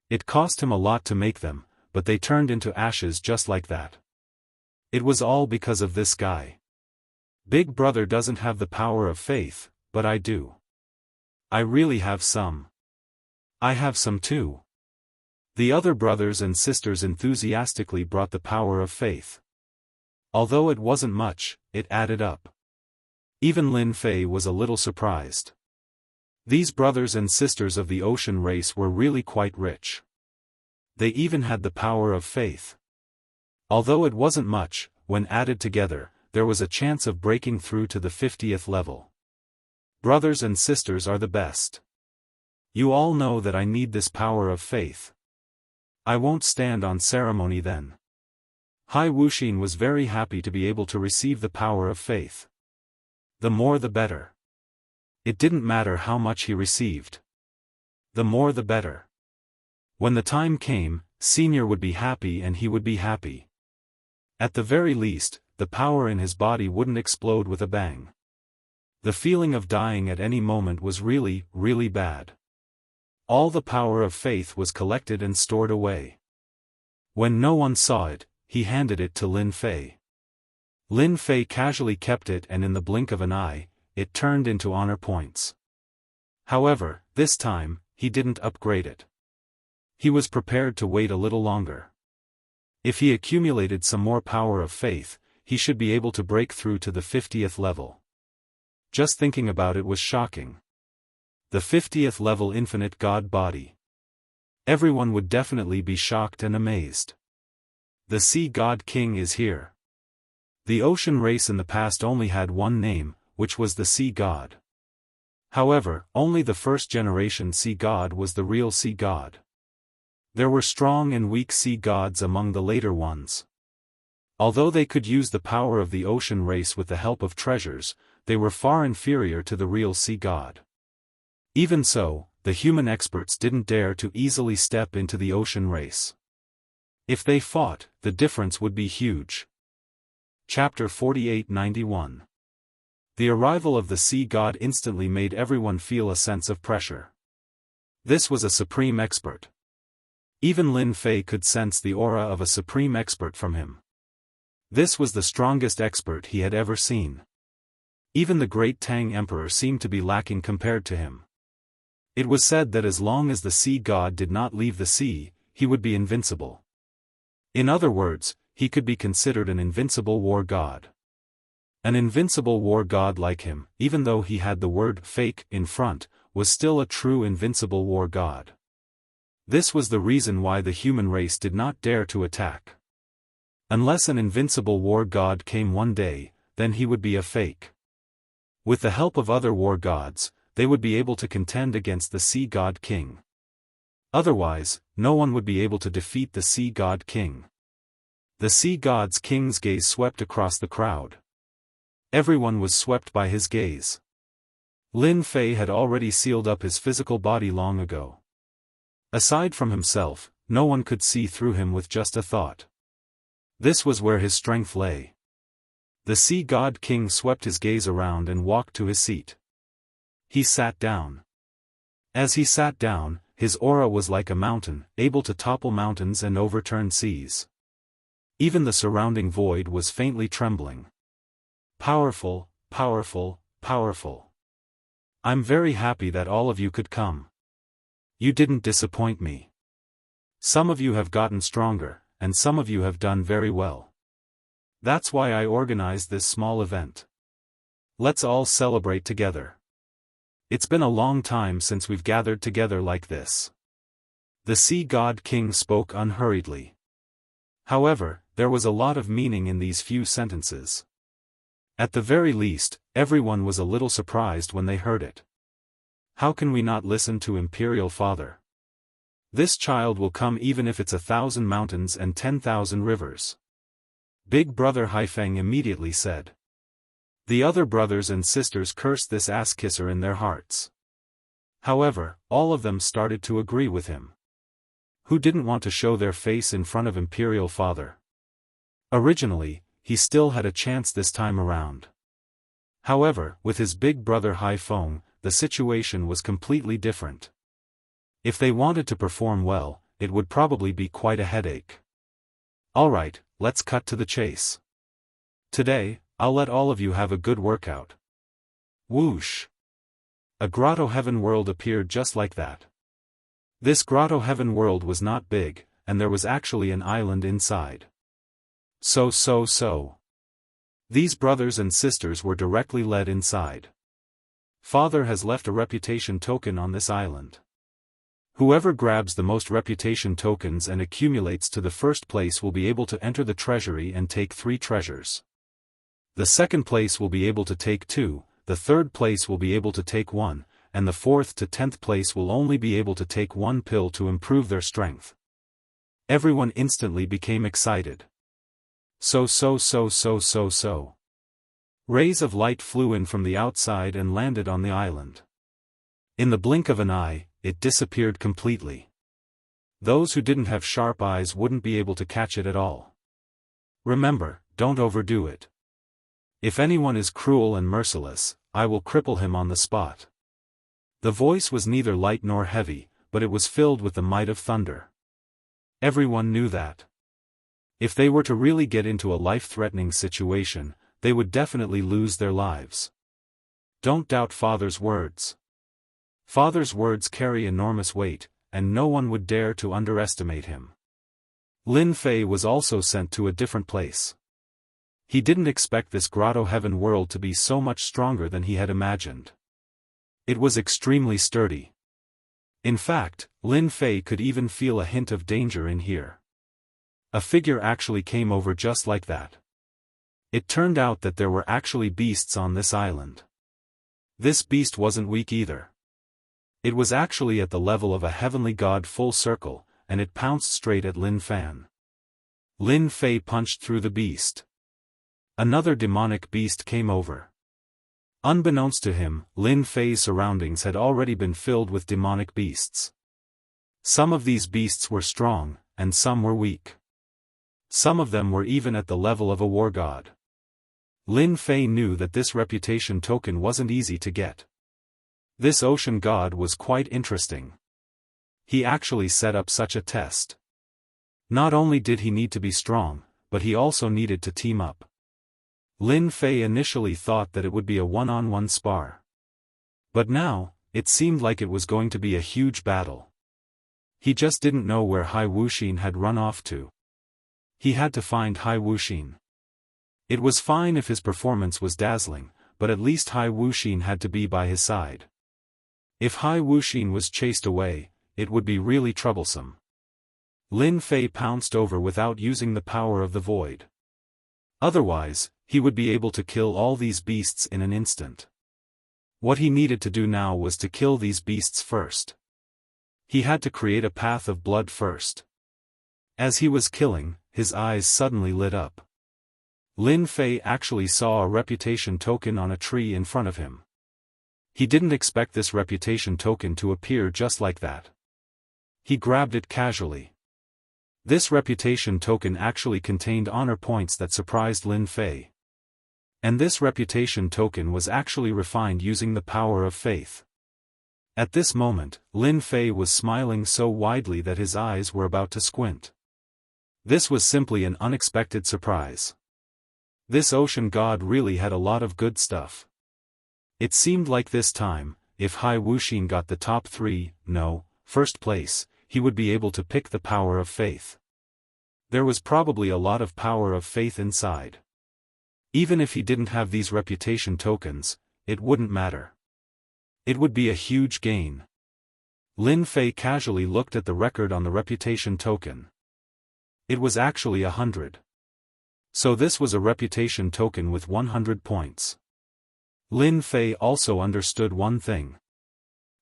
It cost him a lot to make them, but they turned into ashes just like that. It was all because of this guy. Big Brother doesn't have the power of faith, but I do. I really have some. I have some too. The other brothers and sisters enthusiastically brought the power of faith. Although it wasn't much, it added up. Even Lin Fei was a little surprised. These brothers and sisters of the ocean race were really quite rich. They even had the power of faith. Although it wasn't much, when added together, there was a chance of breaking through to the 50th level. Brothers and sisters are the best. You all know that I need this power of faith. I won't stand on ceremony then. Hai Wuxin was very happy to be able to receive the power of faith. The more the better. It didn't matter how much he received. The more the better. When the time came, Senior would be happy and he would be happy. At the very least, the power in his body wouldn't explode with a bang. The feeling of dying at any moment was really, really bad. All the power of faith was collected and stored away. When no one saw it, he handed it to Lin Fei. Lin Fei casually kept it and in the blink of an eye, it turned into honor points. However, this time, he didn't upgrade it. He was prepared to wait a little longer. If he accumulated some more power of faith, he should be able to break through to the 50th level. Just thinking about it was shocking. The 50th level infinite god body. Everyone would definitely be shocked and amazed. The Sea God King is here. The ocean race in the past only had one name, which was the Sea God. However, only the first-generation sea god was the real sea god. There were strong and weak sea gods among the later ones. Although they could use the power of the ocean race with the help of treasures, they were far inferior to the real sea god. Even so, the human experts didn't dare to easily step into the ocean race. If they fought, the difference would be huge. Chapter 4891. The arrival of the sea god instantly made everyone feel a sense of pressure. This was a supreme expert. Even Lin Fei could sense the aura of a supreme expert from him. This was the strongest expert he had ever seen. Even the great Tang Emperor seemed to be lacking compared to him. It was said that as long as the sea god did not leave the sea, he would be invincible. In other words, he could be considered an invincible war god. An invincible war god like him, even though he had the word fake in front, was still a true invincible war god. This was the reason why the human race did not dare to attack. Unless an invincible war god came one day, then he would be a fake. With the help of other war gods, they would be able to contend against the sea god king. Otherwise, no one would be able to defeat the sea god king. The sea god's king's gaze swept across the crowd. Everyone was swept by his gaze. Lin Fei had already sealed up his physical body long ago. Aside from himself, no one could see through him with just a thought. This was where his strength lay. The sea god king swept his gaze around and walked to his seat. He sat down. As he sat down, his aura was like a mountain, able to topple mountains and overturn seas. Even the surrounding void was faintly trembling. Powerful, powerful, powerful. I'm very happy that all of you could come. You didn't disappoint me. Some of you have gotten stronger, and some of you have done very well. That's why I organized this small event. Let's all celebrate together. It's been a long time since we've gathered together like this. The sea god king spoke unhurriedly. However, there was a lot of meaning in these few sentences. At the very least, everyone was a little surprised when they heard it. How can we not listen to Imperial Father? This child will come even if it's 1,000 mountains and 10,000 rivers. Big brother Haifeng immediately said. The other brothers and sisters cursed this ass-kisser in their hearts. However, all of them started to agree with him. Who didn't want to show their face in front of Imperial Father? Originally, he still had a chance this time around. However, with his big brother Haifeng, the situation was completely different. If they wanted to perform well, it would probably be quite a headache. Alright, let's cut to the chase. Today, I'll let all of you have a good workout. Whoosh! A grotto heaven world appeared just like that. This grotto heaven world was not big, and there was actually an island inside. So. These brothers and sisters were directly led inside. Father has left a reputation token on this island. Whoever grabs the most reputation tokens and accumulates to the first place will be able to enter the treasury and take 3 treasures. The second place will be able to take 2, the third place will be able to take 1, and the 4th to 10th place will only be able to take 1 pill to improve their strength. Everyone instantly became excited. So. Rays of light flew in from the outside and landed on the island. In the blink of an eye, it disappeared completely. Those who didn't have sharp eyes wouldn't be able to catch it at all. Remember, don't overdo it. If anyone is cruel and merciless, I will cripple him on the spot. The voice was neither light nor heavy, but it was filled with the might of thunder. Everyone knew that. If they were to really get into a life-threatening situation, they would definitely lose their lives. Don't doubt Father's words. Father's words carry enormous weight, and no one would dare to underestimate him. Lin Fei was also sent to a different place. He didn't expect this grotto heaven world to be so much stronger than he had imagined. It was extremely sturdy. In fact, Lin Fei could even feel a hint of danger in here. A figure actually came over just like that. It turned out that there were actually beasts on this island. This beast wasn't weak either. It was actually at the level of a heavenly god full circle, and it pounced straight at Lin Fan. Lin Fei punched through the beast. Another demonic beast came over. Unbeknownst to him, Lin Fei's surroundings had already been filled with demonic beasts. Some of these beasts were strong, and some were weak. Some of them were even at the level of a war god. Lin Fei knew that this reputation token wasn't easy to get. This ocean god was quite interesting. He actually set up such a test. Not only did he need to be strong, but he also needed to team up. Lin Fei initially thought that it would be a one-on-one spar. But now, it seemed like it was going to be a huge battle. He just didn't know where Hai Wuxin had run off to. He had to find Hai Wuxin. It was fine if his performance was dazzling, but at least Hai Wuxin had to be by his side. If Hai Wuxin was chased away, it would be really troublesome. Lin Fei pounced over without using the power of the void. Otherwise, he would be able to kill all these beasts in an instant. What he needed to do now was to kill these beasts first. He had to create a path of blood first. As he was killing, his eyes suddenly lit up. Lin Fei actually saw a reputation token on a tree in front of him. He didn't expect this reputation token to appear just like that. He grabbed it casually. This reputation token actually contained honor points that surprised Lin Fei. And this reputation token was actually refined using the power of faith. At this moment, Lin Fei was smiling so widely that his eyes were about to squint. This was simply an unexpected surprise. This ocean god really had a lot of good stuff. It seemed like this time, if Hai Wuxin got the top 3, no, first place, he would be able to pick the power of faith. There was probably a lot of power of faith inside. Even if he didn't have these reputation tokens, it wouldn't matter. It would be a huge gain. Lin Fei casually looked at the record on the reputation token. It was actually 100. So this was a reputation token with 100 points. Lin Fei also understood one thing.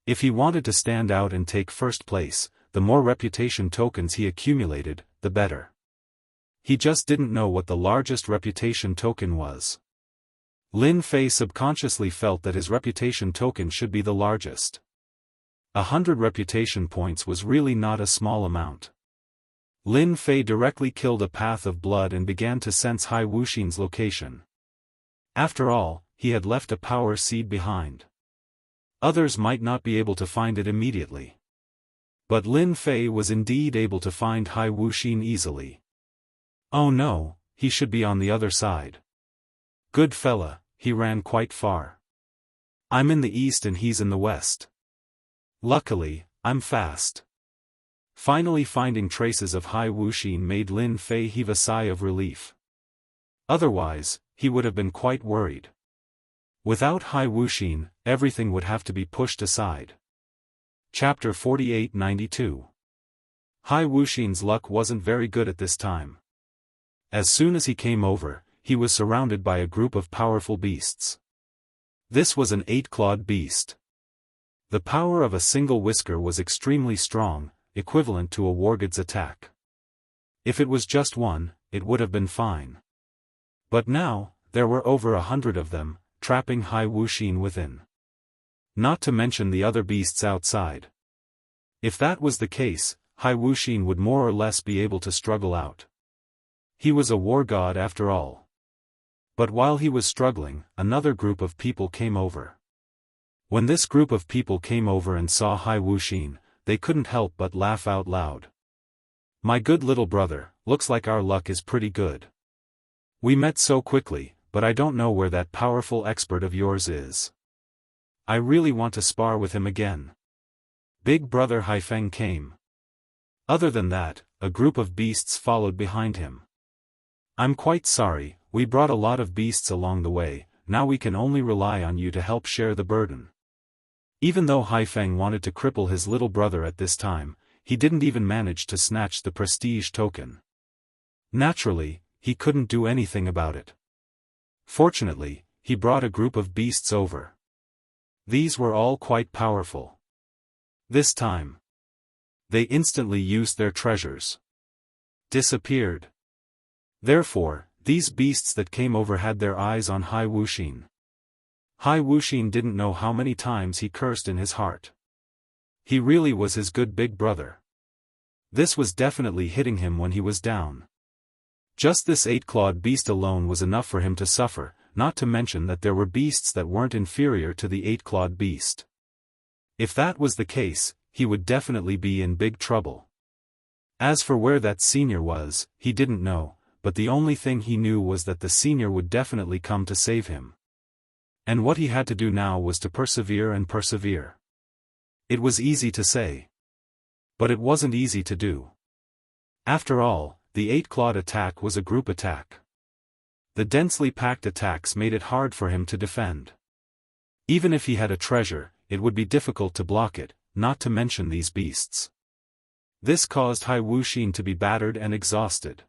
If he wanted to stand out and take first place, the more reputation tokens he accumulated, the better. He just didn't know what the largest reputation token was. Lin Fei subconsciously felt that his reputation token should be the largest. 100 reputation points was really not a small amount. Lin Fei directly killed a path of blood and began to sense Hai Wuxin's location. After all, he had left a power seed behind. Others might not be able to find it immediately. But Lin Fei was indeed able to find Hai Wuxin easily. Oh no, he should be on the other side. Good fella, he ran quite far. I'm in the east and he's in the west. Luckily, I'm fast. Finally finding traces of Hai Wuxin made Lin Fei heave a sigh of relief. Otherwise, he would have been quite worried. Without Hai Wuxin, everything would have to be pushed aside. Chapter 48-92. Hai Wuxin's luck wasn't very good at this time. As soon as he came over, he was surrounded by a group of powerful beasts. This was an 8-clawed beast. The power of a single whisker was extremely strong, equivalent to a wargod's attack. If it was just one, it would have been fine. But now, there were over 100 of them, trapping Hai Wuxin within. Not to mention the other beasts outside. If that was the case, Hai Wuxin would more or less be able to struggle out. He was a war god after all. But while he was struggling, another group of people came over. When this group of people came over and saw Hai Wuxin, they couldn't help but laugh out loud. My good little brother, looks like our luck is pretty good. We met so quickly, but I don't know where that powerful expert of yours is. I really want to spar with him again. Big brother Haifeng came. Other than that, a group of beasts followed behind him. I'm quite sorry, we brought a lot of beasts along the way, now we can only rely on you to help share the burden. Even though Haifeng wanted to cripple his little brother at this time, he didn't even manage to snatch the prestige token. Naturally, he couldn't do anything about it. Fortunately, he brought a group of beasts over. These were all quite powerful. This time, they instantly used their treasures. Disappeared. Therefore, these beasts that came over had their eyes on Hai Wuxin. Hai Wuxin didn't know how many times he cursed in his heart. He really was his good big brother. This was definitely hitting him when he was down. Just this 8-clawed beast alone was enough for him to suffer, not to mention that there were beasts that weren't inferior to the 8-clawed beast. If that was the case, he would definitely be in big trouble. As for where that senior was, he didn't know, but the only thing he knew was that the senior would definitely come to save him. And what he had to do now was to persevere and persevere. It was easy to say. But it wasn't easy to do. After all, the 8-clawed attack was a group attack. The densely packed attacks made it hard for him to defend. Even if he had a treasure, it would be difficult to block it, not to mention these beasts. This caused Hai Wuxin to be battered and exhausted.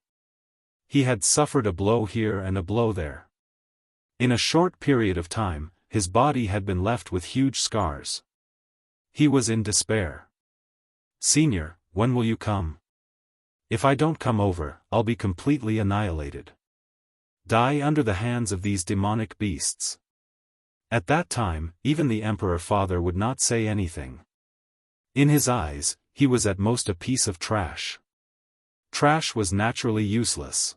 He had suffered a blow here and a blow there. In a short period of time, his body had been left with huge scars. He was in despair. "Senior, when will you come? If I don't come over, I'll be completely annihilated. Die under the hands of these demonic beasts." At that time, even the Emperor Father would not say anything. In his eyes, he was at most a piece of trash. Trash was naturally useless.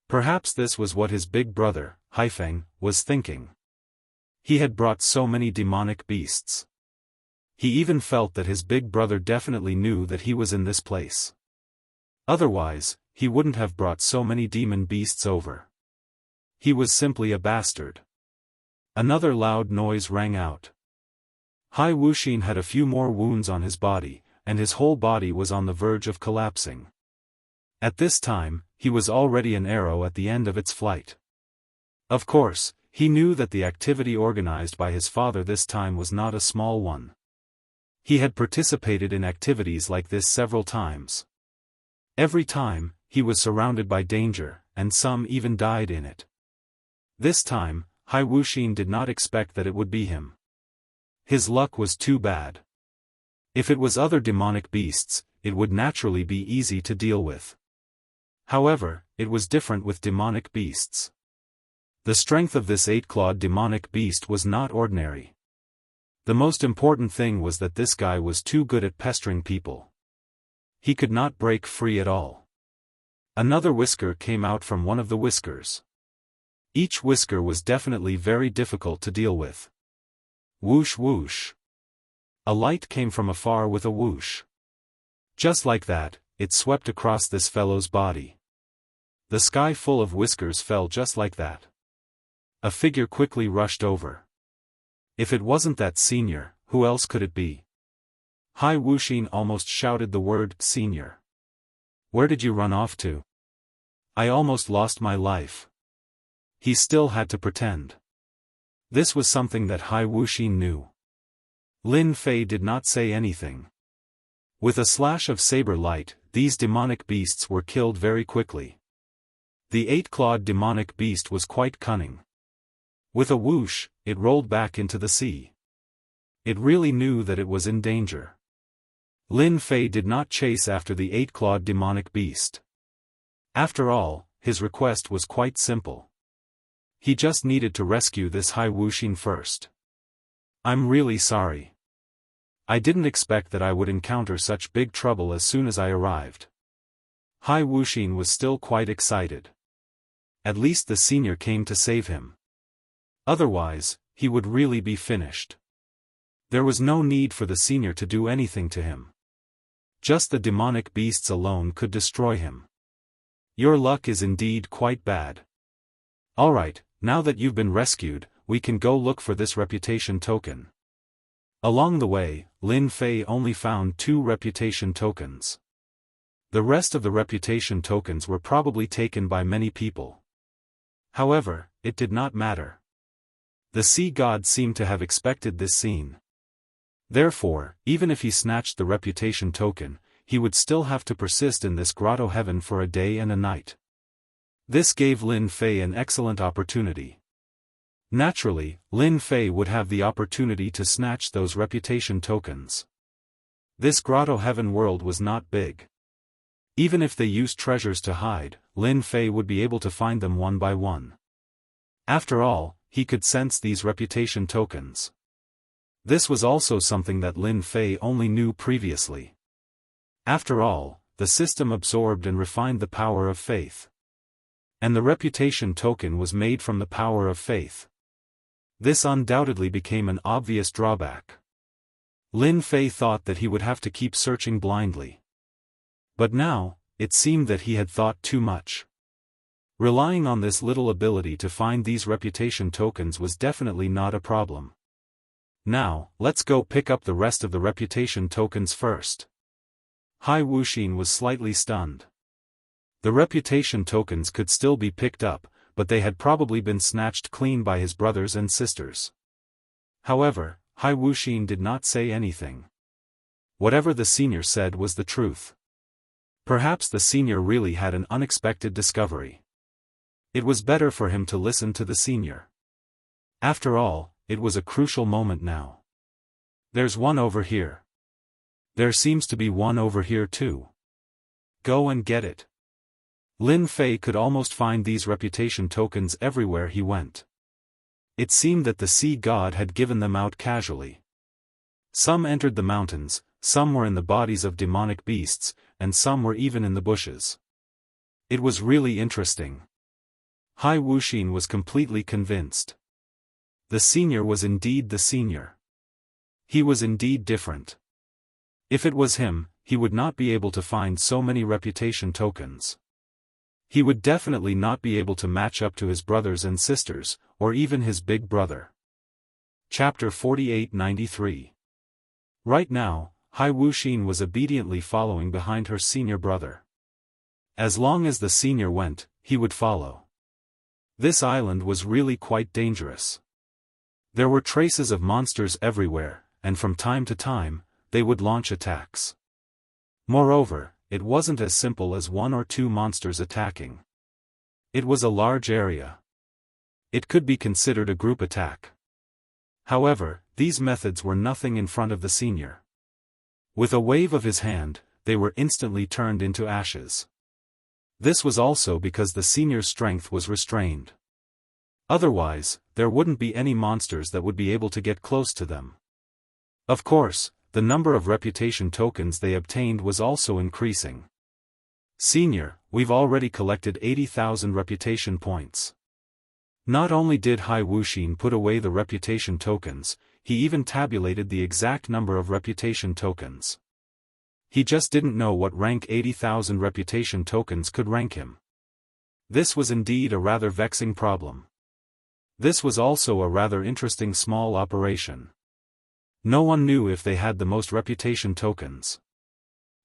Perhaps this was what his big brother, Haifeng, was thinking. He had brought so many demonic beasts. He even felt that his big brother definitely knew that he was in this place. Otherwise, he wouldn't have brought so many demon beasts over. He was simply a bastard. Another loud noise rang out. Hai Wuxin had a few more wounds on his body, and his whole body was on the verge of collapsing. At this time, he was already an arrow at the end of its flight. Of course, he knew that the activity organized by his father this time was not a small one. He had participated in activities like this several times. Every time, he was surrounded by danger, and some even died in it. This time, Hai Wuxin did not expect that it would be him. His luck was too bad. If it was other demonic beasts, it would naturally be easy to deal with. However, it was different with demonic beasts. The strength of this 8-clawed demonic beast was not ordinary. The most important thing was that this guy was too good at pestering people. He could not break free at all. Another whisker came out from one of the whiskers. Each whisker was definitely very difficult to deal with. Whoosh whoosh. A light came from afar with a whoosh. Just like that, it swept across this fellow's body. The sky full of whiskers fell just like that. A figure quickly rushed over. If it wasn't that senior, who else could it be? Hai Wuxin almost shouted the word "senior." "Where did you run off to? I almost lost my life." He still had to pretend. This was something that Hai Wuxin knew. Lin Fei did not say anything. With a slash of saber light, these demonic beasts were killed very quickly. The 8-clawed demonic beast was quite cunning. With a whoosh, it rolled back into the sea. It really knew that it was in danger. Lin Fei did not chase after the 8-clawed demonic beast. After all, his request was quite simple. He just needed to rescue this Hai Wuxin first. "I'm really sorry. I didn't expect that I would encounter such big trouble as soon as I arrived." Hai Wuxin was still quite excited. At least the senior came to save him. Otherwise, he would really be finished. There was no need for the senior to do anything to him. Just the demonic beasts alone could destroy him. "Your luck is indeed quite bad. Alright, now that you've been rescued, we can go look for this reputation token." Along the way, Lin Fei only found 2 reputation tokens. The rest of the reputation tokens were probably taken by many people. However, it did not matter. The sea god seemed to have expected this scene. Therefore, even if he snatched the reputation token, he would still have to persist in this grotto heaven for a day and a night. This gave Lin Fei an excellent opportunity. Naturally, Lin Fei would have the opportunity to snatch those reputation tokens. This grotto heaven world was not big. Even if they used treasures to hide, Lin Fei would be able to find them one by one. After all, he could sense these reputation tokens. This was also something that Lin Fei only knew previously. After all, the system absorbed and refined the power of faith. And the reputation token was made from the power of faith. This undoubtedly became an obvious drawback. Lin Fei thought that he would have to keep searching blindly. But now, it seemed that he had thought too much. Relying on this little ability to find these reputation tokens was definitely not a problem. Now, let's go pick up the rest of the reputation tokens first. Hai Wuxin was slightly stunned. The reputation tokens could still be picked up, but they had probably been snatched clean by his brothers and sisters. However, Hai Wuxin did not say anything. Whatever the senior said was the truth. Perhaps the senior really had an unexpected discovery. It was better for him to listen to the senior. After all, it was a crucial moment now. There's one over here. There seems to be one over here too. Go and get it. Lin Fei could almost find these reputation tokens everywhere he went. It seemed that the sea god had given them out casually. Some entered the mountains, some were in the bodies of demonic beasts, and some were even in the bushes. It was really interesting. Hai Wuxin was completely convinced. The senior was indeed the senior. He was indeed different. If it was him, he would not be able to find so many reputation tokens. He would definitely not be able to match up to his brothers and sisters, or even his big brother. Chapter 48-93. Right now, Hai Wuxin was obediently following behind her senior brother. As long as the senior went, he would follow. This island was really quite dangerous. There were traces of monsters everywhere, and from time to time, they would launch attacks. Moreover, it wasn't as simple as one or two monsters attacking. It was a large area. It could be considered a group attack. However, these methods were nothing in front of the senior. With a wave of his hand, they were instantly turned into ashes. This was also because the senior's strength was restrained. Otherwise, there wouldn't be any monsters that would be able to get close to them. Of course, the number of reputation tokens they obtained was also increasing. Senior, we've already collected 80,000 reputation points. Not only did Hai Wuxin put away the reputation tokens, he even tabulated the exact number of reputation tokens. He just didn't know what rank 80,000 reputation tokens could rank him. This was indeed a rather vexing problem. This was also a rather interesting small operation. No one knew if they had the most reputation tokens.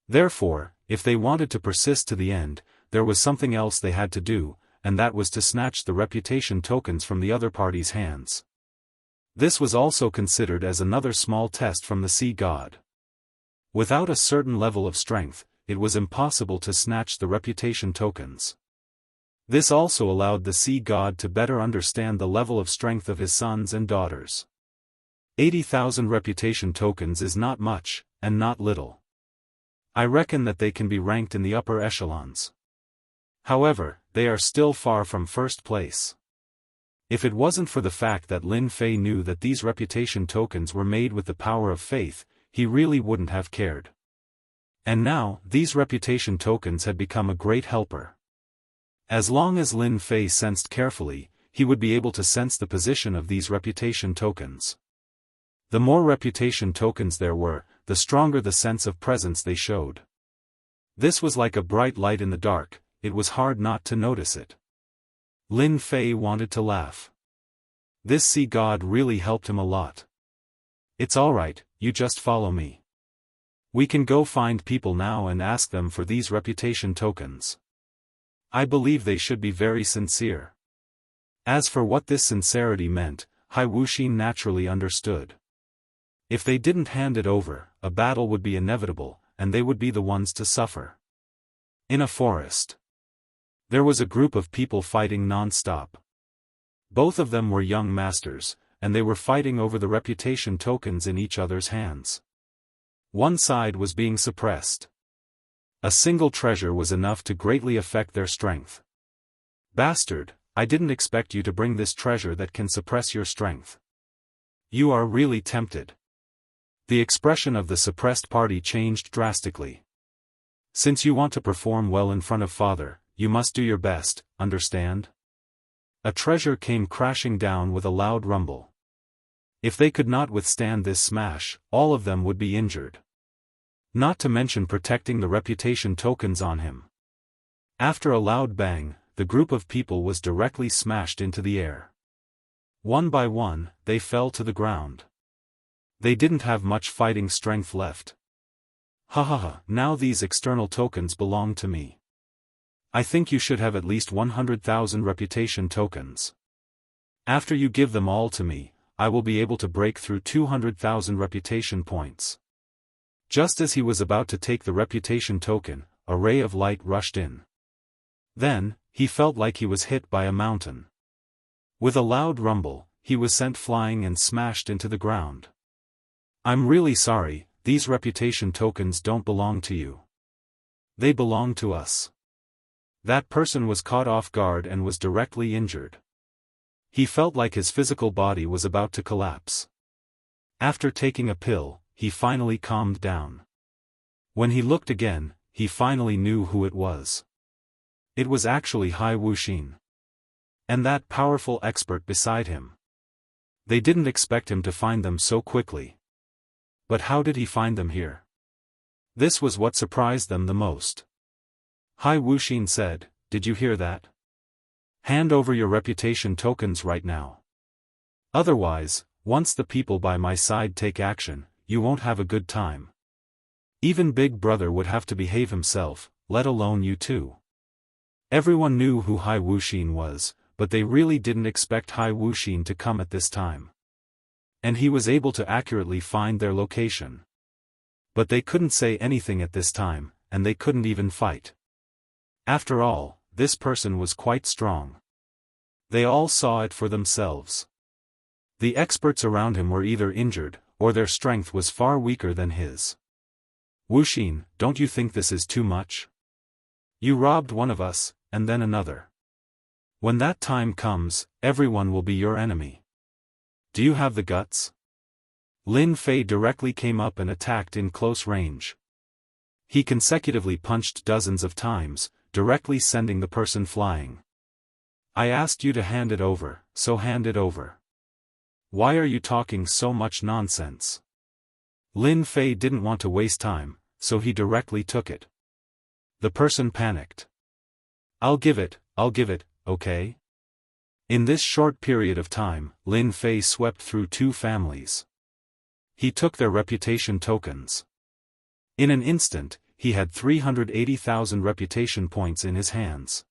Therefore, if they wanted to persist to the end, there was something else they had to do, and that was to snatch the reputation tokens from the other party's hands. This was also considered as another small test from the sea god. Without a certain level of strength, it was impossible to snatch the reputation tokens. This also allowed the sea god to better understand the level of strength of his sons and daughters. 80,000 reputation tokens is not much, and not little. I reckon that they can be ranked in the upper echelons. However, they are still far from first place. If it wasn't for the fact that Lin Fei knew that these reputation tokens were made with the power of faith, he really wouldn't have cared. And now, these reputation tokens had become a great helper. As long as Lin Fei sensed carefully, he would be able to sense the position of these reputation tokens. The more reputation tokens there were, the stronger the sense of presence they showed. This was like a bright light in the dark, it was hard not to notice it. Lin Fei wanted to laugh. This sea god really helped him a lot. It's alright, you just follow me. We can go find people now and ask them for these reputation tokens. I believe they should be very sincere. As for what this sincerity meant, Hai Wuxin naturally understood. If they didn't hand it over, a battle would be inevitable, and they would be the ones to suffer. In a forest. There was a group of people fighting non-stop. Both of them were young masters, and they were fighting over the reputation tokens in each other's hands. One side was being suppressed. A single treasure was enough to greatly affect their strength. Bastard, I didn't expect you to bring this treasure that can suppress your strength. You are really tempted. The expression of the suppressed party changed drastically. Since you want to perform well in front of Father, you must do your best, understand? A treasure came crashing down with a loud rumble. If they could not withstand this smash, all of them would be injured. Not to mention protecting the reputation tokens on him. After a loud bang, the group of people was directly smashed into the air. One by one, they fell to the ground. They didn't have much fighting strength left. Ha ha ha, now these external tokens belong to me. I think you should have at least 100,000 reputation tokens. After you give them all to me, I will be able to break through 200,000 reputation points. Just as he was about to take the reputation token, a ray of light rushed in. Then, he felt like he was hit by a mountain. With a loud rumble, he was sent flying and smashed into the ground. I'm really sorry, these reputation tokens don't belong to you. They belong to us. That person was caught off guard and was directly injured. He felt like his physical body was about to collapse. After taking a pill, he finally calmed down. When he looked again, he finally knew who it was. It was actually Hai Wuxin. And that powerful expert beside him. They didn't expect him to find them so quickly. But how did he find them here? This was what surprised them the most. Hai Wuxin said, "Did you hear that? Hand over your reputation tokens right now. Otherwise, once the people by my side take action, you won't have a good time. Even Big Brother would have to behave himself, let alone you too." Everyone knew who Hai Wuxin was, but they really didn't expect Hai Wuxin to come at this time. And he was able to accurately find their location. But they couldn't say anything at this time, and they couldn't even fight. After all, this person was quite strong. They all saw it for themselves. The experts around him were either injured, or their strength was far weaker than his. Wuxin, don't you think this is too much? You robbed one of us, and then another. When that time comes, everyone will be your enemy. Do you have the guts? Lin Fei directly came up and attacked in close range. He consecutively punched dozens of times, directly sending the person flying. I asked you to hand it over, so hand it over. Why are you talking so much nonsense? Lin Fei didn't want to waste time, so he directly took it. The person panicked. I'll give it, okay? In this short period of time, Lin Fei swept through 2 families. He took their reputation tokens. In an instant, he had 380,000 reputation points in his hands.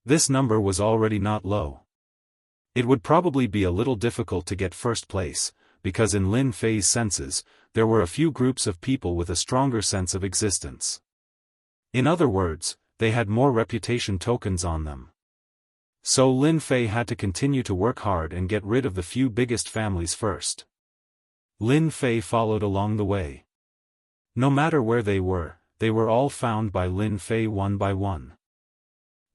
This number was already not low. It would probably be a little difficult to get first place, because in Lin Fei's senses, there were a few groups of people with a stronger sense of existence. In other words, they had more reputation tokens on them. So Lin Fei had to continue to work hard and get rid of the few biggest families first. Lin Fei followed along the way. No matter where they were all found by Lin Fei one by one.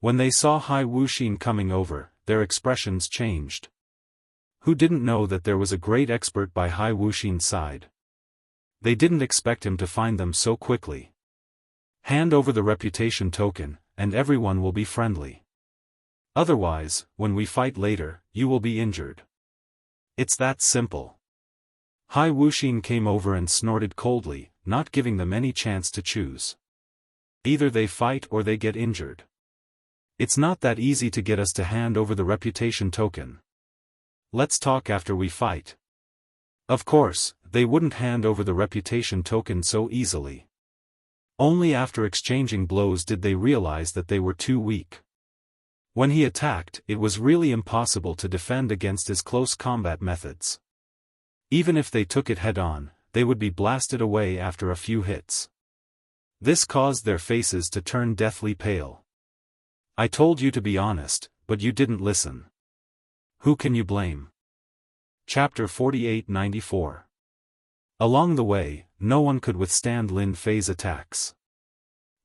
When they saw Hai Wuxin coming over, their expressions changed. Who didn't know that there was a great expert by Hai Wuxin's side? They didn't expect him to find them so quickly. Hand over the reputation token, and everyone will be friendly. Otherwise, when we fight later, you will be injured. It's that simple. Hai Wuxin came over and snorted coldly, not giving them any chance to choose. Either they fight or they get injured. It's not that easy to get us to hand over the reputation token. Let's talk after we fight. Of course, they wouldn't hand over the reputation token so easily. Only after exchanging blows did they realize that they were too weak. When he attacked, it was really impossible to defend against his close combat methods. Even if they took it head-on, they would be blasted away after a few hits. This caused their faces to turn deathly pale. I told you to be honest, but you didn't listen. Who can you blame? Chapter 48-94. Along the way, no one could withstand Lin Fei's attacks.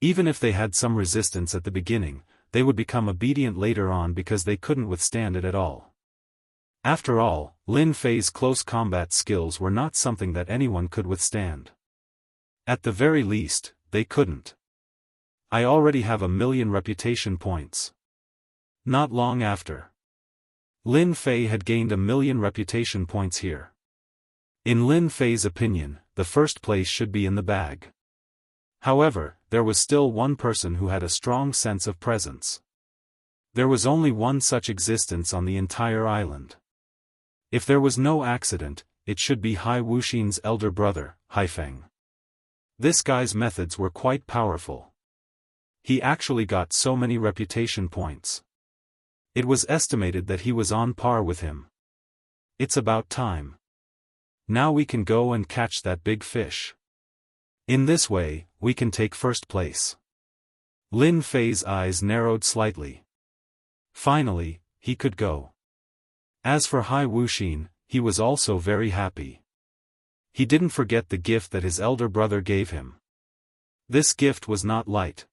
Even if they had some resistance at the beginning, they would become obedient later on because they couldn't withstand it at all. After all, Lin Fei's close combat skills were not something that anyone could withstand. At the very least, they couldn't. I already have 1,000,000 reputation points. Not long after, Lin Fei had gained 1,000,000 reputation points here. In Lin Fei's opinion, the first place should be in the bag. However, there was still one person who had a strong sense of presence. There was only one such existence on the entire island. If there was no accident, it should be Hai Wuxin's elder brother, Haifeng. This guy's methods were quite powerful. He actually got so many reputation points. It was estimated that he was on par with him. It's about time. Now we can go and catch that big fish. In this way, we can take first place. Lin Fei's eyes narrowed slightly. Finally, he could go. As for Hai Wuxin, he was also very happy. He didn't forget the gift that his elder brother gave him. This gift was not light.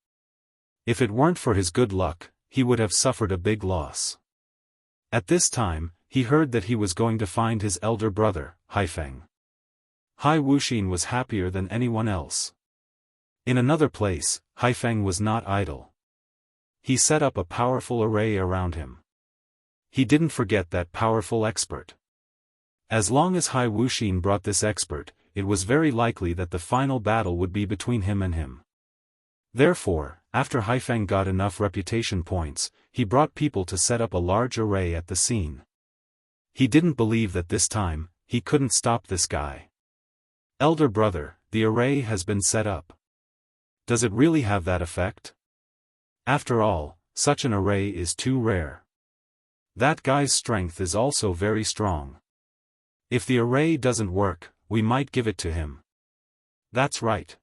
If it weren't for his good luck, he would have suffered a big loss. At this time, he heard that he was going to find his elder brother, Haifeng. Hai Wuxin was happier than anyone else. In another place, Haifeng was not idle. He set up a powerful array around him. He didn't forget that powerful expert. As long as Hai Wuxin brought this expert, it was very likely that the final battle would be between him and him. Therefore, after Haifeng got enough reputation points, he brought people to set up a large array at the scene. He didn't believe that this time, he couldn't stop this guy. Elder brother, the array has been set up. Does it really have that effect? After all, such an array is too rare. That guy's strength is also very strong. If the array doesn't work, we might give it to him. That's right.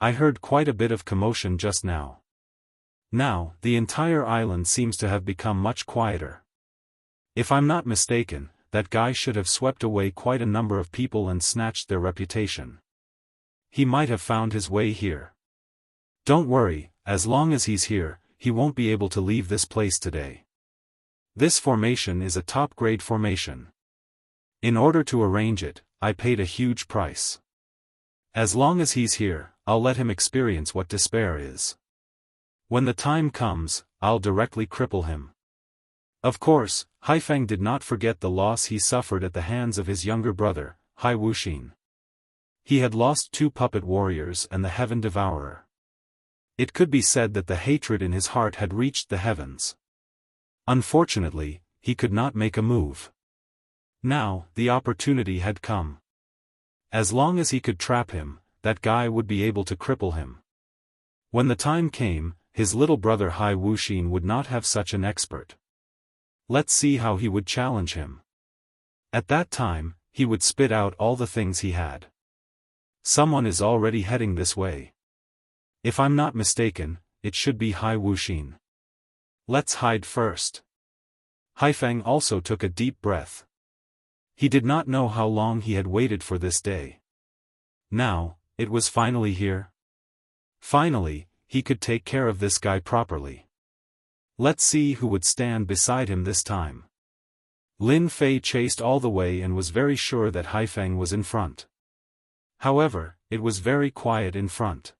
I heard quite a bit of commotion just now. Now, the entire island seems to have become much quieter. If I'm not mistaken, that guy should have swept away quite a number of people and snatched their reputation. He might have found his way here. Don't worry, as long as he's here, he won't be able to leave this place today. This formation is a top-grade formation. In order to arrange it, I paid a huge price. As long as he's here, I'll let him experience what despair is. When the time comes, I'll directly cripple him. Of course, Haifeng did not forget the loss he suffered at the hands of his younger brother, Hai Wuxin. He had lost 2 puppet warriors and the Heaven Devourer. It could be said that the hatred in his heart had reached the heavens. Unfortunately, he could not make a move. Now, the opportunity had come. As long as he could trap him, that guy would be able to cripple him. When the time came, his little brother Hai Wuxin would not have such an expert. Let's see how he would challenge him. At that time, he would spit out all the things he had. Someone is already heading this way. If I'm not mistaken, it should be Hai Wuxin. Let's hide first. Haifeng also took a deep breath. He did not know how long he had waited for this day. Now, it was finally here. Finally, he could take care of this guy properly. Let's see who would stand beside him this time. Lin Fei chased all the way and was very sure that Haifeng was in front. However, it was very quiet in front.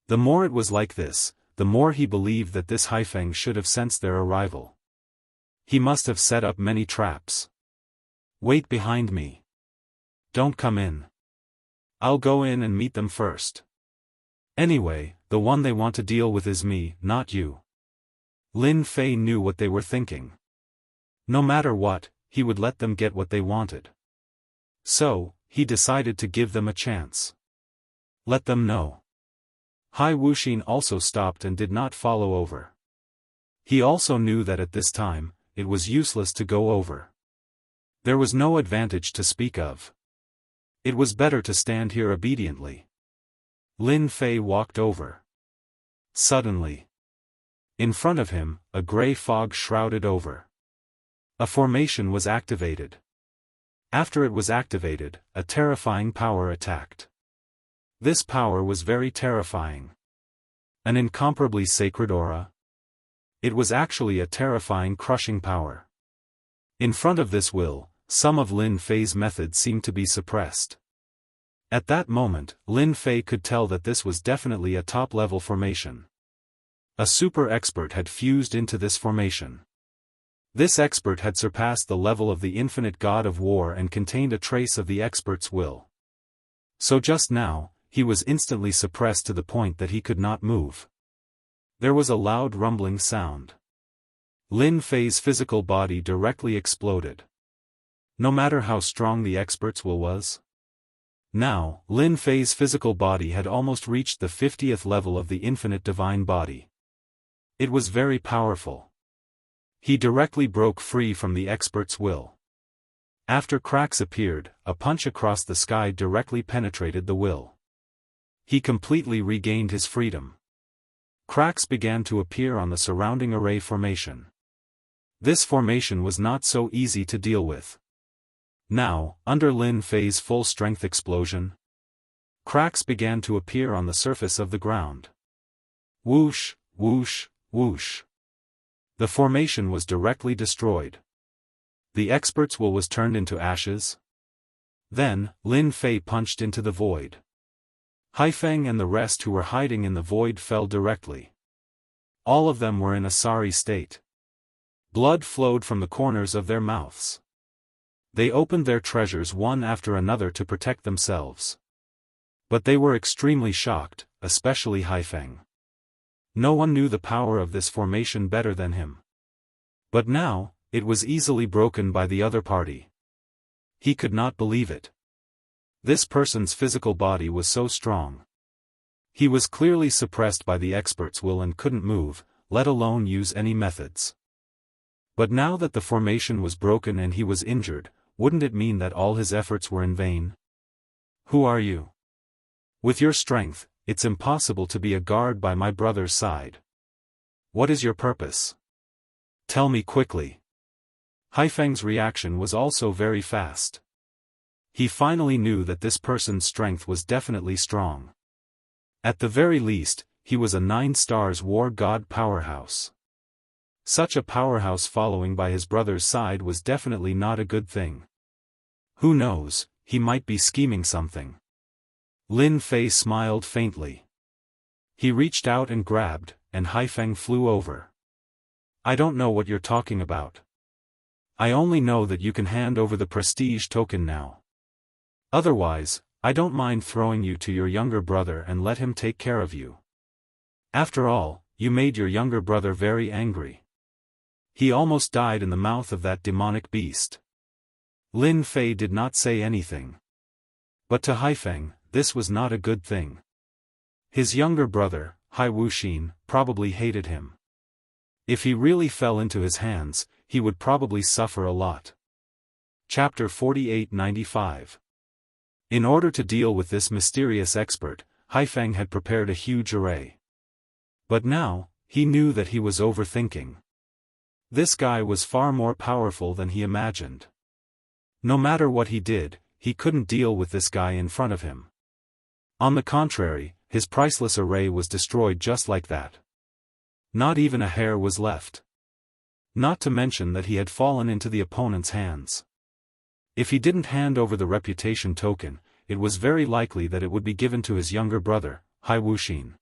The more it was like this, the more he believed that this Haifeng should have sensed their arrival. He must have set up many traps. Wait behind me. Don't come in. I'll go in and meet them first. Anyway, the one they want to deal with is me, not you. Lin Fei knew what they were thinking. No matter what, he would let them get what they wanted. So, he decided to give them a chance. Let them know. Hai Wuxin also stopped and did not follow over. He also knew that at this time, it was useless to go over. There was no advantage to speak of. It was better to stand here obediently. Lin Fei walked over. Suddenly, in front of him, a gray fog shrouded over. A formation was activated. After it was activated, a terrifying power attacked. This power was very terrifying. An incomparably sacred aura. It was actually a terrifying crushing power. In front of this will, some of Lin Fei's methods seemed to be suppressed. At that moment, Lin Fei could tell that this was definitely a top-level formation. A super expert had fused into this formation. This expert had surpassed the level of the infinite god of war and contained a trace of the expert's will. So just now, he was instantly suppressed to the point that he could not move. There was a loud rumbling sound. Lin Fei's physical body directly exploded. No matter how strong the expert's will was. Now, Lin Fei's physical body had almost reached the 50th level of the infinite divine body. It was very powerful. He directly broke free from the expert's will. After cracks appeared, a punch across the sky directly penetrated the will. He completely regained his freedom. Cracks began to appear on the surrounding array formation. This formation was not so easy to deal with. Now, under Lin Fei's full-strength explosion, cracks began to appear on the surface of the ground. Whoosh, whoosh, whoosh. The formation was directly destroyed. The expert's will was turned into ashes. Then, Lin Fei punched into the void. Haifeng and the rest who were hiding in the void fell directly. All of them were in a sorry state. Blood flowed from the corners of their mouths. They opened their treasures one after another to protect themselves. But they were extremely shocked, especially Haifeng. No one knew the power of this formation better than him. But now, it was easily broken by the other party. He could not believe it. This person's physical body was so strong. He was clearly suppressed by the expert's will and couldn't move, let alone use any methods. But now that the formation was broken and he was injured, wouldn't it mean that all his efforts were in vain? Who are you? With your strength, it's impossible to be a guard by my brother's side. What is your purpose? Tell me quickly. Haifeng's reaction was also very fast. He finally knew that this person's strength was definitely strong. At the very least, he was a 9 stars war god powerhouse. Such a powerhouse following by his brother's side was definitely not a good thing. Who knows, he might be scheming something. Lin Fei smiled faintly. He reached out and grabbed, and Haifeng flew over. I don't know what you're talking about. I only know that you can hand over the prestige token now. Otherwise, I don't mind throwing you to your younger brother and let him take care of you. After all, you made your younger brother very angry. He almost died in the mouth of that demonic beast. Lin Fei did not say anything. But to Haifeng, this was not a good thing. His younger brother, Hai Wuxin, probably hated him. If he really fell into his hands, he would probably suffer a lot. Chapter 4895. In order to deal with this mysterious expert, Haifeng had prepared a huge array. But now, he knew that he was overthinking. This guy was far more powerful than he imagined. No matter what he did, he couldn't deal with this guy in front of him. On the contrary, his priceless array was destroyed just like that. Not even a hair was left. Not to mention that he had fallen into the opponent's hands. If he didn't hand over the reputation token, it was very likely that it would be given to his younger brother, Hai Wuxin.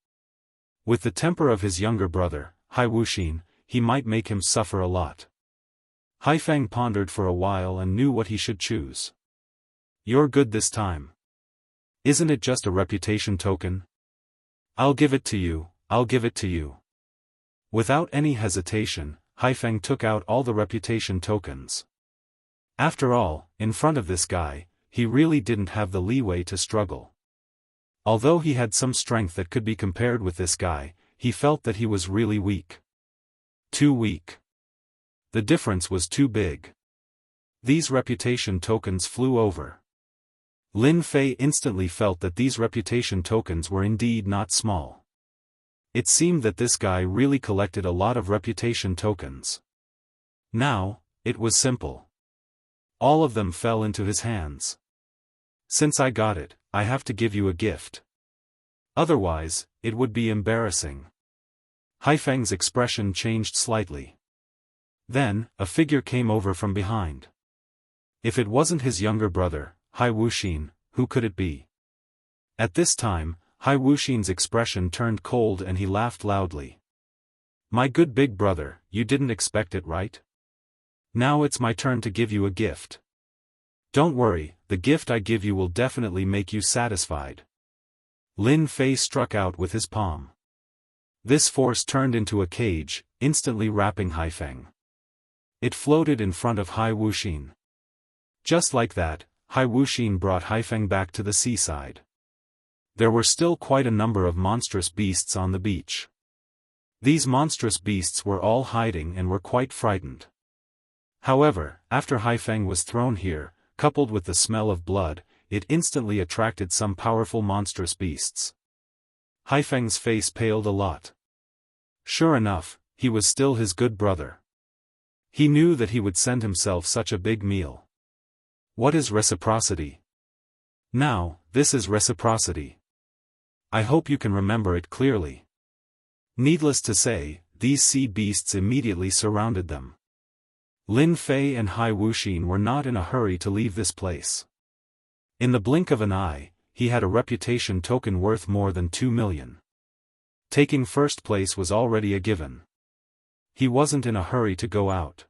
With the temper of his younger brother, Hai Wuxin, he might make him suffer a lot. Haifeng pondered for a while and knew what he should choose. You're good this time. Isn't it just a reputation token? I'll give it to you, I'll give it to you. Without any hesitation, Haifeng took out all the reputation tokens. After all, in front of this guy, he really didn't have the leeway to struggle. Although he had some strength that could be compared with this guy, he felt that he was really weak. Too weak. The difference was too big. These reputation tokens flew over. Lin Fei instantly felt that these reputation tokens were indeed not small. It seemed that this guy really collected a lot of reputation tokens. Now, it was simple. All of them fell into his hands. Since I got it, I have to give you a gift. Otherwise, it would be embarrassing. Haifeng's expression changed slightly. Then, a figure came over from behind. If it wasn't his younger brother, Hai Wuxin, who could it be? At this time, Hai Wuxin's expression turned cold and he laughed loudly. My good big brother, you didn't expect it, right? Now it's my turn to give you a gift. Don't worry, the gift I give you will definitely make you satisfied. Lin Fei struck out with his palm. This force turned into a cage, instantly wrapping Haifeng. It floated in front of Hai Wuxin. Just like that, Hai Wuxin brought Haifeng back to the seaside. There were still quite a number of monstrous beasts on the beach. These monstrous beasts were all hiding and were quite frightened. However, after Haifeng was thrown here, coupled with the smell of blood, it instantly attracted some powerful monstrous beasts. Haifeng's face paled a lot. Sure enough, he was still his good brother. He knew that he would send himself such a big meal. What is reciprocity? Now, this is reciprocity. I hope you can remember it clearly. Needless to say, these sea beasts immediately surrounded them. Lin Fei and Hai Wuxin were not in a hurry to leave this place. In the blink of an eye, he had a reputation token worth more than 2 million. Taking first place was already a given. He wasn't in a hurry to go out.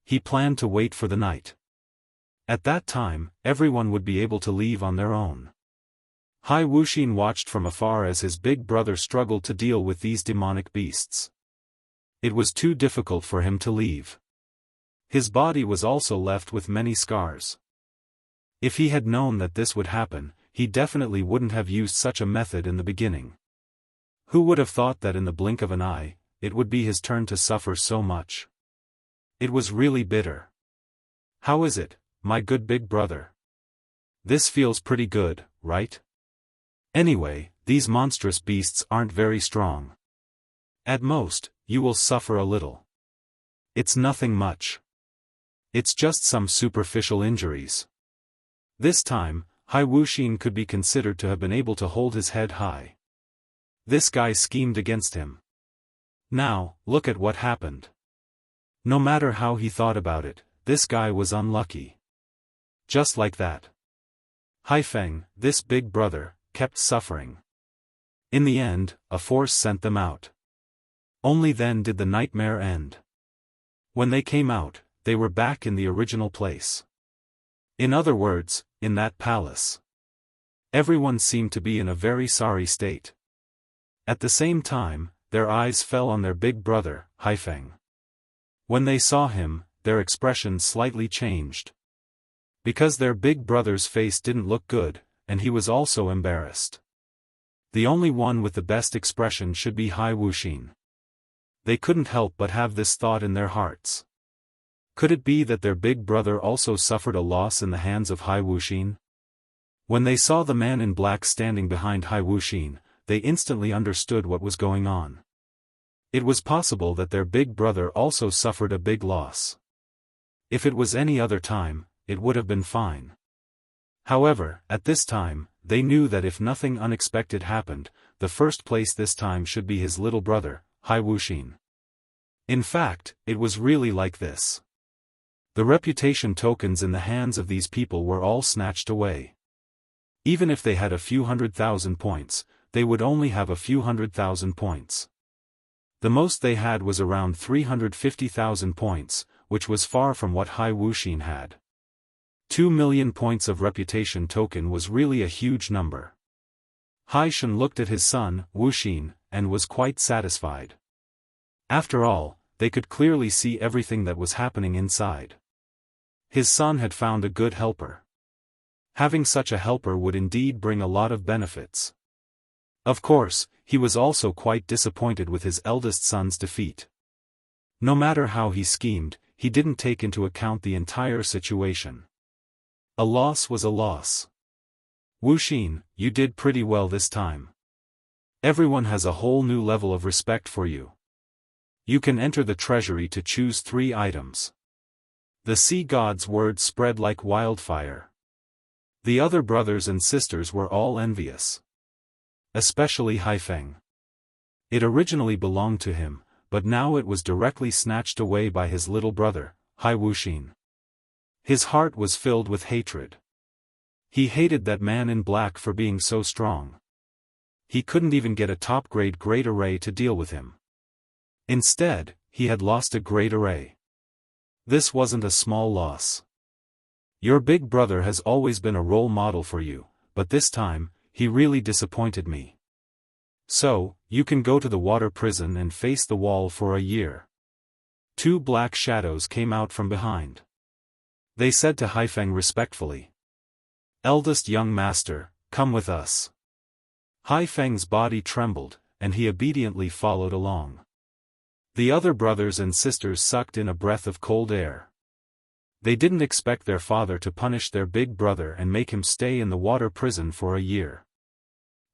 He planned to wait for the night. At that time, everyone would be able to leave on their own. Hai Wuxin watched from afar as his big brother struggled to deal with these demonic beasts. It was too difficult for him to leave. His body was also left with many scars. If he had known that this would happen, he definitely wouldn't have used such a method in the beginning. Who would have thought that in the blink of an eye, it would be his turn to suffer so much? It was really bitter. How is it, my good big brother? This feels pretty good, right? Anyway, these monstrous beasts aren't very strong. At most, you will suffer a little. It's nothing much. It's just some superficial injuries. This time, Hai Wuxin could be considered to have been able to hold his head high. This guy schemed against him. Now, look at what happened. No matter how he thought about it, this guy was unlucky. Just like that. Haifeng, this big brother, kept suffering. In the end, a force sent them out. Only then did the nightmare end. When they came out, they were back in the original place. In other words, in that palace. Everyone seemed to be in a very sorry state. At the same time, their eyes fell on their big brother, Haifeng. When they saw him, their expression slightly changed. Because their big brother's face didn't look good, and he was also embarrassed. The only one with the best expression should be Hai Wuxin. They couldn't help but have this thought in their hearts. Could it be that their big brother also suffered a loss in the hands of Hai Wuxin? When they saw the man in black standing behind Hai Wuxin, they instantly understood what was going on. It was possible that their big brother also suffered a big loss. If it was any other time, it would have been fine. However, at this time, they knew that if nothing unexpected happened, the first place this time should be his little brother, Hai Wuxin. In fact, it was really like this. The reputation tokens in the hands of these people were all snatched away. Even if they had a few 100,000 points, they would only have a few 100,000 points. The most they had was around 350,000 points, which was far from what Hai Wuxin had. 2 million points of reputation token was really a huge number. Hai Shen looked at his son, Wuxin, and was quite satisfied. After all, they could clearly see everything that was happening inside. His son had found a good helper. Having such a helper would indeed bring a lot of benefits. Of course, he was also quite disappointed with his eldest son's defeat. No matter how he schemed, he didn't take into account the entire situation. A loss was a loss. Wuxin, you did pretty well this time. Everyone has a whole new level of respect for you. You can enter the treasury to choose 3 items. The sea god's words spread like wildfire. The other brothers and sisters were all envious. Especially Haifeng. It originally belonged to him, but now it was directly snatched away by his little brother, Hai Wuxin. His heart was filled with hatred. He hated that man in black for being so strong. He couldn't even get a top-grade great array to deal with him. Instead, he had lost a great array. This wasn't a small loss. Your big brother has always been a role model for you, but this time, he really disappointed me. So, you can go to the water prison and face the wall for a year. Two black shadows came out from behind. They said to Haifeng respectfully. Eldest young master, come with us. Haifeng's body trembled, and he obediently followed along. The other brothers and sisters sucked in a breath of cold air. They didn't expect their father to punish their big brother and make him stay in the water prison for a year.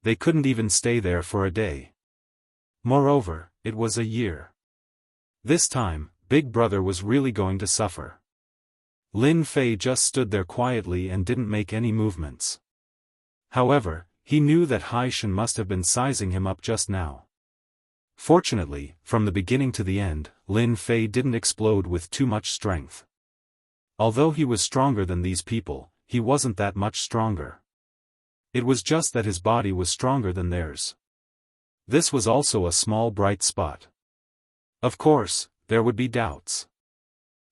They couldn't even stay there for a day. Moreover, it was a year. This time, Big Brother was really going to suffer. Lin Fei just stood there quietly and didn't make any movements. However, he knew that Hai Shen must have been sizing him up just now. Fortunately, from the beginning to the end, Lin Fei didn't explode with too much strength. Although he was stronger than these people, he wasn't that much stronger. It was just that his body was stronger than theirs. This was also a small bright spot. Of course, there would be doubts.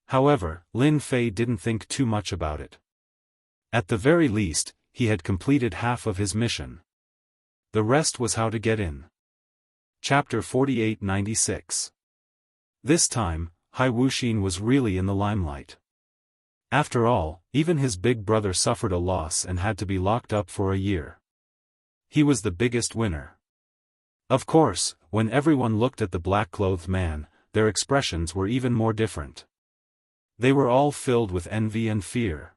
However, Lin Fei didn't think too much about it. At the very least, he had completed half of his mission. The rest was how to get in. Chapter 4896. This time, Hai Wuxin was really in the limelight. After all, even his big brother suffered a loss and had to be locked up for a year. He was the biggest winner. Of course, when everyone looked at the black-clothed man, their expressions were even more different. They were all filled with envy and fear.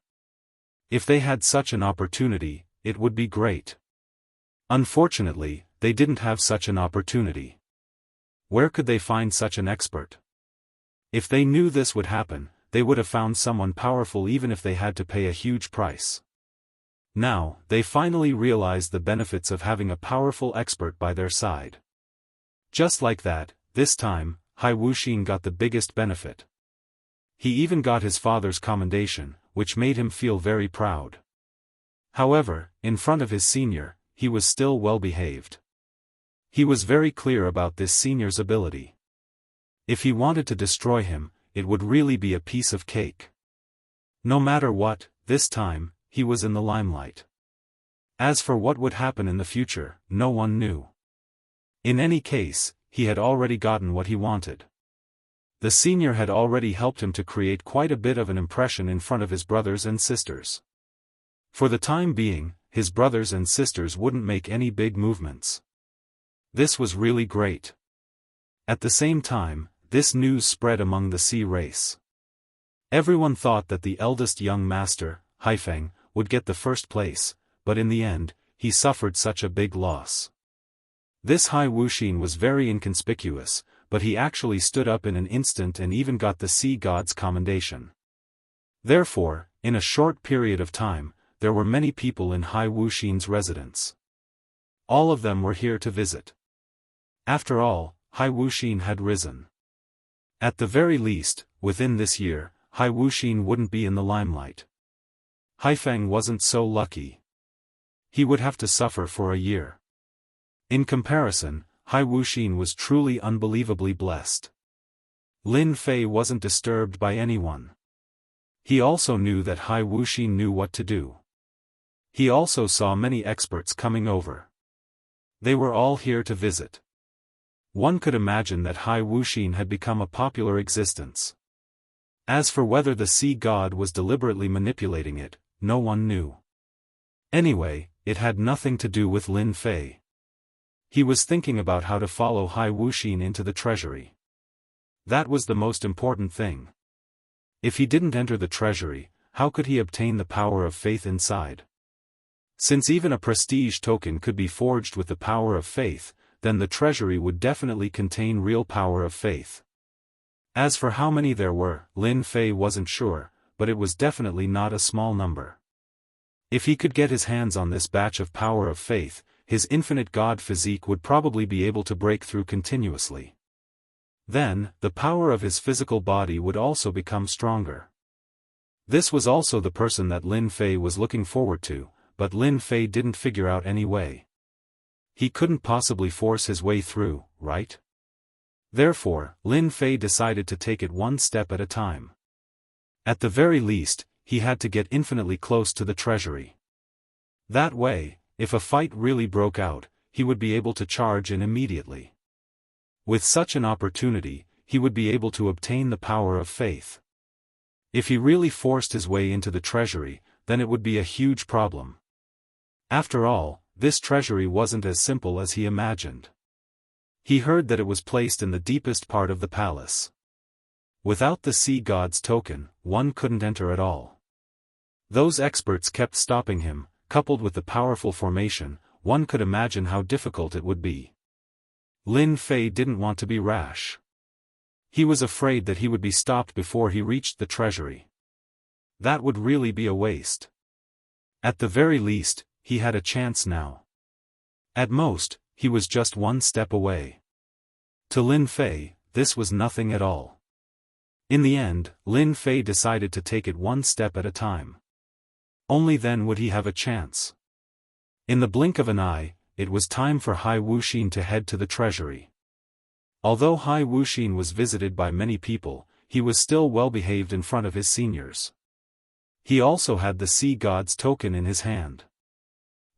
If they had such an opportunity, it would be great. Unfortunately, they didn't have such an opportunity. Where could they find such an expert? If they knew this would happen, they would have found someone powerful even if they had to pay a huge price. Now, they finally realized the benefits of having a powerful expert by their side. Just like that, this time, Hai Wuxin got the biggest benefit. He even got his father's commendation, which made him feel very proud. However, in front of his senior, he was still well behaved. He was very clear about this senior's ability. If he wanted to destroy him, it would really be a piece of cake. No matter what, this time, he was in the limelight. As for what would happen in the future, no one knew. In any case, he had already gotten what he wanted. The senior had already helped him to create quite a bit of an impression in front of his brothers and sisters. For the time being, his brothers and sisters wouldn't make any big movements. This was really great. At the same time, this news spread among the sea race. Everyone thought that the eldest young master, Haifeng, would get the first place, but in the end, he suffered such a big loss. This Hai Wuxin was very inconspicuous, but he actually stood up in an instant and even got the sea god's commendation. Therefore, in a short period of time, there were many people in Hai Wuxin's residence. All of them were here to visit. After all, Hai Wuxin had risen. At the very least, within this year, Hai Wuxin wouldn't be in the limelight. Haifeng wasn't so lucky. He would have to suffer for a year. In comparison, Hai Wuxin was truly unbelievably blessed. Lin Fei wasn't disturbed by anyone. He also knew that Hai Wuxin knew what to do. He also saw many experts coming over. They were all here to visit. One could imagine that Hai Wuxin had become a popular existence. As for whether the sea god was deliberately manipulating it, no one knew. Anyway, it had nothing to do with Lin Fei. He was thinking about how to follow Hai Wuxin into the treasury. That was the most important thing. If he didn't enter the treasury, how could he obtain the power of faith inside? Since even a prestige token could be forged with the power of faith, then the treasury would definitely contain real power of faith. As for how many there were, Lin Fei wasn't sure, but it was definitely not a small number. If he could get his hands on this batch of power of faith, his infinite god physique would probably be able to break through continuously. Then, the power of his physical body would also become stronger. This was also the person that Lin Fei was looking forward to, but Lin Fei didn't figure out any way. He couldn't possibly force his way through, right? Therefore, Lin Fei decided to take it one step at a time. At the very least, he had to get infinitely close to the treasury. That way, if a fight really broke out, he would be able to charge in immediately. With such an opportunity, he would be able to obtain the power of faith. If he really forced his way into the treasury, then it would be a huge problem. After all, this treasury wasn't as simple as he imagined. He heard that it was placed in the deepest part of the palace. Without the sea god's token, one couldn't enter at all. Those experts kept stopping him, coupled with the powerful formation, one could imagine how difficult it would be. Lin Fei didn't want to be rash. He was afraid that he would be stopped before he reached the treasury. That would really be a waste. At the very least, he had a chance now. At most, he was just one step away. To Lin Fei, this was nothing at all. In the end, Lin Fei decided to take it one step at a time. Only then would he have a chance. In the blink of an eye, it was time for Hai Wuxin to head to the treasury. Although Hai Wuxin was visited by many people, he was still well behaved in front of his seniors. He also had the sea god's token in his hand.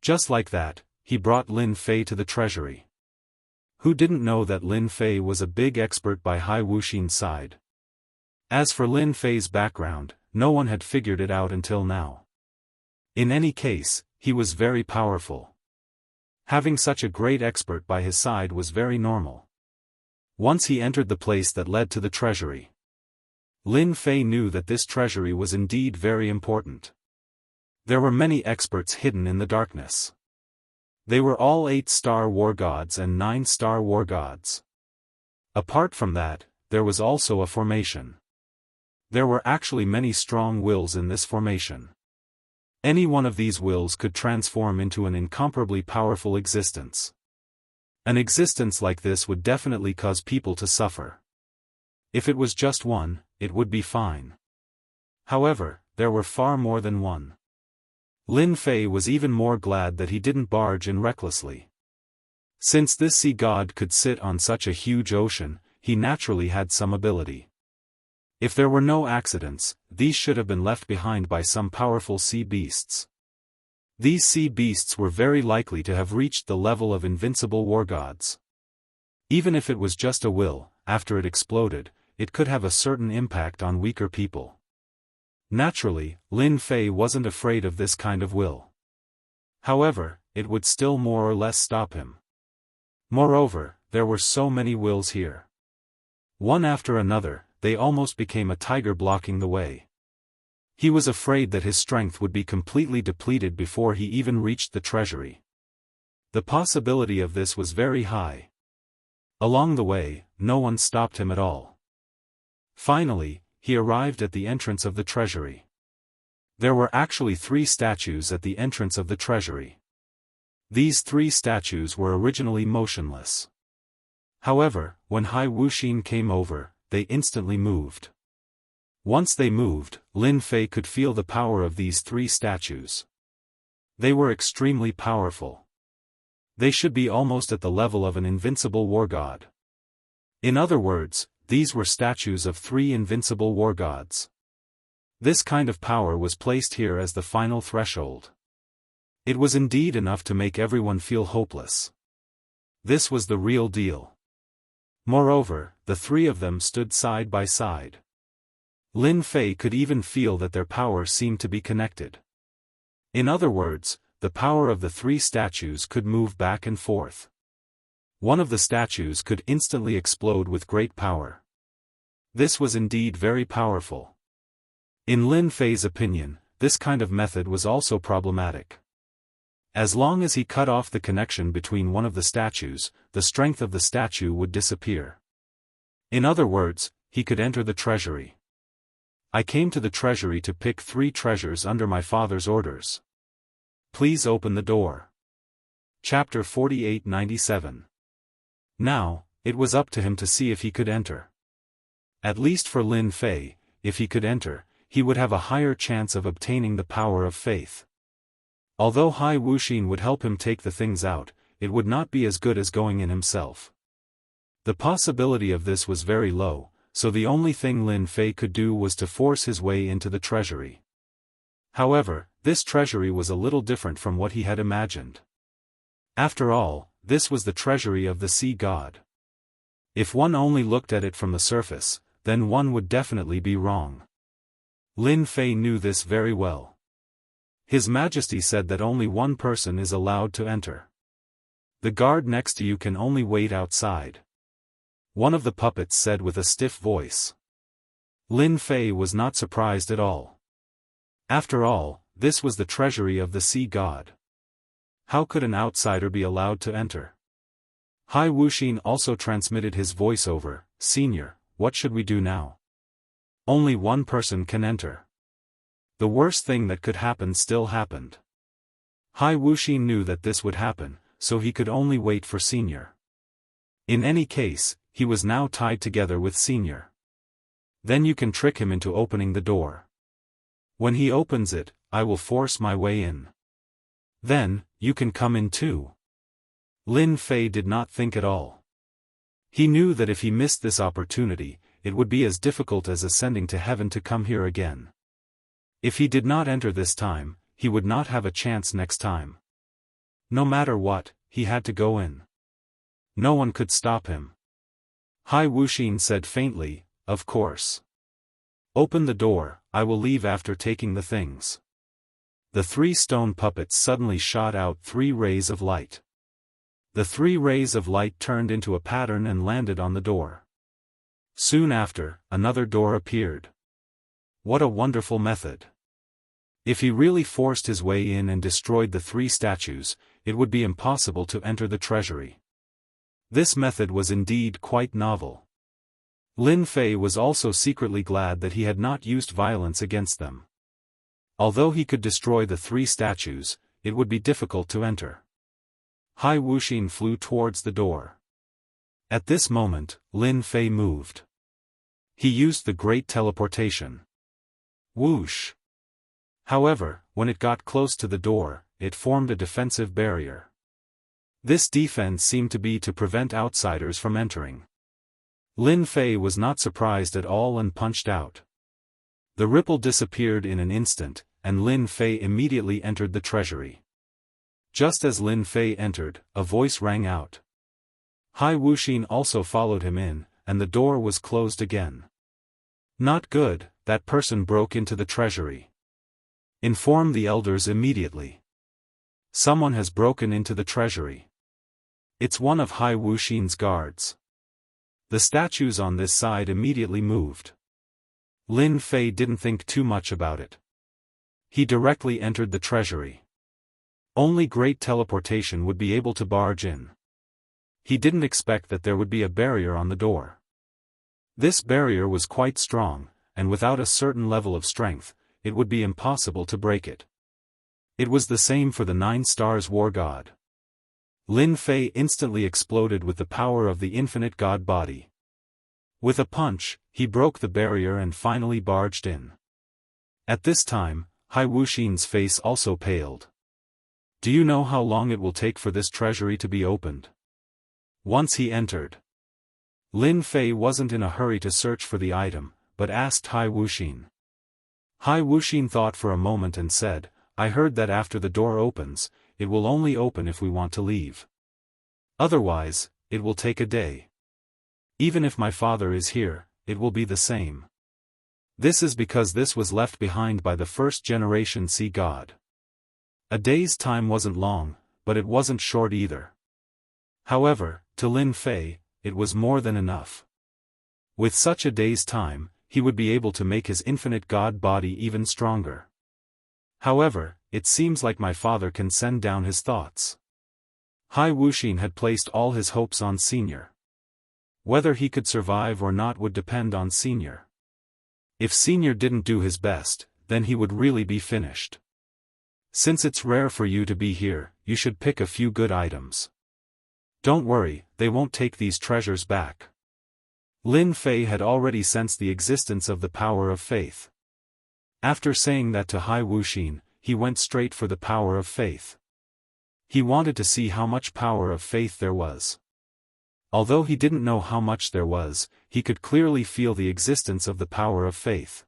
Just like that, he brought Lin Fei to the treasury. Who didn't know that Lin Fei was a big expert by Hai Wuxin's side? As for Lin Fei's background, no one had figured it out until now. In any case, he was very powerful. Having such a great expert by his side was very normal. Once he entered the place that led to the treasury, Lin Fei knew that this treasury was indeed very important. There were many experts hidden in the darkness. They were all 8-star war gods and 9-star war gods. Apart from that, there was also a formation. There were actually many strong wills in this formation. Any one of these wills could transform into an incomparably powerful existence. An existence like this would definitely cause people to suffer. If it was just one, it would be fine. However, there were far more than one. Lin Fei was even more glad that he didn't barge in recklessly. Since this sea god could sit on such a huge ocean, he naturally had some ability. If there were no accidents, these should have been left behind by some powerful sea beasts. These sea beasts were very likely to have reached the level of invincible war gods. Even if it was just a will, after it exploded, it could have a certain impact on weaker people. Naturally, Lin Fei wasn't afraid of this kind of will. However, it would still more or less stop him. Moreover, there were so many wills here. One after another, they almost became a tiger blocking the way. He was afraid that his strength would be completely depleted before he even reached the treasury. The possibility of this was very high. Along the way, no one stopped him at all. Finally, he arrived at the entrance of the treasury. There were actually 3 statues at the entrance of the treasury. These 3 statues were originally motionless. However, when Hai Wuxin came over, they instantly moved. Once they moved, Lin Fei could feel the power of these 3 statues. They were extremely powerful. They should be almost at the level of an invincible war god. In other words, these were statues of 3 invincible war gods. This kind of power was placed here as the final threshold. It was indeed enough to make everyone feel hopeless. This was the real deal. Moreover, the 3 of them stood side by side. Lin Fei could even feel that their power seemed to be connected. In other words, the power of the 3 statues could move back and forth. One of the statues could instantly explode with great power. This was indeed very powerful. In Lin Fei's opinion, this kind of method was also problematic. As long as he cut off the connection between one of the statues, the strength of the statue would disappear. In other words, he could enter the treasury. I came to the treasury to pick 3 treasures under my father's orders. Please open the door. Chapter 4897. Now, it was up to him to see if he could enter. At least for Lin Fei, if he could enter, he would have a higher chance of obtaining the power of faith. Although Hai Wuxin would help him take the things out, it would not be as good as going in himself. The possibility of this was very low, so the only thing Lin Fei could do was to force his way into the treasury. However, this treasury was a little different from what he had imagined. After all, this was the treasury of the sea god. If one only looked at it from the surface, then one would definitely be wrong. Lin Fei knew this very well. His Majesty said that only one person is allowed to enter. The guard next to you can only wait outside. One of the puppets said with a stiff voice. Lin Fei was not surprised at all. After all, this was the treasury of the sea god. How could an outsider be allowed to enter? Hai Wuxin also transmitted his voice over, "Senior, what should we do now? Only one person can enter." The worst thing that could happen still happened. Hai Wuxin knew that this would happen, so he could only wait for Senior. In any case, he was now tied together with Senior. Then you can trick him into opening the door. When he opens it, I will force my way in. Then, you can come in too. Lin Fei did not think at all. He knew that if he missed this opportunity, it would be as difficult as ascending to heaven to come here again. If he did not enter this time, he would not have a chance next time. No matter what, he had to go in. No one could stop him. Hai Wuxin said faintly, "Of course. Open the door, I will leave after taking the things." The 3 stone puppets suddenly shot out 3 rays of light. The 3 rays of light turned into a pattern and landed on the door. Soon after, another door appeared. What a wonderful method! If he really forced his way in and destroyed the 3 statues, it would be impossible to enter the treasury. This method was indeed quite novel. Lin Fei was also secretly glad that he had not used violence against them. Although he could destroy the 3 statues, it would be difficult to enter. Hai Wuxin flew towards the door. At this moment, Lin Fei moved. He used the great teleportation. Whoosh! However, when it got close to the door, it formed a defensive barrier. This defense seemed to be to prevent outsiders from entering. Lin Fei was not surprised at all and punched out. The ripple disappeared in an instant, and Lin Fei immediately entered the treasury. Just as Lin Fei entered, a voice rang out. Hai Wuxin also followed him in, and the door was closed again. Not good, that person broke into the treasury. Inform the elders immediately. Someone has broken into the treasury. It's one of Hai Wuxin's guards. The statues on this side immediately moved. Lin Fei didn't think too much about it. He directly entered the treasury. Only great teleportation would be able to barge in. He didn't expect that there would be a barrier on the door. This barrier was quite strong, and without a certain level of strength, it would be impossible to break it. It was the same for the 9 stars war god. Lin Fei instantly exploded with the power of the infinite god body. With a punch, he broke the barrier and finally barged in. At this time, Hai Wuxin's face also paled. Do you know how long it will take for this treasury to be opened? Once he entered. Lin Fei wasn't in a hurry to search for the item, but asked Hai Wuxin. Hai Wuxin thought for a moment and said, I heard that after the door opens, it will only open if we want to leave. Otherwise, it will take a day. Even if my father is here, it will be the same. This is because this was left behind by the first generation sea god. A day's time wasn't long, but it wasn't short either. However, to Lin Fei, it was more than enough. With such a day's time, he would be able to make his infinite god body even stronger. However, it seems like my father can send down his thoughts. Hai Wuxin had placed all his hopes on Senior. Whether he could survive or not would depend on Senior. If Senior didn't do his best, then he would really be finished. Since it's rare for you to be here, you should pick a few good items. Don't worry, they won't take these treasures back. Lin Fei had already sensed the existence of the power of faith. After saying that to Hai Wuxin, he went straight for the power of faith. He wanted to see how much power of faith there was. Although he didn't know how much there was, he could clearly feel the existence of the power of faith.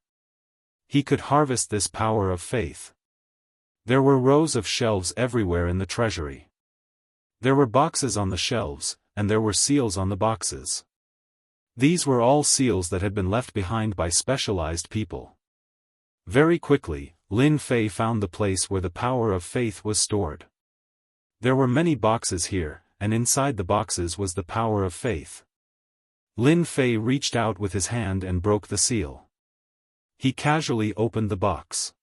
He could harvest this power of faith. There were rows of shelves everywhere in the treasury. There were boxes on the shelves, and there were seals on the boxes. These were all seals that had been left behind by specialized people. Very quickly, Lin Fei found the place where the power of faith was stored. There were many boxes here, and inside the boxes was the power of faith. Lin Fei reached out with his hand and broke the seal. He casually opened the box.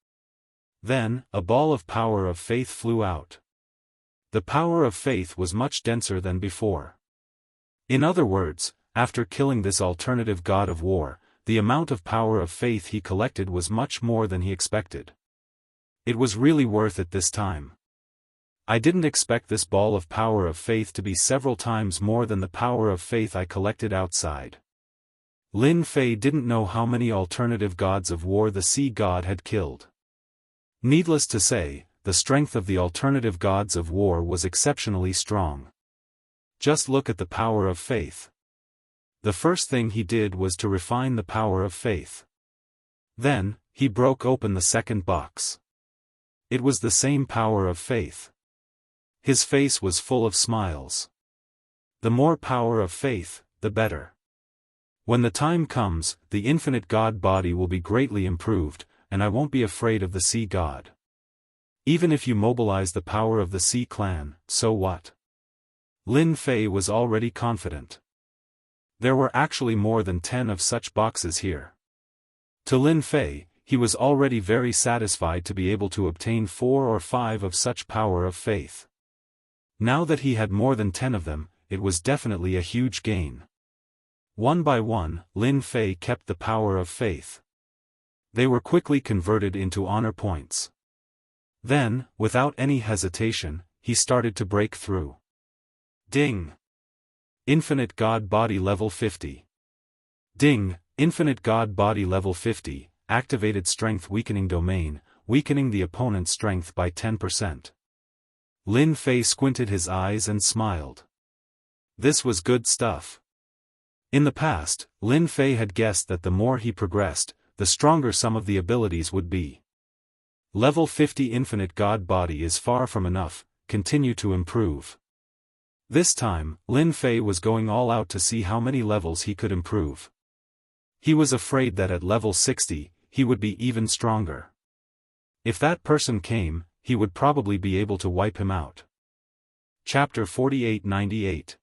Then, a ball of power of faith flew out. The power of faith was much denser than before. In other words, after killing this alternative god of war, the amount of power of faith he collected was much more than he expected. It was really worth it this time. I didn't expect this ball of power of faith to be several times more than the power of faith I collected outside. Lin Fei didn't know how many alternative gods of war the sea god had killed. Needless to say, the strength of the alternative gods of war was exceptionally strong. Just look at the power of faith. The first thing he did was to refine the power of faith. Then, he broke open the second box. It was the same power of faith. His face was full of smiles. The more power of faith, the better. When the time comes, the infinite god body will be greatly improved, and I won't be afraid of the sea god. Even if you mobilize the power of the sea clan, so what? Lin Fei was already confident. There were actually more than 10 of such boxes here. To Lin Fei, he was already very satisfied to be able to obtain 4 or 5 of such power of faith. Now that he had more than 10 of them, it was definitely a huge gain. One by one, Lin Fei kept the power of faith. They were quickly converted into honor points. Then, without any hesitation, he started to break through. Ding! Infinite God Body Level 50. Ding! Infinite God Body Level 50, activated Strength Weakening Domain, weakening the opponent's strength by 10%. Lin Fei squinted his eyes and smiled. This was good stuff. In the past, Lin Fei had guessed that the more he progressed, the stronger some of the abilities would be. Level 50 Infinite God Body is far from enough, continue to improve. This time, Lin Fei was going all out to see how many levels he could improve. He was afraid that at level 60, he would be even stronger. If that person came, he would probably be able to wipe him out. Chapter 4898.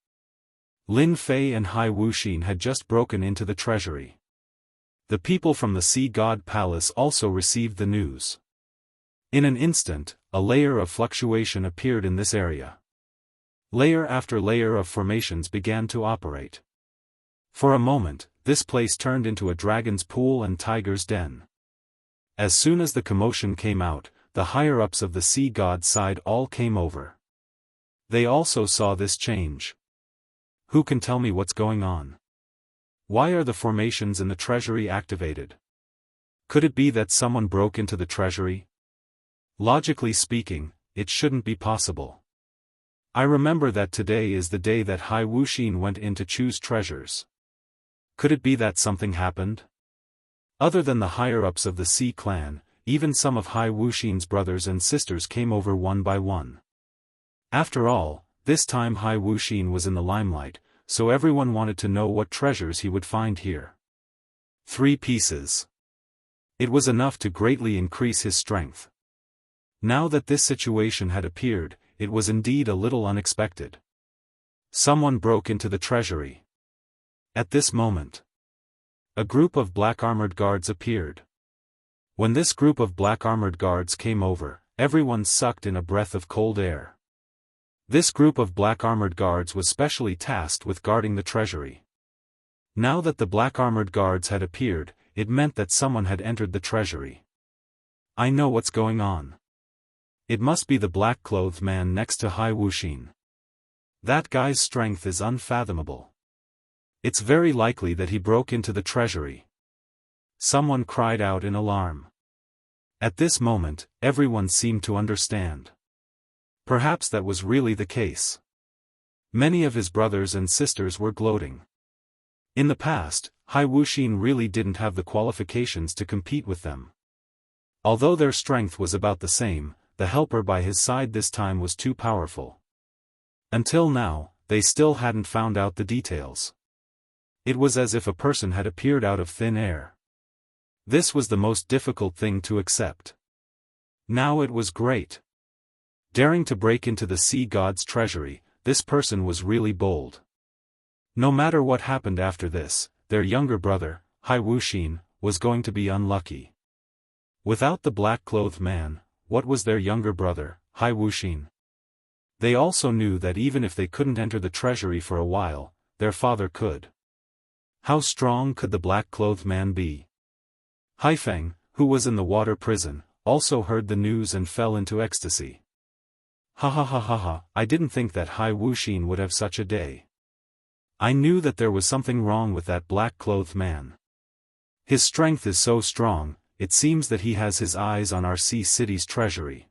Lin Fei and Hai Wuxin had just broken into the treasury. The people from the Sea God Palace also received the news. In an instant, a layer of fluctuation appeared in this area. Layer after layer of formations began to operate. For a moment, this place turned into a dragon's pool and tiger's den. As soon as the commotion came out, the higher-ups of the sea god side all came over. They also saw this change. Who can tell me what's going on? Why are the formations in the treasury activated? Could it be that someone broke into the treasury? Logically speaking, it shouldn't be possible. I remember that today is the day that Hai Wuxin went in to choose treasures. Could it be that something happened? Other than the higher-ups of the Sea clan, even some of Hai Wuxin's brothers and sisters came over one by one. After all, this time Hai Wuxin was in the limelight, so everyone wanted to know what treasures he would find here. 3 pieces. It was enough to greatly increase his strength. Now that this situation had appeared, it was indeed a little unexpected. Someone broke into the treasury. At this moment, a group of black-armored guards appeared. When this group of black-armored guards came over, everyone sucked in a breath of cold air. This group of black-armored guards was specially tasked with guarding the treasury. Now that the black-armored guards had appeared, it meant that someone had entered the treasury. I know what's going on. It must be the black-clothed man next to Hai Wuxin. That guy's strength is unfathomable. It's very likely that he broke into the treasury. Someone cried out in alarm. At this moment, everyone seemed to understand. Perhaps that was really the case. Many of his brothers and sisters were gloating. In the past, Hai Wuxin really didn't have the qualifications to compete with them. Although their strength was about the same, the helper by his side this time was too powerful. Until now, they still hadn't found out the details. It was as if a person had appeared out of thin air. This was the most difficult thing to accept. Now it was great. Daring to break into the sea god's treasury, this person was really bold. No matter what happened after this, their younger brother, Hai Wuxin, was going to be unlucky. Without the black-clothed man, what was their younger brother, Hai Wuxin? They also knew that even if they couldn't enter the treasury for a while, their father could. How strong could the black-clothed man be? Haifeng, who was in the water prison, also heard the news and fell into ecstasy. Ha ha ha ha ha, I didn't think that Hai Wuxin would have such a day. I knew that there was something wrong with that black-clothed man. His strength is so strong, it seems that he has his eyes on our sea city's treasury.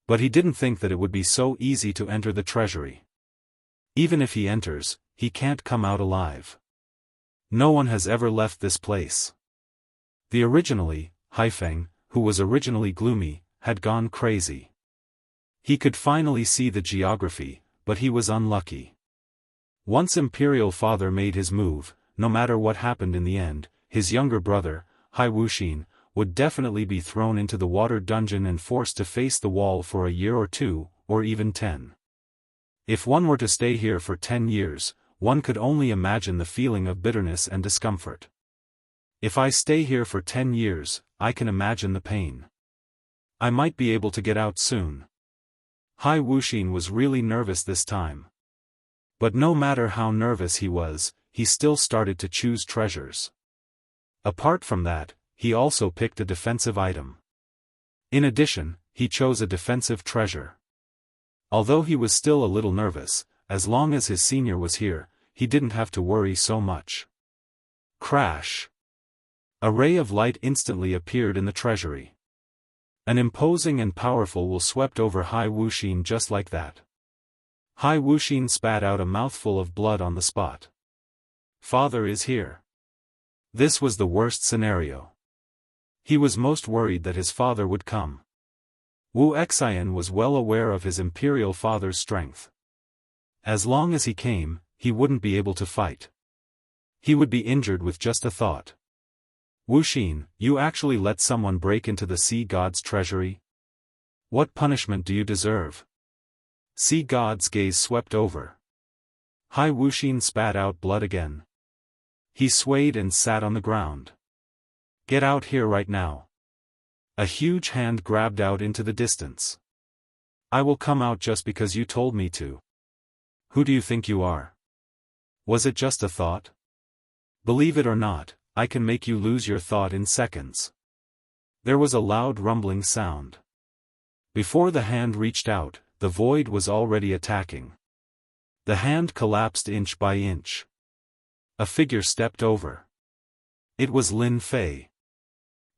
But he didn't think that it would be so easy to enter the treasury. Even if he enters, he can't come out alive. No one has ever left this place. The originally, Haifeng, who was originally gloomy, had gone crazy. He could finally see the geography, but he was unlucky. Once Imperial Father made his move, no matter what happened in the end, his younger brother, Hai Wuxin, would definitely be thrown into the water dungeon and forced to face the wall for a year or 2, or even 10. If one were to stay here for 10 years, one could only imagine the feeling of bitterness and discomfort. If I stay here for 10 years, I can imagine the pain. I might be able to get out soon. Hai Wuxin was really nervous this time. But no matter how nervous he was, he still started to choose treasures. Apart from that, he also picked a defensive item. In addition, he chose a defensive treasure. Although he was still a little nervous, as long as his senior was here, he didn't have to worry so much. Crash! A ray of light instantly appeared in the treasury. An imposing and powerful will swept over Hai Wuxin just like that. Hai Wuxin spat out a mouthful of blood on the spot. Father is here. This was the worst scenario. He was most worried that his father would come. Wuxia was well aware of his imperial father's strength. As long as he came, he wouldn't be able to fight. He would be injured with just a thought. Wuxin, you actually let someone break into the sea god's treasury? What punishment do you deserve? Sea god's gaze swept over. Hai Wuxin spat out blood again. He swayed and sat on the ground. Get out here right now. A huge hand grabbed out into the distance. I will come out just because you told me to. Who do you think you are? Was it just a thought? Believe it or not, I can make you lose your thought in seconds. There was a loud rumbling sound. Before the hand reached out, the void was already attacking. The hand collapsed inch by inch. A figure stepped over. It was Lin Fei.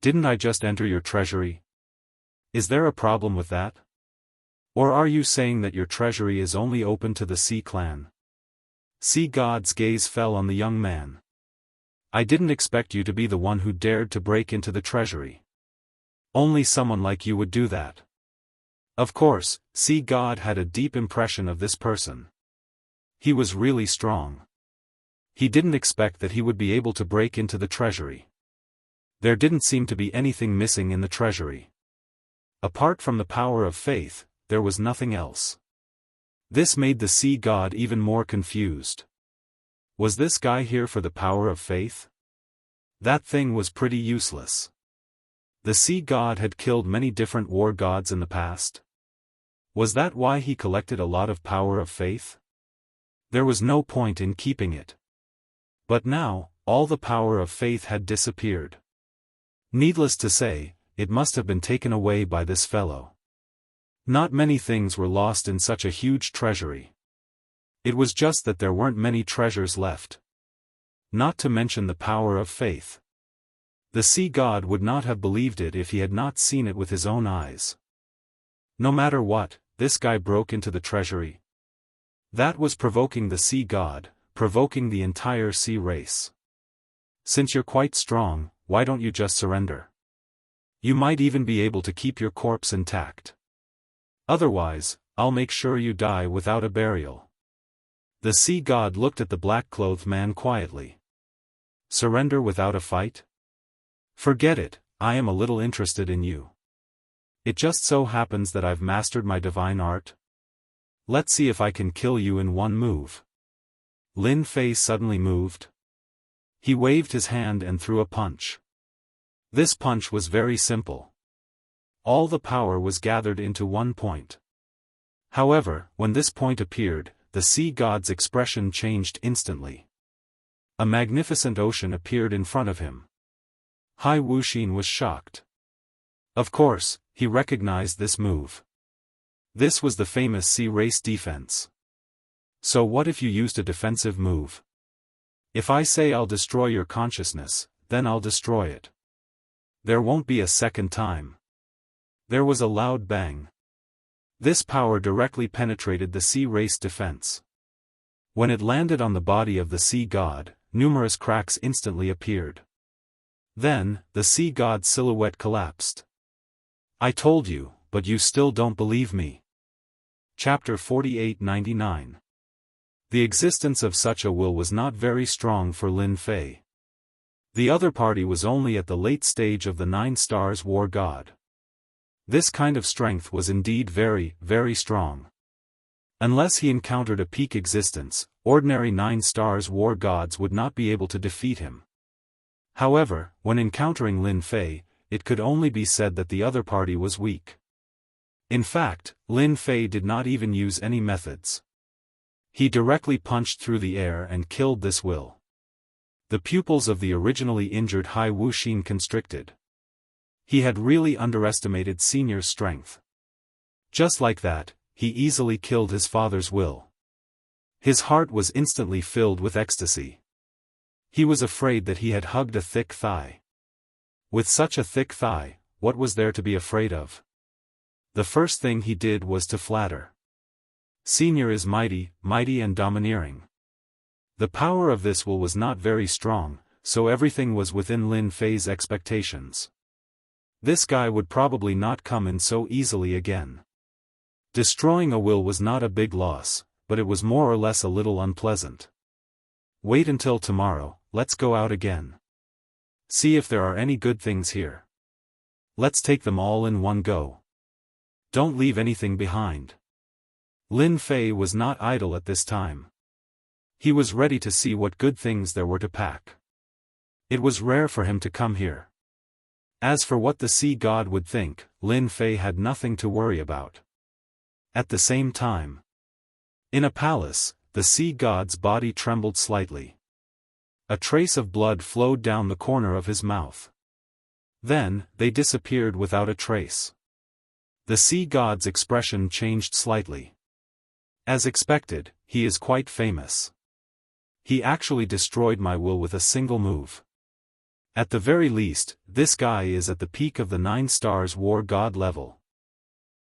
Didn't I just enter your treasury? Is there a problem with that? Or are you saying that your treasury is only open to the Sea clan? Sea God's gaze fell on the young man. I didn't expect you to be the one who dared to break into the treasury. Only someone like you would do that. Of course, Sea God had a deep impression of this person. He was really strong. He didn't expect that he would be able to break into the treasury. There didn't seem to be anything missing in the treasury. Apart from the power of faith, there was nothing else. This made the Sea God even more confused. Was this guy here for the power of faith? That thing was pretty useless. The Sea God had killed many different war gods in the past. Was that why he collected a lot of power of faith? There was no point in keeping it. But now, all the power of faith had disappeared. Needless to say, it must have been taken away by this fellow. Not many things were lost in such a huge treasury. It was just that there weren't many treasures left. Not to mention the power of faith. The sea god would not have believed it if he had not seen it with his own eyes. No matter what, this guy broke into the treasury. That was provoking the sea god, provoking the entire sea race. Since you're quite strong, why don't you just surrender? You might even be able to keep your corpse intact. Otherwise, I'll make sure you die without a burial. The sea god looked at the black-clothed man quietly. Surrender without a fight? Forget it, I am a little interested in you. It just so happens that I've mastered my divine art. Let's see if I can kill you in one move. Lin Fei suddenly moved. He waved his hand and threw a punch. This punch was very simple. All the power was gathered into one point. However, when this point appeared, the sea god's expression changed instantly. A magnificent ocean appeared in front of him. Hai Wuxin was shocked. Of course, he recognized this move. This was the famous sea race defense. So what if you used a defensive move? If I say I'll destroy your consciousness, then I'll destroy it. There won't be a second time. There was a loud bang. This power directly penetrated the sea race defense. When it landed on the body of the sea god, numerous cracks instantly appeared. Then, the sea god's silhouette collapsed. I told you, but you still don't believe me. Chapter 48-99. The existence of such a will was not very strong for Lin Fei. The other party was only at the late stage of the 9 stars war god. This kind of strength was indeed very, very strong. Unless he encountered a peak existence, ordinary 9 stars war gods would not be able to defeat him. However, when encountering Lin Fei, it could only be said that the other party was weak. In fact, Lin Fei did not even use any methods. He directly punched through the air and killed this will. The pupils of the originally injured Hai Wuxin constricted. He had really underestimated Senior's strength. Just like that, he easily killed his father's will. His heart was instantly filled with ecstasy. He was afraid that he had hugged a thick thigh. With such a thick thigh, what was there to be afraid of? The first thing he did was to flatter. Senior is mighty, mighty and domineering. The power of this will was not very strong, so everything was within Lin Fei's expectations. This guy would probably not come in so easily again. Destroying a will was not a big loss, but it was more or less a little unpleasant. Wait until tomorrow, let's go out again. See if there are any good things here. Let's take them all in one go. Don't leave anything behind. Lin Fei was not idle at this time. He was ready to see what good things there were to pack. It was rare for him to come here. As for what the sea god would think, Lin Fei had nothing to worry about. At the same time, in a palace, the sea god's body trembled slightly. A trace of blood flowed down the corner of his mouth. Then, they disappeared without a trace. The sea god's expression changed slightly. As expected, he is quite famous. He actually destroyed my will with a single move. At the very least, this guy is at the peak of the 9 stars war god level.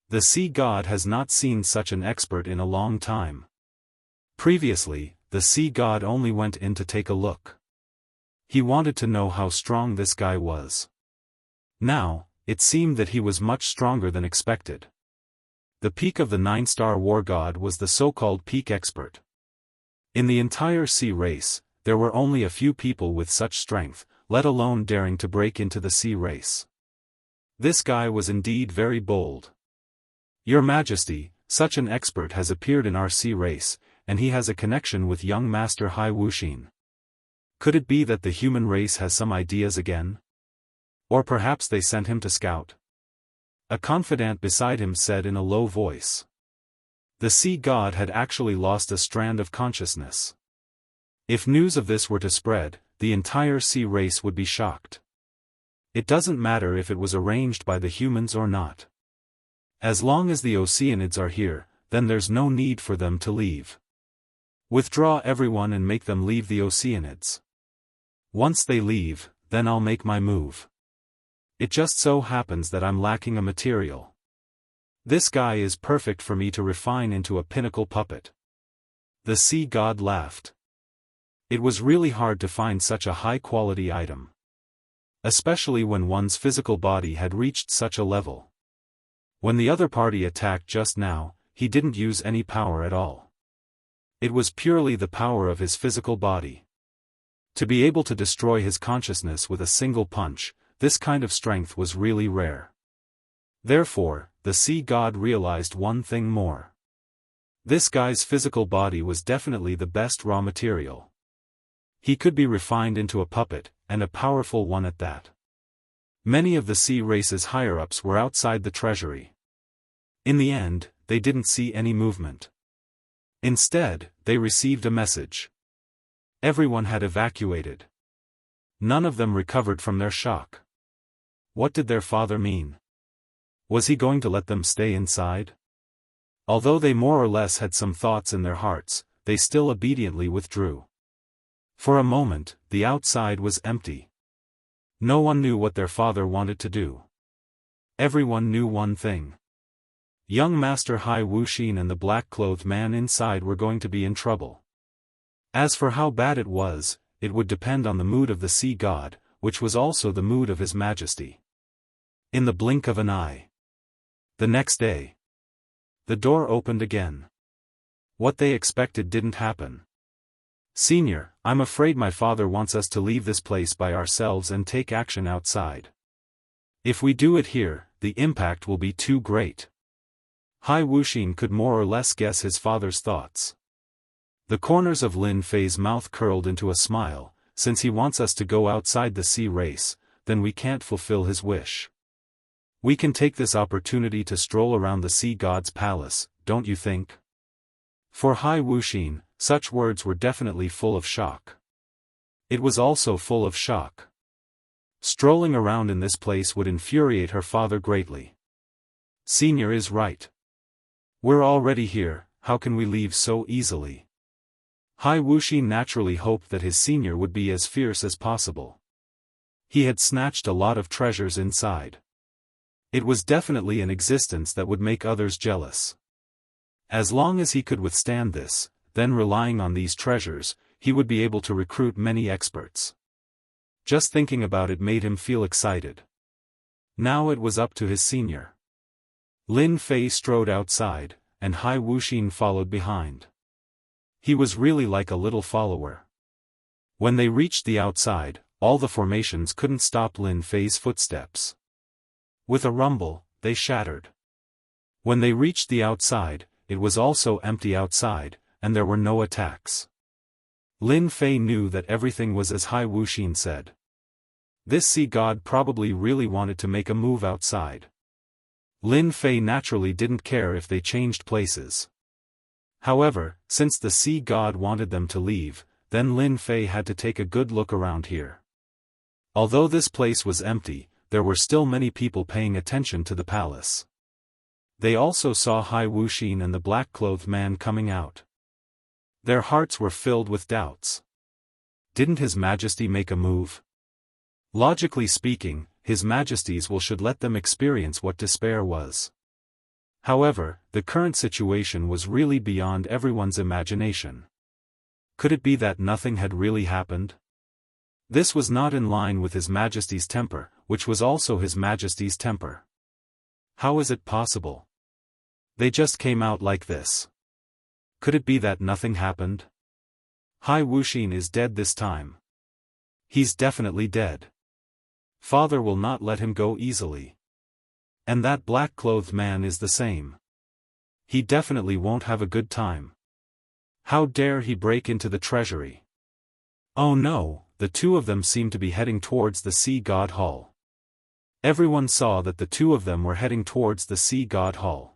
The sea god has not seen such an expert in a long time. Previously, the sea god only went in to take a look. He wanted to know how strong this guy was. Now, it seemed that he was much stronger than expected. The peak of the 9-star war god was the so-called peak expert. In the entire sea race, there were only a few people with such strength, let alone daring to break into the sea race. This guy was indeed very bold. Your Majesty, such an expert has appeared in our sea race, and he has a connection with young Master Hai Wuxin. Could it be that the human race has some ideas again? Or perhaps they sent him to scout? A confidant beside him said in a low voice. The sea god had actually lost a strand of consciousness. If news of this were to spread, the entire sea race would be shocked. It doesn't matter if it was arranged by the humans or not. As long as the Oceanids are here, then there's no need for them to leave. Withdraw everyone and make them leave the Oceanids. Once they leave, then I'll make my move. It just so happens that I'm lacking a material. This guy is perfect for me to refine into a pinnacle puppet. The sea god laughed. It was really hard to find such a high-quality item. Especially when one's physical body had reached such a level. When the other party attacked just now, he didn't use any power at all. It was purely the power of his physical body. To be able to destroy his consciousness with a single punch, this kind of strength was really rare. Therefore, the sea god realized one thing more. This guy's physical body was definitely the best raw material. He could be refined into a puppet, and a powerful one at that. Many of the sea race's higher-ups were outside the treasury. In the end, they didn't see any movement. Instead, they received a message. Everyone had evacuated. None of them recovered from their shock. What did their father mean? Was he going to let them stay inside? Although they more or less had some thoughts in their hearts, they still obediently withdrew. For a moment, the outside was empty. No one knew what their father wanted to do. Everyone knew one thing. Young Master Hai Wuxin and the black-clothed man inside were going to be in trouble. As for how bad it would depend on the mood of the sea god, which was also the mood of His Majesty. In the blink of an eye. The next day. The door opened again. What they expected didn't happen. Senior, I'm afraid my father wants us to leave this place by ourselves and take action outside. If we do it here, the impact will be too great. Hai Wuxin could more or less guess his father's thoughts. The corners of Lin Fei's mouth curled into a smile. Since he wants us to go outside the sea race, then we can't fulfill his wish. We can take this opportunity to stroll around the sea god's palace, don't you think? For Hai Wuxin, such words were definitely full of shock. It was also full of shock. Strolling around in this place would infuriate her father greatly. Senior is right. We're already here, how can we leave so easily? Hai Wuxin naturally hoped that his senior would be as fierce as possible. He had snatched a lot of treasures inside. It was definitely an existence that would make others jealous. As long as he could withstand this, then relying on these treasures, he would be able to recruit many experts. Just thinking about it made him feel excited. Now it was up to his senior. Lin Fei strode outside, and Hai Wuxin followed behind. He was really like a little follower. When they reached the outside, all the formations couldn't stop Lin Fei's footsteps. With a rumble, they shattered. When they reached the outside, it was also empty outside, and there were no attacks. Lin Fei knew that everything was as Hai Wuxin said. This sea god probably really wanted to make a move outside. Lin Fei naturally didn't care if they changed places. However, since the sea god wanted them to leave, then Lin Fei had to take a good look around here. Although this place was empty, there were still many people paying attention to the palace. They also saw Hai Wuxin and the black-clothed man coming out. Their hearts were filled with doubts. Didn't His Majesty make a move? Logically speaking, His Majesty's will should let them experience what despair was. However, the current situation was really beyond everyone's imagination. Could it be that nothing had really happened? This was not in line with His Majesty's temper, which was also His Majesty's temper. How is it possible? They just came out like this. Could it be that nothing happened? Hai Wuxin is dead this time. He's definitely dead. Father will not let him go easily. And that black-clothed man is the same. He definitely won't have a good time. How dare he break into the treasury? Oh no, the two of them seem to be heading towards the Sea God Hall. Everyone saw that the two of them were heading towards the Sea God Hall.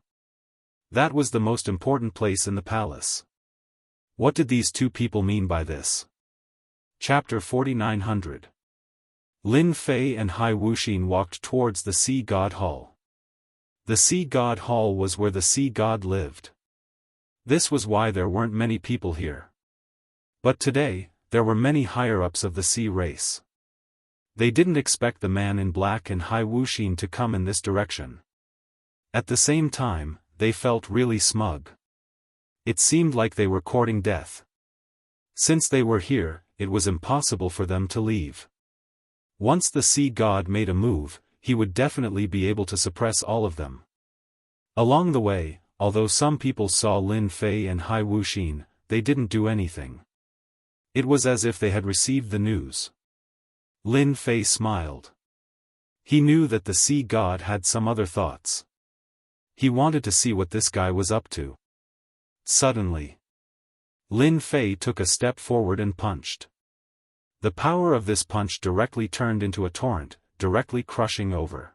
That was the most important place in the palace. What did these two people mean by this? Chapter 4900. Lin Fei and Hai Wuxin walked towards the Sea God Hall. The Sea God Hall was where the Sea God lived. This was why there weren't many people here. But today, there were many higher-ups of the Sea race. They didn't expect the man in black and Hai Wuxin to come in this direction. At the same time, they felt really smug. It seemed like they were courting death. Since they were here, it was impossible for them to leave. Once the Sea God made a move, he would definitely be able to suppress all of them. Along the way, although some people saw Lin Fei and Hai Wuxin, they didn't do anything. It was as if they had received the news. Lin Fei smiled. He knew that the Sea God had some other thoughts. He wanted to see what this guy was up to. Suddenly, Lin Fei took a step forward and punched. The power of this punch directly turned into a torrent, directly crushing over.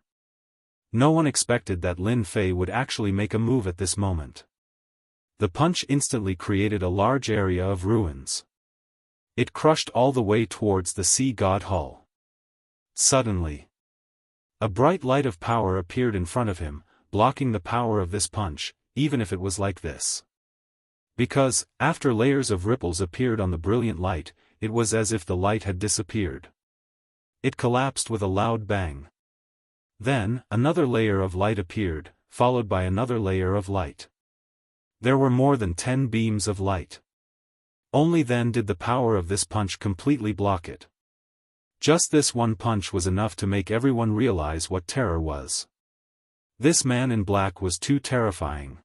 No one expected that Lin Fei would actually make a move at this moment. The punch instantly created a large area of ruins. It crushed all the way towards the Sea God Hall. Suddenly, a bright light of power appeared in front of him, blocking the power of this punch, even if it was like this. Because, after layers of ripples appeared on the brilliant light, it was as if the light had disappeared. It collapsed with a loud bang. Then, another layer of light appeared, followed by another layer of light. There were more than 10 beams of light. Only then did the power of this punch completely block it. Just this one punch was enough to make everyone realize what terror was. This man in black was too terrifying.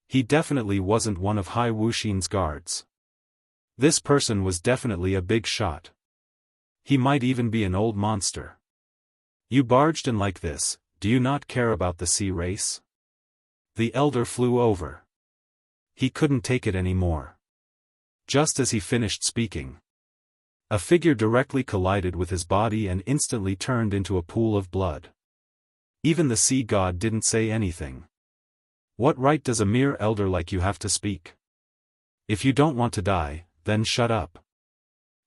He definitely wasn't one of Hai Wuxin's guards. This person was definitely a big shot. He might even be an old monster. You barged in like this, do you not care about the Sea race? The elder flew over. He couldn't take it anymore. Just as he finished speaking, a figure directly collided with his body and instantly turned into a pool of blood. Even the Sea God didn't say anything. What right does a mere elder like you have to speak? If you don't want to die, then shut up.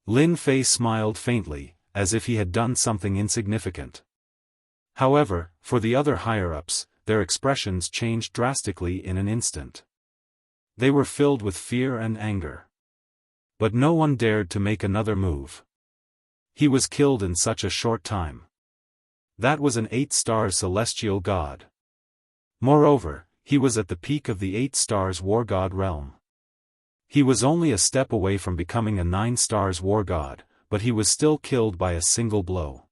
Lin Fei smiled faintly, as if he had done something insignificant. However, for the other higher-ups, their expressions changed drastically in an instant. They were filled with fear and anger. But no one dared to make another move. He was killed in such a short time. That was an 8-star celestial god. Moreover, he was at the peak of the 8 stars war god realm. He was only a step away from becoming a 9 stars war god, but he was still killed by a single blow.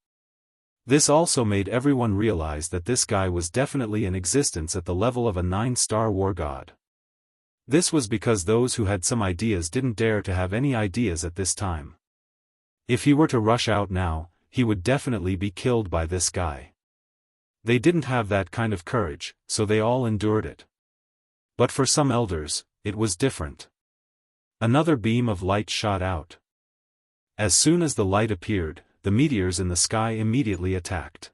This also made everyone realize that this guy was definitely in existence at the level of a 9-star war god. This was because those who had some ideas didn't dare to have any ideas at this time. If he were to rush out now, he would definitely be killed by this guy. They didn't have that kind of courage, so they all endured it. But for some elders, it was different. Another beam of light shot out. As soon as the light appeared, the meteors in the sky immediately attacked.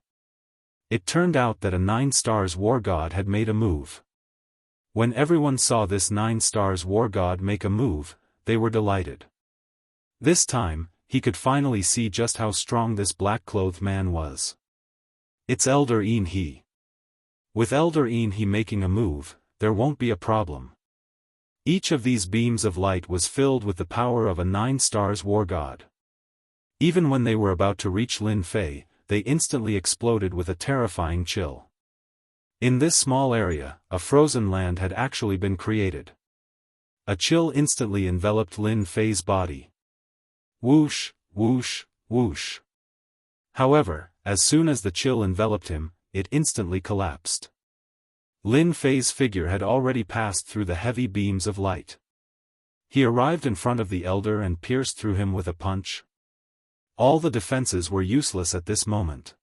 It turned out that a 9 stars war god had made a move. When everyone saw this 9 stars war god make a move, they were delighted. This time, he could finally see just how strong this black-clothed man was. It's Elder Ein He. With Elder Ein He making a move, there won't be a problem. Each of these beams of light was filled with the power of a 9 stars war god. Even when they were about to reach Lin Fei, they instantly exploded with a terrifying chill. In this small area, a frozen land had actually been created. A chill instantly enveloped Lin Fei's body. Whoosh, whoosh, whoosh. However, as soon as the chill enveloped him, it instantly collapsed. Lin Fei's figure had already passed through the heavy beams of light. He arrived in front of the elder and pierced through him with a punch. All the defenses were useless at this moment.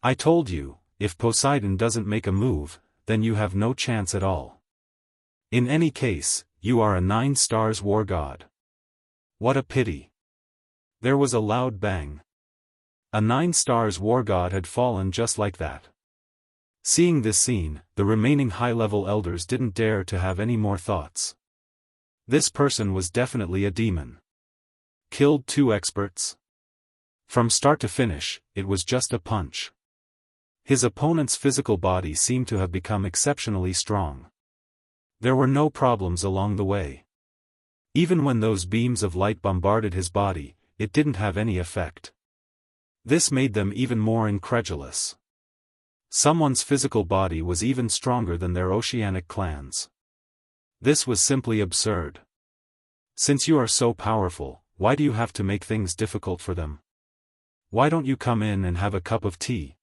I told you, if Poseidon doesn't make a move, then you have no chance at all. In any case, you are a 9 stars war god. What a pity. There was a loud bang. A 9 stars war god had fallen just like that. Seeing this scene, the remaining high-level elders didn't dare to have any more thoughts. This person was definitely a demon. killed 2 experts? From start to finish, it was just a punch. His opponent's physical body seemed to have become exceptionally strong. There were no problems along the way. Even when those beams of light bombarded his body, it didn't have any effect. This made them even more incredulous. Someone's physical body was even stronger than their oceanic clans. This was simply absurd. Since you are so powerful, why do you have to make things difficult for them? Why don't you come in and have a cup of tea?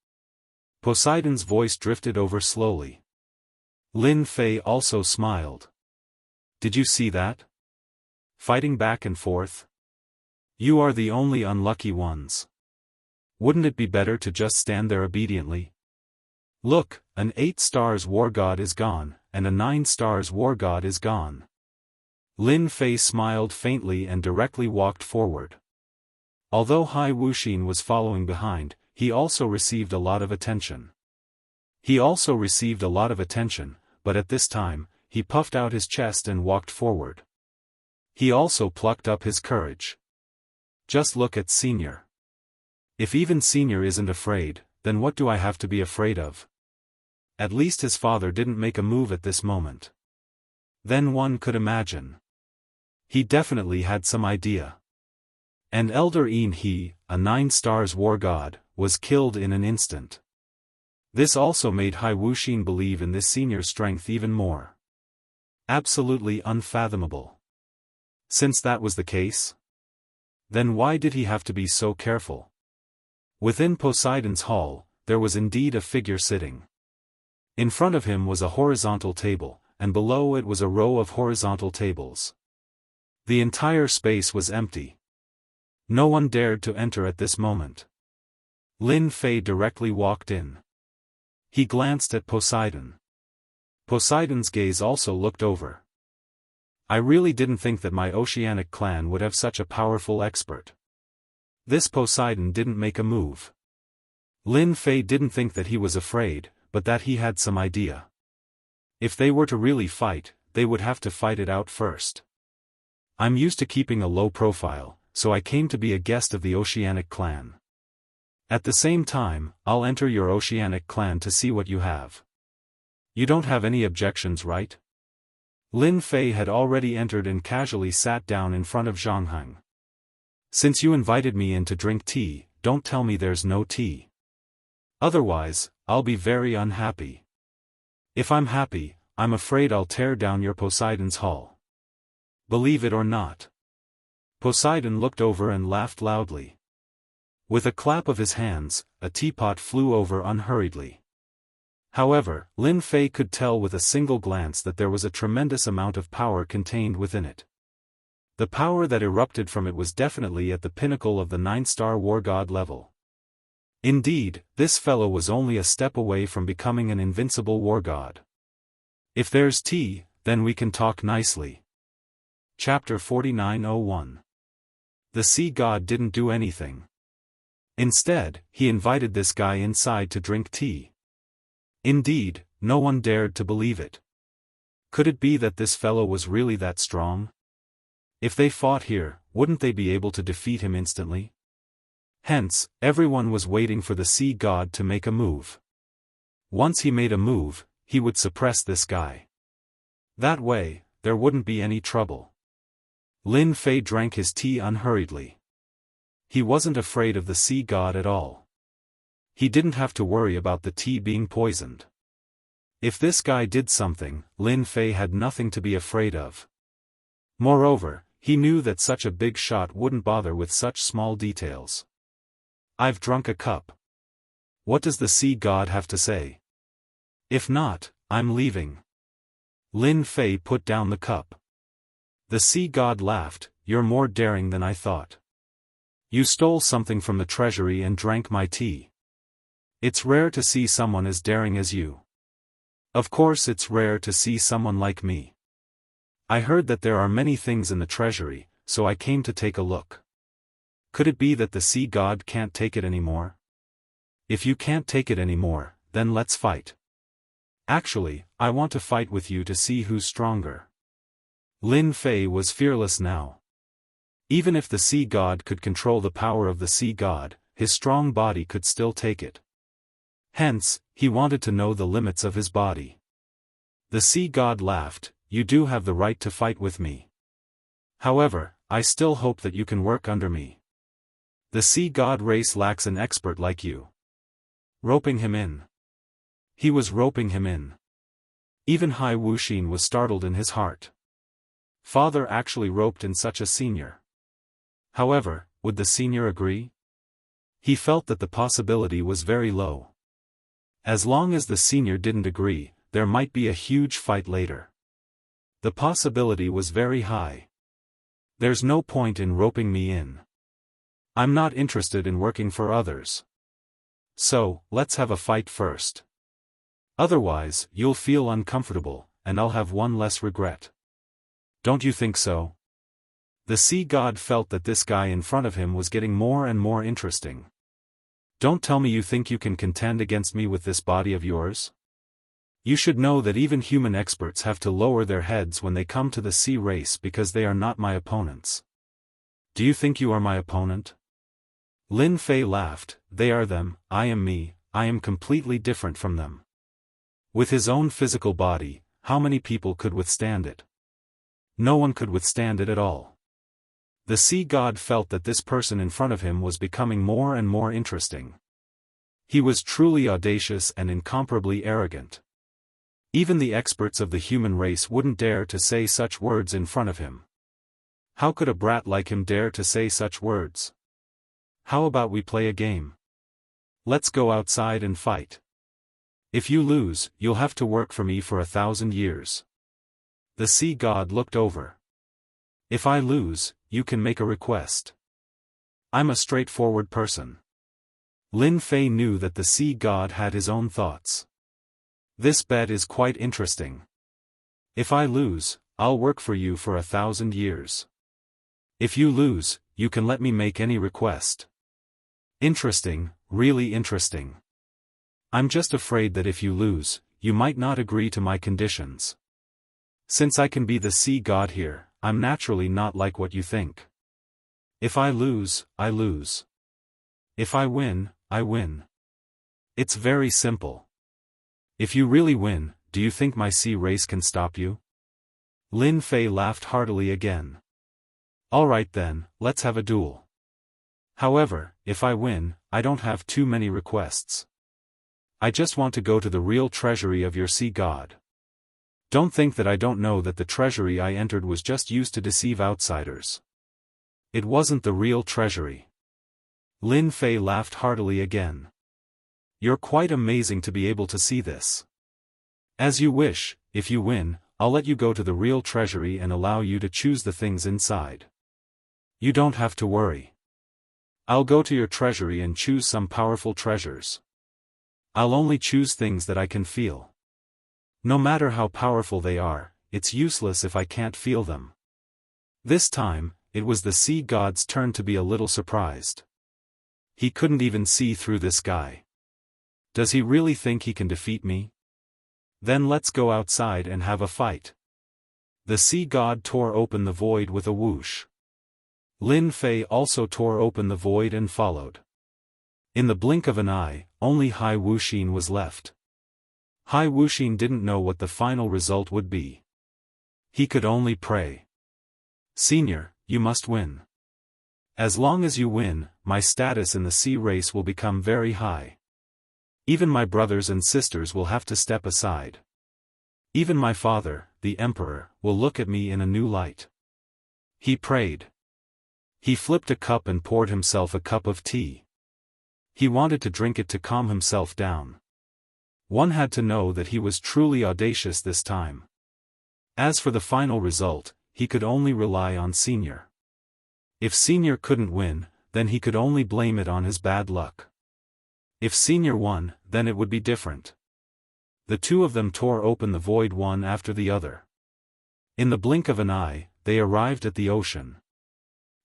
Poseidon's voice drifted over slowly. Lin Fei also smiled. Did you see that? Fighting back and forth? You are the only unlucky ones. Wouldn't it be better to just stand there obediently? Look, an 8 stars war god is gone, and a 9 stars war god is gone. Lin Fei smiled faintly and directly walked forward. Although Hai Wuxin was following behind, he also received a lot of attention. But at this time, he puffed out his chest and walked forward. He also plucked up his courage. Just look at Senior. If even Senior isn't afraid, then what do I have to be afraid of? At least his father didn't make a move at this moment. Then one could imagine. He definitely had some idea. And Elder Een He, a 9 stars war god, was killed in an instant. This also made Hai Wuxin believe in this Senior's strength even more. Absolutely unfathomable. Since that was the case, then why did he have to be so careful? Within Poseidon's hall, there was indeed a figure sitting. In front of him was a horizontal table, and below it was a row of horizontal tables. The entire space was empty. No one dared to enter at this moment. Lin Fei directly walked in. He glanced at Poseidon. Poseidon's gaze also looked over. I really didn't think that my oceanic clan would have such a powerful expert. This Poseidon didn't make a move. Lin Fei didn't think that he was afraid, but that he had some idea. If they were to really fight, they would have to fight it out first. I'm used to keeping a low profile, so I came to be a guest of the oceanic clan. At the same time, I'll enter your oceanic clan to see what you have. You don't have any objections, right? Lin Fei had already entered and casually sat down in front of Jianghu. Since you invited me in to drink tea, don't tell me there's no tea. Otherwise, I'll be very unhappy. If I'm happy, I'm afraid I'll tear down your Poseidon's hall. Believe it or not. Poseidon looked over and laughed loudly. With a clap of his hands, a teapot flew over unhurriedly. However, Lin Fei could tell with a single glance that there was a tremendous amount of power contained within it. The power that erupted from it was definitely at the pinnacle of the 9-star war god level. Indeed, this fellow was only a step away from becoming an invincible war god. If there's tea, then we can talk nicely. Chapter 49:01. The sea god didn't do anything. Instead, he invited this guy inside to drink tea. Indeed, no one dared to believe it. Could it be that this fellow was really that strong? If they fought here, wouldn't they be able to defeat him instantly? Hence, everyone was waiting for the sea god to make a move. Once he made a move, he would suppress this guy. That way, there wouldn't be any trouble. Lin Fei drank his tea unhurriedly. He wasn't afraid of the sea god at all. He didn't have to worry about the tea being poisoned. If this guy did something, Lin Fei had nothing to be afraid of. Moreover, he knew that such a big shot wouldn't bother with such small details. I've drunk a cup. What does the sea god have to say? If not, I'm leaving. Lin Fei put down the cup. The sea god laughed, you're more daring than I thought. You stole something from the treasury and drank my tea. It's rare to see someone as daring as you. Of course it's rare to see someone like me. I heard that there are many things in the treasury, so I came to take a look. Could it be that the sea god can't take it anymore? If you can't take it anymore, then let's fight. Actually, I want to fight with you to see who's stronger. Lin Fei was fearless now. Even if the sea god could control the power of the sea god, his strong body could still take it. Hence, he wanted to know the limits of his body. The sea god laughed, "You do have the right to fight with me. However, I still hope that you can work under me. The sea god race lacks an expert like you." Roping him in. He was roping him in. Even Hai Wuxin was startled in his heart. Father actually roped in such a senior. However, would the senior agree? He felt that the possibility was very low. As long as the senior didn't agree, there might be a huge fight later. The possibility was very high. There's no point in roping me in. I'm not interested in working for others. So, let's have a fight first. Otherwise, you'll feel uncomfortable, and I'll have one less regret. Don't you think so? The sea god felt that this guy in front of him was getting more and more interesting. Don't tell me you think you can contend against me with this body of yours? You should know that even human experts have to lower their heads when they come to the sea race because they are not my opponents. Do you think you are my opponent? Lin Fei laughed, "They are them, I am me, I am completely different from them." With his own physical body, how many people could withstand it? No one could withstand it at all. The sea god felt that this person in front of him was becoming more and more interesting. He was truly audacious and incomparably arrogant. Even the experts of the human race wouldn't dare to say such words in front of him. How could a brat like him dare to say such words? How about we play a game? Let's go outside and fight. If you lose, you'll have to work for me for 1,000 years. The sea god looked over. If I lose, you can make a request. I'm a straightforward person. Lin Fei knew that the sea god had his own thoughts. This bet is quite interesting. If I lose, I'll work for you for 1,000 years. If you lose, you can let me make any request. Interesting, really interesting. I'm just afraid that if you lose, you might not agree to my conditions. Since I can be the sea god here, I'm naturally not like what you think. If I lose, I lose. If I win, I win. It's very simple. If you really win, do you think my sea race can stop you? Lin Fei laughed heartily again. Alright then, let's have a duel. However, if I win, I don't have too many requests. I just want to go to the real treasury of your sea god. Don't think that I don't know that the treasury I entered was just used to deceive outsiders. It wasn't the real treasury. Lin Fei laughed heartily again. You're quite amazing to be able to see this. As you wish, if you win, I'll let you go to the real treasury and allow you to choose the things inside. You don't have to worry. I'll go to your treasury and choose some powerful treasures. I'll only choose things that I can feel. No matter how powerful they are, it's useless if I can't feel them. This time, it was the sea god's turn to be a little surprised. He couldn't even see through this guy. Does he really think he can defeat me? Then let's go outside and have a fight. The sea god tore open the void with a whoosh. Lin Fei also tore open the void and followed. In the blink of an eye, only Hai Wuxin was left. Hai Wuxin didn't know what the final result would be. He could only pray. Senior, you must win. As long as you win, my status in the sea race will become very high. Even my brothers and sisters will have to step aside. Even my father, the emperor, will look at me in a new light. He prayed. He flipped a cup and poured himself a cup of tea. He wanted to drink it to calm himself down. One had to know that he was truly audacious this time. As for the final result, he could only rely on Senior. If Senior couldn't win, then he could only blame it on his bad luck. If Senior won, then it would be different. The two of them tore open the void one after the other. In the blink of an eye, they arrived at the ocean.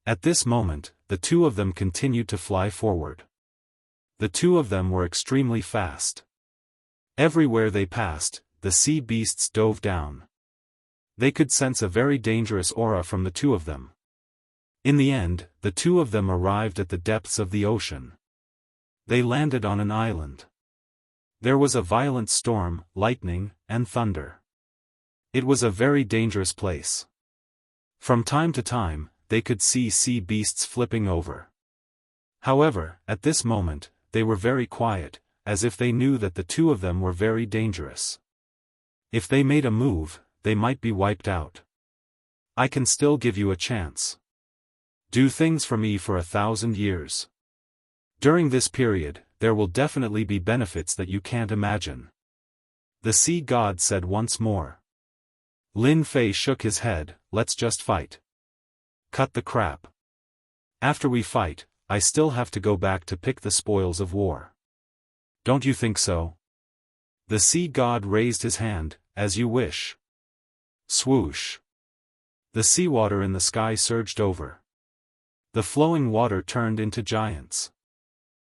At this moment, the two of them continued to fly forward. The two of them were extremely fast. Everywhere they passed, the sea beasts dove down. They could sense a very dangerous aura from the two of them. In the end, the two of them arrived at the depths of the ocean. They landed on an island. There was a violent storm, lightning, and thunder. It was a very dangerous place. From time to time, they could see sea beasts flipping over. However, at this moment, they were very quiet, as if they knew that the two of them were very dangerous. If they made a move, they might be wiped out. I can still give you a chance. Do things for me for 1,000 years. During this period, there will definitely be benefits that you can't imagine. The sea god said once more. Lin Fei shook his head, let's just fight. Cut the crap. After we fight, I still have to go back to pick the spoils of war. Don't you think so? The sea god raised his hand, as you wish. Swoosh. The seawater in the sky surged over. The flowing water turned into giants.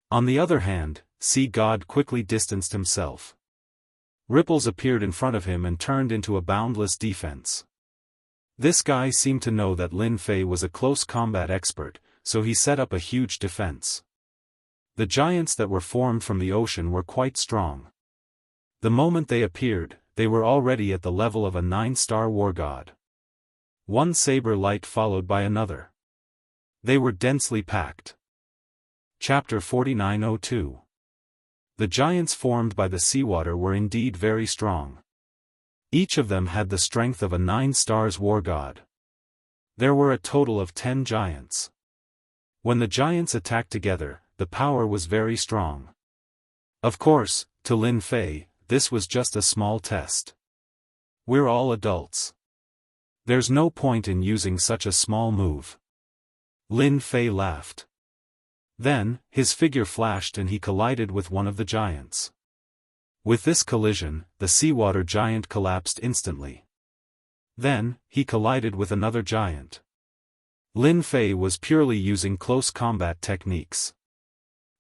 On the other hand, sea god quickly distanced himself. Ripples appeared in front of him and turned into a boundless defense. This guy seemed to know that Lin Fei was a close combat expert, so he set up a huge defense. The giants that were formed from the ocean were quite strong. The moment they appeared, they were already at the level of a 9-star war god. One saber light followed by another. They were densely packed. Chapter 4902. The giants formed by the seawater were indeed very strong. Each of them had the strength of a 9-star war god. There were a total of 10 giants. When the giants attacked together, the power was very strong. Of course, to Lin Fei, this was just a small test. We're all adults. There's no point in using such a small move. Lin Fei laughed. Then, his figure flashed and he collided with one of the giants. With this collision, the seawater giant collapsed instantly. Then, he collided with another giant. Lin Fei was purely using close combat techniques.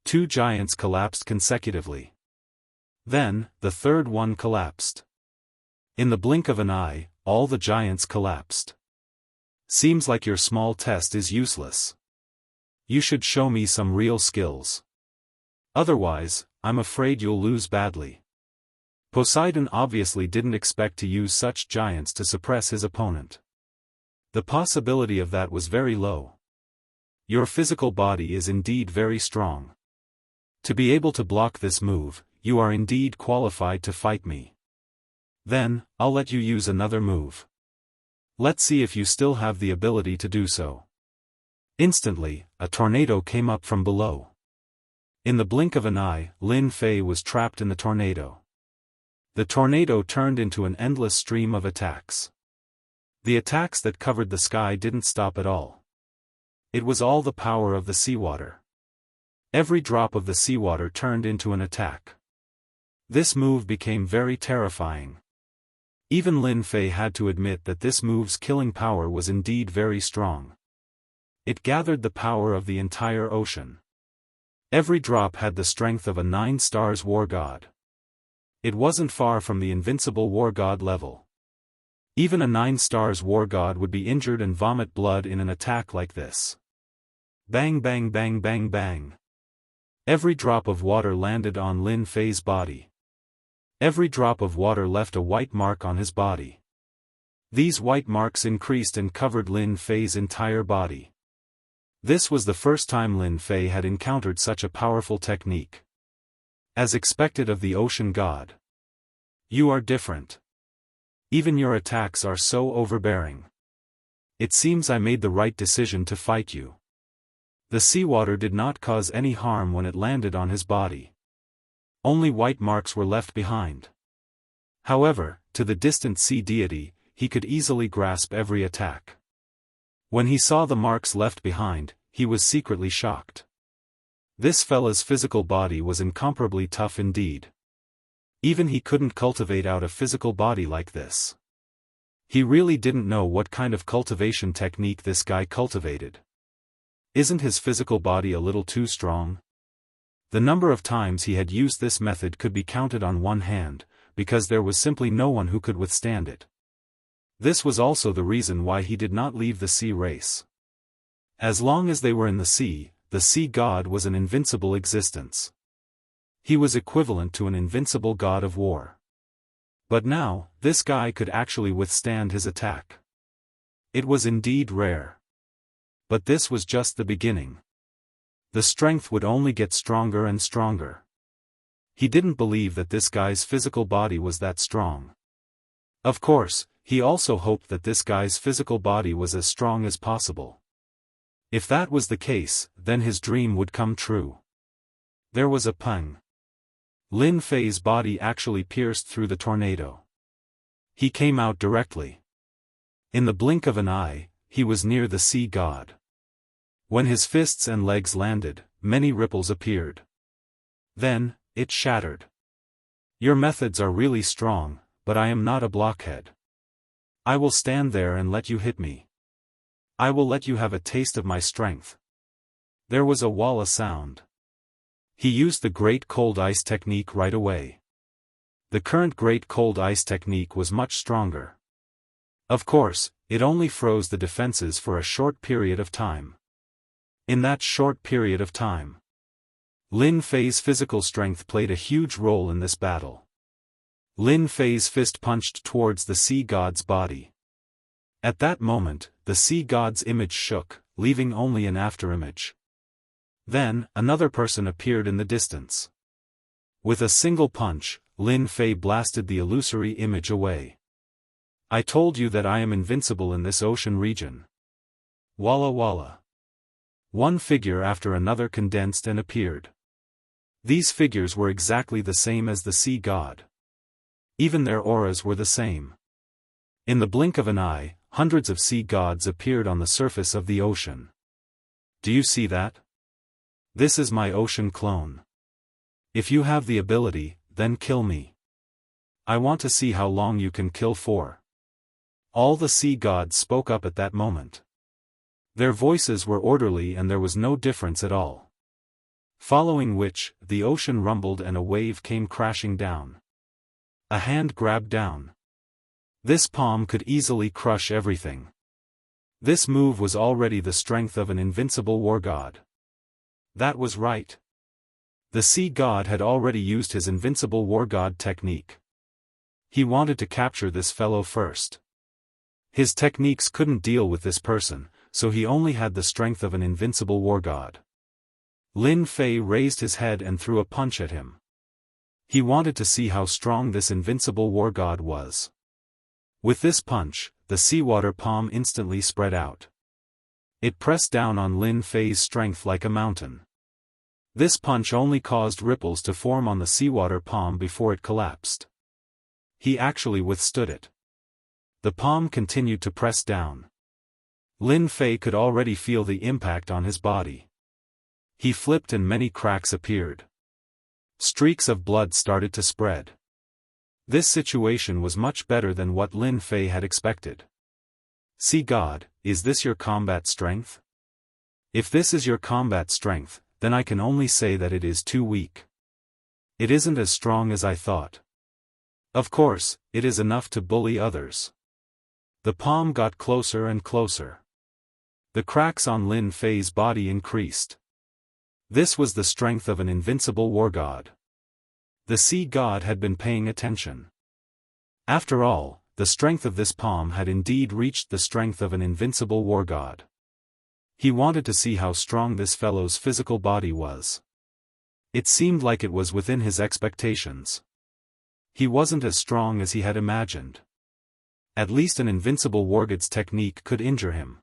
2 giants collapsed consecutively. Then, the third one collapsed. In the blink of an eye, all the giants collapsed. Seems like your small test is useless. You should show me some real skills. Otherwise, I'm afraid you'll lose badly. Poseidon obviously didn't expect to use such giants to suppress his opponent. The possibility of that was very low. Your physical body is indeed very strong. To be able to block this move, you are indeed qualified to fight me. Then, I'll let you use another move. Let's see if you still have the ability to do so. Instantly, a tornado came up from below. In the blink of an eye, Lin Fei was trapped in the tornado. The tornado turned into an endless stream of attacks. The attacks that covered the sky didn't stop at all. It was all the power of the seawater. Every drop of the seawater turned into an attack. This move became very terrifying. Even Lin Fei had to admit that this move's killing power was indeed very strong. It gathered the power of the entire ocean. Every drop had the strength of a 9-star war god. It wasn't far from the invincible war god level. Even a 9-star war god would be injured and vomit blood in an attack like this. Bang bang bang bang bang. Every drop of water landed on Lin Fei's body. Every drop of water left a white mark on his body. These white marks increased and covered Lin Fei's entire body. This was the first time Lin Fei had encountered such a powerful technique. As expected of the ocean god. You are different. Even your attacks are so overbearing. It seems I made the right decision to fight you. The seawater did not cause any harm when it landed on his body. Only white marks were left behind. However, to the distant sea deity, he could easily grasp every attack. When he saw the marks left behind, he was secretly shocked. This fella's physical body was incomparably tough indeed. Even he couldn't cultivate out a physical body like this. He really didn't know what kind of cultivation technique this guy cultivated. Isn't his physical body a little too strong? The number of times he had used this method could be counted on one hand, because there was simply no one who could withstand it. This was also the reason why he did not leave the sea race. As long as they were in the sea god was an invincible existence. He was equivalent to an invincible god of war. But now, this guy could actually withstand his attack. It was indeed rare. But this was just the beginning. The strength would only get stronger and stronger. He didn't believe that this guy's physical body was that strong. Of course, he also hoped that this guy's physical body was as strong as possible. If that was the case, then his dream would come true. There was a pang. Lin Fei's body actually pierced through the tornado. He came out directly. In the blink of an eye, he was near the sea god. When his fists and legs landed, many ripples appeared. Then, it shattered. Your methods are really strong, but I am not a blockhead. I will stand there and let you hit me. I will let you have a taste of my strength. There was a walla sound. He used the Great Cold Ice technique right away. The current Great Cold Ice technique was much stronger. Of course, it only froze the defenses for a short period of time. In that short period of time, Lin Fei's physical strength played a huge role in this battle. Lin Fei's fist punched towards the sea god's body. At that moment, the sea god's image shook, leaving only an afterimage. Then, another person appeared in the distance. With a single punch, Lin Fei blasted the illusory image away. I told you that I am invincible in this ocean region. Walla walla. One figure after another condensed and appeared. These figures were exactly the same as the sea god. Even their auras were the same. In the blink of an eye, hundreds of sea gods appeared on the surface of the ocean. Do you see that? This is my ocean clone. If you have the ability, then kill me. I want to see how long you can kill for. All the sea gods spoke up at that moment. Their voices were orderly and there was no difference at all. Following which, the ocean rumbled and a wave came crashing down. A hand grabbed down. This palm could easily crush everything. This move was already the strength of an invincible war god. That was right. The sea god had already used his invincible war god technique. He wanted to capture this fellow first. His techniques couldn't deal with this person, so he only had the strength of an invincible war god. Lin Fei raised his head and threw a punch at him. He wanted to see how strong this invincible war god was. With this punch, the seawater palm instantly spread out. It pressed down on Lin Fei's strength like a mountain. This punch only caused ripples to form on the seawater palm before it collapsed. He actually withstood it. The palm continued to press down. Lin Fei could already feel the impact on his body. He flipped and many cracks appeared. Streaks of blood started to spread. This situation was much better than what Lin Fei had expected. Sea God, is this your combat strength? If this is your combat strength, then I can only say that it is too weak. It isn't as strong as I thought. Of course, it is enough to bully others. The palm got closer and closer. The cracks on Lin Fei's body increased. This was the strength of an invincible war god. The sea god had been paying attention. After all, the strength of this palm had indeed reached the strength of an invincible war god. He wanted to see how strong this fellow's physical body was. It seemed like it was within his expectations. He wasn't as strong as he had imagined. At least an invincible wargod's technique could injure him.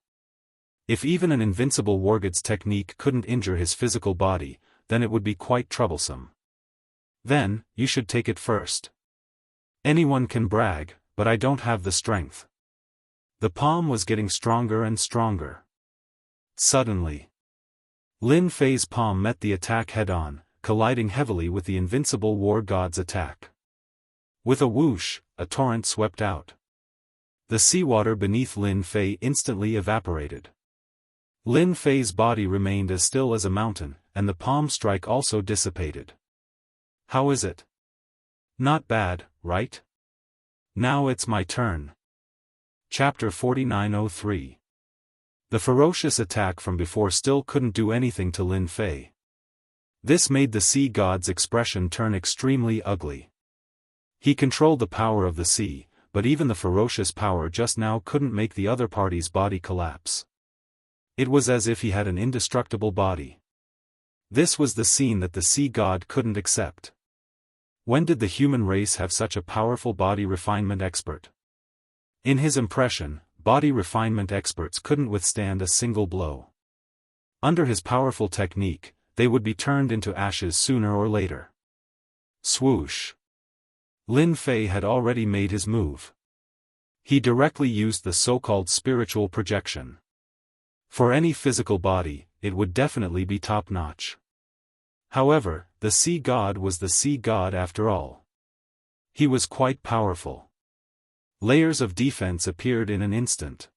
If even an invincible wargod's technique couldn't injure his physical body, then it would be quite troublesome. Then, you should take it first. Anyone can brag, but I don't have the strength. The palm was getting stronger and stronger. Suddenly, Lin Fei's palm met the attack head-on, colliding heavily with the invincible war god's attack. With a whoosh, a torrent swept out. The seawater beneath Lin Fei instantly evaporated. Lin Fei's body remained as still as a mountain, and the palm strike also dissipated. How is it? Not bad, right? Now it's my turn. Chapter 4903. The ferocious attack from before still couldn't do anything to Lin Fei. This made the sea god's expression turn extremely ugly. He controlled the power of the sea, but even the ferocious power just now couldn't make the other party's body collapse. It was as if he had an indestructible body. This was the scene that the sea god couldn't accept. When did the human race have such a powerful body refinement expert? In his impression, body refinement experts couldn't withstand a single blow. Under his powerful technique, they would be turned into ashes sooner or later. Swoosh! Lin Fei had already made his move. He directly used the so-called spiritual projection. For any physical body, it would definitely be top-notch. However, the sea god was the sea god after all. He was quite powerful. Layers of defense appeared in an instant.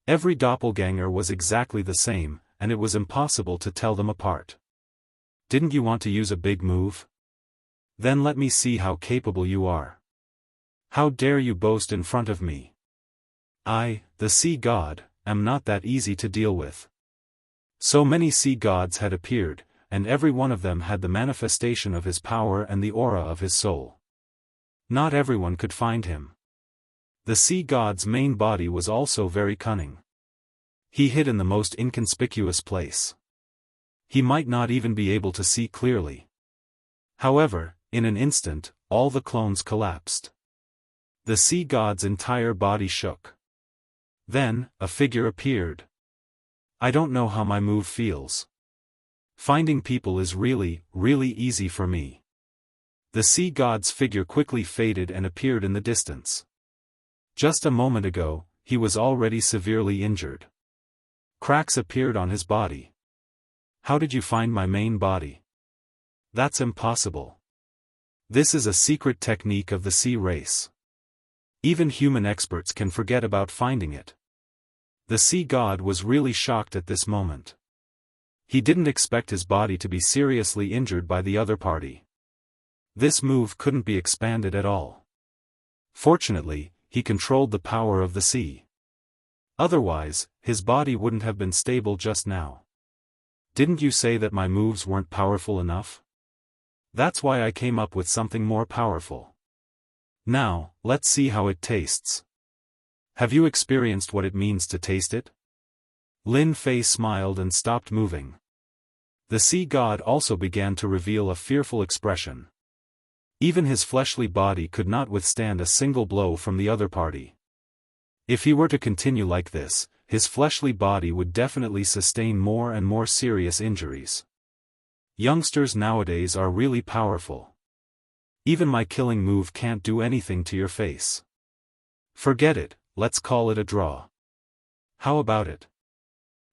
Every doppelganger was exactly the same, and it was impossible to tell them apart. Didn't you want to use a big move? Then let me see how capable you are. How dare you boast in front of me? I, the sea god, am not that easy to deal with. So many sea gods had appeared, and every one of them had the manifestation of his power and the aura of his soul. Not everyone could find him. The sea god's main body was also very cunning. He hid in the most inconspicuous place. He might not even be able to see clearly. However, in an instant, all the clones collapsed. The sea god's entire body shook. Then, a figure appeared. I don't know how my move feels. Finding people is really, really easy for me. The sea god's figure quickly faded and appeared in the distance. Just a moment ago, he was already severely injured. Cracks appeared on his body. How did you find my main body? That's impossible. This is a secret technique of the sea race. Even human experts can forget about finding it. The sea god was really shocked at this moment. He didn't expect his body to be seriously injured by the other party. This move couldn't be expanded at all. Fortunately, he controlled the power of the sea. Otherwise, his body wouldn't have been stable just now. Didn't you say that my moves weren't powerful enough? That's why I came up with something more powerful. Now, let's see how it tastes. Have you experienced what it means to taste it? Lin Fei smiled and stopped moving. The sea god also began to reveal a fearful expression. Even his fleshly body could not withstand a single blow from the other party. If he were to continue like this, his fleshly body would definitely sustain more and more serious injuries. Youngsters nowadays are really powerful. Even my killing move can't do anything to your face. Forget it, let's call it a draw. How about it?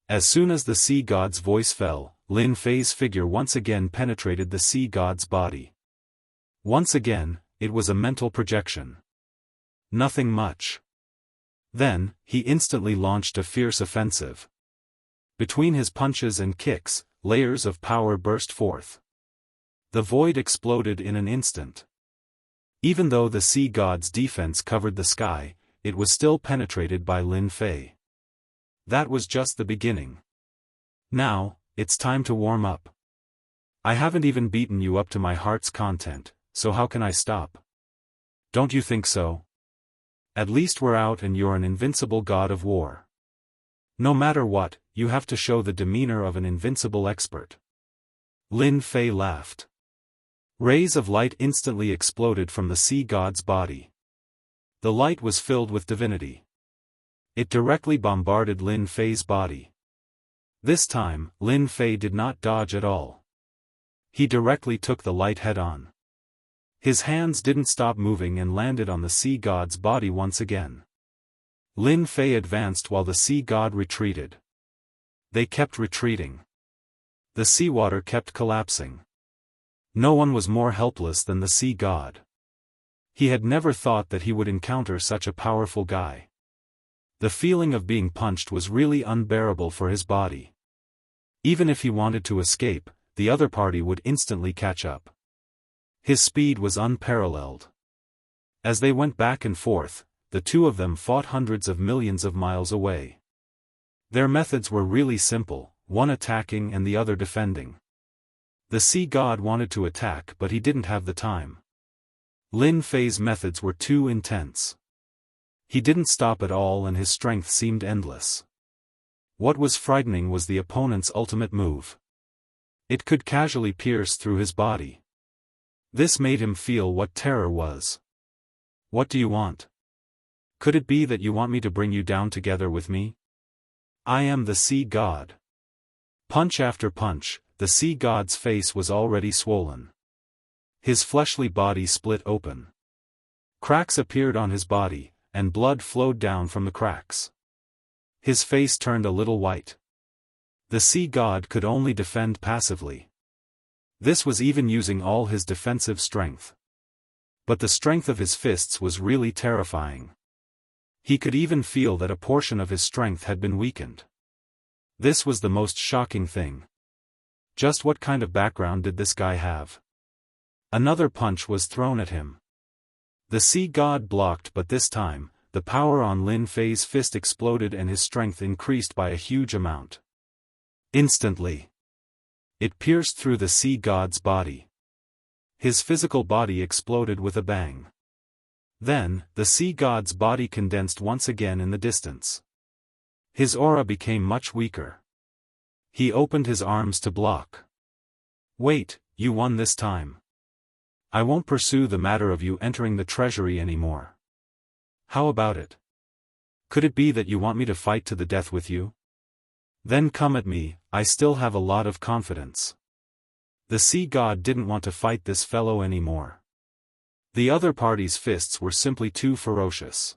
As soon as the sea god's voice fell, Lin Fei's figure once again penetrated the sea god's body. Once again, it was a mental projection. Nothing much. Then, he instantly launched a fierce offensive. Between his punches and kicks, layers of power burst forth. The void exploded in an instant. Even though the sea god's defense covered the sky, it was still penetrated by Lin Fei. That was just the beginning. Now, it's time to warm up. I haven't even beaten you up to my heart's content, so how can I stop? Don't you think so? At least we're out and you're an invincible god of war. No matter what, you have to show the demeanor of an invincible expert. Lin Fei laughed. Rays of light instantly exploded from the sea god's body. The light was filled with divinity. It directly bombarded Lin Fei's body. This time, Lin Fei did not dodge at all. He directly took the light head-on. His hands didn't stop moving and landed on the sea god's body once again. Lin Fei advanced while the sea god retreated. They kept retreating. The seawater kept collapsing. No one was more helpless than the sea god. He had never thought that he would encounter such a powerful guy. The feeling of being punched was really unbearable for his body. Even if he wanted to escape, the other party would instantly catch up. His speed was unparalleled. As they went back and forth, the two of them fought hundreds of millions of miles away. Their methods were really simple, one attacking and the other defending. The sea god wanted to attack but he didn't have the time. Lin Fei's methods were too intense. He didn't stop at all and his strength seemed endless. What was frightening was the opponent's ultimate move. It could casually pierce through his body. This made him feel what terror was. What do you want? Could it be that you want me to bring you down together with me? I am the sea god. Punch after punch, the sea god's face was already swollen. His fleshly body split open. Cracks appeared on his body, and blood flowed down from the cracks. His face turned a little white. The sea god could only defend passively. This was even using all his defensive strength. But the strength of his fists was really terrifying. He could even feel that a portion of his strength had been weakened. This was the most shocking thing. Just what kind of background did this guy have? Another punch was thrown at him. The sea god blocked, but this time, the power on Lin Fei's fist exploded and his strength increased by a huge amount. Instantly, it pierced through the sea god's body. His physical body exploded with a bang. Then, the sea god's body condensed once again in the distance. His aura became much weaker. He opened his arms to block. Wait, you won this time. I won't pursue the matter of you entering the treasury anymore. How about it? Could it be that you want me to fight to the death with you? Then come at me, I still have a lot of confidence. The sea god didn't want to fight this fellow anymore. The other party's fists were simply too ferocious.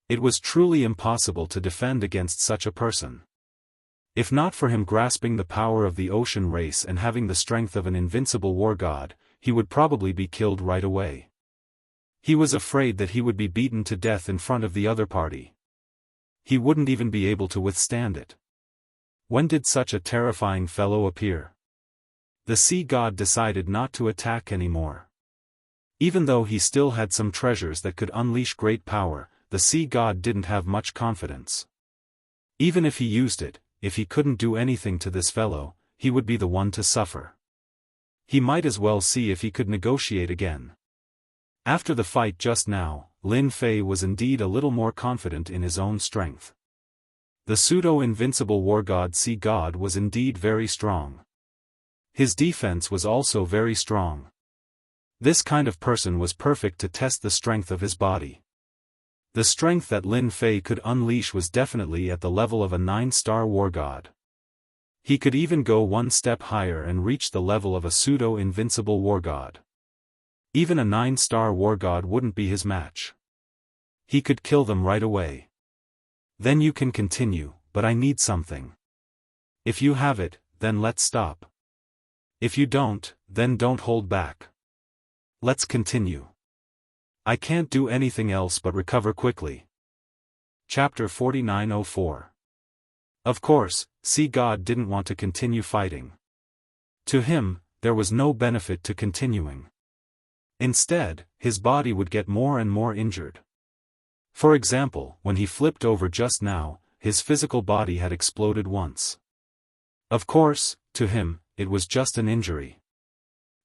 It was truly impossible to defend against such a person. If not for him grasping the power of the ocean race and having the strength of an invincible war god, he would probably be killed right away. He was afraid that he would be beaten to death in front of the other party. He wouldn't even be able to withstand it. When did such a terrifying fellow appear? The sea god decided not to attack anymore. Even though he still had some treasures that could unleash great power, the sea god didn't have much confidence. Even if he used it, if he couldn't do anything to this fellow, he would be the one to suffer. He might as well see if he could negotiate again. After the fight just now, Lin Fei was indeed a little more confident in his own strength. The pseudo-invincible war god sea god was indeed very strong. His defense was also very strong. This kind of person was perfect to test the strength of his body. The strength that Lin Fei could unleash was definitely at the level of a 9-star war god. He could even go one step higher and reach the level of a pseudo-invincible war god. Even a 9-star war god wouldn't be his match. He could kill them right away. Then you can continue, but I need something. If you have it, then let's stop. If you don't, then don't hold back. Let's continue. I can't do anything else but recover quickly. Chapter 4904. Of course, Sea God didn't want to continue fighting. To him, there was no benefit to continuing. Instead, his body would get more and more injured. For example, when he flipped over just now, his physical body had exploded once. Of course, to him, it was just an injury.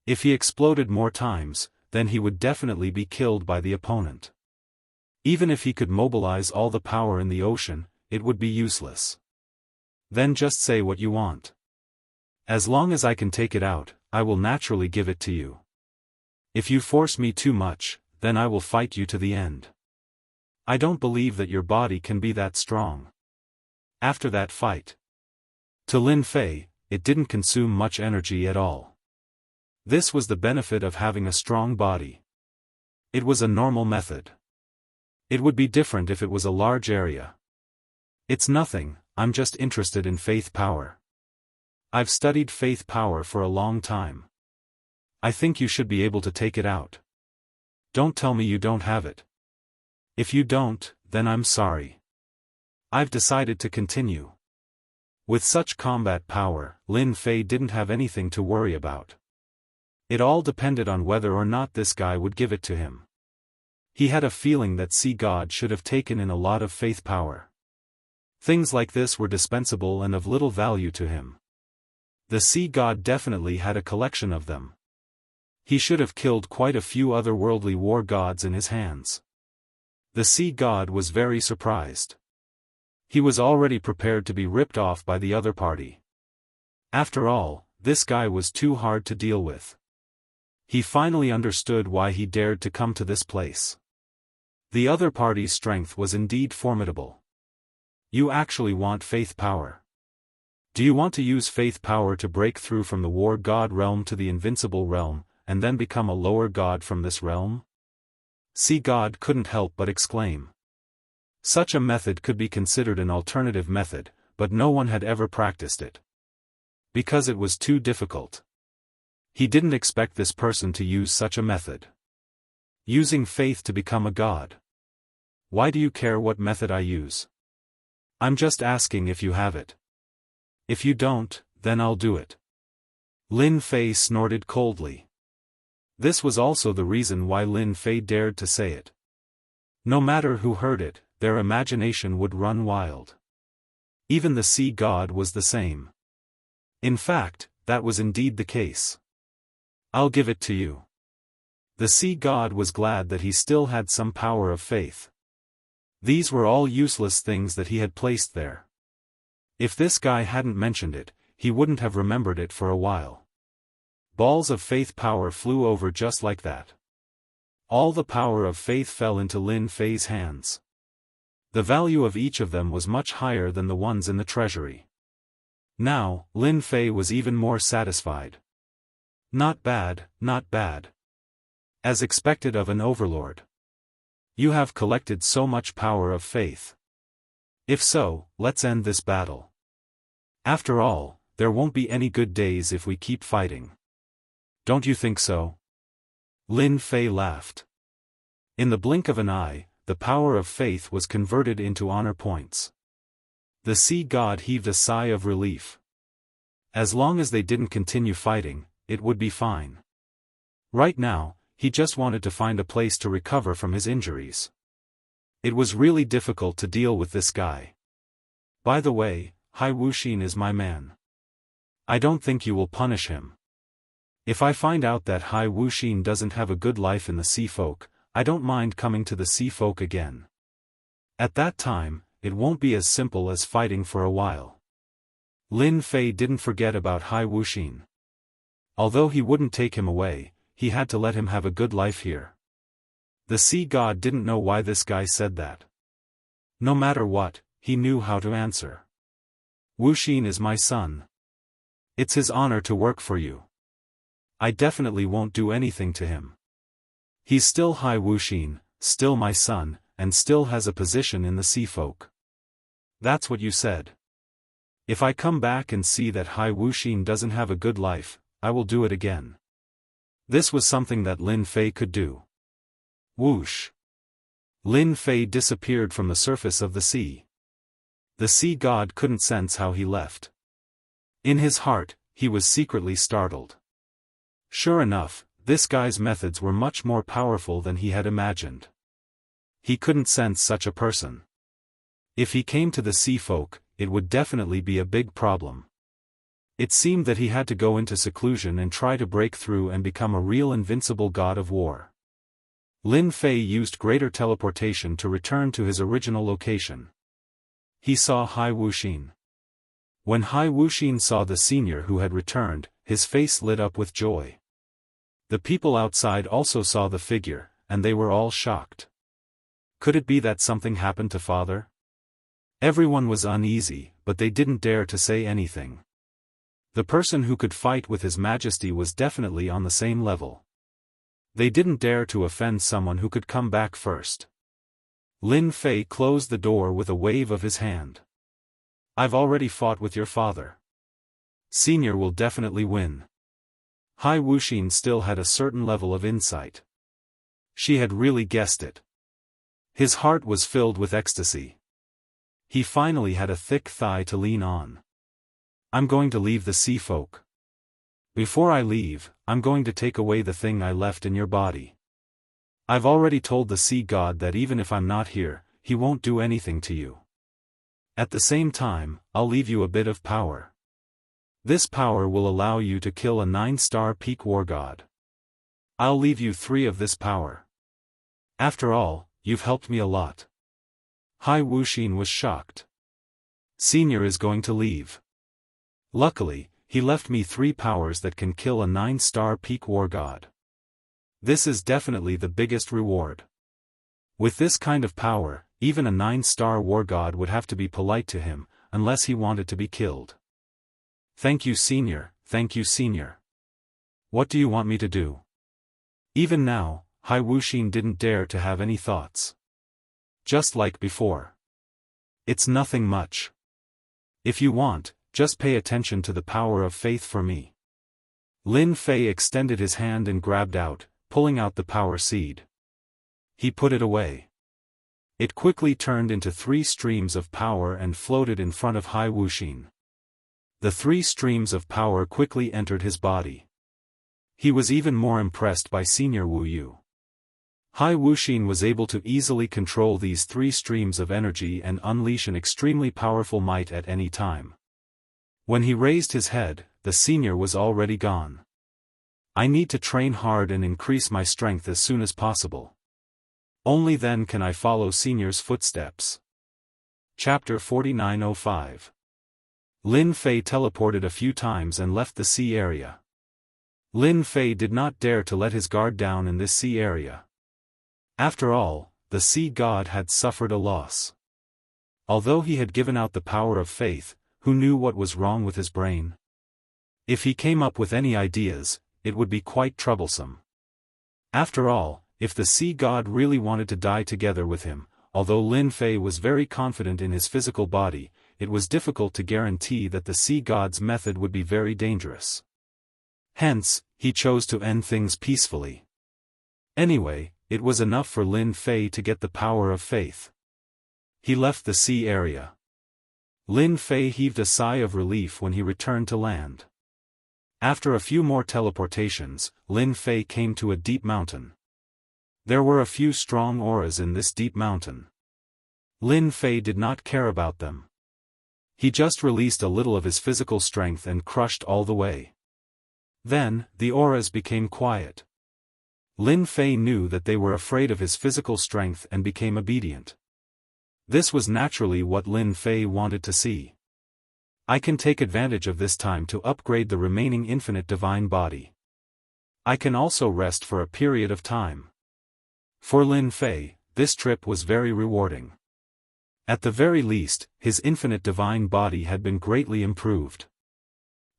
If he exploded more times, then he would definitely be killed by the opponent. Even if he could mobilize all the power in the ocean, it would be useless. Then just say what you want. As long as I can take it out, I will naturally give it to you. If you force me too much, then I will fight you to the end. I don't believe that your body can be that strong. After that fight, to Lin Fei, it didn't consume much energy at all. This was the benefit of having a strong body. It was a normal method. It would be different if it was a large area. It's nothing, I'm just interested in faith power. I've studied faith power for a long time. I think you should be able to take it out. Don't tell me you don't have it. If you don't, then I'm sorry. I've decided to continue. With such combat power, Lin Fei didn't have anything to worry about. It all depended on whether or not this guy would give it to him. He had a feeling that Sea God should have taken in a lot of faith power. Things like this were dispensable and of little value to him. The sea god definitely had a collection of them. He should have killed quite a few otherworldly war gods in his hands. The sea god was very surprised. He was already prepared to be ripped off by the other party. After all, this guy was too hard to deal with. He finally understood why he dared to come to this place. The other party's strength was indeed formidable. You actually want faith power. Do you want to use faith power to break through from the war god realm to the invincible realm, and then become a lower god from this realm? Sea God couldn't help but exclaim. Such a method could be considered an alternative method, but no one had ever practiced it. Because it was too difficult. He didn't expect this person to use such a method. Using faith to become a god. Why do you care what method I use? I'm just asking if you have it. If you don't, then I'll do it. Lin Fei snorted coldly. This was also the reason why Lin Fei dared to say it. No matter who heard it, their imagination would run wild. Even the sea god was the same. In fact, that was indeed the case. I'll give it to you. The sea god was glad that he still had some power of faith. These were all useless things that he had placed there. If this guy hadn't mentioned it, he wouldn't have remembered it for a while. Balls of faith power flew over just like that. All the power of faith fell into Lin Fei's hands. The value of each of them was much higher than the ones in the treasury. Now, Lin Fei was even more satisfied. Not bad, not bad. As expected of an overlord. You have collected so much power of faith. If so, let's end this battle. After all, there won't be any good days if we keep fighting. Don't you think so? Lin Fei laughed. In the blink of an eye, the power of faith was converted into honor points. The sea god heaved a sigh of relief. As long as they didn't continue fighting, it would be fine. Right now, he just wanted to find a place to recover from his injuries. It was really difficult to deal with this guy. By the way, Hai Wuxin is my man. I don't think you will punish him. If I find out that Hai Wuxin doesn't have a good life in the sea folk, I don't mind coming to the sea folk again. At that time, it won't be as simple as fighting for a while. Lin Fei didn't forget about Hai Wuxin. Although he wouldn't take him away, he had to let him have a good life here. The sea god didn't know why this guy said that. No matter what, he knew how to answer. Wuxin is my son. It's his honor to work for you. I definitely won't do anything to him. He's still Hai Wuxin, still my son, and still has a position in the sea folk. That's what you said. If I come back and see that Hai Wuxin doesn't have a good life, I will do it again. This was something that Lin Fei could do. Whoosh! Lin Fei disappeared from the surface of the sea. The sea god couldn't sense how he left. In his heart, he was secretly startled. Sure enough, this guy's methods were much more powerful than he had imagined. He couldn't sense such a person. If he came to the sea folk, it would definitely be a big problem. It seemed that he had to go into seclusion and try to break through and become a real invincible god of war. Lin Fei used greater teleportation to return to his original location. He saw Hai Wuxin. When Hai Wuxin saw the senior who had returned, his face lit up with joy. The people outside also saw the figure, and they were all shocked. Could it be that something happened to father? Everyone was uneasy, but they didn't dare to say anything. The person who could fight with His Majesty was definitely on the same level. They didn't dare to offend someone who could come back first. Lin Fei closed the door with a wave of his hand. I've already fought with your father. Senior will definitely win. Hai Wuxin still had a certain level of insight. She had really guessed it. His heart was filled with ecstasy. He finally had a thick thigh to lean on. I'm going to leave the sea folk. Before I leave, I'm going to take away the thing I left in your body. I've already told the sea god that even if I'm not here, he won't do anything to you. At the same time, I'll leave you a bit of power. This power will allow you to kill a 9-star peak war god. I'll leave you 3 of this power. After all, you've helped me a lot. Hai Wuxin was shocked. Senior is going to leave. Luckily, he left me 3 powers that can kill a 9-star peak war god. This is definitely the biggest reward. With this kind of power, even a 9-star war god would have to be polite to him, unless he wanted to be killed. Thank you, Senior, thank you, Senior. What do you want me to do? Even now, Hai Wuxin didn't dare to have any thoughts. Just like before. It's nothing much. If you want, just pay attention to the power of faith for me. Lin Fei extended his hand and grabbed out, pulling out the power seed. He put it away. It quickly turned into 3 streams of power and floated in front of Hai Wuxin. The 3 streams of power quickly entered his body. He was even more impressed by Senior Wu Yu. Hai Wuxin was able to easily control these 3 streams of energy and unleash an extremely powerful might at any time. When he raised his head, the senior was already gone. I need to train hard and increase my strength as soon as possible. Only then can I follow Senior's footsteps. Chapter 4905. Lin Fei teleported a few times and left the sea area. Lin Fei did not dare to let his guard down in this sea area. After all, the sea god had suffered a loss. Although he had given out the power of faith, who knew what was wrong with his brain? If he came up with any ideas, it would be quite troublesome. After all, if the sea god really wanted to die together with him, although Lin Fei was very confident in his physical body, it was difficult to guarantee that the sea god's method would be very dangerous. Hence, he chose to end things peacefully. Anyway, it was enough for Lin Fei to get the power of faith. He left the sea area. Lin Fei heaved a sigh of relief when he returned to land. After a few more teleportations, Lin Fei came to a deep mountain. There were a few strong auras in this deep mountain. Lin Fei did not care about them. He just released a little of his physical strength and crushed all the way. Then, the auras became quiet. Lin Fei knew that they were afraid of his physical strength and became obedient. This was naturally what Lin Fei wanted to see. I can take advantage of this time to upgrade the remaining infinite divine body. I can also rest for a period of time. For Lin Fei, this trip was very rewarding. At the very least, his infinite divine body had been greatly improved.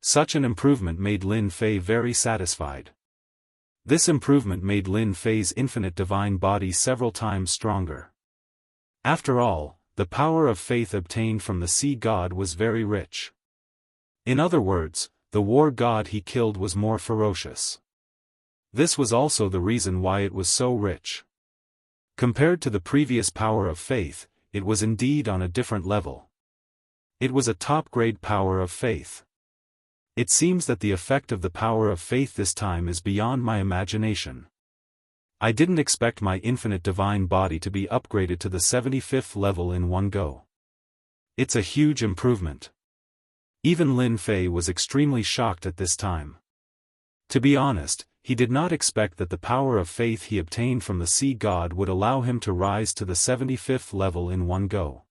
Such an improvement made Lin Fei very satisfied. This improvement made Lin Fei's infinite divine body several times stronger. After all, the power of faith obtained from the sea god was very rich. In other words, the war god he killed was more ferocious. This was also the reason why it was so rich. Compared to the previous power of faith, it was indeed on a different level. It was a top-grade power of faith. It seems that the effect of the power of faith this time is beyond my imagination. I didn't expect my infinite divine body to be upgraded to the 75th level in one go. It's a huge improvement. Even Lin Fei was extremely shocked at this time. To be honest, he did not expect that the power of faith he obtained from the sea god would allow him to rise to the 75th level in one go.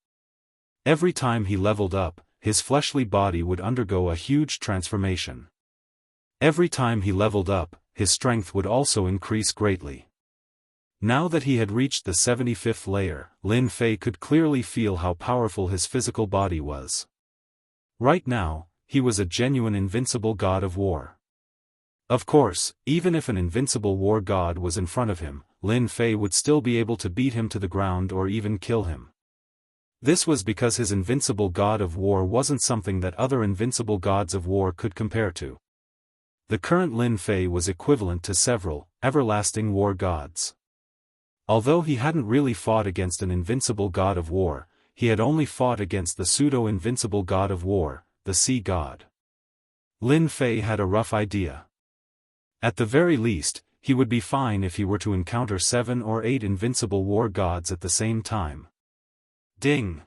Every time he leveled up, his fleshly body would undergo a huge transformation. Every time he leveled up, his strength would also increase greatly. Now that he had reached the 75th layer, Lin Fei could clearly feel how powerful his physical body was. Right now, he was a genuine invincible god of war. Of course, even if an invincible war god was in front of him, Lin Fei would still be able to beat him to the ground or even kill him. This was because his invincible god of war wasn't something that other invincible gods of war could compare to. The current Lin Fei was equivalent to several everlasting war gods. Although he hadn't really fought against an invincible god of war, he had only fought against the pseudo-invincible god of war, the sea god. Lin Fei had a rough idea. At the very least, he would be fine if he were to encounter 7 or 8 invincible war gods at the same time. Ding!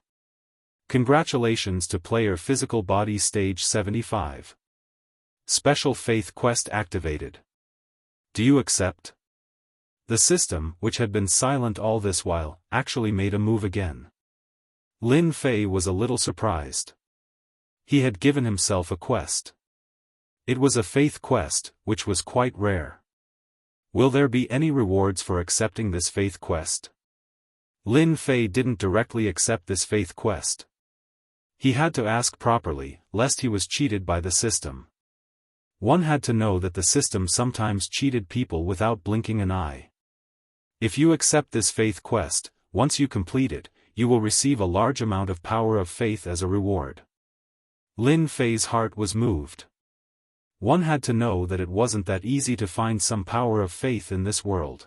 Congratulations to player Physical Body Stage 75. Special Faith Quest activated. Do you accept? The system, which had been silent all this while, actually made a move again. Lin Fei was a little surprised. He had given himself a quest. It was a faith quest, which was quite rare. Will there be any rewards for accepting this faith quest? Lin Fei didn't directly accept this faith quest. He had to ask properly, lest he was cheated by the system. One had to know that the system sometimes cheated people without blinking an eye. If you accept this faith quest, once you complete it, you will receive a large amount of power of faith as a reward. Lin Fei's heart was moved. One had to know that it wasn't that easy to find some power of faith in this world.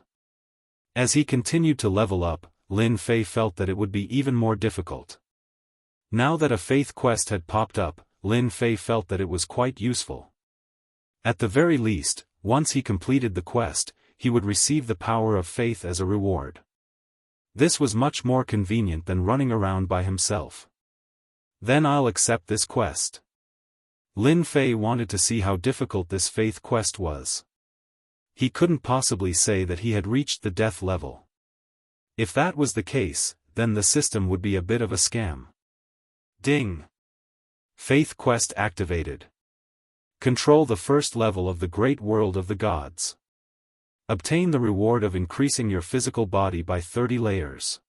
As he continued to level up, Lin Fei felt that it would be even more difficult. Now that a faith quest had popped up, Lin Fei felt that it was quite useful. At the very least, once he completed the quest, he would receive the power of faith as a reward. This was much more convenient than running around by himself. Then I'll accept this quest. Lin Fei wanted to see how difficult this faith quest was. He couldn't possibly say that he had reached the death level. If that was the case, then the system would be a bit of a scam. Ding! Faith quest activated. Control the first level of the great world of the gods. Obtain the reward of increasing your physical body by 30 layers.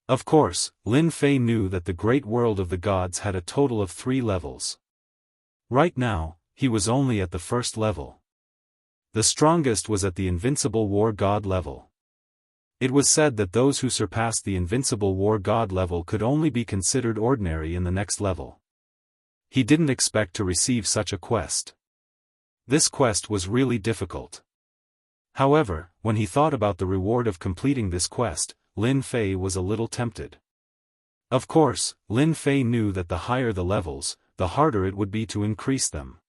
Of course, Lin Fei knew that the great world of the gods had a total of 3 levels. Right now, he was only at the first level. The strongest was at the invincible war god level. It was said that those who surpassed the invincible war god level could only be considered ordinary in the next level. He didn't expect to receive such a quest. This quest was really difficult. However, when he thought about the reward of completing this quest, Lin Fei was a little tempted. Of course, Lin Fei knew that the higher the levels, the harder it would be to increase them.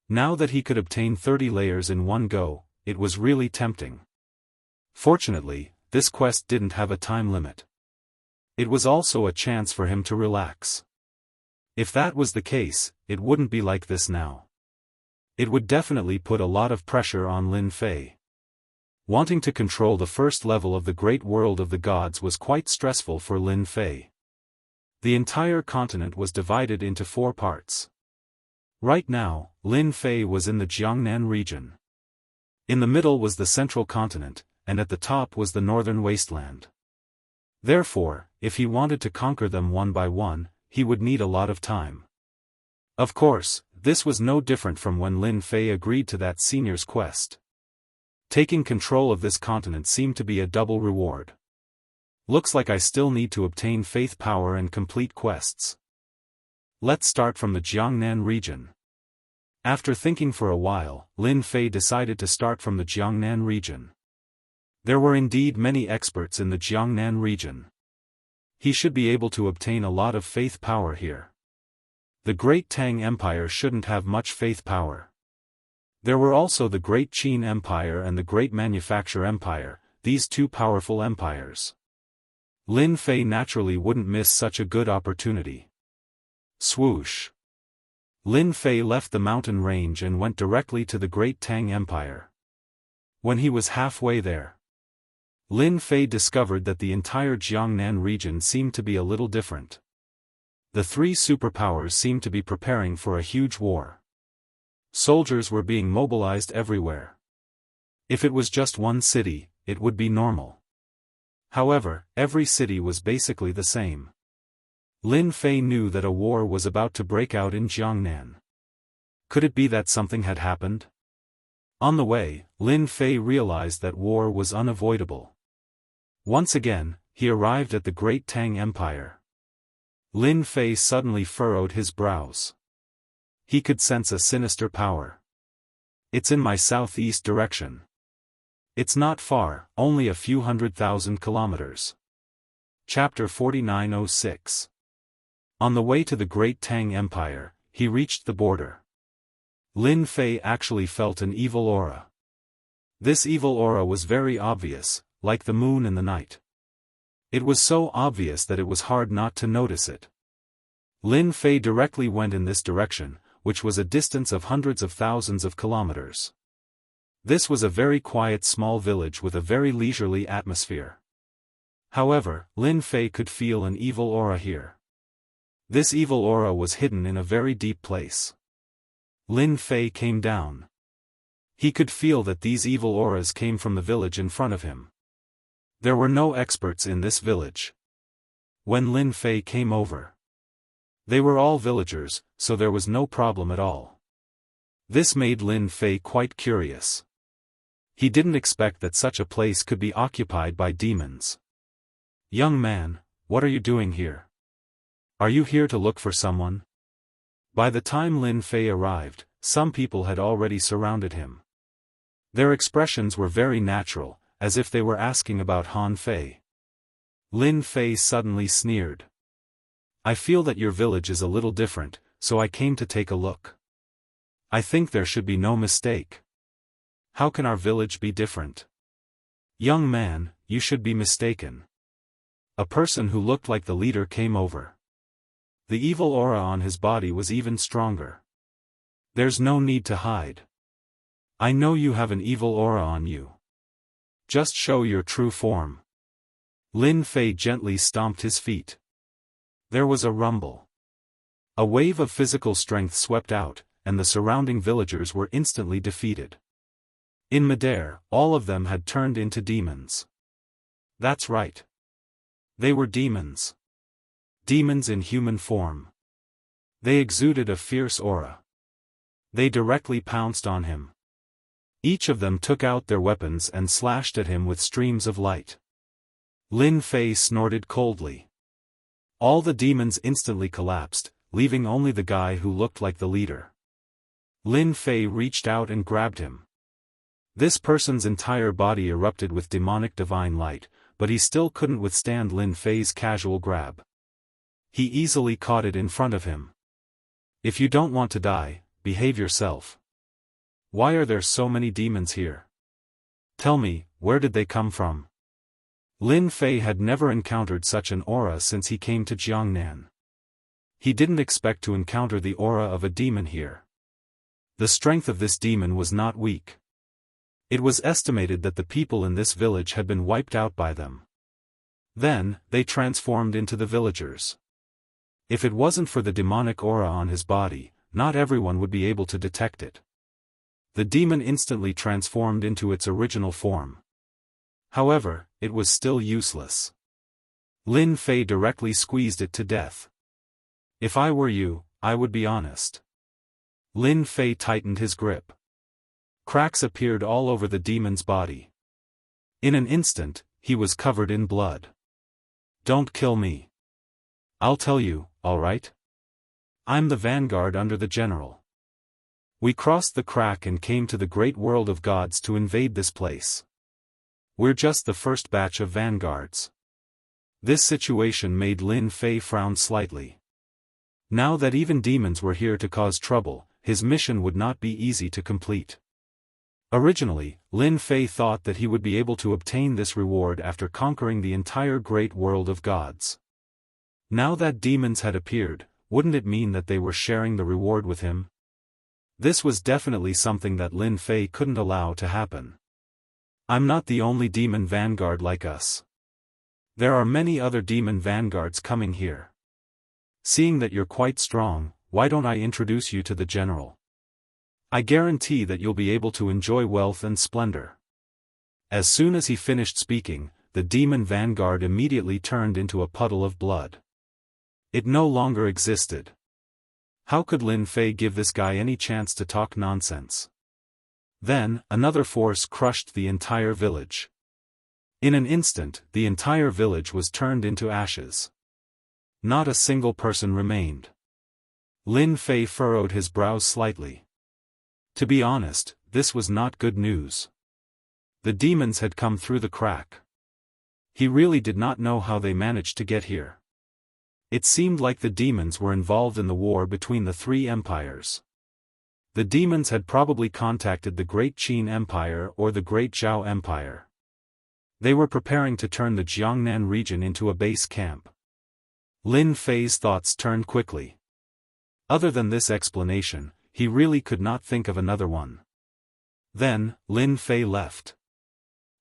Now that he could obtain 30 layers in one go, it was really tempting. Fortunately, this quest didn't have a time limit. It was also a chance for him to relax. If that was the case, it wouldn't be like this now. It would definitely put a lot of pressure on Lin Fei. Wanting to control the first level of the great world of the gods was quite stressful for Lin Fei. The entire continent was divided into 4 parts. Right now, Lin Fei was in the Jiangnan region. In the middle was the central continent, and at the top was the northern wasteland. Therefore, if he wanted to conquer them one by one, he would need a lot of time. Of course, this was no different from when Lin Fei agreed to that senior's quest. Taking control of this continent seemed to be a double reward. Looks like I still need to obtain faith power and complete quests. Let's start from the Jiangnan region. After thinking for a while, Lin Fei decided to start from the Jiangnan region. There were indeed many experts in the Jiangnan region. He should be able to obtain a lot of faith power here. The Great Tang Empire shouldn't have much faith power. There were also the Great Qin Empire and the Great Manufacture Empire, these 2 powerful empires. Lin Fei naturally wouldn't miss such a good opportunity. Swoosh! Lin Fei left the mountain range and went directly to the Great Tang Empire. When he was halfway there, Lin Fei discovered that the entire Jiangnan region seemed to be a little different. The 3 superpowers seemed to be preparing for a huge war. Soldiers were being mobilized everywhere. If it was just one city, it would be normal. However, every city was basically the same. Lin Fei knew that a war was about to break out in Jiangnan. Could it be that something had happened? On the way, Lin Fei realized that war was unavoidable. Once again, he arrived at the Great Tang Empire. Lin Fei suddenly furrowed his brows. He could sense a sinister power. It's in my southeast direction. It's not far, only a few 100,000 kilometers. Chapter 4906. On the way to the Great Tang Empire, he reached the border. Lin Fei actually felt an evil aura. This evil aura was very obvious, like the moon in the night. It was so obvious that it was hard not to notice it. Lin Fei directly went in this direction, which was a distance of hundreds of thousands of kilometers. This was a very quiet small village with a very leisurely atmosphere. However, Lin Fei could feel an evil aura here. This evil aura was hidden in a very deep place. Lin Fei came down. He could feel that these evil auras came from the village in front of him. There were no experts in this village. When Lin Fei came over, they were all villagers, so there was no problem at all. This made Lin Fei quite curious. He didn't expect that such a place could be occupied by demons. "Young man, what are you doing here? Are you here to look for someone?" By the time Lin Fei arrived, some people had already surrounded him. Their expressions were very natural, as if they were asking about Han Fei. Lin Fei suddenly sneered. "I feel that your village is a little different, so I came to take a look. I think there should be no mistake. How can our village be different?" "Young man, you should be mistaken." A person who looked like the leader came over. The evil aura on his body was even stronger. "There's no need to hide. I know you have an evil aura on you. Just show your true form." Lin Fei gently stomped his feet. There was a rumble. A wave of physical strength swept out, and the surrounding villagers were instantly defeated. In midair, all of them had turned into demons. That's right. They were demons. Demons in human form. They exuded a fierce aura. They directly pounced on him. Each of them took out their weapons and slashed at him with streams of light. Lin Fei snorted coldly. All the demons instantly collapsed, leaving only the guy who looked like the leader. Lin Fei reached out and grabbed him. This person's entire body erupted with demonic divine light, but he still couldn't withstand Lin Fei's casual grab. He easily caught it in front of him. "If you don't want to die, behave yourself. Why are there so many demons here? Tell me, where did they come from?" Lin Fei had never encountered such an aura since he came to Jiangnan. He didn't expect to encounter the aura of a demon here. The strength of this demon was not weak. It was estimated that the people in this village had been wiped out by them. Then, they transformed into the villagers. If it wasn't for the demonic aura on his body, not everyone would be able to detect it. The demon instantly transformed into its original form. However, it was still useless. Lin Fei directly squeezed it to death. "If I were you, I would be honest." Lin Fei tightened his grip. Cracks appeared all over the demon's body. In an instant, he was covered in blood. "Don't kill me. I'll tell you, all right? I'm the vanguard under the general. We crossed the crack and came to the great world of gods to invade this place. We're just the first batch of vanguards." This situation made Lin Fei frown slightly. Now that even demons were here to cause trouble, his mission would not be easy to complete. Originally, Lin Fei thought that he would be able to obtain this reward after conquering the entire great world of gods. Now that demons had appeared, wouldn't it mean that they were sharing the reward with him? This was definitely something that Lin Fei couldn't allow to happen. "I'm not the only demon vanguard like us. There are many other demon vanguards coming here. Seeing that you're quite strong, why don't I introduce you to the general? I guarantee that you'll be able to enjoy wealth and splendor." As soon as he finished speaking, the demon vanguard immediately turned into a puddle of blood. It no longer existed. How could Lin Fei give this guy any chance to talk nonsense? Then, another force crushed the entire village. In an instant, the entire village was turned into ashes. Not a single person remained. Lin Fei furrowed his brows slightly. To be honest, this was not good news. The demons had come through the crack. He really did not know how they managed to get here. It seemed like the demons were involved in the war between the three empires. The demons had probably contacted the Great Qin Empire or the Great Zhao Empire. They were preparing to turn the Jiangnan region into a base camp. Lin Fei's thoughts turned quickly. Other than this explanation, he really could not think of another one. Then, Lin Fei left.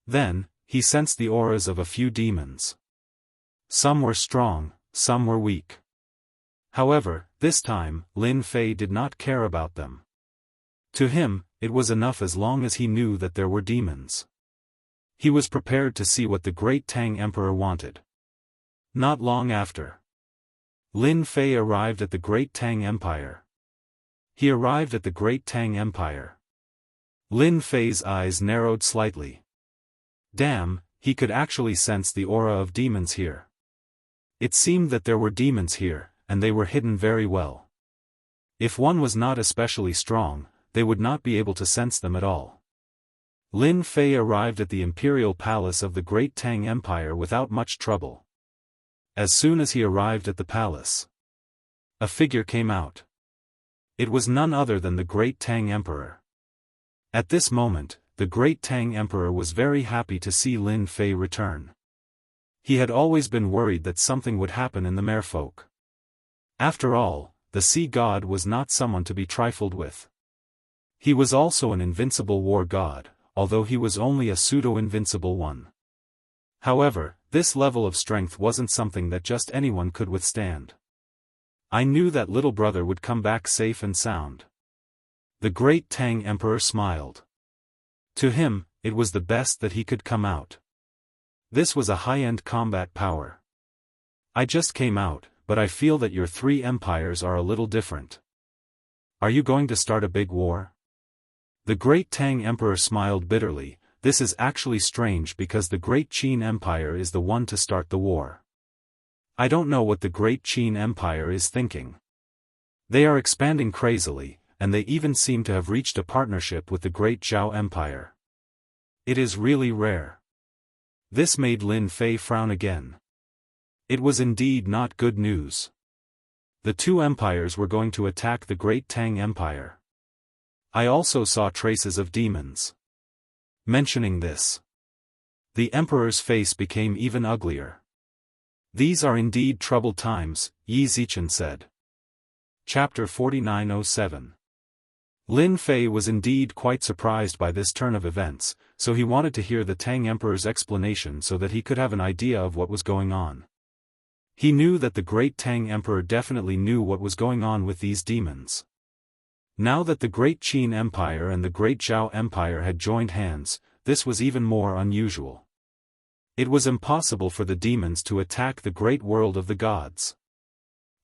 Then, he sensed the auras of a few demons. Some were strong, some were weak. However, this time, Lin Fei did not care about them. To him, it was enough as long as he knew that there were demons. He was prepared to see what the great Tang Emperor wanted. Not long after, Lin Fei arrived at the Great Tang Empire. He arrived at the Great Tang Empire. Lin Fei's eyes narrowed slightly. Damn, he could actually sense the aura of demons here. It seemed that there were demons here, and they were hidden very well. If one was not especially strong, they would not be able to sense them at all. Lin Fei arrived at the imperial palace of the Great Tang Empire without much trouble. As soon as he arrived at the palace, a figure came out. It was none other than the Great Tang Emperor. At this moment, the Great Tang Emperor was very happy to see Lin Fei return. He had always been worried that something would happen in the merfolk. After all, the sea god was not someone to be trifled with. He was also an invincible war god, although he was only a pseudo-invincible one. However, this level of strength wasn't something that just anyone could withstand. I knew that little brother would come back safe and sound. The Great Tang Emperor smiled. To him, it was the best that he could come out. This was a high-end combat power. I just came out, but I feel that your three empires are a little different. Are you going to start a big war? The Great Tang Emperor smiled bitterly. This is actually strange because the Great Qin Empire is the one to start the war. I don't know what the Great Qin Empire is thinking. They are expanding crazily, and they even seem to have reached a partnership with the Great Zhao Empire. It is really rare. This made Lin Fei frown again. It was indeed not good news. The two empires were going to attack the Great Tang Empire. I also saw traces of demons. Mentioning this, the emperor's face became even uglier. These are indeed troubled times, Yi Zichen said. Chapter 4907. Lin Fei was indeed quite surprised by this turn of events, so he wanted to hear the Tang Emperor's explanation so that he could have an idea of what was going on. He knew that the Great Tang Emperor definitely knew what was going on with these demons. Now that the Great Qin Empire and the Great Zhao Empire had joined hands, this was even more unusual. It was impossible for the demons to attack the great world of the gods.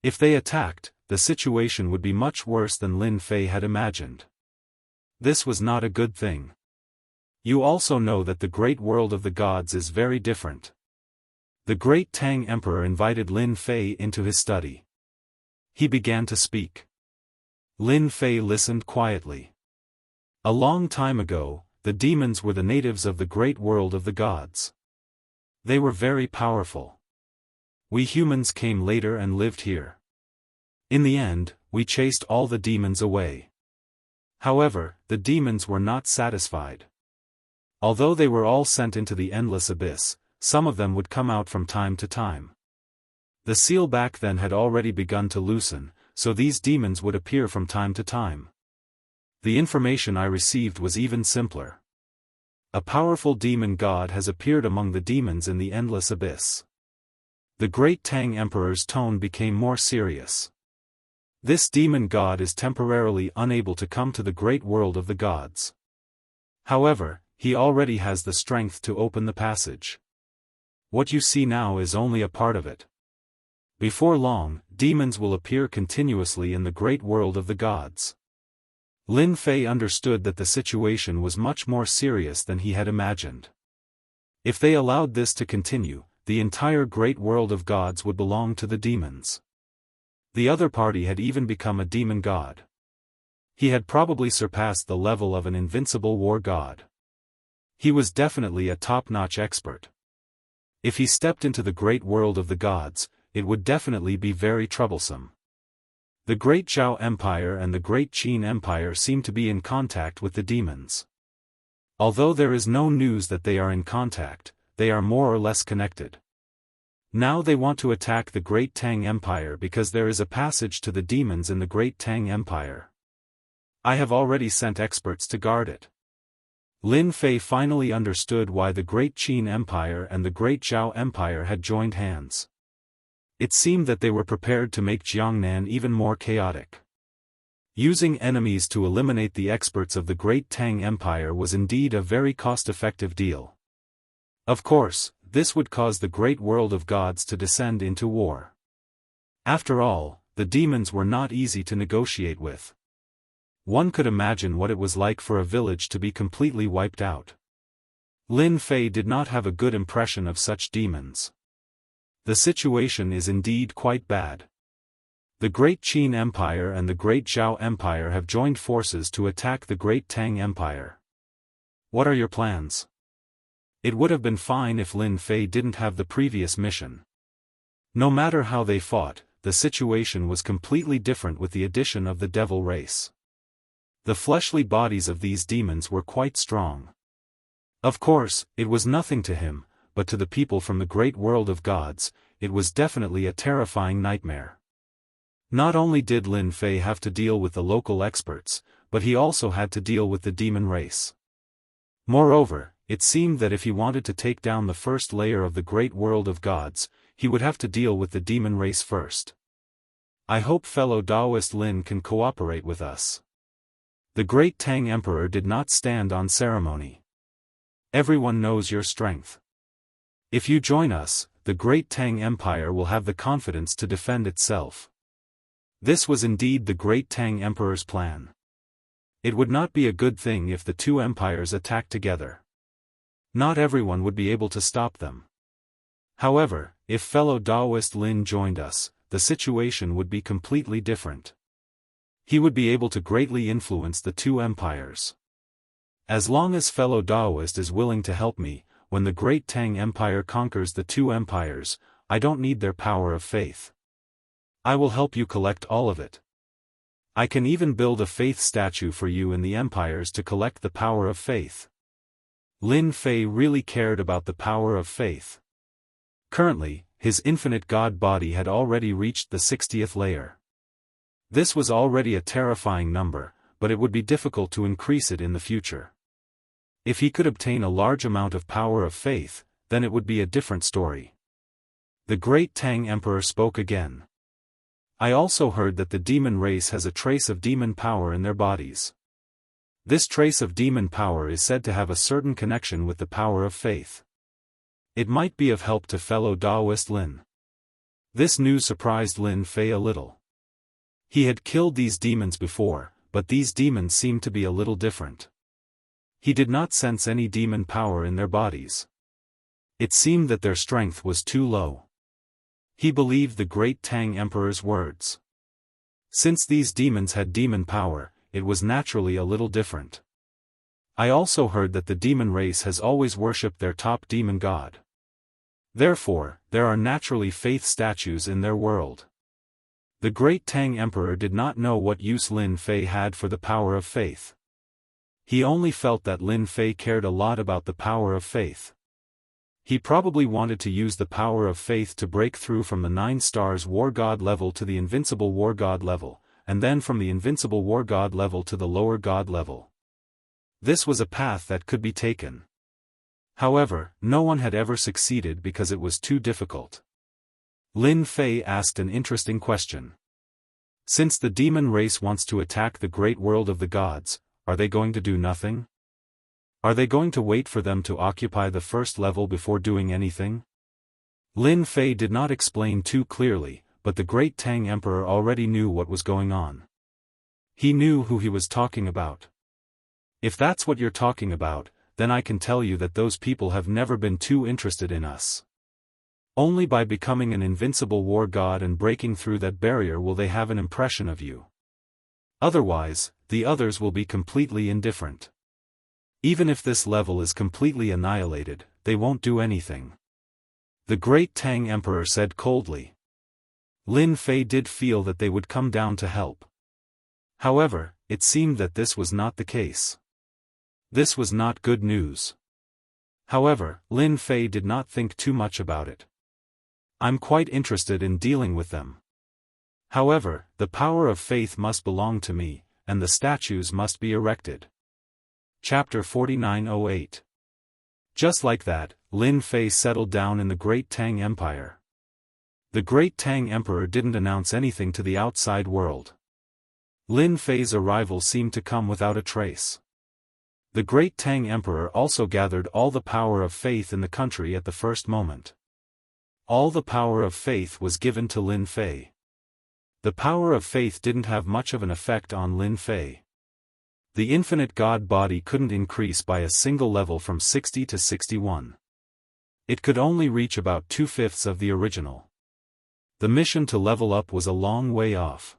If they attacked, the situation would be much worse than Lin Fei had imagined. This was not a good thing. You also know that the great world of the gods is very different. The Great Tang Emperor invited Lin Fei into his study. He began to speak. Lin Fei listened quietly. A long time ago, the demons were the natives of the great world of the gods. They were very powerful. We humans came later and lived here. In the end, we chased all the demons away. However, the demons were not satisfied. Although they were all sent into the endless abyss, some of them would come out from time to time. The seal back then had already begun to loosen, so these demons would appear from time to time. The information I received was even simpler. A powerful demon god has appeared among the demons in the endless abyss. The Great Tang Emperor's tone became more serious. This demon god is temporarily unable to come to the great world of the gods. However, he already has the strength to open the passage. What you see now is only a part of it. Before long, demons will appear continuously in the great world of the gods. Lin Fei understood that the situation was much more serious than he had imagined. If they allowed this to continue, the entire great world of gods would belong to the demons. The other party had even become a demon god. He had probably surpassed the level of an invincible war god. He was definitely a top-notch expert. If he stepped into the great world of the gods, it would definitely be very troublesome. The Great Zhao Empire and the Great Qin Empire seem to be in contact with the demons. Although there is no news that they are in contact, they are more or less connected. Now they want to attack the Great Tang Empire because there is a passage to the demons in the Great Tang Empire. I have already sent experts to guard it. Lin Fei finally understood why the Great Qin Empire and the Great Zhao Empire had joined hands. It seemed that they were prepared to make Jiangnan even more chaotic. Using enemies to eliminate the experts of the Great Tang Empire was indeed a very cost-effective deal. Of course, this would cause the great world of gods to descend into war. After all, the demons were not easy to negotiate with. One could imagine what it was like for a village to be completely wiped out. Lin Fei did not have a good impression of such demons. The situation is indeed quite bad. The Great Qin Empire and the Great Zhao Empire have joined forces to attack the Great Tang Empire. What are your plans? It would have been fine if Lin Fei didn't have the previous mission. No matter how they fought, the situation was completely different with the addition of the devil race. The fleshly bodies of these demons were quite strong. Of course, it was nothing to him, but to the people from the great world of gods, it was definitely a terrifying nightmare. Not only did Lin Fei have to deal with the local experts, but he also had to deal with the demon race. Moreover, it seemed that if he wanted to take down the first layer of the great world of gods, he would have to deal with the demon race first. I hope fellow Daoist Lin can cooperate with us. The Great Tang Emperor did not stand on ceremony. Everyone knows your strength. If you join us, the Great Tang Empire will have the confidence to defend itself. This was indeed the Great Tang Emperor's plan. It would not be a good thing if the two empires attacked together. Not everyone would be able to stop them. However, if fellow Daoist Lin joined us, the situation would be completely different. He would be able to greatly influence the two empires. As long as fellow Daoist is willing to help me, when the Great Tang Empire conquers the two empires, I don't need their power of faith. I will help you collect all of it. I can even build a faith statue for you in the empires to collect the power of faith. Lin Fei really cared about the power of faith. Currently, his infinite god body had already reached the 60th layer. This was already a terrifying number, but it would be difficult to increase it in the future. If he could obtain a large amount of power of faith, then it would be a different story. The Great Tang Emperor spoke again. I also heard that the demon race has a trace of demon power in their bodies. This trace of demon power is said to have a certain connection with the power of faith. It might be of help to fellow Daoist Lin. This news surprised Lin Fei a little. He had killed these demons before, but these demons seemed to be a little different. He did not sense any demon power in their bodies. It seemed that their strength was too low. He believed the Great Tang Emperor's words. Since these demons had demon power, it was naturally a little different. I also heard that the demon race has always worshipped their top demon god. Therefore, there are naturally faith statues in their world. The Great Tang Emperor did not know what use Lin Fei had for the power of faith. He only felt that Lin Fei cared a lot about the power of faith. He probably wanted to use the power of faith to break through from the 9 stars war god level to the invincible war god level, and then from the invincible war god level to the lower god level. This was a path that could be taken. However, no one had ever succeeded because it was too difficult. Lin Fei asked an interesting question. Since the demon race wants to attack the great world of the gods, are they going to do nothing? Are they going to wait for them to occupy the first level before doing anything? Lin Fei did not explain too clearly, but the Great Tang Emperor already knew what was going on. He knew who he was talking about. If that's what you're talking about, then I can tell you that those people have never been too interested in us. Only by becoming an invincible war god and breaking through that barrier will they have an impression of you. Otherwise, the others will be completely indifferent. Even if this level is completely annihilated, they won't do anything. The Great Tang Emperor said coldly. Lin Fei did feel that they would come down to help. However, it seemed that this was not the case. This was not good news. However, Lin Fei did not think too much about it. I'm quite interested in dealing with them. However, the power of faith must belong to me, and the statues must be erected. Chapter 4908. Just like that, Lin Fei settled down in the Great Tang Empire. The Great Tang Emperor didn't announce anything to the outside world. Lin Fei's arrival seemed to come without a trace. The Great Tang Emperor also gathered all the power of faith in the country at the first moment. All the power of faith was given to Lin Fei. The power of faith didn't have much of an effect on Lin Fei. The infinite God body couldn't increase by a single level from 60 to 61. It could only reach about 2/5 of the original. The mission to level up was a long way off.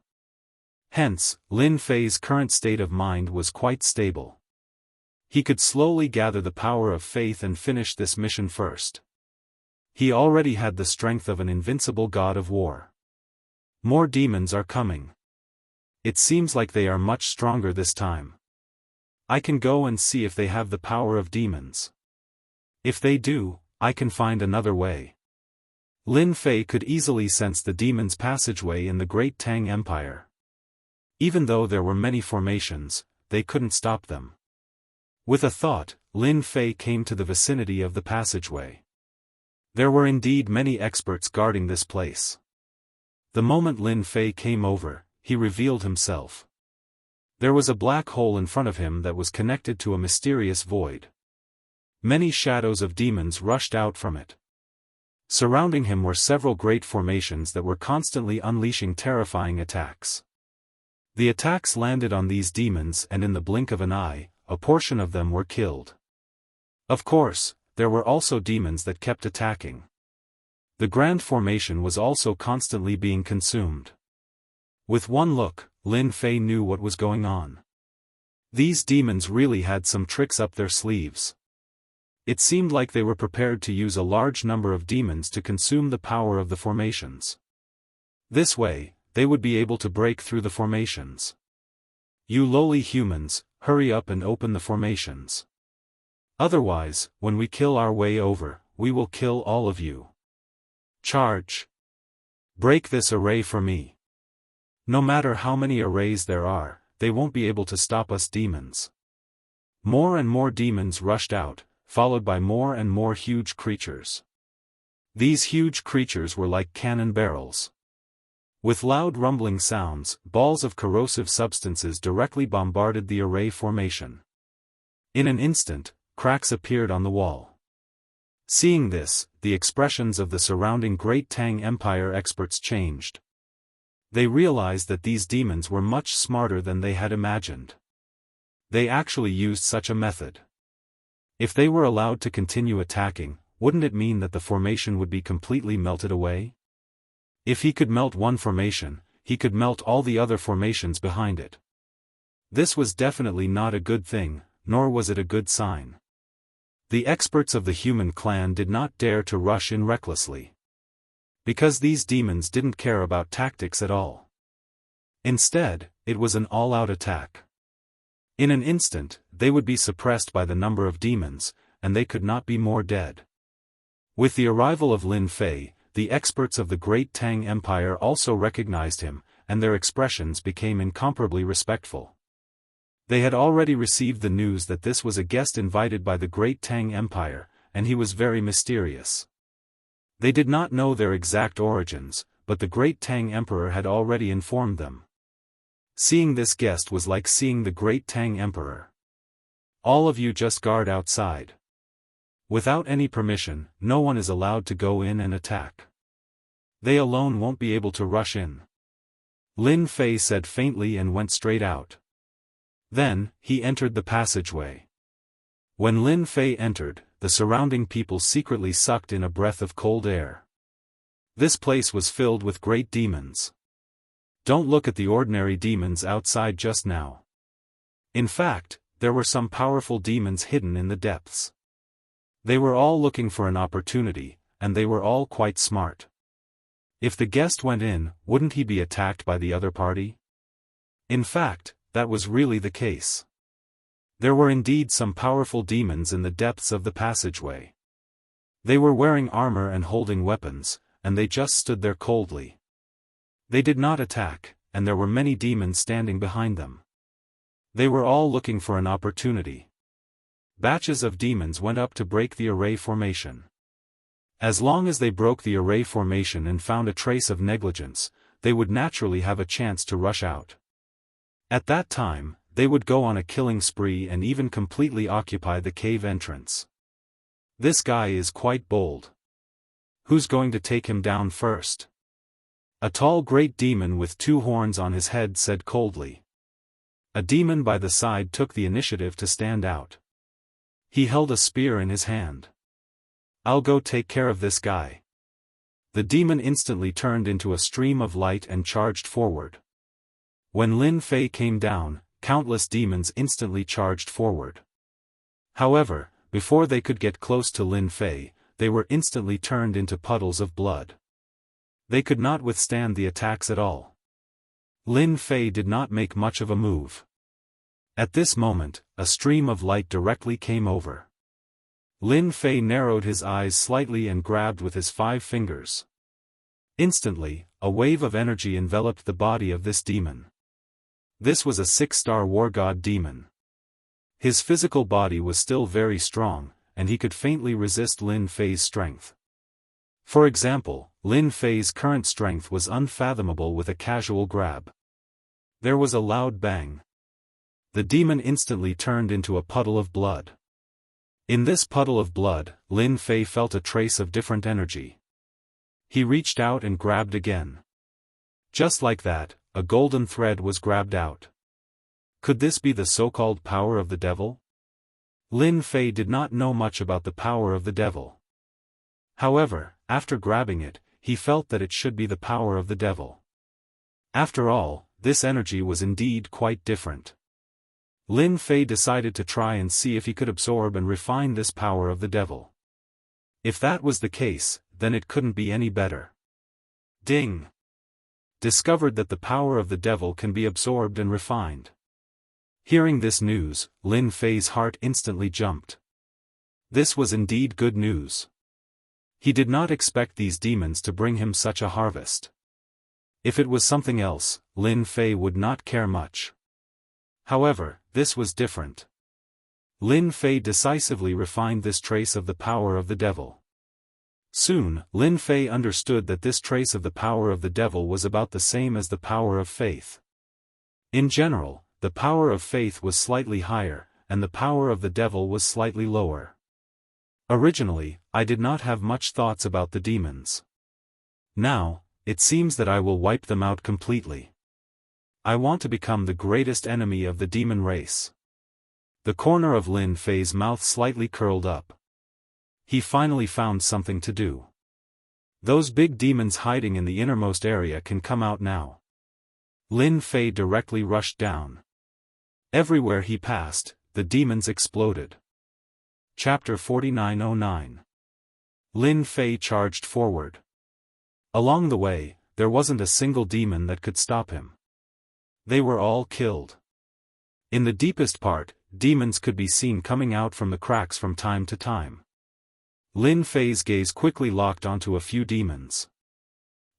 Hence, Lin Fei's current state of mind was quite stable. He could slowly gather the power of faith and finish this mission first. He already had the strength of an invincible god of war. More demons are coming. It seems like they are much stronger this time. I can go and see if they have the power of demons. If they do, I can find another way. Lin Fei could easily sense the demons' passageway in the Great Tang Empire. Even though there were many formations, they couldn't stop them. With a thought, Lin Fei came to the vicinity of the passageway. There were indeed many experts guarding this place. The moment Lin Fei came over, he revealed himself. There was a black hole in front of him that was connected to a mysterious void. Many shadows of demons rushed out from it. Surrounding him were several great formations that were constantly unleashing terrifying attacks. The attacks landed on these demons, and in the blink of an eye, a portion of them were killed. Of course, there were also demons that kept attacking. The Grand Formation was also constantly being consumed. With one look, Lin Fei knew what was going on. These demons really had some tricks up their sleeves. It seemed like they were prepared to use a large number of demons to consume the power of the formations. This way, they would be able to break through the formations. You lowly humans, hurry up and open the formations. Otherwise, when we kill our way over, we will kill all of you. Charge! Break this array for me. No matter how many arrays there are, they won't be able to stop us demons. More and more demons rushed out, followed by more and more huge creatures. These huge creatures were like cannon barrels. With loud rumbling sounds, balls of corrosive substances directly bombarded the array formation. In an instant, cracks appeared on the wall. Seeing this, the expressions of the surrounding Great Tang Empire experts changed. They realized that these demons were much smarter than they had imagined. They actually used such a method. If they were allowed to continue attacking, wouldn't it mean that the formation would be completely melted away? If he could melt one formation, he could melt all the other formations behind it. This was definitely not a good thing, nor was it a good sign. The experts of the human clan did not dare to rush in recklessly. Because these demons didn't care about tactics at all. Instead, it was an all-out attack. In an instant, they would be suppressed by the number of demons, and they could not be more dead. With the arrival of Lin Fei, the experts of the Great Tang Empire also recognized him, and their expressions became incomparably respectful. They had already received the news that this was a guest invited by the Great Tang Empire, and he was very mysterious. They did not know their exact origins, but the Great Tang Emperor had already informed them. Seeing this guest was like seeing the Great Tang Emperor. All of you just guard outside. Without any permission, no one is allowed to go in and attack. They alone won't be able to rush in. Lin Fei said faintly and went straight out. Then, he entered the passageway. When Lin Fei entered, the surrounding people secretly sucked in a breath of cold air. This place was filled with great demons. Don't look at the ordinary demons outside just now. In fact, there were some powerful demons hidden in the depths. They were all looking for an opportunity, and they were all quite smart. If the guest went in, wouldn't he be attacked by the other party? In fact, that was really the case. There were indeed some powerful demons in the depths of the passageway. They were wearing armor and holding weapons, and they just stood there coldly. They did not attack, and there were many demons standing behind them. They were all looking for an opportunity. Batches of demons went up to break the array formation. As long as they broke the array formation and found a trace of negligence, they would naturally have a chance to rush out. At that time, they would go on a killing spree and even completely occupy the cave entrance. This guy is quite bold. Who's going to take him down first? A tall great demon with 2 horns on his head said coldly. A demon by the side took the initiative to stand out. He held a spear in his hand. I'll go take care of this guy. The demon instantly turned into a stream of light and charged forward. When Lin Fei came down, countless demons instantly charged forward. However, before they could get close to Lin Fei, they were instantly turned into puddles of blood. They could not withstand the attacks at all. Lin Fei did not make much of a move. At this moment, a stream of light directly came over. Lin Fei narrowed his eyes slightly and grabbed with his 5 fingers. Instantly, a wave of energy enveloped the body of this demon. This was a 6-star war god demon. His physical body was still very strong, and he could faintly resist Lin Fei's strength. For example, Lin Fei's current strength was unfathomable with a casual grab. There was a loud bang. The demon instantly turned into a puddle of blood. In this puddle of blood, Lin Fei felt a trace of different energy. He reached out and grabbed again. Just like that, a golden thread was grabbed out. Could this be the so-called power of the devil? Lin Fei did not know much about the power of the devil. However, after grabbing it, he felt that it should be the power of the devil. After all, this energy was indeed quite different. Lin Fei decided to try and see if he could absorb and refine this power of the devil. If that was the case, then it couldn't be any better. Ding! Discovered that the power of the devil can be absorbed and refined. Hearing this news, Lin Fei's heart instantly jumped. This was indeed good news. He did not expect these demons to bring him such a harvest. If it was something else, Lin Fei would not care much. However, this was different. Lin Fei decisively refined this trace of the power of the devil. Soon, Lin Fei understood that this trace of the power of the devil was about the same as the power of faith. In general, the power of faith was slightly higher, and the power of the devil was slightly lower. Originally, I did not have much thoughts about the demons. Now, it seems that I will wipe them out completely. I want to become the greatest enemy of the demon race. The corner of Lin Fei's mouth slightly curled up. He finally found something to do. Those big demons hiding in the innermost area can come out now. Lin Fei directly rushed down. Everywhere he passed, the demons exploded. Chapter 4909. Lin Fei charged forward. Along the way, there wasn't a single demon that could stop him. They were all killed. In the deepest part, demons could be seen coming out from the cracks from time to time. Lin Fei's gaze quickly locked onto a few demons.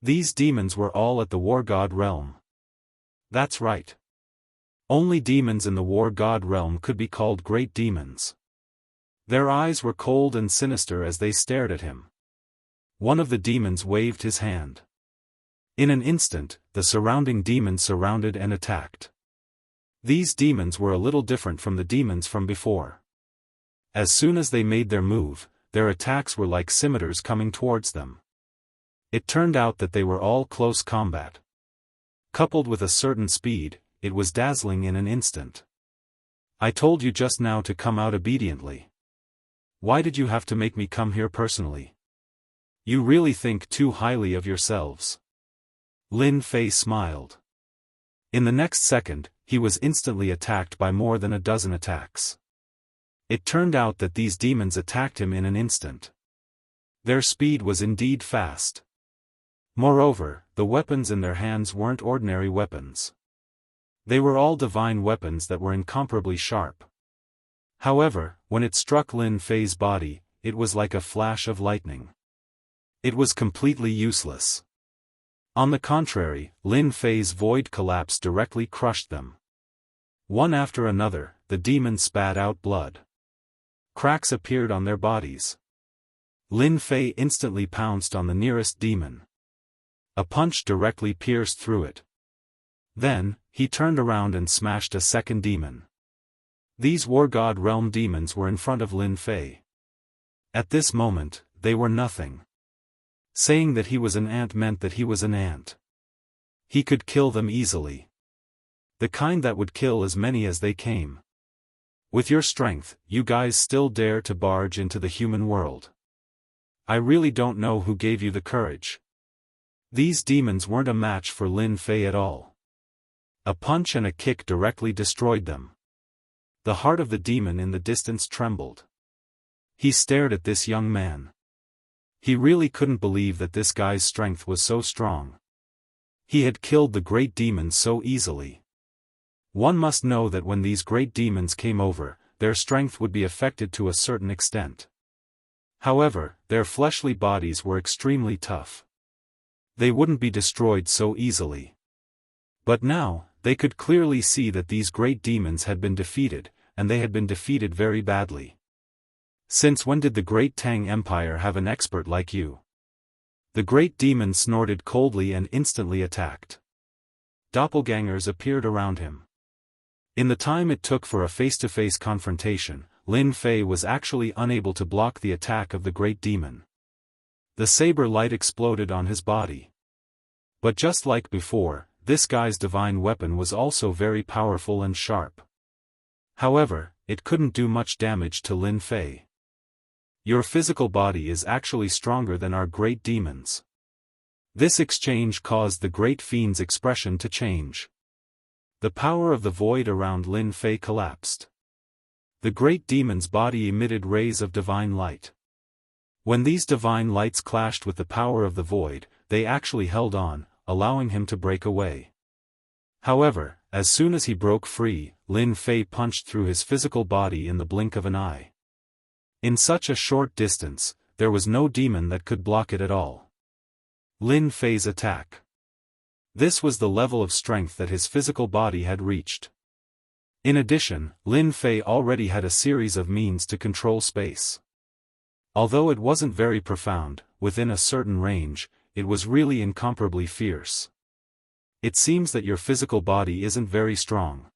These demons were all at the war god realm. That's right. Only demons in the war god realm could be called great demons. Their eyes were cold and sinister as they stared at him. One of the demons waved his hand. In an instant, the surrounding demons surrounded and attacked. These demons were a little different from the demons from before. As soon as they made their move, their attacks were like scimitars coming towards them. It turned out that they were all close combat. Coupled with a certain speed, it was dazzling in an instant. I told you just now to come out obediently. Why did you have to make me come here personally? You really think too highly of yourselves. Lin Fei smiled. In the next second, he was instantly attacked by more than a dozen attacks. It turned out that these demons attacked him in an instant. Their speed was indeed fast. Moreover, the weapons in their hands weren't ordinary weapons. They were all divine weapons that were incomparably sharp. However, when it struck Lin Fei's body, it was like a flash of lightning. It was completely useless. On the contrary, Lin Fei's void collapse directly crushed them. One after another, the demons spat out blood. Cracks appeared on their bodies. Lin Fei instantly pounced on the nearest demon. A punch directly pierced through it. Then, he turned around and smashed a second demon. These War God Realm demons were in front of Lin Fei. At this moment, they were nothing. Saying that he was an ant meant that he was an ant. He could kill them easily. The kind that would kill as many as they came. With your strength, you guys still dare to barge into the human world. I really don't know who gave you the courage. These demons weren't a match for Lin Fei at all. A punch and a kick directly destroyed them. The heart of the demon in the distance trembled. He stared at this young man. He really couldn't believe that this guy's strength was so strong. He had killed the great demons so easily. One must know that when these great demons came over, their strength would be affected to a certain extent. However, their fleshly bodies were extremely tough. They wouldn't be destroyed so easily. But now, they could clearly see that these great demons had been defeated, and they had been defeated very badly. Since when did the Great Tang Empire have an expert like you? The great demon snorted coldly and instantly attacked. Doppelgangers appeared around him. In the time it took for a face-to-face confrontation, Lin Fei was actually unable to block the attack of the great demon. The saber light exploded on his body. But just like before, this guy's divine weapon was also very powerful and sharp. However, it couldn't do much damage to Lin Fei. Your physical body is actually stronger than our great demons. This exchange caused the great fiend's expression to change. The power of the void around Lin Fei collapsed. The great demon's body emitted rays of divine light. When these divine lights clashed with the power of the void, they actually held on, allowing him to break away. However, as soon as he broke free, Lin Fei punched through his physical body in the blink of an eye. In such a short distance, there was no demon that could block it at all. Lin Fei's attack. This was the level of strength that his physical body had reached. In addition, Lin Fei already had a series of means to control space. Although it wasn't very profound, within a certain range, it was really incomparably fierce. It seems that your physical body isn't very strong.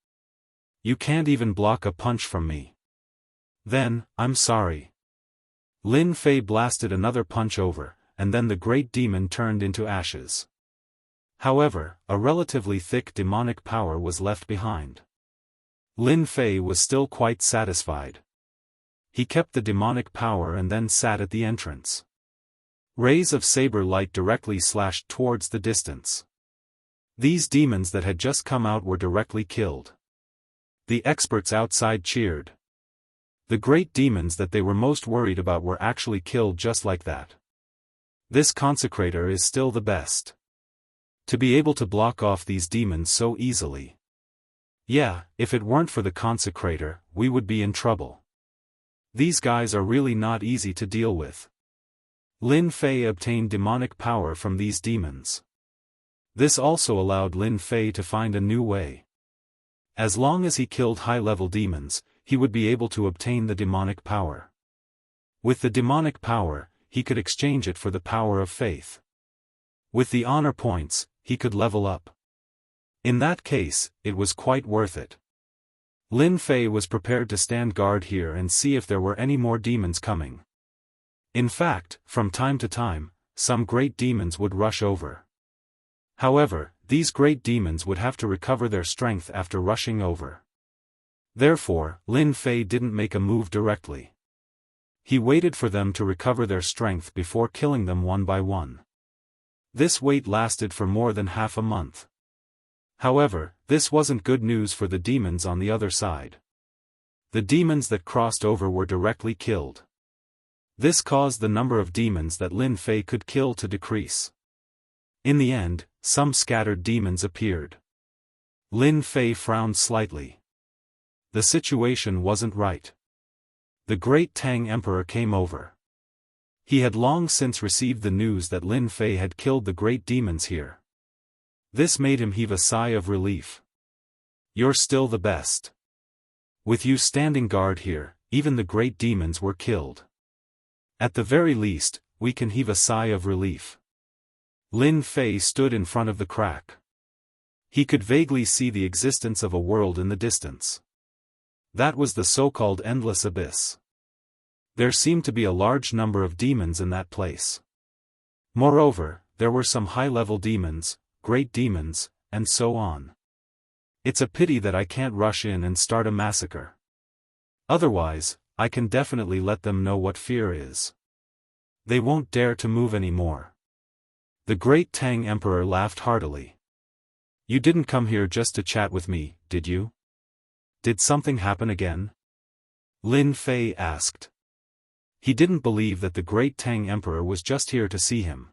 You can't even block a punch from me. Then, I'm sorry. Lin Fei blasted another punch over, and then the great demon turned into ashes. However, a relatively thick demonic power was left behind. Lin Fei was still quite satisfied. He kept the demonic power and then sat at the entrance. Rays of saber light directly slashed towards the distance. These demons that had just come out were directly killed. The experts outside cheered. The great demons that they were most worried about were actually killed just like that. This consecrator is still the best. To be able to block off these demons so easily. Yeah, if it weren't for the consecrator, we would be in trouble. These guys are really not easy to deal with. Lin Fei obtained demonic power from these demons. This also allowed Lin Fei to find a new way. As long as he killed high-level demons, he would be able to obtain the demonic power. With the demonic power, he could exchange it for the power of faith. With the honor points, he could level up. In that case, it was quite worth it. Lin Fei was prepared to stand guard here and see if there were any more demons coming. In fact, from time to time, some great demons would rush over. However, these great demons would have to recover their strength after rushing over. Therefore, Lin Fei didn't make a move directly. He waited for them to recover their strength before killing them one by one. This wait lasted for more than half a month. However, this wasn't good news for the demons on the other side. The demons that crossed over were directly killed. This caused the number of demons that Lin Fei could kill to decrease. In the end, some scattered demons appeared. Lin Fei frowned slightly. The situation wasn't right. The great Tang Emperor came over. He had long since received the news that Lin Fei had killed the great demons here. This made him heave a sigh of relief. You're still the best. With you standing guard here, even the great demons were killed. At the very least, we can heave a sigh of relief. Lin Fei stood in front of the crack. He could vaguely see the existence of a world in the distance. That was the so-called endless abyss. There seemed to be a large number of demons in that place. Moreover, there were some high-level demons, great demons, and so on. It's a pity that I can't rush in and start a massacre. Otherwise, I can definitely let them know what fear is. They won't dare to move anymore. The great Tang Emperor laughed heartily. You didn't come here just to chat with me, did you? Did something happen again? Lin Fei asked. He didn't believe that the great Tang Emperor was just here to see him.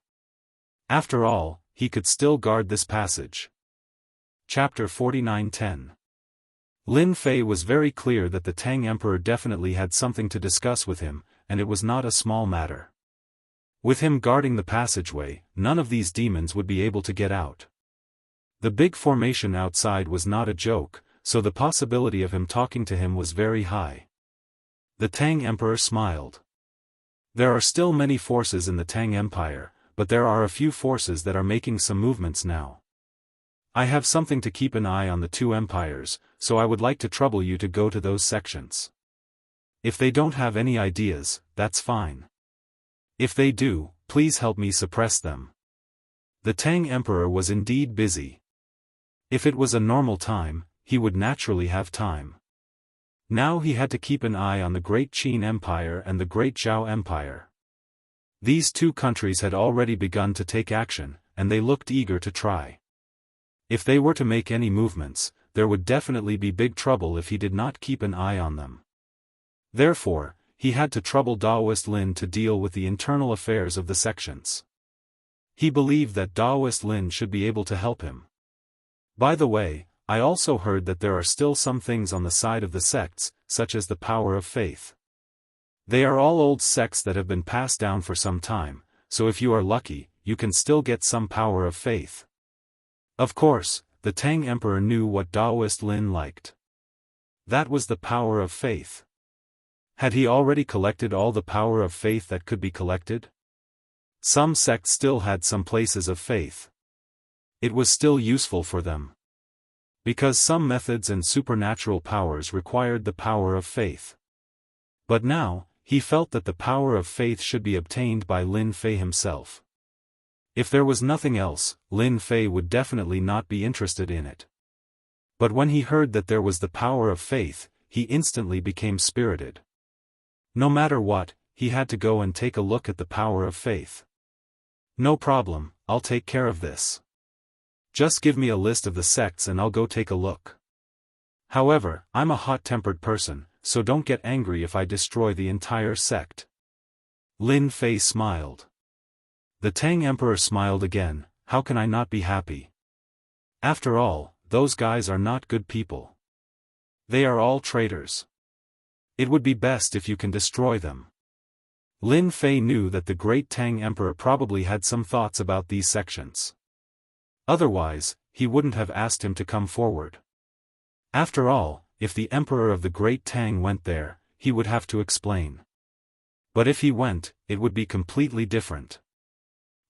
After all, he could still guard this passage. Chapter 49:10. Lin Fei was very clear that the Tang Emperor definitely had something to discuss with him, and it was not a small matter. With him guarding the passageway, none of these demons would be able to get out. The big formation outside was not a joke, so the possibility of him talking to him was very high. The Tang Emperor smiled. There are still many forces in the Tang Empire, but there are a few forces that are making some movements now. I have something to keep an eye on the two empires, so I would like to trouble you to go to those sections. If they don't have any ideas, that's fine. If they do, please help me suppress them. The Tang Emperor was indeed busy. If it was a normal time, he would naturally have time. Now he had to keep an eye on the Great Qin Empire and the Great Zhao Empire. These two countries had already begun to take action, and they looked eager to try. If they were to make any movements, there would definitely be big trouble if he did not keep an eye on them. Therefore, he had to trouble Daoist Lin to deal with the internal affairs of the sections. He believed that Daoist Lin should be able to help him. By the way, I also heard that there are still some things on the side of the sects, such as the power of faith. They are all old sects that have been passed down for some time, so if you are lucky, you can still get some power of faith. Of course, the Tang Emperor knew what Daoist Lin liked. That was the power of faith. Had he already collected all the power of faith that could be collected? Some sects still had some places of faith. It was still useful for them. Because some methods and supernatural powers required the power of faith. But now, he felt that the power of faith should be obtained by Lin Fei himself. If there was nothing else, Lin Fei would definitely not be interested in it. But when he heard that there was the power of faith, he instantly became spirited. No matter what, he had to go and take a look at the power of faith. No problem, I'll take care of this. Just give me a list of the sects and I'll go take a look. However, I'm a hot-tempered person, so don't get angry if I destroy the entire sect. Lin Fei smiled. The Tang Emperor smiled again. How can I not be happy? After all, those guys are not good people. They are all traitors. It would be best if you can destroy them. Lin Fei knew that the great Tang Emperor probably had some thoughts about these sections. Otherwise, he wouldn't have asked him to come forward. After all, if the Emperor of the Great Tang went there, he would have to explain. But if he went, it would be completely different.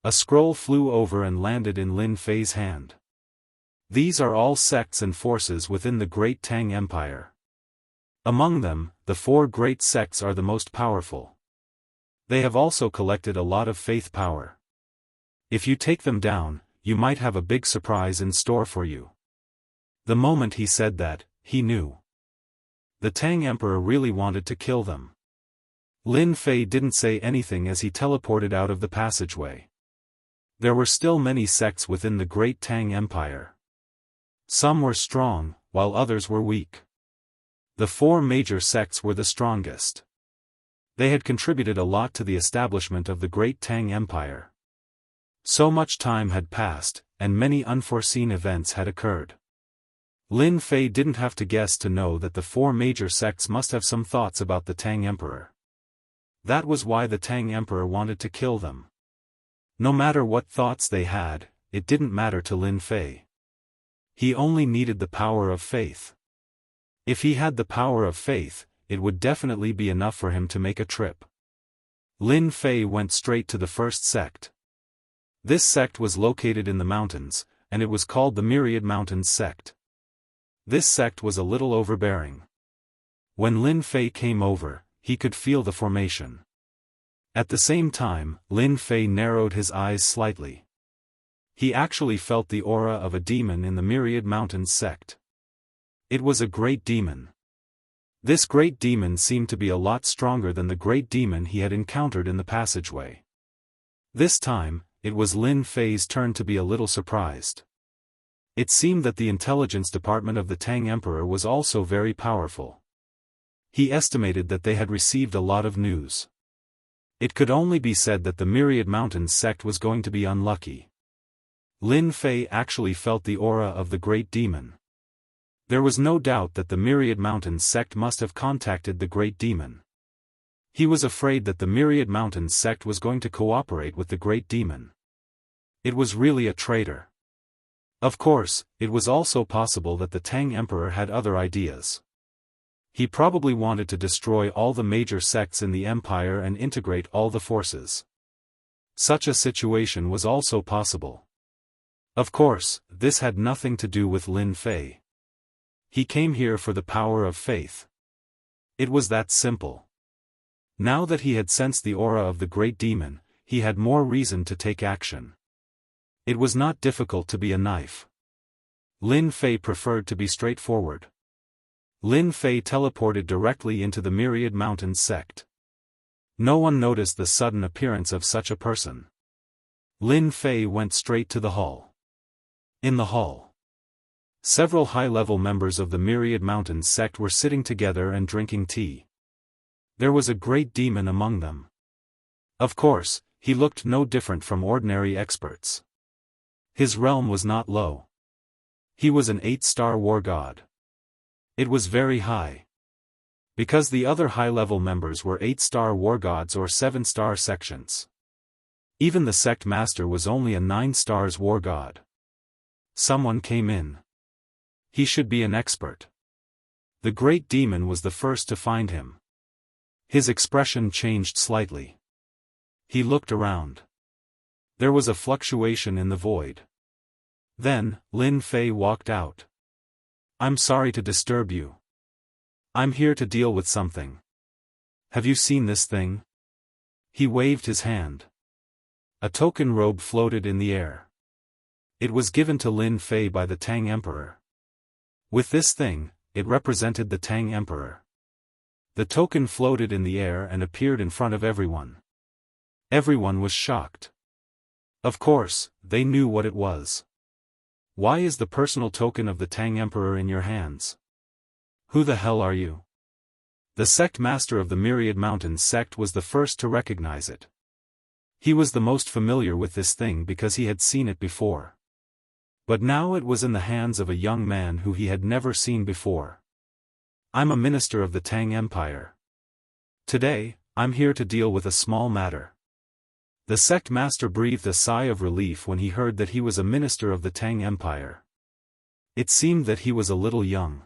A scroll flew over and landed in Lin Fei's hand. These are all sects and forces within the Great Tang Empire. Among them, the 4 great sects are the most powerful. They have also collected a lot of faith power. If you take them down, you might have a big surprise in store for you. The moment he said that, he knew. The Tang Emperor really wanted to kill them. Lin Fei didn't say anything as he teleported out of the passageway. There were still many sects within the Great Tang Empire. Some were strong, while others were weak. The 4 major sects were the strongest. They had contributed a lot to the establishment of the Great Tang Empire. So much time had passed, and many unforeseen events had occurred. Lin Fei didn't have to guess to know that the 4 major sects must have some thoughts about the Tang Emperor. That was why the Tang Emperor wanted to kill them. No matter what thoughts they had, it didn't matter to Lin Fei. He only needed the power of faith. If he had the power of faith, it would definitely be enough for him to make a trip. Lin Fei went straight to the first sect. This sect was located in the mountains, and it was called the Myriad Mountains sect. This sect was a little overbearing. When Lin Fei came over, he could feel the formation. At the same time, Lin Fei narrowed his eyes slightly. He actually felt the aura of a demon in the Myriad Mountains sect. It was a great demon. This great demon seemed to be a lot stronger than the great demon he had encountered in the passageway. This time, it was Lin Fei's turn to be a little surprised. It seemed that the intelligence department of the Tang Emperor was also very powerful. He estimated that they had received a lot of news. It could only be said that the Myriad Mountains sect was going to be unlucky. Lin Fei actually felt the aura of the great demon. There was no doubt that the Myriad Mountains sect must have contacted the great demon. He was afraid that the Myriad Mountains sect was going to cooperate with the great demon. It was really a traitor. Of course, it was also possible that the Tang Emperor had other ideas. He probably wanted to destroy all the major sects in the empire and integrate all the forces. Such a situation was also possible. Of course, this had nothing to do with Lin Fei. He came here for the power of faith. It was that simple. Now that he had sensed the aura of the great demon, he had more reason to take action. It was not difficult to be a knife. Lin Fei preferred to be straightforward. Lin Fei teleported directly into the Myriad Mountains sect. No one noticed the sudden appearance of such a person. Lin Fei went straight to the hall. In the hall, several high-level members of the Myriad Mountains sect were sitting together and drinking tea. There was a great demon among them. Of course, he looked no different from ordinary experts. His realm was not low. He was an 8-star war god. It was very high. Because the other high-level members were 8-star war gods or 7-star sections. Even the sect master was only a 9 stars war god. Someone came in. He should be an expert. The great demon was the first to find him. His expression changed slightly. He looked around. There was a fluctuation in the void. Then, Lin Fei walked out. "I'm sorry to disturb you. I'm here to deal with something. Have you seen this thing?" He waved his hand. A token robe floated in the air. It was given to Lin Fei by the Tang Emperor. With this thing, it represented the Tang Emperor. The token floated in the air and appeared in front of everyone. Everyone was shocked. Of course, they knew what it was. "Why is the personal token of the Tang Emperor in your hands? Who the hell are you?" The sect master of the Myriad Mountains sect was the first to recognize it. He was the most familiar with this thing because he had seen it before. But now it was in the hands of a young man who he had never seen before. "I'm a minister of the Tang Empire. Today, I'm here to deal with a small matter." The sect master breathed a sigh of relief when he heard that he was a minister of the Tang Empire. It seemed that he was a little young.